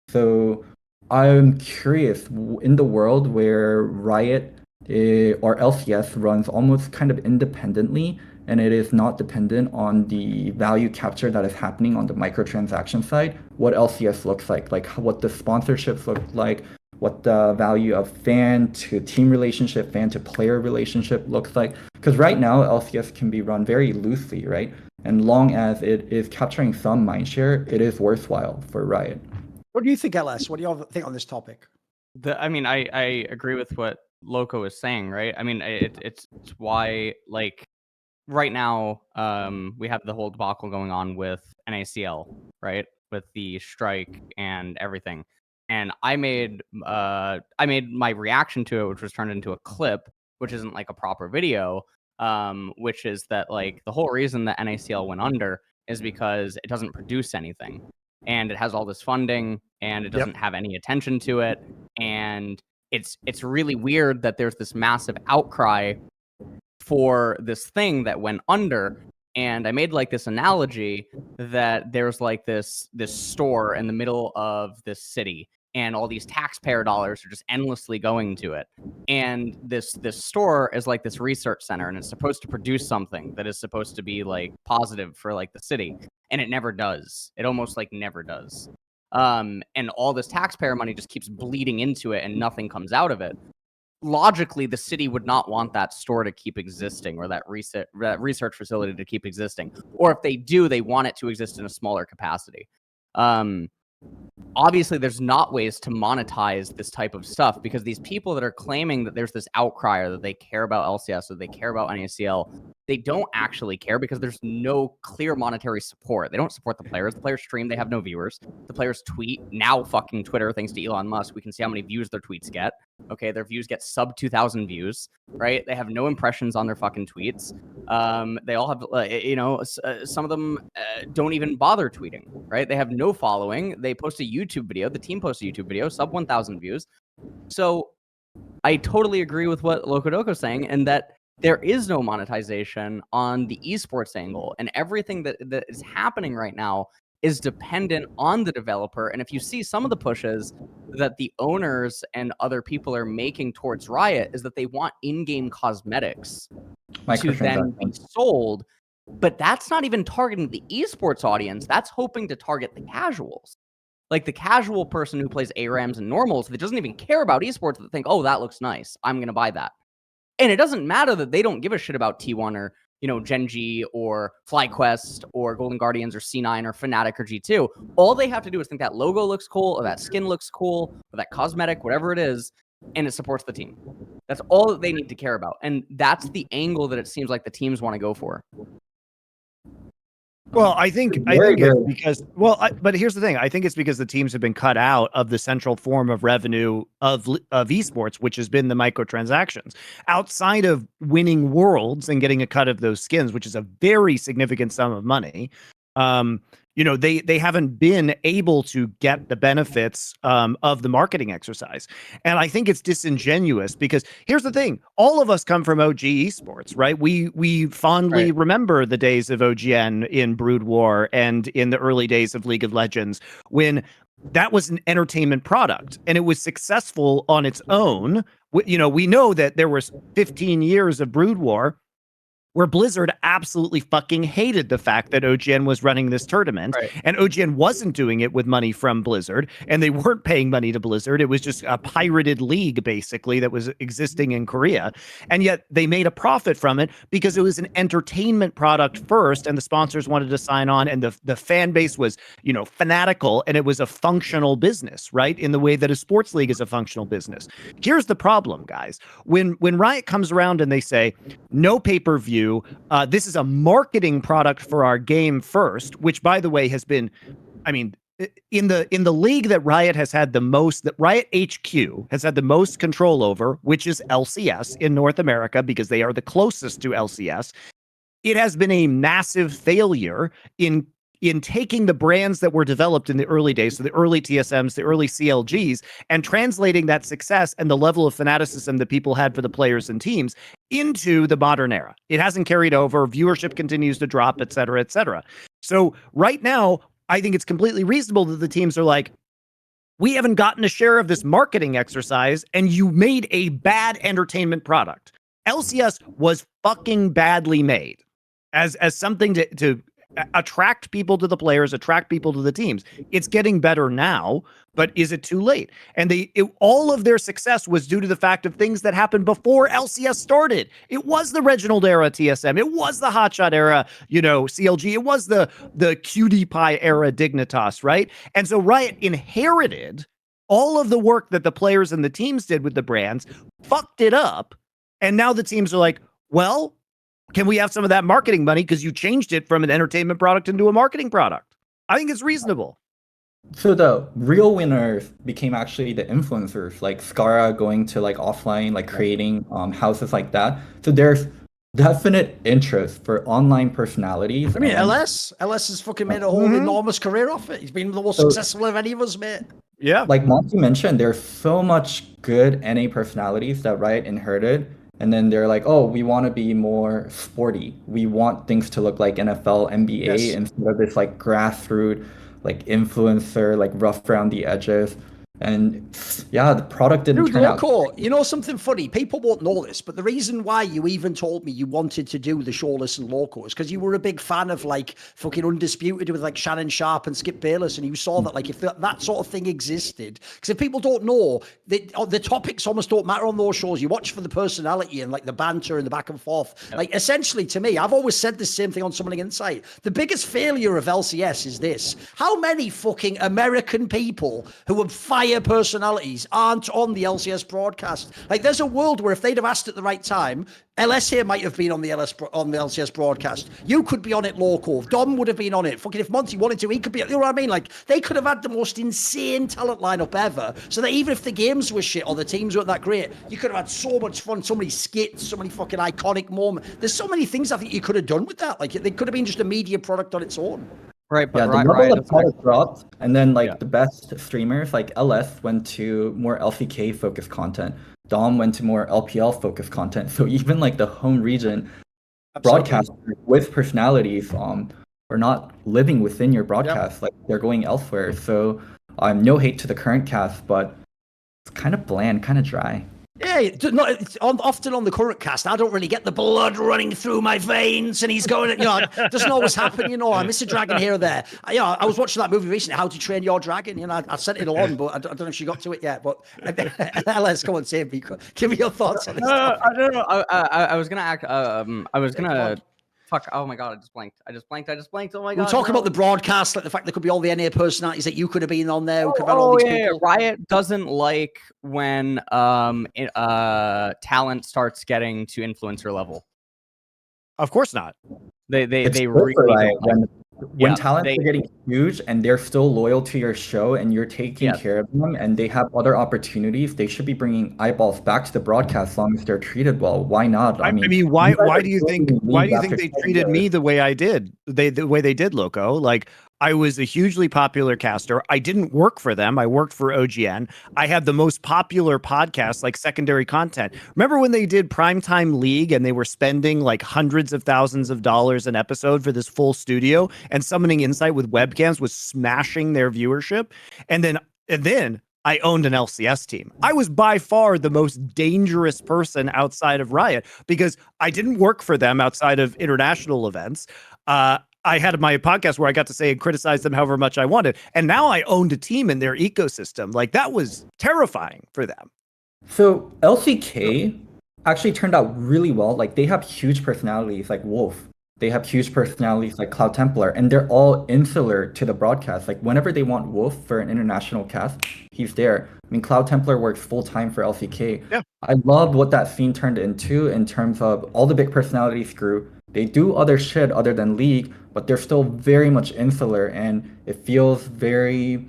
So I'm curious, in the world where Riot or LCS runs almost kind of independently, and it is not dependent on the value capture that is happening on the microtransaction side, what LCS looks like what the sponsorships look like, what the value of fan to team relationship, fan to player relationship looks like. Because right now, LCS can be run very loosely, right? And long as it is capturing some mindshare, it is worthwhile for Riot. What do you think, LS? What do you think on this topic? I mean, I agree with what Loco is saying, right? I mean, it's why, like, right now, we have the whole debacle going on with NACL, right? With the strike and everything. And I made my reaction to it, which was turned into a clip, which isn't like a proper video, which is that, like, the whole reason that NACL went under is because it doesn't produce anything. And it has all this funding and it doesn't have any attention to it. And it's really weird that there's this massive outcry for this thing that went under. And I made like this analogy that there's like this store in the middle of this city, and all these taxpayer dollars are just endlessly going to it. And this store is like this research center, and it's supposed to produce something that is supposed to be like positive for like the city, and it never does. It almost like never does. And all this taxpayer money just keeps bleeding into it, and nothing comes out of it. Logically, the city would not want that store to keep existing, or that research facility to keep existing. Or if they do, they want it to exist in a smaller capacity. Obviously, there's not ways to monetize this type of stuff, because these people that are claiming that there's this outcry, or that they care about LCS, or they care about NACL, they don't actually care, because there's no clear monetary support. They don't support the players. The players stream, they have no viewers. The players tweet, now fucking Twitter, thanks to Elon Musk, we can see how many views their tweets get. Okay, their views get sub 2,000 views, right? They have no impressions on their fucking tweets. They all have, some of them don't even bother tweeting, right? They have no following. They post a YouTube video. The team posts a YouTube video, sub 1,000 views. So I totally agree with what Locodoco is saying, and that there is no monetization on the esports angle, and everything that is happening right now is dependent on the developer. And if you see some of the pushes that the owners and other people are making towards Riot, is that they want in-game cosmetics to then be sold, but that's not even targeting the esports audience. That's hoping to target the casuals. Like the casual person who plays ARAMs and normals that doesn't even care about esports, that think, oh, that looks nice, I'm going to buy that. And it doesn't matter that they don't give a shit about T1 or, Gen.G or FlyQuest or Golden Guardians or C9 or Fnatic or G2. All they have to do is think that logo looks cool, or that skin looks cool, or that cosmetic, whatever it is, and it supports the team. That's all that they need to care about. And that's the angle that it seems like the teams want to go for. Well, I think it's because, but here's the thing. I think it's because the teams have been cut out of the central form of revenue of esports, which has been the microtransactions. Outside of winning worlds and getting a cut of those skins, which is a very significant sum of money, they haven't been able to get the benefits of the marketing exercise. And I think it's disingenuous, because here's the thing. All of us come from OG esports, right? We fondly remember the days of OGN in Brood War and in the early days of League of Legends, when that was an entertainment product and it was successful on its own. We know that there was 15 years of Brood War where Blizzard absolutely fucking hated the fact that OGN was running this tournament, and OGN wasn't doing it with money from Blizzard, and they weren't paying money to Blizzard. It was just a pirated league, basically, that was existing in Korea, and yet they made a profit from it because it was an entertainment product first, and the sponsors wanted to sign on, and the fan base was, fanatical, and it was a functional business, right, in the way that a sports league is a functional business. Here's the problem, guys. When Riot comes around and they say, no pay-per-view, this is a marketing product for our game first, which, by the way, has been, in the league that Riot has had the most, that Riot HQ has had the most control over, which is LCS in North America, because they are the closest to LCS. It has been a massive failure in taking the brands that were developed in the early days, so the early TSMs, the early CLGs, and translating that success and the level of fanaticism that people had for the players and teams into the modern era. It hasn't carried over. Viewership continues to drop, et cetera, et cetera. So right now, I think it's completely reasonable that the teams are like, we haven't gotten a share of this marketing exercise, and you made a bad entertainment product. LCS was fucking badly made as something to attract people to the players, attract people to the teams. It's getting better now, but is it too late? And all of their success was due to the fact of things that happened before LCS started. It was the Reginald era TSM. It was the Hotshot era, CLG. It was the Cutie Pie era Dignitas, right? And so Riot inherited all of the work that the players and the teams did with the brands, fucked it up, and now the teams are like, well, can we have some of that marketing money because you changed it from an entertainment product into a marketing product? I think it's reasonable. So the real winners became actually the influencers, like Skara going to like offline, like creating houses like that. So there's definite interest for online personalities. I mean, LS has fucking made a whole enormous career off it. He's been the most successful of any of us, mate. Yeah. Like Monty mentioned, there's so much good NA personalities that Riot inherited. And then they're like, oh, we want to be more sporty. We want things to look like NFL, NBA, instead of this like grassroots, like influencer, like rough around the edges. And yeah, the product didn't turn out. You know something funny? People won't know this, but the reason why you even told me you wanted to do the Shawless and Loco is because you were a big fan of like fucking Undisputed with like Shannon Sharp and Skip Bayless, and you saw that like if that sort of thing existed, because if people don't know, the topics almost don't matter on those shows. You watch for the personality and like the banter and the back and forth. Like essentially, to me, I've always said the same thing on Summoning Insight. The biggest failure of LCS is this: how many fucking American people who would fight personalities aren't on the LCS broadcast. Like, there's a world where if they'd have asked at the right time, LS here might have been on the LCS broadcast. You could be on it, Loco. Dom would have been on it. Fucking if Monty wanted to, he could be. You know what I mean? Like, they could have had the most insane talent lineup ever. So that even if the games were shit or the teams weren't that great, you could have had so much fun, so many skits, so many fucking iconic moments. There's so many things I think you could have done with that. Like, they could have been just a media product on its own. Right, but the level of product dropped, and then like the best streamers, like LS went to more LCK focused content. Dom went to more LPL focused content. So even like the home region broadcasters with personalities are not living within your broadcast. Like they're going elsewhere. So no hate to the current cast, but it's kind of bland, kind of dry. Yeah, often on the current cast, I don't really get the blood running through my veins, and he's going, it doesn't always happen, I miss a dragon here or there. I was watching that movie recently, How to Train Your Dragon, I sent it along, but I don't know if she got to it yet, but let's go and say, give me your thoughts on this. I don't know, I was going to fuck, oh my god, I just blanked. Oh my god. We're talking about the broadcast, like the fact there could be all the NA personalities that you could have been on there. Riot doesn't like when talent starts getting to influencer level. Of course not. They really don't when talents are getting huge and they're still loyal to your show and you're taking care of them and they have other opportunities, they should be bringing eyeballs back to the broadcast as long as they're treated well. Why not? I mean, why do you think they treated me the way I did? The way they did, Loco? Like, I was a hugely popular caster. I didn't work for them. I worked for OGN. I had the most popular podcast, like secondary content. Remember when they did Primetime League and they were spending like hundreds of thousands of dollars an episode for this full studio, and Summoning Insight with webcams was smashing their viewership? And then I owned an LCS team. I was by far the most dangerous person outside of Riot because I didn't work for them outside of international events. I had my podcast where I got to say and criticize them however much I wanted. And now I owned a team in their ecosystem. Like, that was terrifying for them. So LCK actually turned out really well. Like, they have huge personalities like Wolf. They have huge personalities like Cloud Templar, and they're all insular to the broadcast. Like, whenever they want Wolf for an international cast, he's there. I mean, Cloud Templar works full-time for LCK. Yeah. I loved what that scene turned into in terms of all the big personalities grew. They do other shit other than League, but they're still very much insular, and it feels very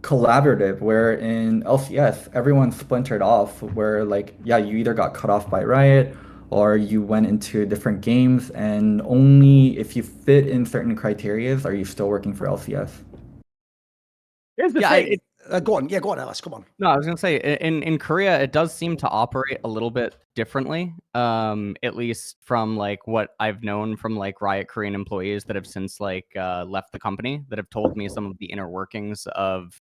collaborative, where in LCS, everyone splintered off, where like, you either got cut off by Riot, or you went into different games, and only if you fit in certain criteria are you still working for LCS. Here's the thing. Go on. Yeah, go on, Ellis. Come on. No, I was gonna say in Korea it does seem to operate a little bit differently. At least from like what I've known from like Riot Korean employees that have since like left the company, that have told me some of the inner workings of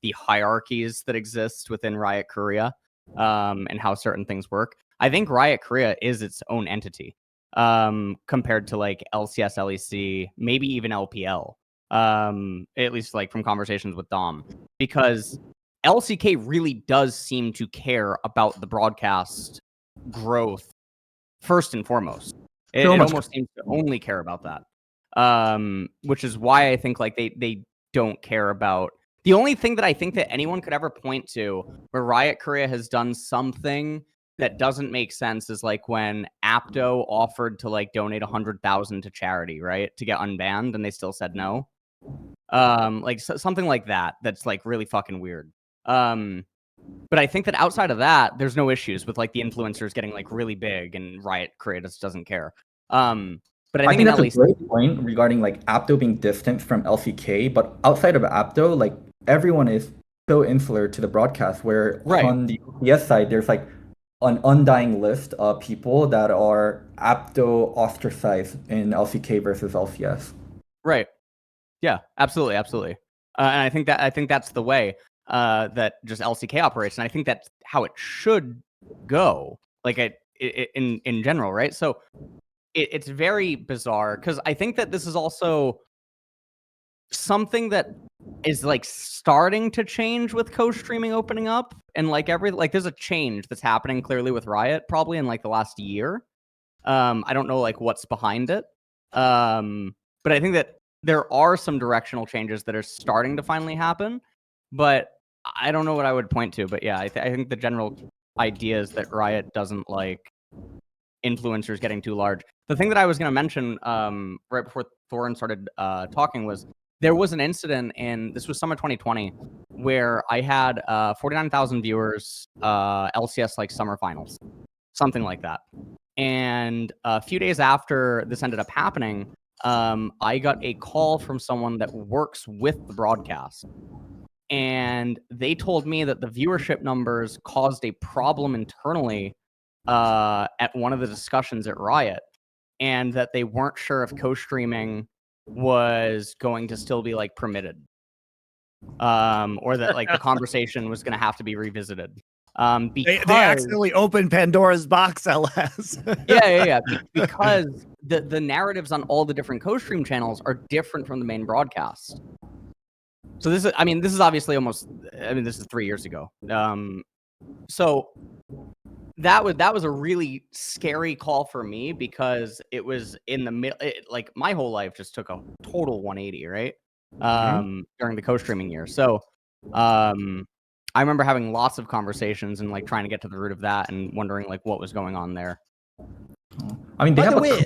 the hierarchies that exist within Riot Korea, and how certain things work. I think Riot Korea is its own entity, compared to like LCS, LEC, maybe even LPL. At least like from conversations with Dom, because LCK really does seem to care about the broadcast growth first and foremost. It almost seems to only care about that, which is why I think like they don't care about. The only thing that I think that anyone could ever point to where Riot Korea has done something that doesn't make sense is like when Apto offered to like donate 100,000 to charity, right, to get unbanned, and they still said no. Like something like that. That's like really fucking weird. But I think that outside of that, there's no issues with like the influencers getting like really big, and Riot Korea just doesn't care. But I think that's at a great point regarding like Apto being distant from LCK, but outside of Apto, like everyone is so insular to the broadcast, where on the OPS side, there's like an undying list of people that are Apto ostracized in LCK versus LCS. Right. Yeah, absolutely. And I think that's the way that just LCK operates, and I think that's how it should go. Like in general, right? So it's very bizarre because I think that this is also something that is like starting to change with co-streaming opening up, and like there's a change that's happening clearly with Riot probably in like the last year. I don't know like what's behind it, but I think that there are some directional changes that are starting to finally happen, but I don't know what I would point to. But yeah, I think the general idea is that Riot doesn't like influencers getting too large. The thing that I was going to mention right before Thorin started talking was there was an incident this was summer 2020 where I had 49,000 viewers, LCS like summer finals, something like that. And a few days after this ended up happening, I got a call from someone that works with the broadcast, and they told me that the viewership numbers caused a problem internally at one of the discussions at Riot, and that they weren't sure if co-streaming was going to still be like permitted, or that like the conversation was going to have to be revisited. Because they accidentally opened Pandora's box, LS. yeah. Because the narratives on all the different co-stream channels are different from the main broadcast. So this is obviously this is 3 years ago. So that was a really scary call for me because it was in the middle. Like my whole life just took a total 180, right? During the co-streaming year. So I remember having lots of conversations and like trying to get to the root of that and wondering like what was going on there. I mean, they have a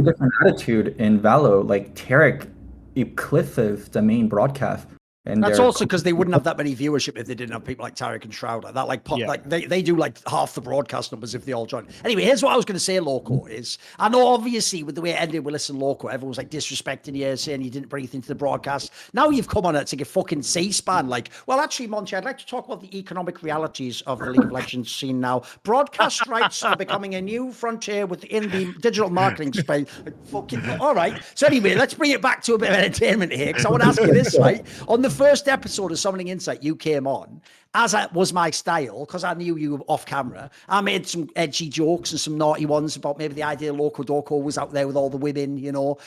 different attitude in Valo. Like Tarek eclipses the main broadcast. And that's also because they wouldn't have that many viewership if they didn't have people like Tarek and Shroud like that. Like they do like half the broadcast numbers if they all join. Anyway, here's what I was going to say, Loco, is I know obviously with the way it ended with Listen Loco, everyone was like disrespecting you, saying you didn't bring anything to the broadcast. Now you've come on it to get fucking C-SPAN. Like, well, actually, Monty, I'd like to talk about the economic realities of the League of Legends scene now. Broadcast rights are becoming a new frontier within the digital marketing space. Like, fucking, all right. So anyway, let's bring it back to a bit of entertainment here, because I want to ask you this, right? On the first episode of Summoning Insight, you came on, as that was my style, because I knew you were off camera. I made some edgy jokes and some naughty ones about maybe the idea Locodoco was out there with all the women, you know,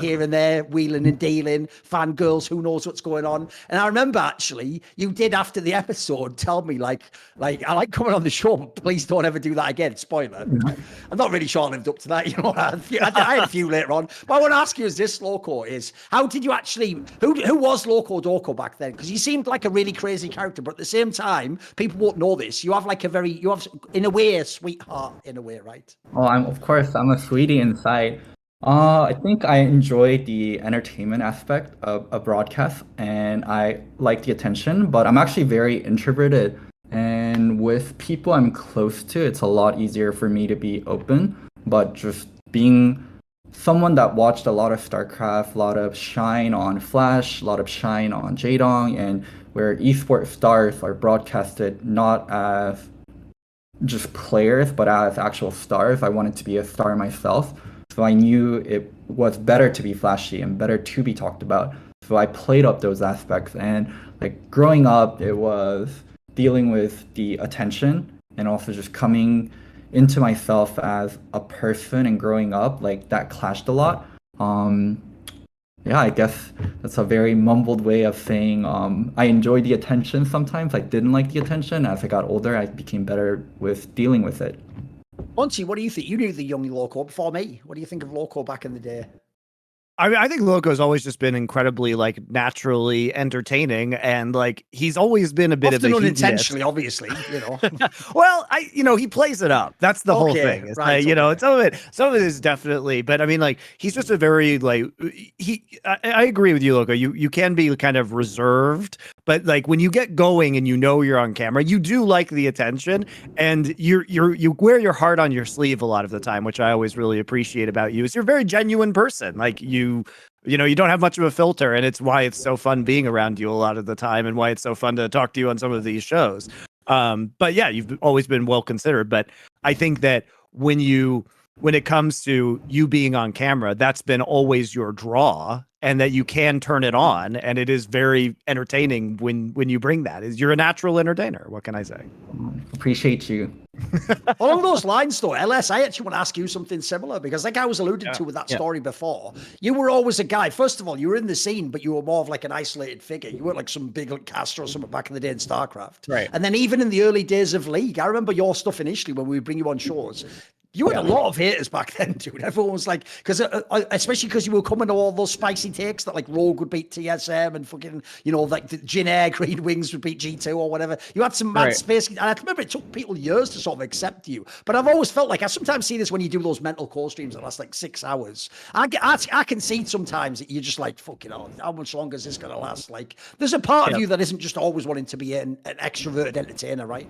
here and there, wheeling and dealing, fangirls, who knows what's going on. And I remember actually, you did after the episode tell me like I like coming on the show, but please don't ever do that again. Spoiler. I'm not really sure I lived up to that, you know. I had a few later on. But I want to ask you, is this Loco is, how did you actually, who was Locodoco back then? Because he seemed like a really crazy character, but at the same time, people won't know this. You have like in a way, a sweetheart in a way, right? Oh, I'm a sweetie inside. I think I enjoy the entertainment aspect of a broadcast, and I like the attention, but I'm actually very introverted. And with people I'm close to, it's a lot easier for me to be open, but just being someone that watched a lot of StarCraft, a lot of shine on Flash, a lot of shine on Jaedong, and where esports stars are broadcasted not as just players, but as actual stars. I wanted to be a star myself. So I knew it was better to be flashy and better to be talked about. So I played up those aspects. And like growing up, it was dealing with the attention and also just coming into myself as a person and growing up, like that clashed a lot. Yeah, I guess that's a very mumbled way of saying I enjoyed the attention sometimes. I didn't like the attention. As I got older, I became better with dealing with it. Monty, what do you think? You knew the young Loco before me. What do you think of Loco back in the day? I think Loco's always just been incredibly like naturally entertaining, and like he's always been a bit Often of a unintentionally, obviously, you know. Well, he plays it up. That's the whole Okay, thing. It's right, like, okay. some of it is definitely, but I mean, like he's just a very like I agree with you, Loco. You can be kind of reserved, but like when you get going and you're on camera, you do like the attention, and you wear your heart on your sleeve a lot of the time, which I always really appreciate about you. Is you're a very genuine person. Like you don't have much of a filter, and it's why it's so fun being around you a lot of the time, and why it's so fun to talk to you on some of these shows. But yeah, you've always been well considered. But I think that when it comes to you being on camera, that's been always your draw, and that you can turn it on, and it is very entertaining when you bring that. You're a natural entertainer. What can I say? Appreciate you. Along those lines, though, LS, I actually want to ask you something similar, because like I was alluded to with that story before, you were always a guy. First of all, you were in the scene, but you were more of like an isolated figure. You weren't like some big like caster or something back in the day in StarCraft. Right. And then even in the early days of League, I remember your stuff initially when we would bring you on shows. You had a lot of haters back then, dude. Everyone was like, because especially because you were coming to all those spicy takes that like Rogue would beat TSM and fucking, like the Jin Air Green Wings would beat G2 or whatever. You had some mad space. And I remember it took people years to sort of accept you. But I've always felt like, I sometimes see this when you do those mental core streams that last like 6 hours. I can see sometimes that you're just like, fucking hell, how much longer is this going to last? Like, there's a part of you that isn't just always wanting to be an extroverted entertainer, right?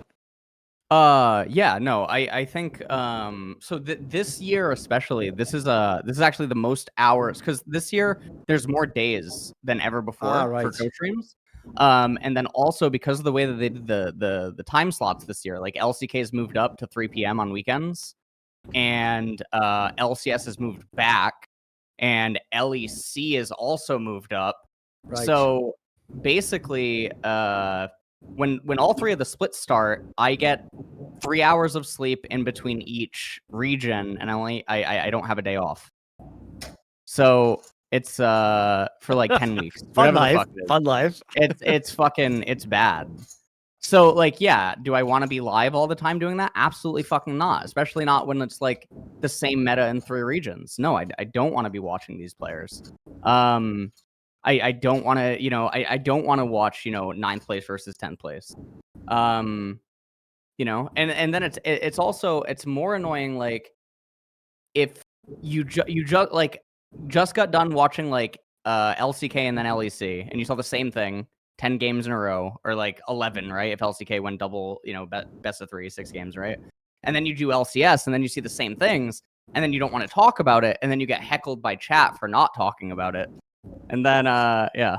Yeah, no, I think so this year especially, this is actually the most hours, because this year there's more days than ever before for coach streams. And then also because of the way that they did the time slots this year, like LCK's moved up to 3 p.m. on weekends, and LCS has moved back, and LEC is also moved up. Right. So basically, when all three of the splits start, I get 3 hours of sleep in between each region, and I don't have a day off. So it's for like 10 weeks. Fun life. It's bad. So like, yeah, do I want to be live all the time doing that? Absolutely fucking not. Especially not when it's like the same meta in 3 regions. No, I don't want to be watching these players. I don't want to, I don't want to watch, 9th place versus 10th place. And then it's also, it's more annoying, like, if you just got done watching like LCK and then LEC, and you saw the same thing 10 games in a row, or like 11, right? If LCK went double, best of 3, 6 games, right? And then you do LCS, and then you see the same things, and then you don't want to talk about it, and then you get heckled by chat for not talking about it. And then, yeah.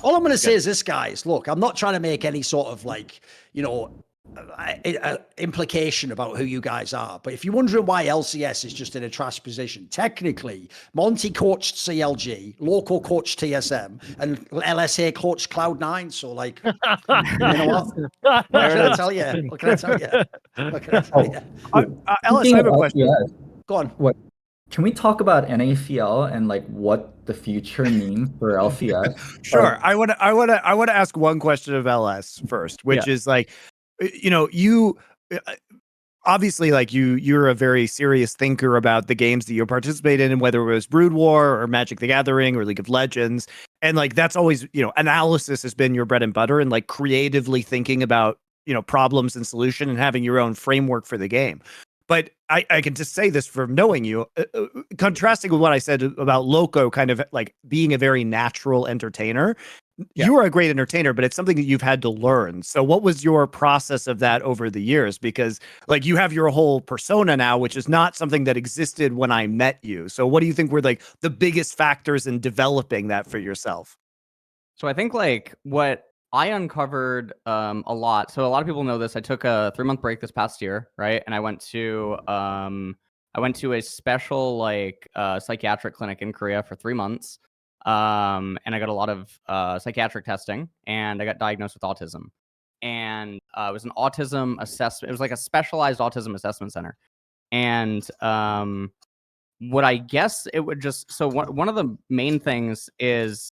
All I'm going to say is this, guys. Look, I'm not trying to make any sort of like, implication about who you guys are. But if you're wondering why LCS is just in a trash position, technically, Monty coached CLG, Loco coached TSM, and LSA coached Cloud9. So, like, you know what? What can I tell you? What can I tell you? What can I tell you? LS, I have a question. Go on. What? Can we talk about NACL and like what the future means for LCS? Sure. I want to ask one question of LS first, which is like, you obviously, like, you're a very serious thinker about the games that you participate in, and whether it was Brood War or Magic the Gathering or League of Legends, and like that's always, analysis has been your bread and butter, and like creatively thinking about problems and solution and having your own framework for the game. But I can just say this from knowing you, contrasting with what I said about Loco kind of like being a very natural entertainer. you are a great entertainer, but it's something that you've had to learn. So what was your process of that over the years? Because like you have your whole persona now, which is not something that existed when I met you. So what do you think were like the biggest factors in developing that for yourself? So I think like what I uncovered a lot. So a lot of people know this. I took a 3-month break this past year, right? And I went to a special like psychiatric clinic in Korea for 3 months. And I got a lot of psychiatric testing, and I got diagnosed with autism. And it was an autism assessment. It was like a specialized autism assessment center. And what I guess it would just so one of the main things is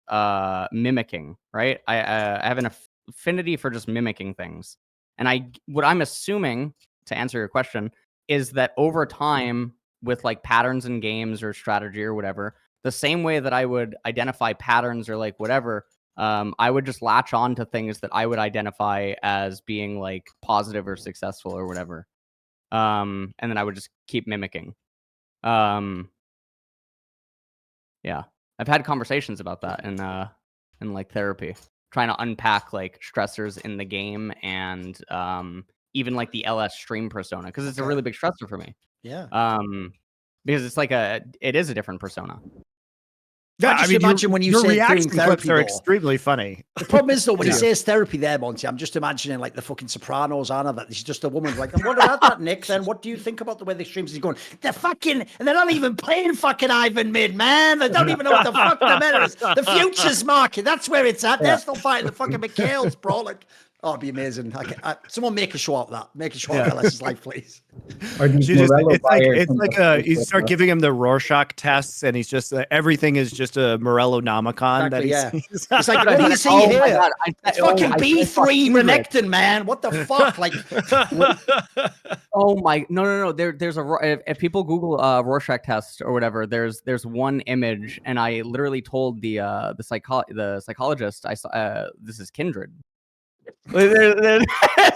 mimicking, right? I have an affinity for just mimicking things, and what I'm assuming, to answer your question, is that over time with like patterns in games or strategy or whatever, the same way that I would identify patterns or like whatever, I would just latch on to things that I would identify as being like positive or successful or whatever, and then I would just keep mimicking. Yeah, I've had conversations about that in like therapy, trying to unpack like stressors in the game and even like the LS stream persona, because it's a really big stressor for me. Yeah. Because it's like it is a different persona. Yeah, I mean, imagine when you your say reaction doing clips therapy, are though. extremely funny. The problem is, though, when he says therapy there, Monty, I'm just imagining like the fucking Sopranos, Anna, that she's just a woman. Like, and what about that, Nick? Then what do you think about the way the streams is going? They're fucking, and they're not even playing fucking Ivan Mid, man. They don't even know what the fuck the matter is. The future's market, that's where it's at. They're still fighting the fucking Mykles, bro. Like, oh, it'd be amazing. Someone make a show out of that. Make a show out of LS's life, please. It's like you start giving him the Rorschach tests, and he's just everything is just a Morellonomicon that Exactly, he's It's like, what do you see here? It's fucking B3 Renekton, man. What the fuck? Like, oh my, no. There's if people Google Rorschach test or whatever, there's one image, and I literally told the psychologist, I saw this is kindred. There's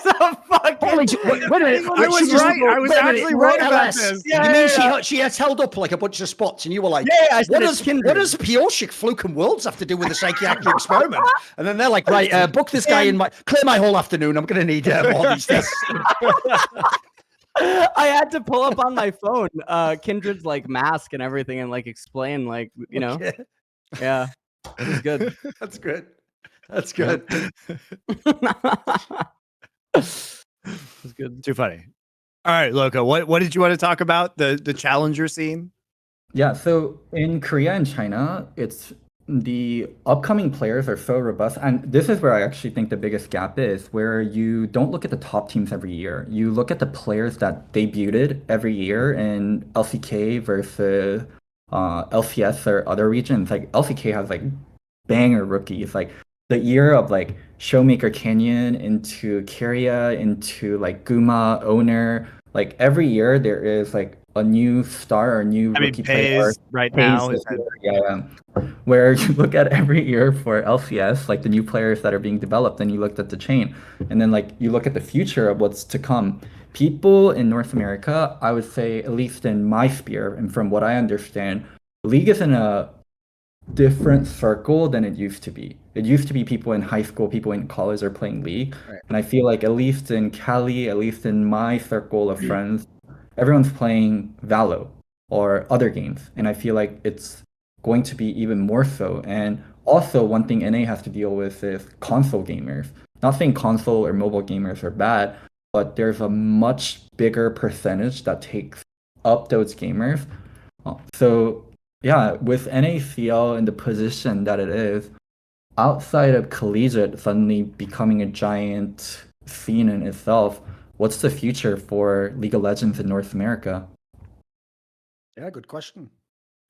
a fucking... wait a minute. I was right. I was actually right about this. You mean she has held up like a bunch of spots, and you were like, what does Pioshik Fluke and Worlds have to do with the psychiatric experiment? And then they're like, right, book this guy clear my whole afternoon. I'm going to need all these tests. I had to pull up on my phone Kindred's like mask and everything and like explain like, you know. Okay. Yeah. It was good. That's good. That's good. That's good. Too funny. All right, Loco, what did you want to talk about? The challenger scene? Yeah, so in Korea and China, it's the upcoming players are so robust. And this is where I actually think the biggest gap is, where you don't look at the top teams every year. You look at the players that debuted every year in LCK versus LCS or other regions. Like LCK has like banger rookies. Like the year of like Showmaker Canyon into Kyria into like Guma owner, like every year there is like a new star or new rookie player right now. Where you look at every year for LCS, like the new players that are being developed, and you looked at the chain, and then like you look at the future of what's to come. People in North America, I would say, at least in my sphere and from what I understand, the league is in a different circle than it used to be. It used to be people in high school, people in college are playing League. Right. And I feel like at least in Cali, at least in my circle of friends, everyone's playing Valo or other games. And I feel like it's going to be even more so. And also one thing NA has to deal with is console gamers. Not saying console or mobile gamers are bad, but there's a much bigger percentage that takes up those gamers. So yeah, with NACL in the position that it is, outside of collegiate suddenly becoming a giant scene in itself, what's the future for League of Legends in North America? Yeah, good question.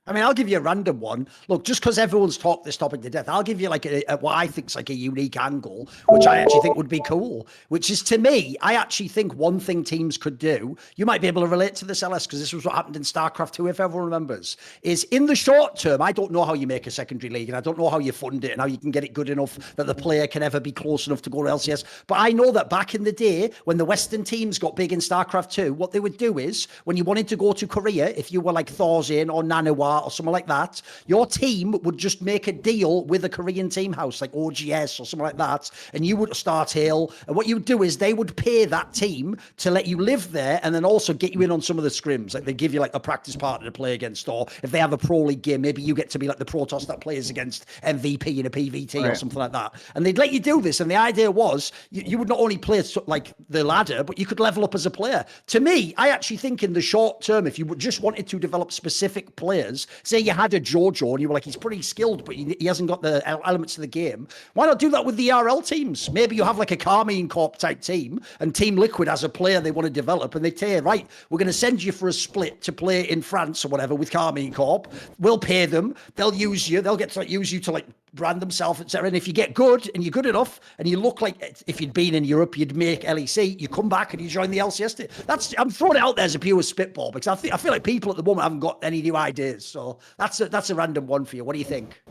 I mean, I'll give you a random one. Look, just because everyone's talked this topic to death, I'll give you like what I think is like a unique angle, which I actually think would be cool, which is, to me, I actually think one thing teams could do, you might be able to relate to this, LS, because this was what happened in StarCraft 2, if everyone remembers, is in the short term, I don't know how you make a secondary league, and I don't know how you fund it and how you can get it good enough that the player can ever be close enough to go to LCS. But I know that back in the day, when the Western teams got big in StarCraft 2, what they would do is, when you wanted to go to Korea, if you were like Thorin or Nanawa Smart or something like that, your team would just make a deal with a Korean team house like OGS or something like that, and you would start Hill. And what you would do is they would pay that team to let you live there and then also get you in on some of the scrims. Like they give you like a practice partner to play against, or if they have a pro league game, maybe you get to be like the Protoss that plays against MVP in a PVT or something like that. And they'd let you do this. And the idea was you would not only play like the ladder, but you could level up as a player. To me, I actually think in the short term, if you just wanted to develop specific players, say you had a Jojo and you were like, he's pretty skilled, but he hasn't got the elements of the game. Why not do that with the RL teams? Maybe you have like a Carmine Corp type team, and Team Liquid has a player they want to develop, and they say, right, we're going to send you for a split to play in France or whatever with Carmine Corp. We'll pay them. They'll use you. They'll get to like, use you to like brand themselves, etc. And if you get good and you're good enough and you look like if you'd been in Europe, you'd make LEC, you come back and you join the LCS team. I'm throwing it out there as a pure spitball because I feel like people at the moment haven't got any new ideas. So that's a random one for you. What do you think?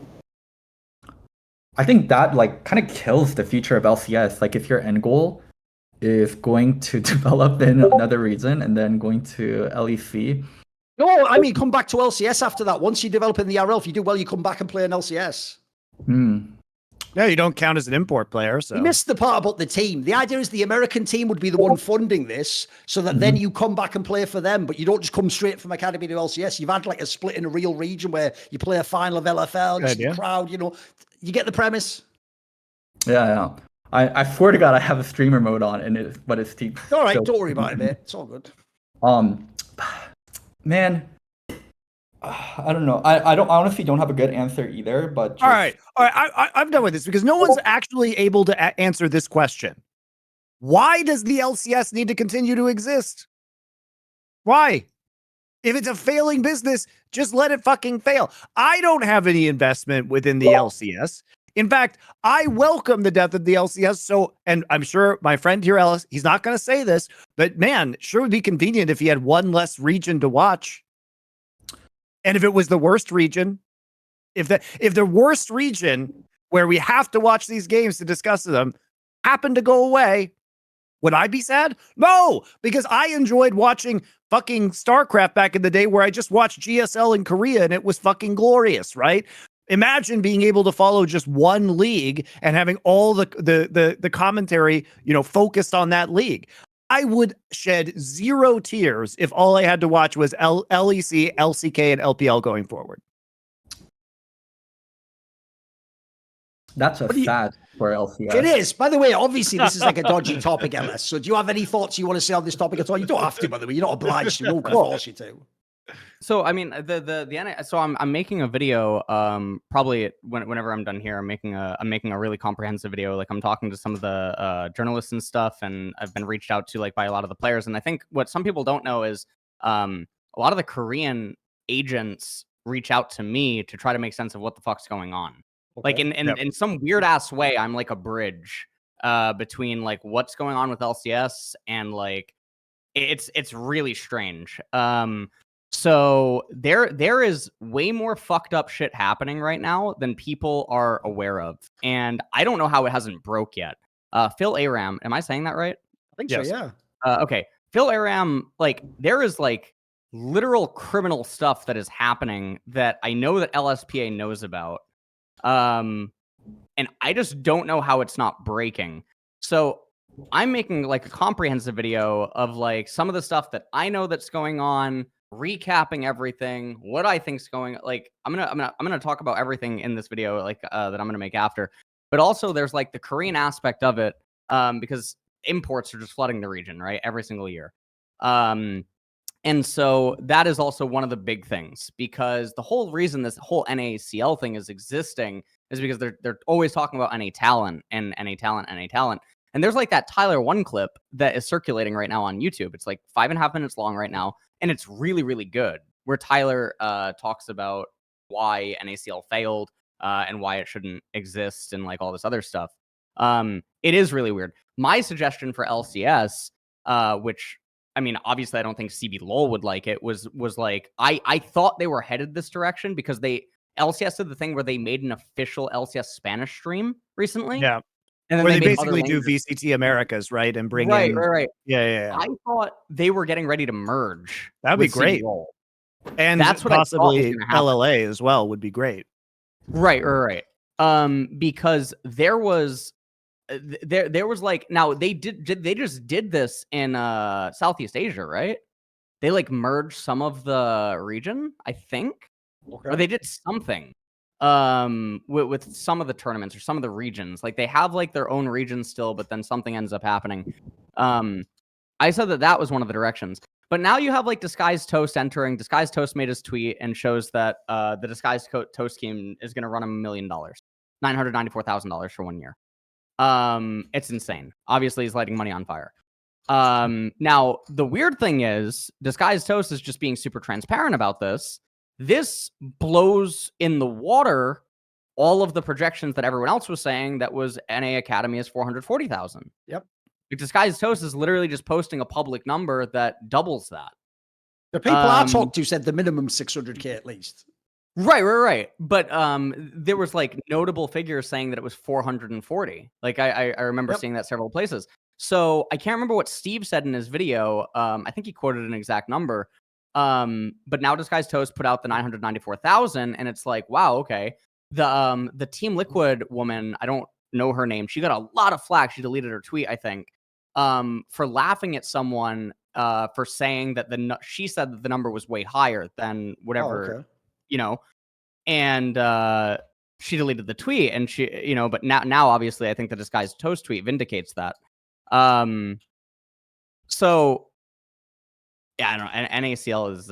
I think that like kind of kills the future of LCS. Like if your end goal is going to develop in another region and then going to LEC. No, I mean come back to LCS after that. Once you develop in the RL, if you do well, you come back and play in LCS. Yeah, you don't count as an import player. So you missed the part about the team. The idea is the American team would be the one funding this, so that then you come back and play for them, but you don't just come straight from Academy to LCS. You've had like a split in a real region where you play a final of LFL, just the crowd, you get the premise. Yeah. I swear to God, I have a streamer mode on, but it's team. All right, don't worry about it, mate. It's all good. Man, I don't know. I honestly don't have a good answer either. But just... all right. I'm done with this because no one's actually able to answer this question. Why does the LCS need to continue to exist? Why? If it's a failing business, just let it fucking fail. I don't have any investment within the LCS. In fact, I welcome the death of the LCS. So, and I'm sure my friend here, Ellis, he's not going to say this, but man, sure would be convenient if he had one less region to watch. And if it was the worst region, if the worst region where we have to watch these games to discuss them happened to go away, would I be sad? No, because I enjoyed watching fucking StarCraft back in the day where I just watched GSL in Korea and it was fucking glorious, right? Imagine being able to follow just one league and having all the commentary, focused on that league. I would shed 0 tears if all I had to watch was LEC, LCK, and LPL going forward. That's sad for LCS. It is. By the way, obviously, this is like a dodgy topic, LS. So do you have any thoughts you want to say on this topic at all? You don't have to, by the way. You're not obliged to. No one can force you to. So I mean, I'm making a video. Probably whenever I'm done here, I'm making a really comprehensive video. Like I'm talking to some of the journalists and stuff, and I've been reached out to like by a lot of the players. And I think what some people don't know is a lot of the Korean agents reach out to me to try to make sense of what the fuck's going on. Okay. Like in some weird ass way, I'm like a bridge between like what's going on with LCS and like it's really strange. So there is way more fucked up shit happening right now than people are aware of. And I don't know how it hasn't broke yet. Phil Aram, am I saying that right? I think so, yeah. Okay. Phil Aram, like there is like literal criminal stuff that is happening that I know that LSPA knows about. And I just don't know how it's not breaking. So I'm making like a comprehensive video of like some of the stuff that I know that's going on, recapping everything, what I think's going. Like I'm gonna talk about everything in this video, like that I'm gonna make after. But also there's like the Korean aspect of it, because imports are just flooding the region, right, every single year. And so that is also one of the big things, because the whole reason this whole NACL thing is existing is because they're always talking about NA talent and NA talent, NA talent. And there's like that Tyler 1 clip that is circulating right now on YouTube. It's like 5.5 minutes long right now. And it's really, really good, where Tyler talks about why NACL failed and why it shouldn't exist and like all this other stuff. It is really weird. My suggestion for LCS, which, I mean, obviously I don't think CB LOL would like it, was like, I thought they were headed this direction because LCS did the thing where they made an official LCS Spanish stream recently. Yeah. And then where they basically do VCT Americas, right? And bring in... Right. Yeah. I thought they were getting ready to merge. That'd be great. And That's what I thought was possibly gonna happen. LLA as well would be great. Right. Because there was there was like, now they just did this in Southeast Asia, right? They like merged some of the region, I think, or they did something with some of the tournaments or some of the regions. Like they have like their own region still, but then something ends up happening. I said that was one of the directions. But now you have like Disguised Toast entering. Disguised Toast made his tweet and shows that the Disguised Toast scheme is going to run him $1 million, $994,000 for 1 year. It's insane. Obviously, he's lighting money on fire. Now, the weird thing is, Disguised Toast is just being super transparent about this. This blows in the water all of the projections that everyone else was saying that was NA Academy is 440,000. Yep. Disguised Toast is literally just posting a public number that doubles that. The people I talked to said the minimum 600K at least. Right. But there was like notable figures saying that it was 440. Like I remember seeing that several places. So I can't remember what Steve said in his video. I think he quoted an exact number. But now Disguised Toast put out the 994,000, and it's like, wow, okay. The Team Liquid woman, I don't know her name. She got a lot of flack. She deleted her tweet, I think, for laughing at someone for saying that she said that the number was way higher than whatever, and she deleted the tweet, and she, but now obviously I think the Disguised Toast tweet vindicates that. So yeah, I don't know. And NACL is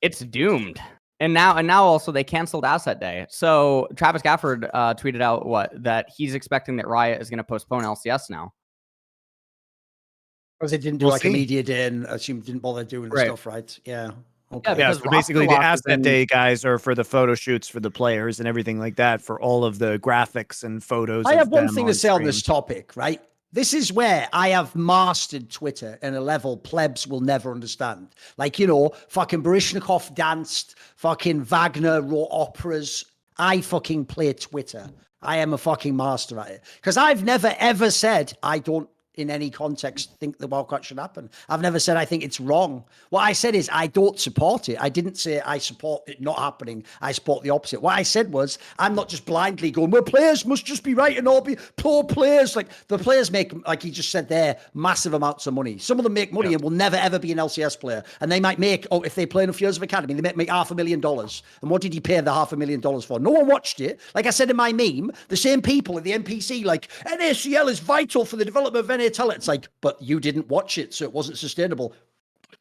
it's doomed. And now also they canceled Asset Day. So Travis Gafford tweeted out that he's expecting that Riot is going to postpone LCS now. Because they didn't do a media day and assume didn't bother doing the stuff, right? Yeah. Okay. Yeah, so basically the Asset Day guys are for the photo shoots for the players and everything like that, for all of the graphics and photos. I have one thing to say on this topic, right? This is where I have mastered Twitter in a level plebs will never understand. Like, fucking Barishnikov danced, fucking Wagner wrote operas. I fucking play Twitter. I am a fucking master at it. Because I've never, ever said I don't, in any context, think the walkout should happen. I've never said I think it's wrong. What I said is I don't support it. I didn't say I support it not happening. I support the opposite. What I said was I'm not just blindly going, well, players must just be right and all be poor players. Like the players make, like he just said there, massive amounts of money. Some of them make money and will never ever be an LCS player. And they might make, if they play enough years of academy, they might make $500,000. And what did he pay the $500,000 for? No one watched it. Like I said in my meme, the same people at the NPC, like NACL is vital for the development of NA talent. It's like, but you didn't watch it, so it wasn't sustainable.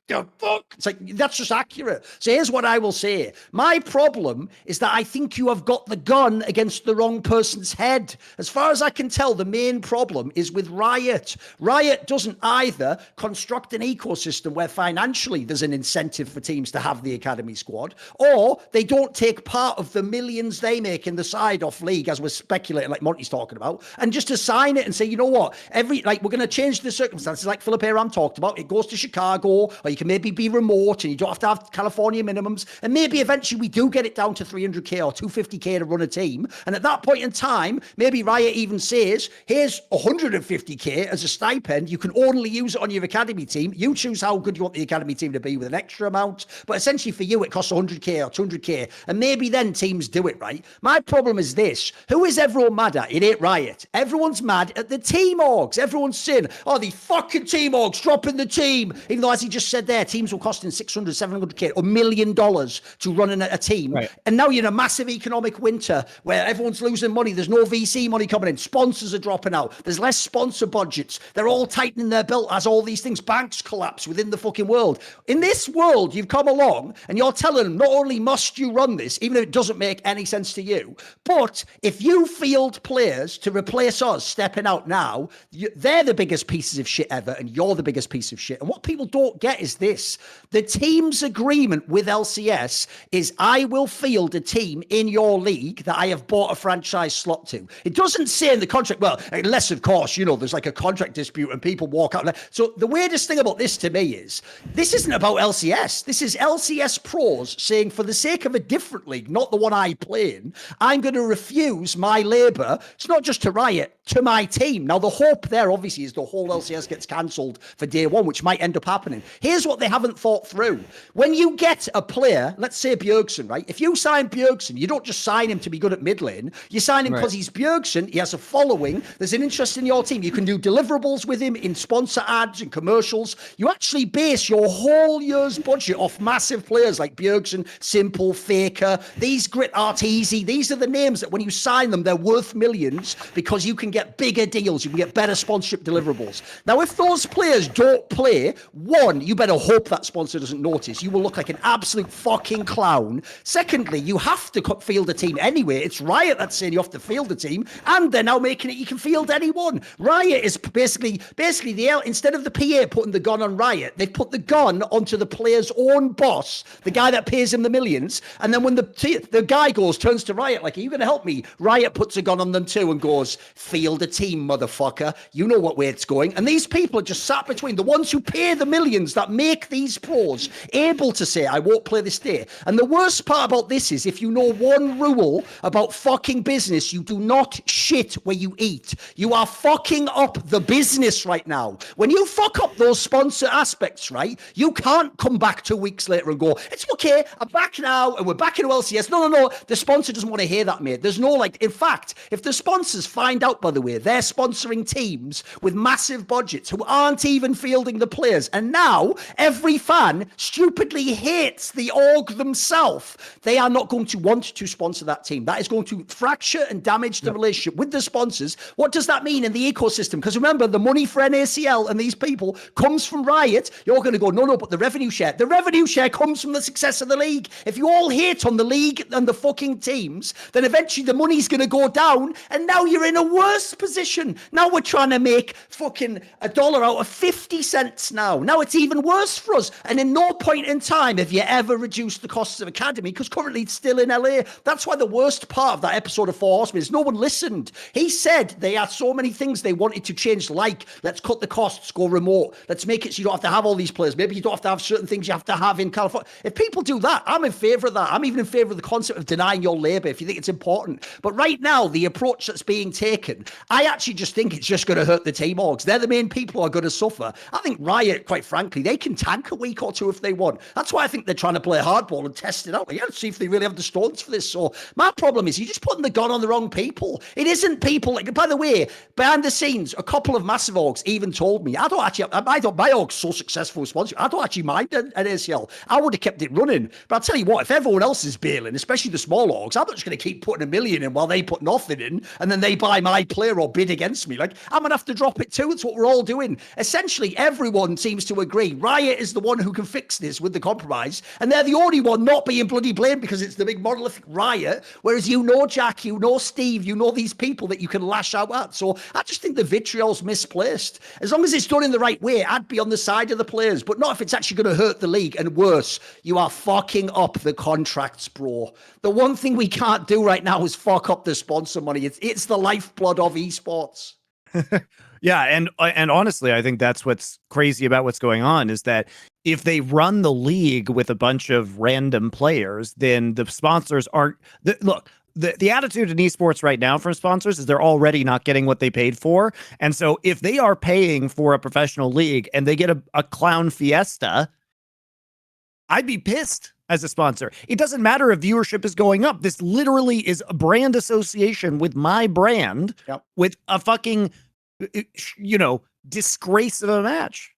Fuck. It's like, that's just accurate. So here's what I will say. My problem is that I think you have got the gun against the wrong person's head. As far as I can tell, the main problem is with Riot. Riot doesn't either construct an ecosystem where financially there's an incentive for teams to have the academy squad, or they don't take part of the millions they make in the side off league, as we're speculating, like Monty's talking about, and just assign it and say, you know what, we're going to change the circumstances, like Philip Aram talked about. It goes to Chicago, or you can maybe be remote and you don't have to have California minimums. And maybe eventually we do get it down to 300K or 250K to run a team. And at that point in time, maybe Riot even says, here's 150K as a stipend. You can only use it on your academy team. You choose how good you want the academy team to be with an extra amount. But essentially for you, it costs 100K or 200K. And maybe then teams do it, right? My problem is this. Who is everyone mad at? It ain't Riot. Everyone's mad at the team orgs. Everyone's saying, the fucking team orgs dropping the team. Even though, as he just said there, teams were costing 600, 700K or $1 million to run a team. Right. And now you're in a massive economic winter where everyone's losing money. There's no VC money coming in. Sponsors are dropping out. There's less sponsor budgets. They're all tightening their belt as all these things. Banks collapse within the fucking world. In this world, you've come along and you're telling them not only must you run this, even if it doesn't make any sense to you, but if you field players to replace us stepping out now, they're the biggest pieces of shit ever and you're the biggest piece of shit. And what people don't get is this. The team's agreement with LCS is I will field a team in your league that I have bought a franchise slot to. It doesn't say in the contract, well, unless of course, there's like a contract dispute and people walk out. So the weirdest thing about this to me is this isn't about LCS. This is LCS pros saying for the sake of a different league, not the one I play in, I'm going to refuse my labor. It's not just to Riot, to my team. Now the hope there obviously is the whole LCS gets cancelled for day one, which might end up happening. Here's here's what they haven't thought through. When you get a player, let's say Bjergsen, right? If you sign Bjergsen, you don't just sign him to be good at mid lane. You sign him because he's Bjergsen. He has a following. There's an interest in your team. You can do deliverables with him in sponsor ads and commercials. You actually base your whole year's budget off massive players like Bjergsen, Simple, Faker. These Grit Arteezy. These are the names that when you sign them, they're worth millions because you can get bigger deals. You can get better sponsorship deliverables. Now, if those players don't play, one, you better hope that sponsor doesn't notice. You will look like an absolute fucking clown. Secondly, you have to field a team anyway. It's Riot that's saying you have to field a team, and they're now making it you can field anyone. Riot is basically instead of the PA putting the gun on Riot, they've put the gun onto the player's own boss, the guy that pays him the millions. And then when the guy turns to Riot like, "Are you going to help me?" Riot puts a gun on them too and goes, "Field a team, motherfucker. You know what way it's going." And these people are just sat between the ones who pay the millions that make these pros able to say, "I won't play this day." And the worst part about this is, if you know one rule about fucking business, you do not shit where you eat. You are fucking up the business right now. When you fuck up those sponsor aspects, right, you can't come back 2 weeks later and go, "It's okay, I'm back now and we're back in LCS." No. The sponsor doesn't want to hear that, mate. There's no in fact, if the sponsors find out, by the way, they're sponsoring teams with massive budgets who aren't even fielding the players, and now every fan stupidly hates the org themselves, they are not going to want to sponsor that team. That is going to fracture and damage the relationship with the sponsors. What does that mean in the ecosystem? Because remember, the money for NACL and these people comes from Riot. You're going to go, no, but the revenue share comes from the success of the league. If you all hate on the league and the fucking teams, then eventually the money's going to go down, and now you're in a worse position. Now we're trying to make fucking $1 out of 50 cents now. Now it's even worse for us. And in no point in time have you ever reduced the costs of Academy, because currently it's still in LA. That's why the worst part of that episode of Four Horsemen is no one listened. He said they had so many things they wanted to change, like, let's cut the costs, go remote. Let's make it so you don't have to have all these players. Maybe you don't have to have certain things you have to have in California. If people do that, I'm in favor of that. I'm even in favor of the concept of denying your labor if you think it's important. But right now, the approach that's being taken, I actually just think it's just going to hurt the team orgs. They're the main people who are going to suffer. I think Riot, quite frankly, they can tank a week or two if they want. That's why I think they're trying to play hardball and test it out. Like, let's see if they really have the stones for this. So my problem is you're just putting the gun on the wrong people. It isn't people like, by the way, behind the scenes, a couple of massive orgs even told me, my org's so successful with sponsorship, I don't actually mind an ACL. I would have kept it running. But I'll tell you what, if everyone else is bailing, especially the small orgs, I'm not just going to keep putting $1 million in while they put nothing in, and then they buy my player or bid against me. Like, I'm going to have to drop it too. It's what we're all doing. Essentially, everyone seems to agree Riot is the one who can fix this with the compromise, and they're the only one not being bloody blamed because it's the big monolithic Riot, whereas Jack, Steve, these people that you can lash out at. So I just think the vitriol's misplaced. As long as it's done in the right way, I'd be on the side of the players, but not if it's actually going to hurt the league. And worse, you are fucking up the contracts, bro. The one thing we can't do right now is fuck up the sponsor money. It's the lifeblood of esports. Yeah, and honestly, I think that's what's crazy about what's going on is that if they run the league with a bunch of random players, then the sponsors aren't. Look, the attitude in esports right now from sponsors is they're already not getting what they paid for, and so if they are paying for a professional league and they get a clown fiesta, I'd be pissed as a sponsor. It doesn't matter if viewership is going up. This literally is a brand association with my brand with a fucking, disgrace of a match.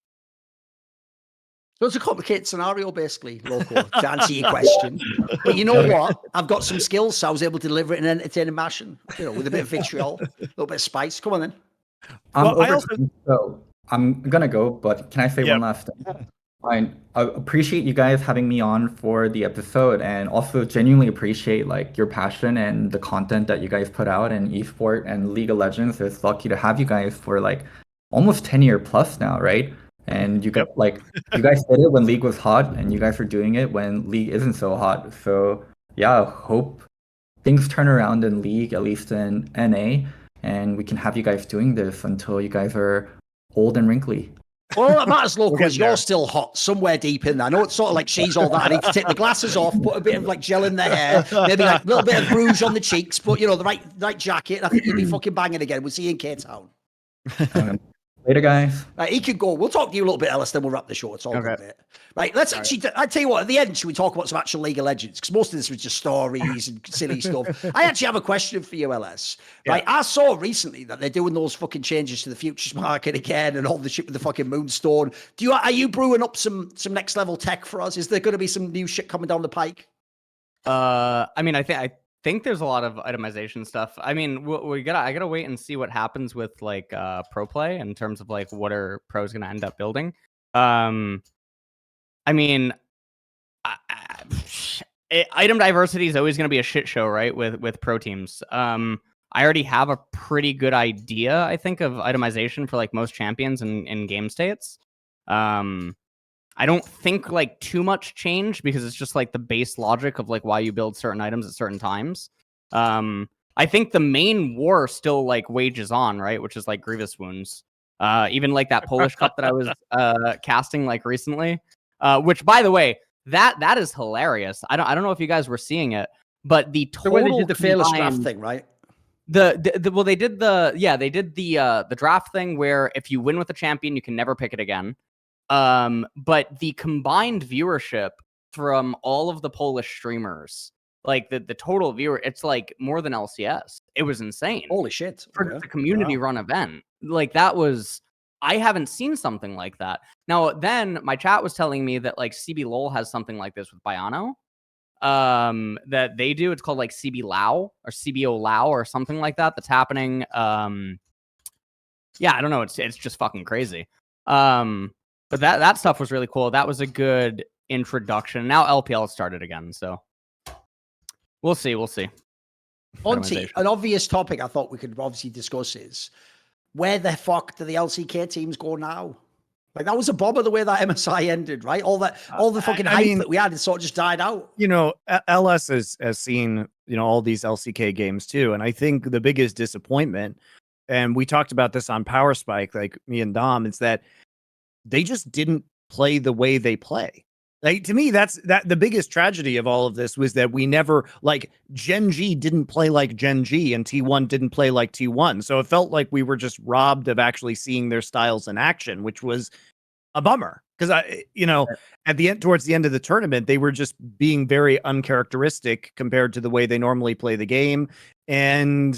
So it's a complicated scenario, basically, Loco, to answer your question. But you know what? I've got some skills, so I was able to deliver it in an entertaining fashion, with a bit of vitriol, a little bit of spice. Come on, then. So I'm going to go, but can I say one last thing? I appreciate you guys having me on for the episode, and also genuinely appreciate your passion and the content that you guys put out in esport and League of Legends. It's lucky to have you guys for almost 10-year plus now, right? And you got you guys did it when League was hot, and you guys are doing it when League isn't so hot. So yeah, hope things turn around in League, at least in NA, and we can have you guys doing this until you guys are old and wrinkly. Well, it matters, Loco, because you're still hot somewhere deep in there. I know it's sort of like she's all that. I need to take the glasses off, put a bit of gel in the hair, maybe a little bit of rouge on the cheeks, but the right jacket. I think you'll be fucking banging again. We'll see you in K-Town. Later, guys. Right, he could go. We'll talk to you a little bit, Ellis, then we'll wrap the show. It's all Okay. good, mate. Right, let's actually, I tell you what, at the end, should we talk about some actual League of Legends? Because most of this was just stories and silly stuff. I actually have a question for you, LS. Right, I saw recently that they're doing those fucking changes to the futures market again and all the shit with the fucking Moonstone. Are you brewing up some next level tech for us? Is there going to be some new shit coming down the pike? I mean, I think there's a lot of itemization stuff. I mean, I gotta wait and see what happens with like pro play in terms of like what are pros gonna end up building. I mean, item diversity is always gonna be a shit show, right? With pro teams. I already have a pretty good idea, I think, of itemization for like most champions in game states. I don't think like too much change because it's just like the base logic of like why you build certain items at certain times. I think the main war still like wages on, right? Which is like Grievous Wounds. Even like that Polish Cup that I was casting like recently. Which, by the way, that is hilarious. I don't know if you guys were seeing it, but the total The way they did the fearless draft thing, right? Well, they did the draft thing where if you win with a champion, you can never pick it again. But the combined viewership from all of the Polish streamers, like the total viewer, it's like more than LCS. It was insane. Holy shit. For the community run event. Like that was, I haven't seen something like that. Now then my chat was telling me that like CB LOL has something like this with Biano. That they do. It's called like CB Lao or CBO Lao or something like that. That's happening. Yeah, I don't know. It's just fucking crazy. But that stuff was really cool. That was a good introduction. Now LPL started again, so we'll see. Monty, an obvious topic I thought we could obviously discuss is where the fuck do the LCK teams go now? Like that was a bomber the way that MSI ended, right? All the fucking hype that we had, it sort of just died out. You know, LS has seen, you know, all these LCK games too. And I think the biggest disappointment, and we talked about this on Power Spike, like me and Dom, is that they just didn't play the way they play. Like to me, that's the biggest tragedy of all of this was that we never, like, Gen G didn't play like Gen G and T1 didn't play like T1. So it felt like we were just robbed of actually seeing their styles in action, which was a bummer. Because at the end, towards the end of the tournament, they were just being very uncharacteristic compared to the way they normally play the game. And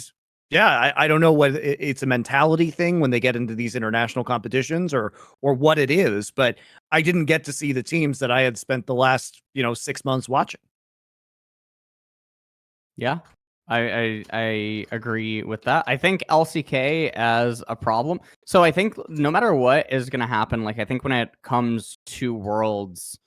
yeah, I don't know what it's a mentality thing when they get into these international competitions or what it is, but I didn't get to see the teams that I had spent the last 6 months watching. Yeah, I agree with that. I think LCK as a problem. So I think no matter what is going to happen, like I think when it comes to Worlds,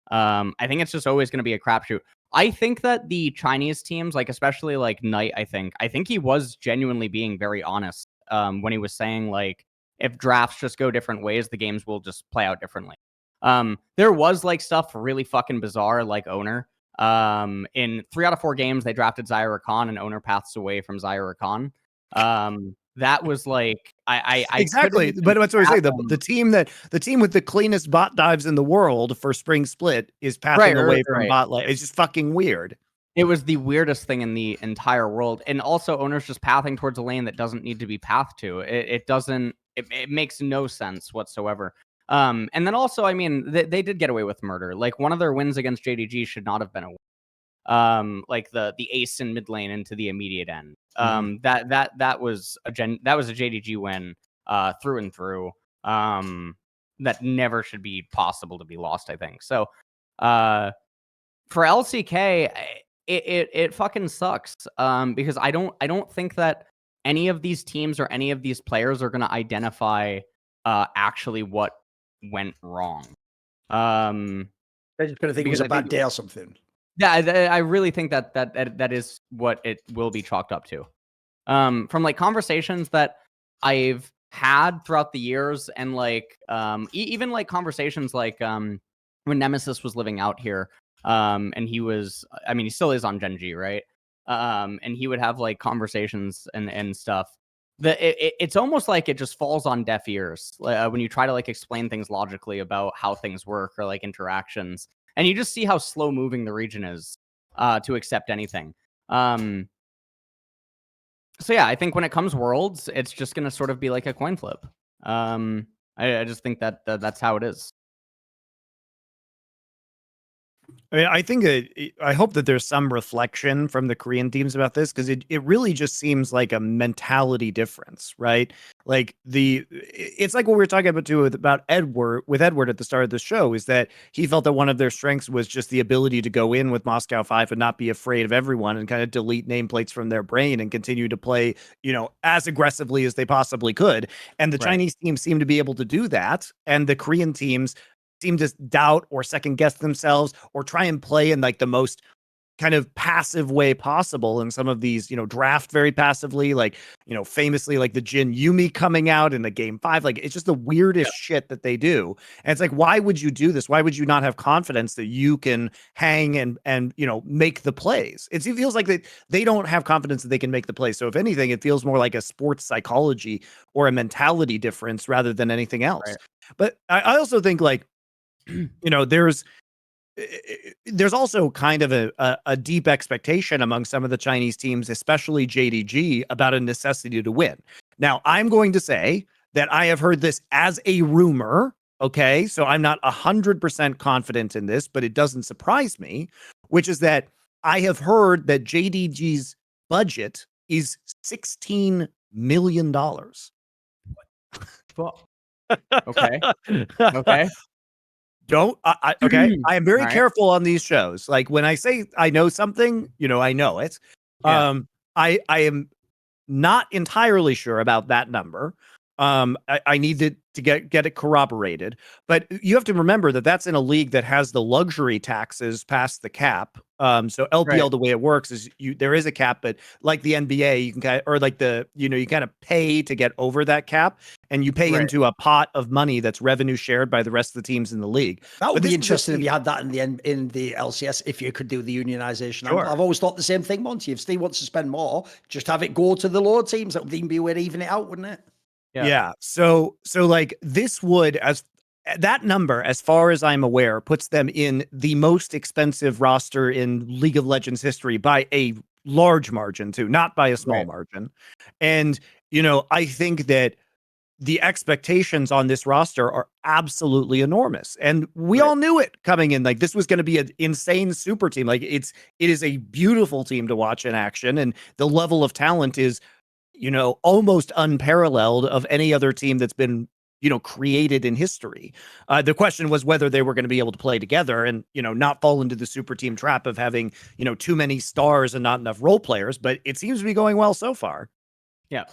I think it's just always going to be a crapshoot. I think that the Chinese teams, like especially like Knight, I think he was genuinely being very honest when he was saying like if drafts just go different ways, the games will just play out differently. There was like stuff really fucking bizarre, like Owner. In 3 out of 4 games, they drafted Zyra Khan and Owner paths away from Zyra Khan. That was like I exactly, but that's what I say. The team with the cleanest bot dives in the world for spring split is pathing away from bot lane. It's just fucking weird. It was the weirdest thing in the entire world, and also Owner's just pathing towards a lane that doesn't need to be pathed to. It doesn't. It makes no sense whatsoever. And then also, I mean, they did get away with murder. Like one of their wins against JDG should not have been a win. Like the ace in mid lane into the immediate end. That was a JDG win through and through. That never should be possible to be lost, I think. So for LCK, it fucking sucks. Because I don't think that any of these teams or any of these players are gonna identify actually what went wrong. They're just gonna think it was a bad day or something. Yeah, I really think that is what it will be chalked up to. From like conversations that I've had throughout the years, and like even like conversations like when Nemesis was living out here, and he was, I mean, he still is on Gen G, right? And he would have like conversations and stuff. It's almost like it just falls on deaf ears when you try to like explain things logically about how things work or like interactions. And you just see how slow moving the region is to accept anything. So yeah, I think when it comes Worlds, it's just going to sort of be like a coin flip. I just think that that's how it is. I mean, I think I hope that there's some reflection from the Korean teams about this, because it really just seems like a mentality difference, right? Like it's like what we were talking about too about Edward at the start of the show, is that he felt that one of their strengths was just the ability to go in with Moscow 5 and not be afraid of everyone and kind of delete nameplates from their brain and continue to play, as aggressively as they possibly could. And the Chinese teams seem to be able to do that, and the Korean teams seem to doubt or second guess themselves or try and play in like the most kind of passive way possible. And some of these, draft very passively, like, famously like the Jin Yumi coming out in the game 5. Like, it's just the weirdest shit that they do. And it's like, why would you do this? Why would you not have confidence that you can hang and make the plays? It feels like they don't have confidence that they can make the plays. So if anything, it feels more like a sports psychology or a mentality difference rather than anything else. Right. But I also think, like, there's also kind of a deep expectation among some of the Chinese teams, especially JDG, about a necessity to win. Now, I'm going to say that I have heard this as a rumor, okay? So I'm not 100% confident in this, but it doesn't surprise me, which is that I have heard that JDG's budget is $16 million. Okay. Okay. Okay. I am very All right. careful on these shows. Like, when I say I know something, I know it. Yeah. I am not entirely sure about that number. I need to get it corroborated, but you have to remember that that's in a league that has the luxury taxes past the cap. So LPL, the way it works is there is a cap, but like the NBA, you can you kind of pay to get over that cap, and you pay into a pot of money that's revenue shared by the rest of the teams in the league. That would be interesting if you had that in the LCS, if you could do the unionization. Sure. I've always thought the same thing, Monty. If Steve wants to spend more, just have it go to the lower teams. That would even be a way to even it out, wouldn't it? Yeah. So like, this would, as that number, as far as I'm aware, puts them in the most expensive roster in League of Legends history by a large margin too, not by a small margin. And, I think that the expectations on this roster are absolutely enormous. And we all knew it coming in. Like, this was going to be an insane super team. Like, it is a beautiful team to watch in action. And the level of talent is, almost unparalleled of any other team that's been, created in history. The question was whether they were going to be able to play together and, not fall into the super team trap of having, too many stars and not enough role players. But it seems to be going well so far. Yeah.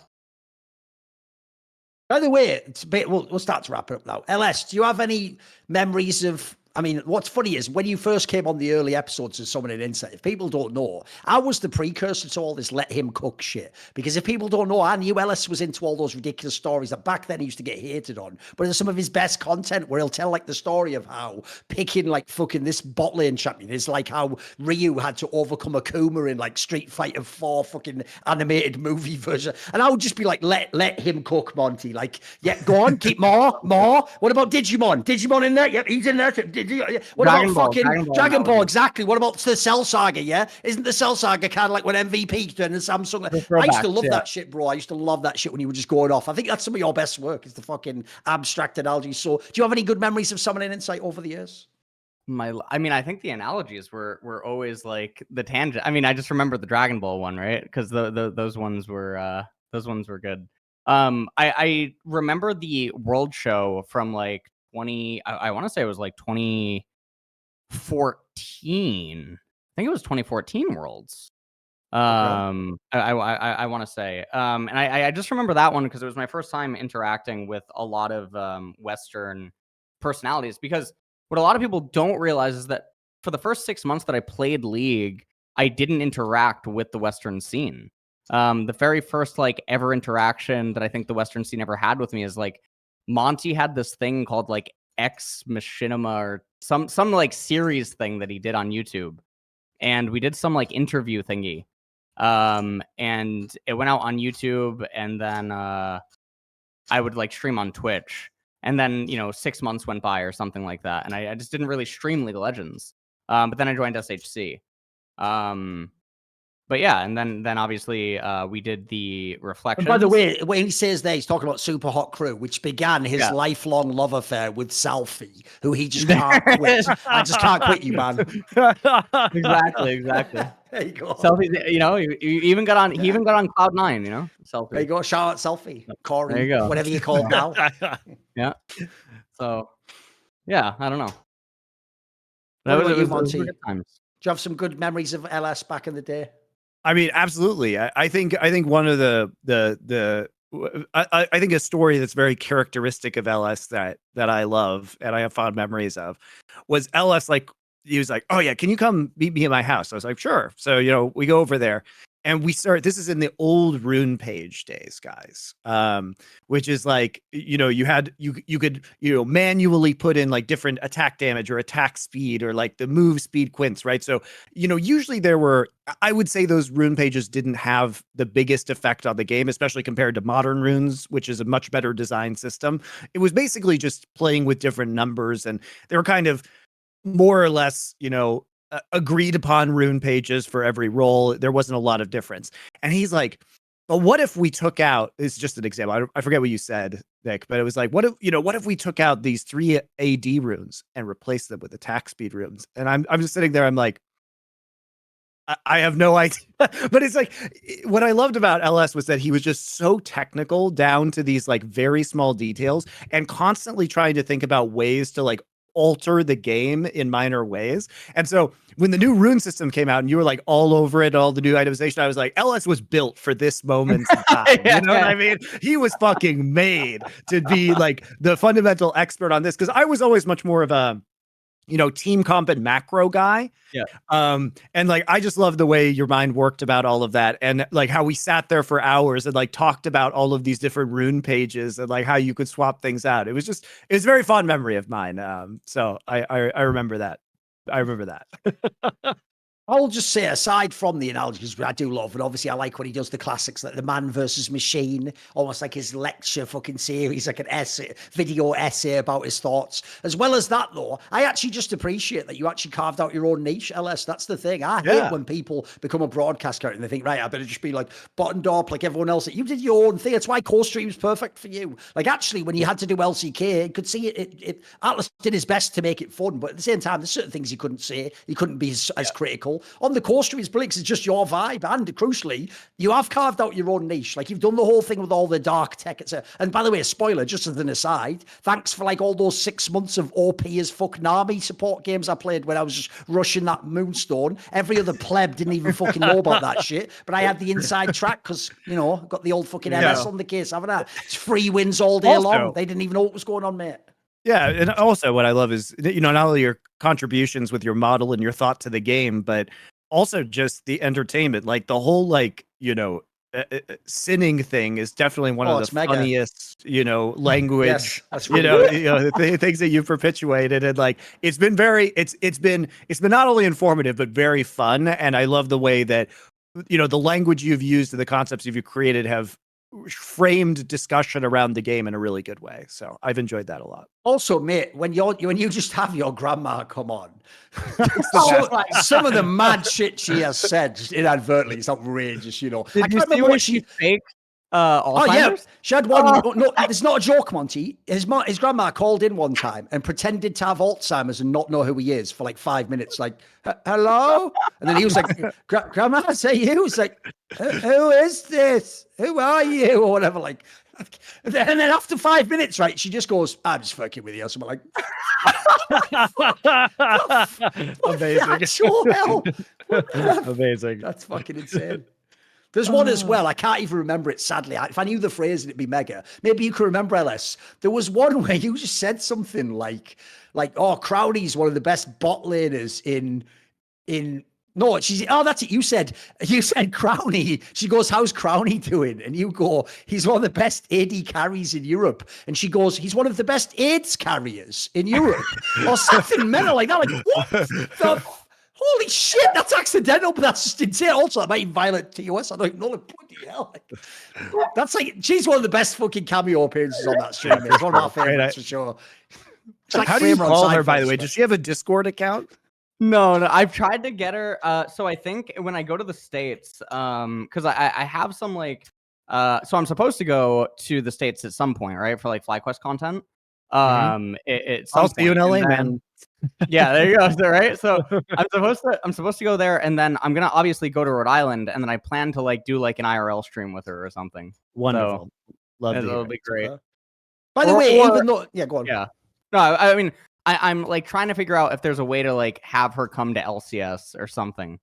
By the way, we'll start to wrap it up now. LS, do you have any memories of? I mean, what's funny is when you first came on the early episodes of Someone in Insight, if people don't know, I was the precursor to all this let him cook shit. Because if people don't know, I knew Ellis was into all those ridiculous stories that back then he used to get hated on. But there's some of his best content where he'll tell like the story of how picking like fucking this bot lane champion is like how Ryu had to overcome Akuma in like Street Fighter 4 fucking animated movie version. And I would just be like, let him cook, Monty. Like, yeah, go on, keep more. What about Digimon? Digimon in there? Yep, he's in there. What Dragon about Ball, fucking Dragon Ball? Exactly. What about the Cell Saga? Yeah, isn't the Cell Saga kind of like when MVP doing the Samsung? I used to love that shit, bro. I used to love that shit when you were just going off. I think that's some of your best work, is the fucking abstract analogy. So, do you have any good memories of Someone in Insight over the years? I think the analogies were always like the tangent. I mean, I just remember the Dragon Ball one, right? Because those ones were good. I remember the World Show from like 20. I want to say it was like 2014. I think it was 2014 Worlds. I want to say. And I just remember that one because it was my first time interacting with a lot of Western personalities. Because what a lot of people don't realize is that for the first 6 months that I played League, I didn't interact with the Western scene. The very first like ever interaction that I think the Western scene ever had with me is like Monty had this thing called like Ex Machinima or some like series thing that he did on YouTube, and we did some like interview thingy, and it went out on YouTube, and then I would like stream on Twitch, and then 6 months went by or something like that, and I just didn't really stream League of Legends, but then I joined SHC. but yeah, and then obviously we did the reflections. And by the way, when he says there, he's talking about Super Hot Crew, which began his Yeah. lifelong love affair with Selfie, who he just can't quit. I just can't quit you, man. exactly. There you go. Selfie, you know, he even got on Cloud9, you know, Selfie. There you go. Shout out Selfie, Corey, There you go. whatever you call now. Yeah. So, yeah, I don't know. What about you, it was Monty? good times. Do you have some good memories of LS back in the day? I mean, absolutely. I think one of I think a story that's very characteristic of LS that I love and I have fond memories of was LS. Like, he was like, "Oh yeah, can you come meet me at my house?" I was like, "Sure." So, you know, we go over there and we start. This is in the old rune page days, guys. Which is like, you know, you could, you know, manually put in like different attack damage or attack speed or like the move speed quints, right? So, you know, usually I would say those rune pages didn't have the biggest effect on the game, especially compared to modern runes, which is a much better design system. It was basically just playing with different numbers, and they were kind of more or less, you know, agreed upon rune pages for every role. There wasn't a lot of difference. And he's like, "But what if we took out," it's just an example, I forget what you said, Nick, but it was like, what if we took out these 3 AD runes and replaced them with attack speed runes? And I'm just sitting there, I'm like, I have no idea. But it's like, what I loved about LS was that he was just so technical down to these like very small details and constantly trying to think about ways to like alter the game in minor ways. And so when the new rune system came out and you were like all over it, all the new itemization, I was like, LS was built for this moment in time. You know what I mean? He was fucking made to be like the fundamental expert on this, because I was always much more of a, you know, team comp and macro guy. Yeah. And like, I just love the way your mind worked about all of that, and like how we sat there for hours and like talked about all of these different rune pages and like how you could swap things out. It was a very fond memory of mine. So I remember that. I remember that. I'll just say, aside from the analogies, I do love, and obviously I like when he does the classics, like the man versus machine, almost like his lecture fucking series, like an video essay about his thoughts. As well as that, though, I actually just appreciate that you actually carved out your own niche, LS. That's the thing. I hate when people become a broadcast character and they think, right, I better just be like buttoned up like everyone else. You did your own thing. That's why Core Stream's perfect for you. Like, actually, when you had to do LCK, you could see it Atlas did his best to make it fun, but at the same time, there's certain things he couldn't say. He couldn't be as critical. On the Core Stream, it's brilliant because it's just your vibe, and crucially, you have carved out your own niche. Like, you've done the whole thing with all the dark tech, etc. And by the way, a spoiler, just as an aside, thanks for like all those 6 months of OP as fuck Nami support games I played when I was just rushing that Moonstone. Every other pleb didn't even fucking know about that shit, but I had the inside track because, you know, got the old fucking MS on the case, haven't I? It's free wins all day long. They didn't even know what was going on, mate. Yeah, and also what I love is, you know, not only your contributions with your model and your thought to the game, but also just the entertainment. Like the whole, like, you know, sinning thing is definitely one of the funniest, you know, language, yes, that's really the things that you've perpetuated. And like, it's been not only informative, but very fun. And I love the way that, you know, the language you've used and the concepts you've created have framed discussion around the game in a really good way. So I've enjoyed that a lot. Also, mate, when you just have your grandma come on, some of the mad shit she has said just inadvertently, it's outrageous, you know. Did you see what she faked? Oh yeah, she had one. No, it's not a joke, Monty. His grandma called in one time and pretended to have Alzheimer's and not know who he is for like 5 minutes. Like, hello, and then he was like, "Grandma, is that you?" He's like, "Who is this? Who are you?" Or whatever. Like, and then after 5 minutes, right, she just goes, "I'm just fucking with you," or something like. Amazing. Hell. Amazing. That's fucking insane. There's one as well. I can't even remember it, sadly. If I knew the phrase, it'd be mega. Maybe you can remember, LS. There was one where you just said something like, "Oh, Crowley's one of the best bot laners in." No, that's it. You said Crowney. She goes, "How's Crowney doing?" And you go, "He's one of the best AD carries in Europe." And she goes, "He's one of the best AIDS carriers in Europe," or something mental like that. Like, what the? Holy shit, that's accidental, but that's just insane. Also, that might even violate TOS. I don't know. Bloody hell. That's like, she's one of the best fucking cameo appearances on that stream. It's one of our favorites for sure. Like, how do you call her, by the way? Does she have a Discord account? No, I've tried to get her. So I think when I go to the States, because I have some like, so I'm supposed to go to the States at some point, right, for like FlyQuest content. I'll see you in LA, man. Yeah, there you go. So, right, so I'm supposed to go there, and then I'm gonna obviously go to Rhode Island, and then I plan to like do like an IRL stream with her or something. Wonderful. Love to hear It'll it. be great. By the way, even though, yeah, go on. Yeah. No, I mean, I'm like trying to figure out if there's a way to like have her come to LCS or something.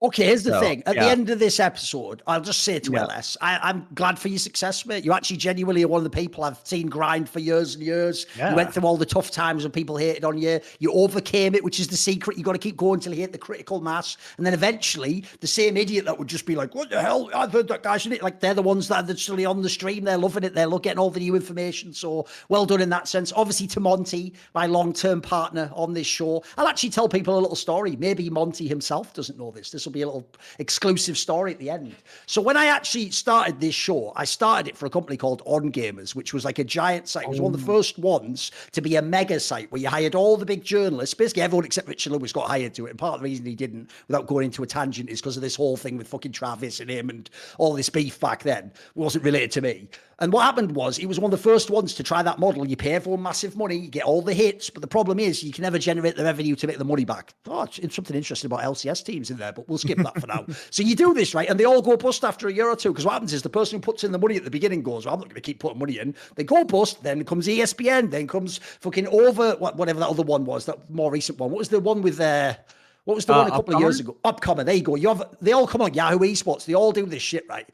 Okay, here's the thing. At the yeah. end of this episode, I'll just say to LS, I'm glad for your success, mate. You actually genuinely are one of the people I've seen grind for years and years. Yeah. You went through all the tough times when people hated on you. You overcame it, which is the secret. You got to keep going until you hit the critical mass. And then eventually, the same idiot that would just be like, what the hell? I've heard that guy's in it. Like, they're the ones that are still on the stream. They're loving it. They're getting all the new information. So well done in that sense. Obviously, to Monty, my long-term partner on this show. I'll actually tell people a little story. Maybe Monty himself doesn't know this. This will be a little exclusive story at the end. So when I actually started this show, I started it for a company called On Gamers, which was like a giant site. It was one of the first ones to be a mega site where you hired all the big journalists. Basically, everyone except Richard Lewis got hired to it. And part of the reason he didn't, without going into a tangent, is because of this whole thing with fucking Travis and him and all this beef back then. It wasn't related to me. And what happened was, he was one of the first ones to try that model. You pay everyone massive money, you get all the hits, but the problem is you can never generate the revenue to make the money back. Oh, it's something interesting about LCS teams in there, but we'll skip that for now. So you do this, right? And they all go bust after a year or two, because what happens is the person who puts in the money at the beginning goes, well, I'm not going to keep putting money in. They go bust, then comes ESPN, then comes fucking whatever that other one was, that more recent one. What was the one with what was the one a couple of years ago? Upcomer. There you go. They all come on Yahoo Esports. They all do this shit, right?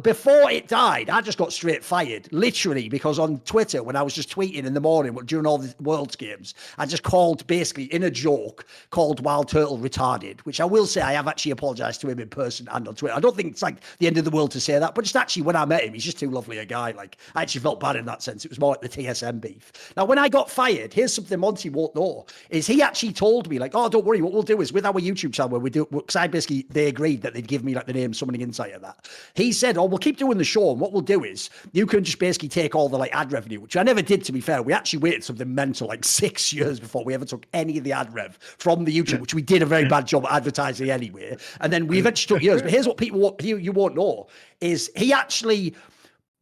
Before it died, I just got straight fired, literally, because on Twitter, when I was just tweeting in the morning during all the Worlds games, I just called, basically in a joke, called Wild Turtle retarded, which I will say I have actually apologized to him in person and on Twitter. I don't think it's like the end of the world to say that, but just actually when I met him, he's just too lovely a guy. Like, I actually felt bad in that sense. It was more like the TSM beef. Now, when I got fired, here's something Monty won't know, is he actually told me, like, oh, don't worry, what we'll do is with our YouTube channel where we do, because they agreed that they'd give me like the name Summoning Insight of that. He said, oh, we'll keep doing the show, and what we'll do is you can just basically take all the like ad revenue, which I never did, to be fair. We actually waited something mental, like 6 years before we ever took any of the ad rev from the YouTube, which we did a very bad job at advertising anyway. And then we eventually took years. But here's what you won't know is he actually,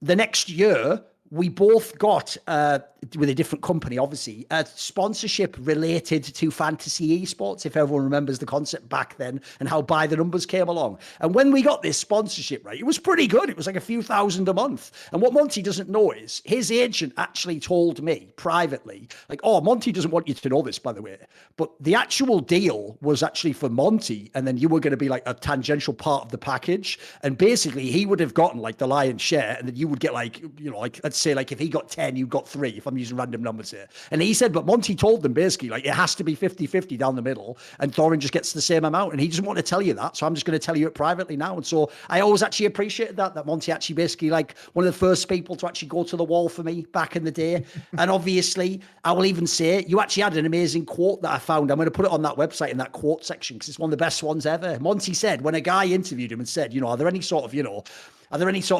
the next year, we both got, with a different company, obviously, a sponsorship related to fantasy esports, if everyone remembers the concept back then and how By the Numbers came along. And when we got this sponsorship, right, it was pretty good. It was like a few thousand a month. And what Monty doesn't know is his agent actually told me privately, like, oh, Monty doesn't want you to know this, by the way, but the actual deal was actually for Monty, and then you were going to be like a tangential part of the package. And basically, he would have gotten like the lion's share, and then you would get like, you know, like, let's say like if he got 10, you got 3, if I'm using random numbers here. And he said, but Monty told them basically like it has to be 50-50 down the middle, and Thorin just gets the same amount. And he doesn't want to tell you that, so I'm just going to tell you it privately now. And so I always actually appreciated that Monty actually basically like one of the first people to actually go to the wall for me back in the day. And obviously, I will even say you actually had an amazing quote that I found. I'm going to put it on that website in that quote section because it's one of the best ones ever. Monty said when a guy interviewed him and said, you know, are there any sort of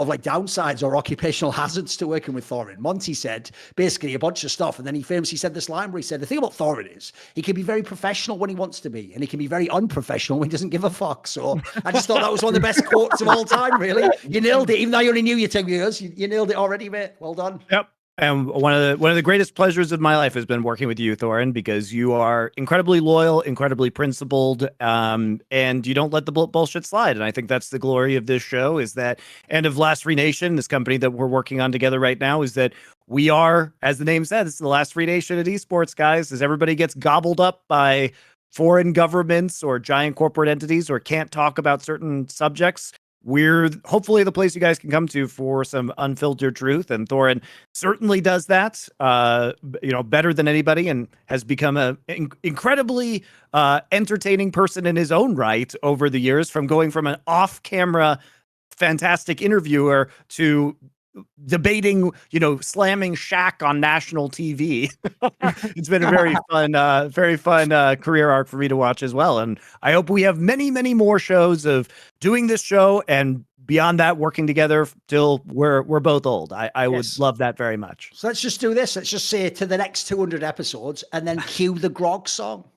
like downsides or occupational hazards to working with Thorin? Monty said basically a bunch of stuff. And then he famously said this line where he said, the thing about Thorin is he can be very professional when he wants to be, and he can be very unprofessional when he doesn't give a fuck. So I just thought that was one of the best quotes of all time, really. You nailed it. Even though you only knew you 10 years, you nailed it already, mate. Well done. Yep. And one of the greatest pleasures of my life has been working with you, Thorin, because you are incredibly loyal, incredibly principled, and you don't let the bullshit slide. And I think that's the glory of this show, is that, and of Last Free Nation, this company that we're working on together right now, is that we are, as the name says, it's the last free nation at esports, guys, as everybody gets gobbled up by foreign governments or giant corporate entities or can't talk about certain subjects. We're hopefully the place you guys can come to for some unfiltered truth, and Thorin certainly does that, better than anybody, and has become an incredibly entertaining person in his own right over the years, from going from an off-camera fantastic interviewer to debating, slamming Shaq on national TV. It's been a very fun career arc for me to watch as well. And I hope we have many, many more shows of doing this show, and beyond that, working together till we're both old. I would love that very much. So let's just do this. Let's just say to the next 200 episodes, and then cue the Grog song.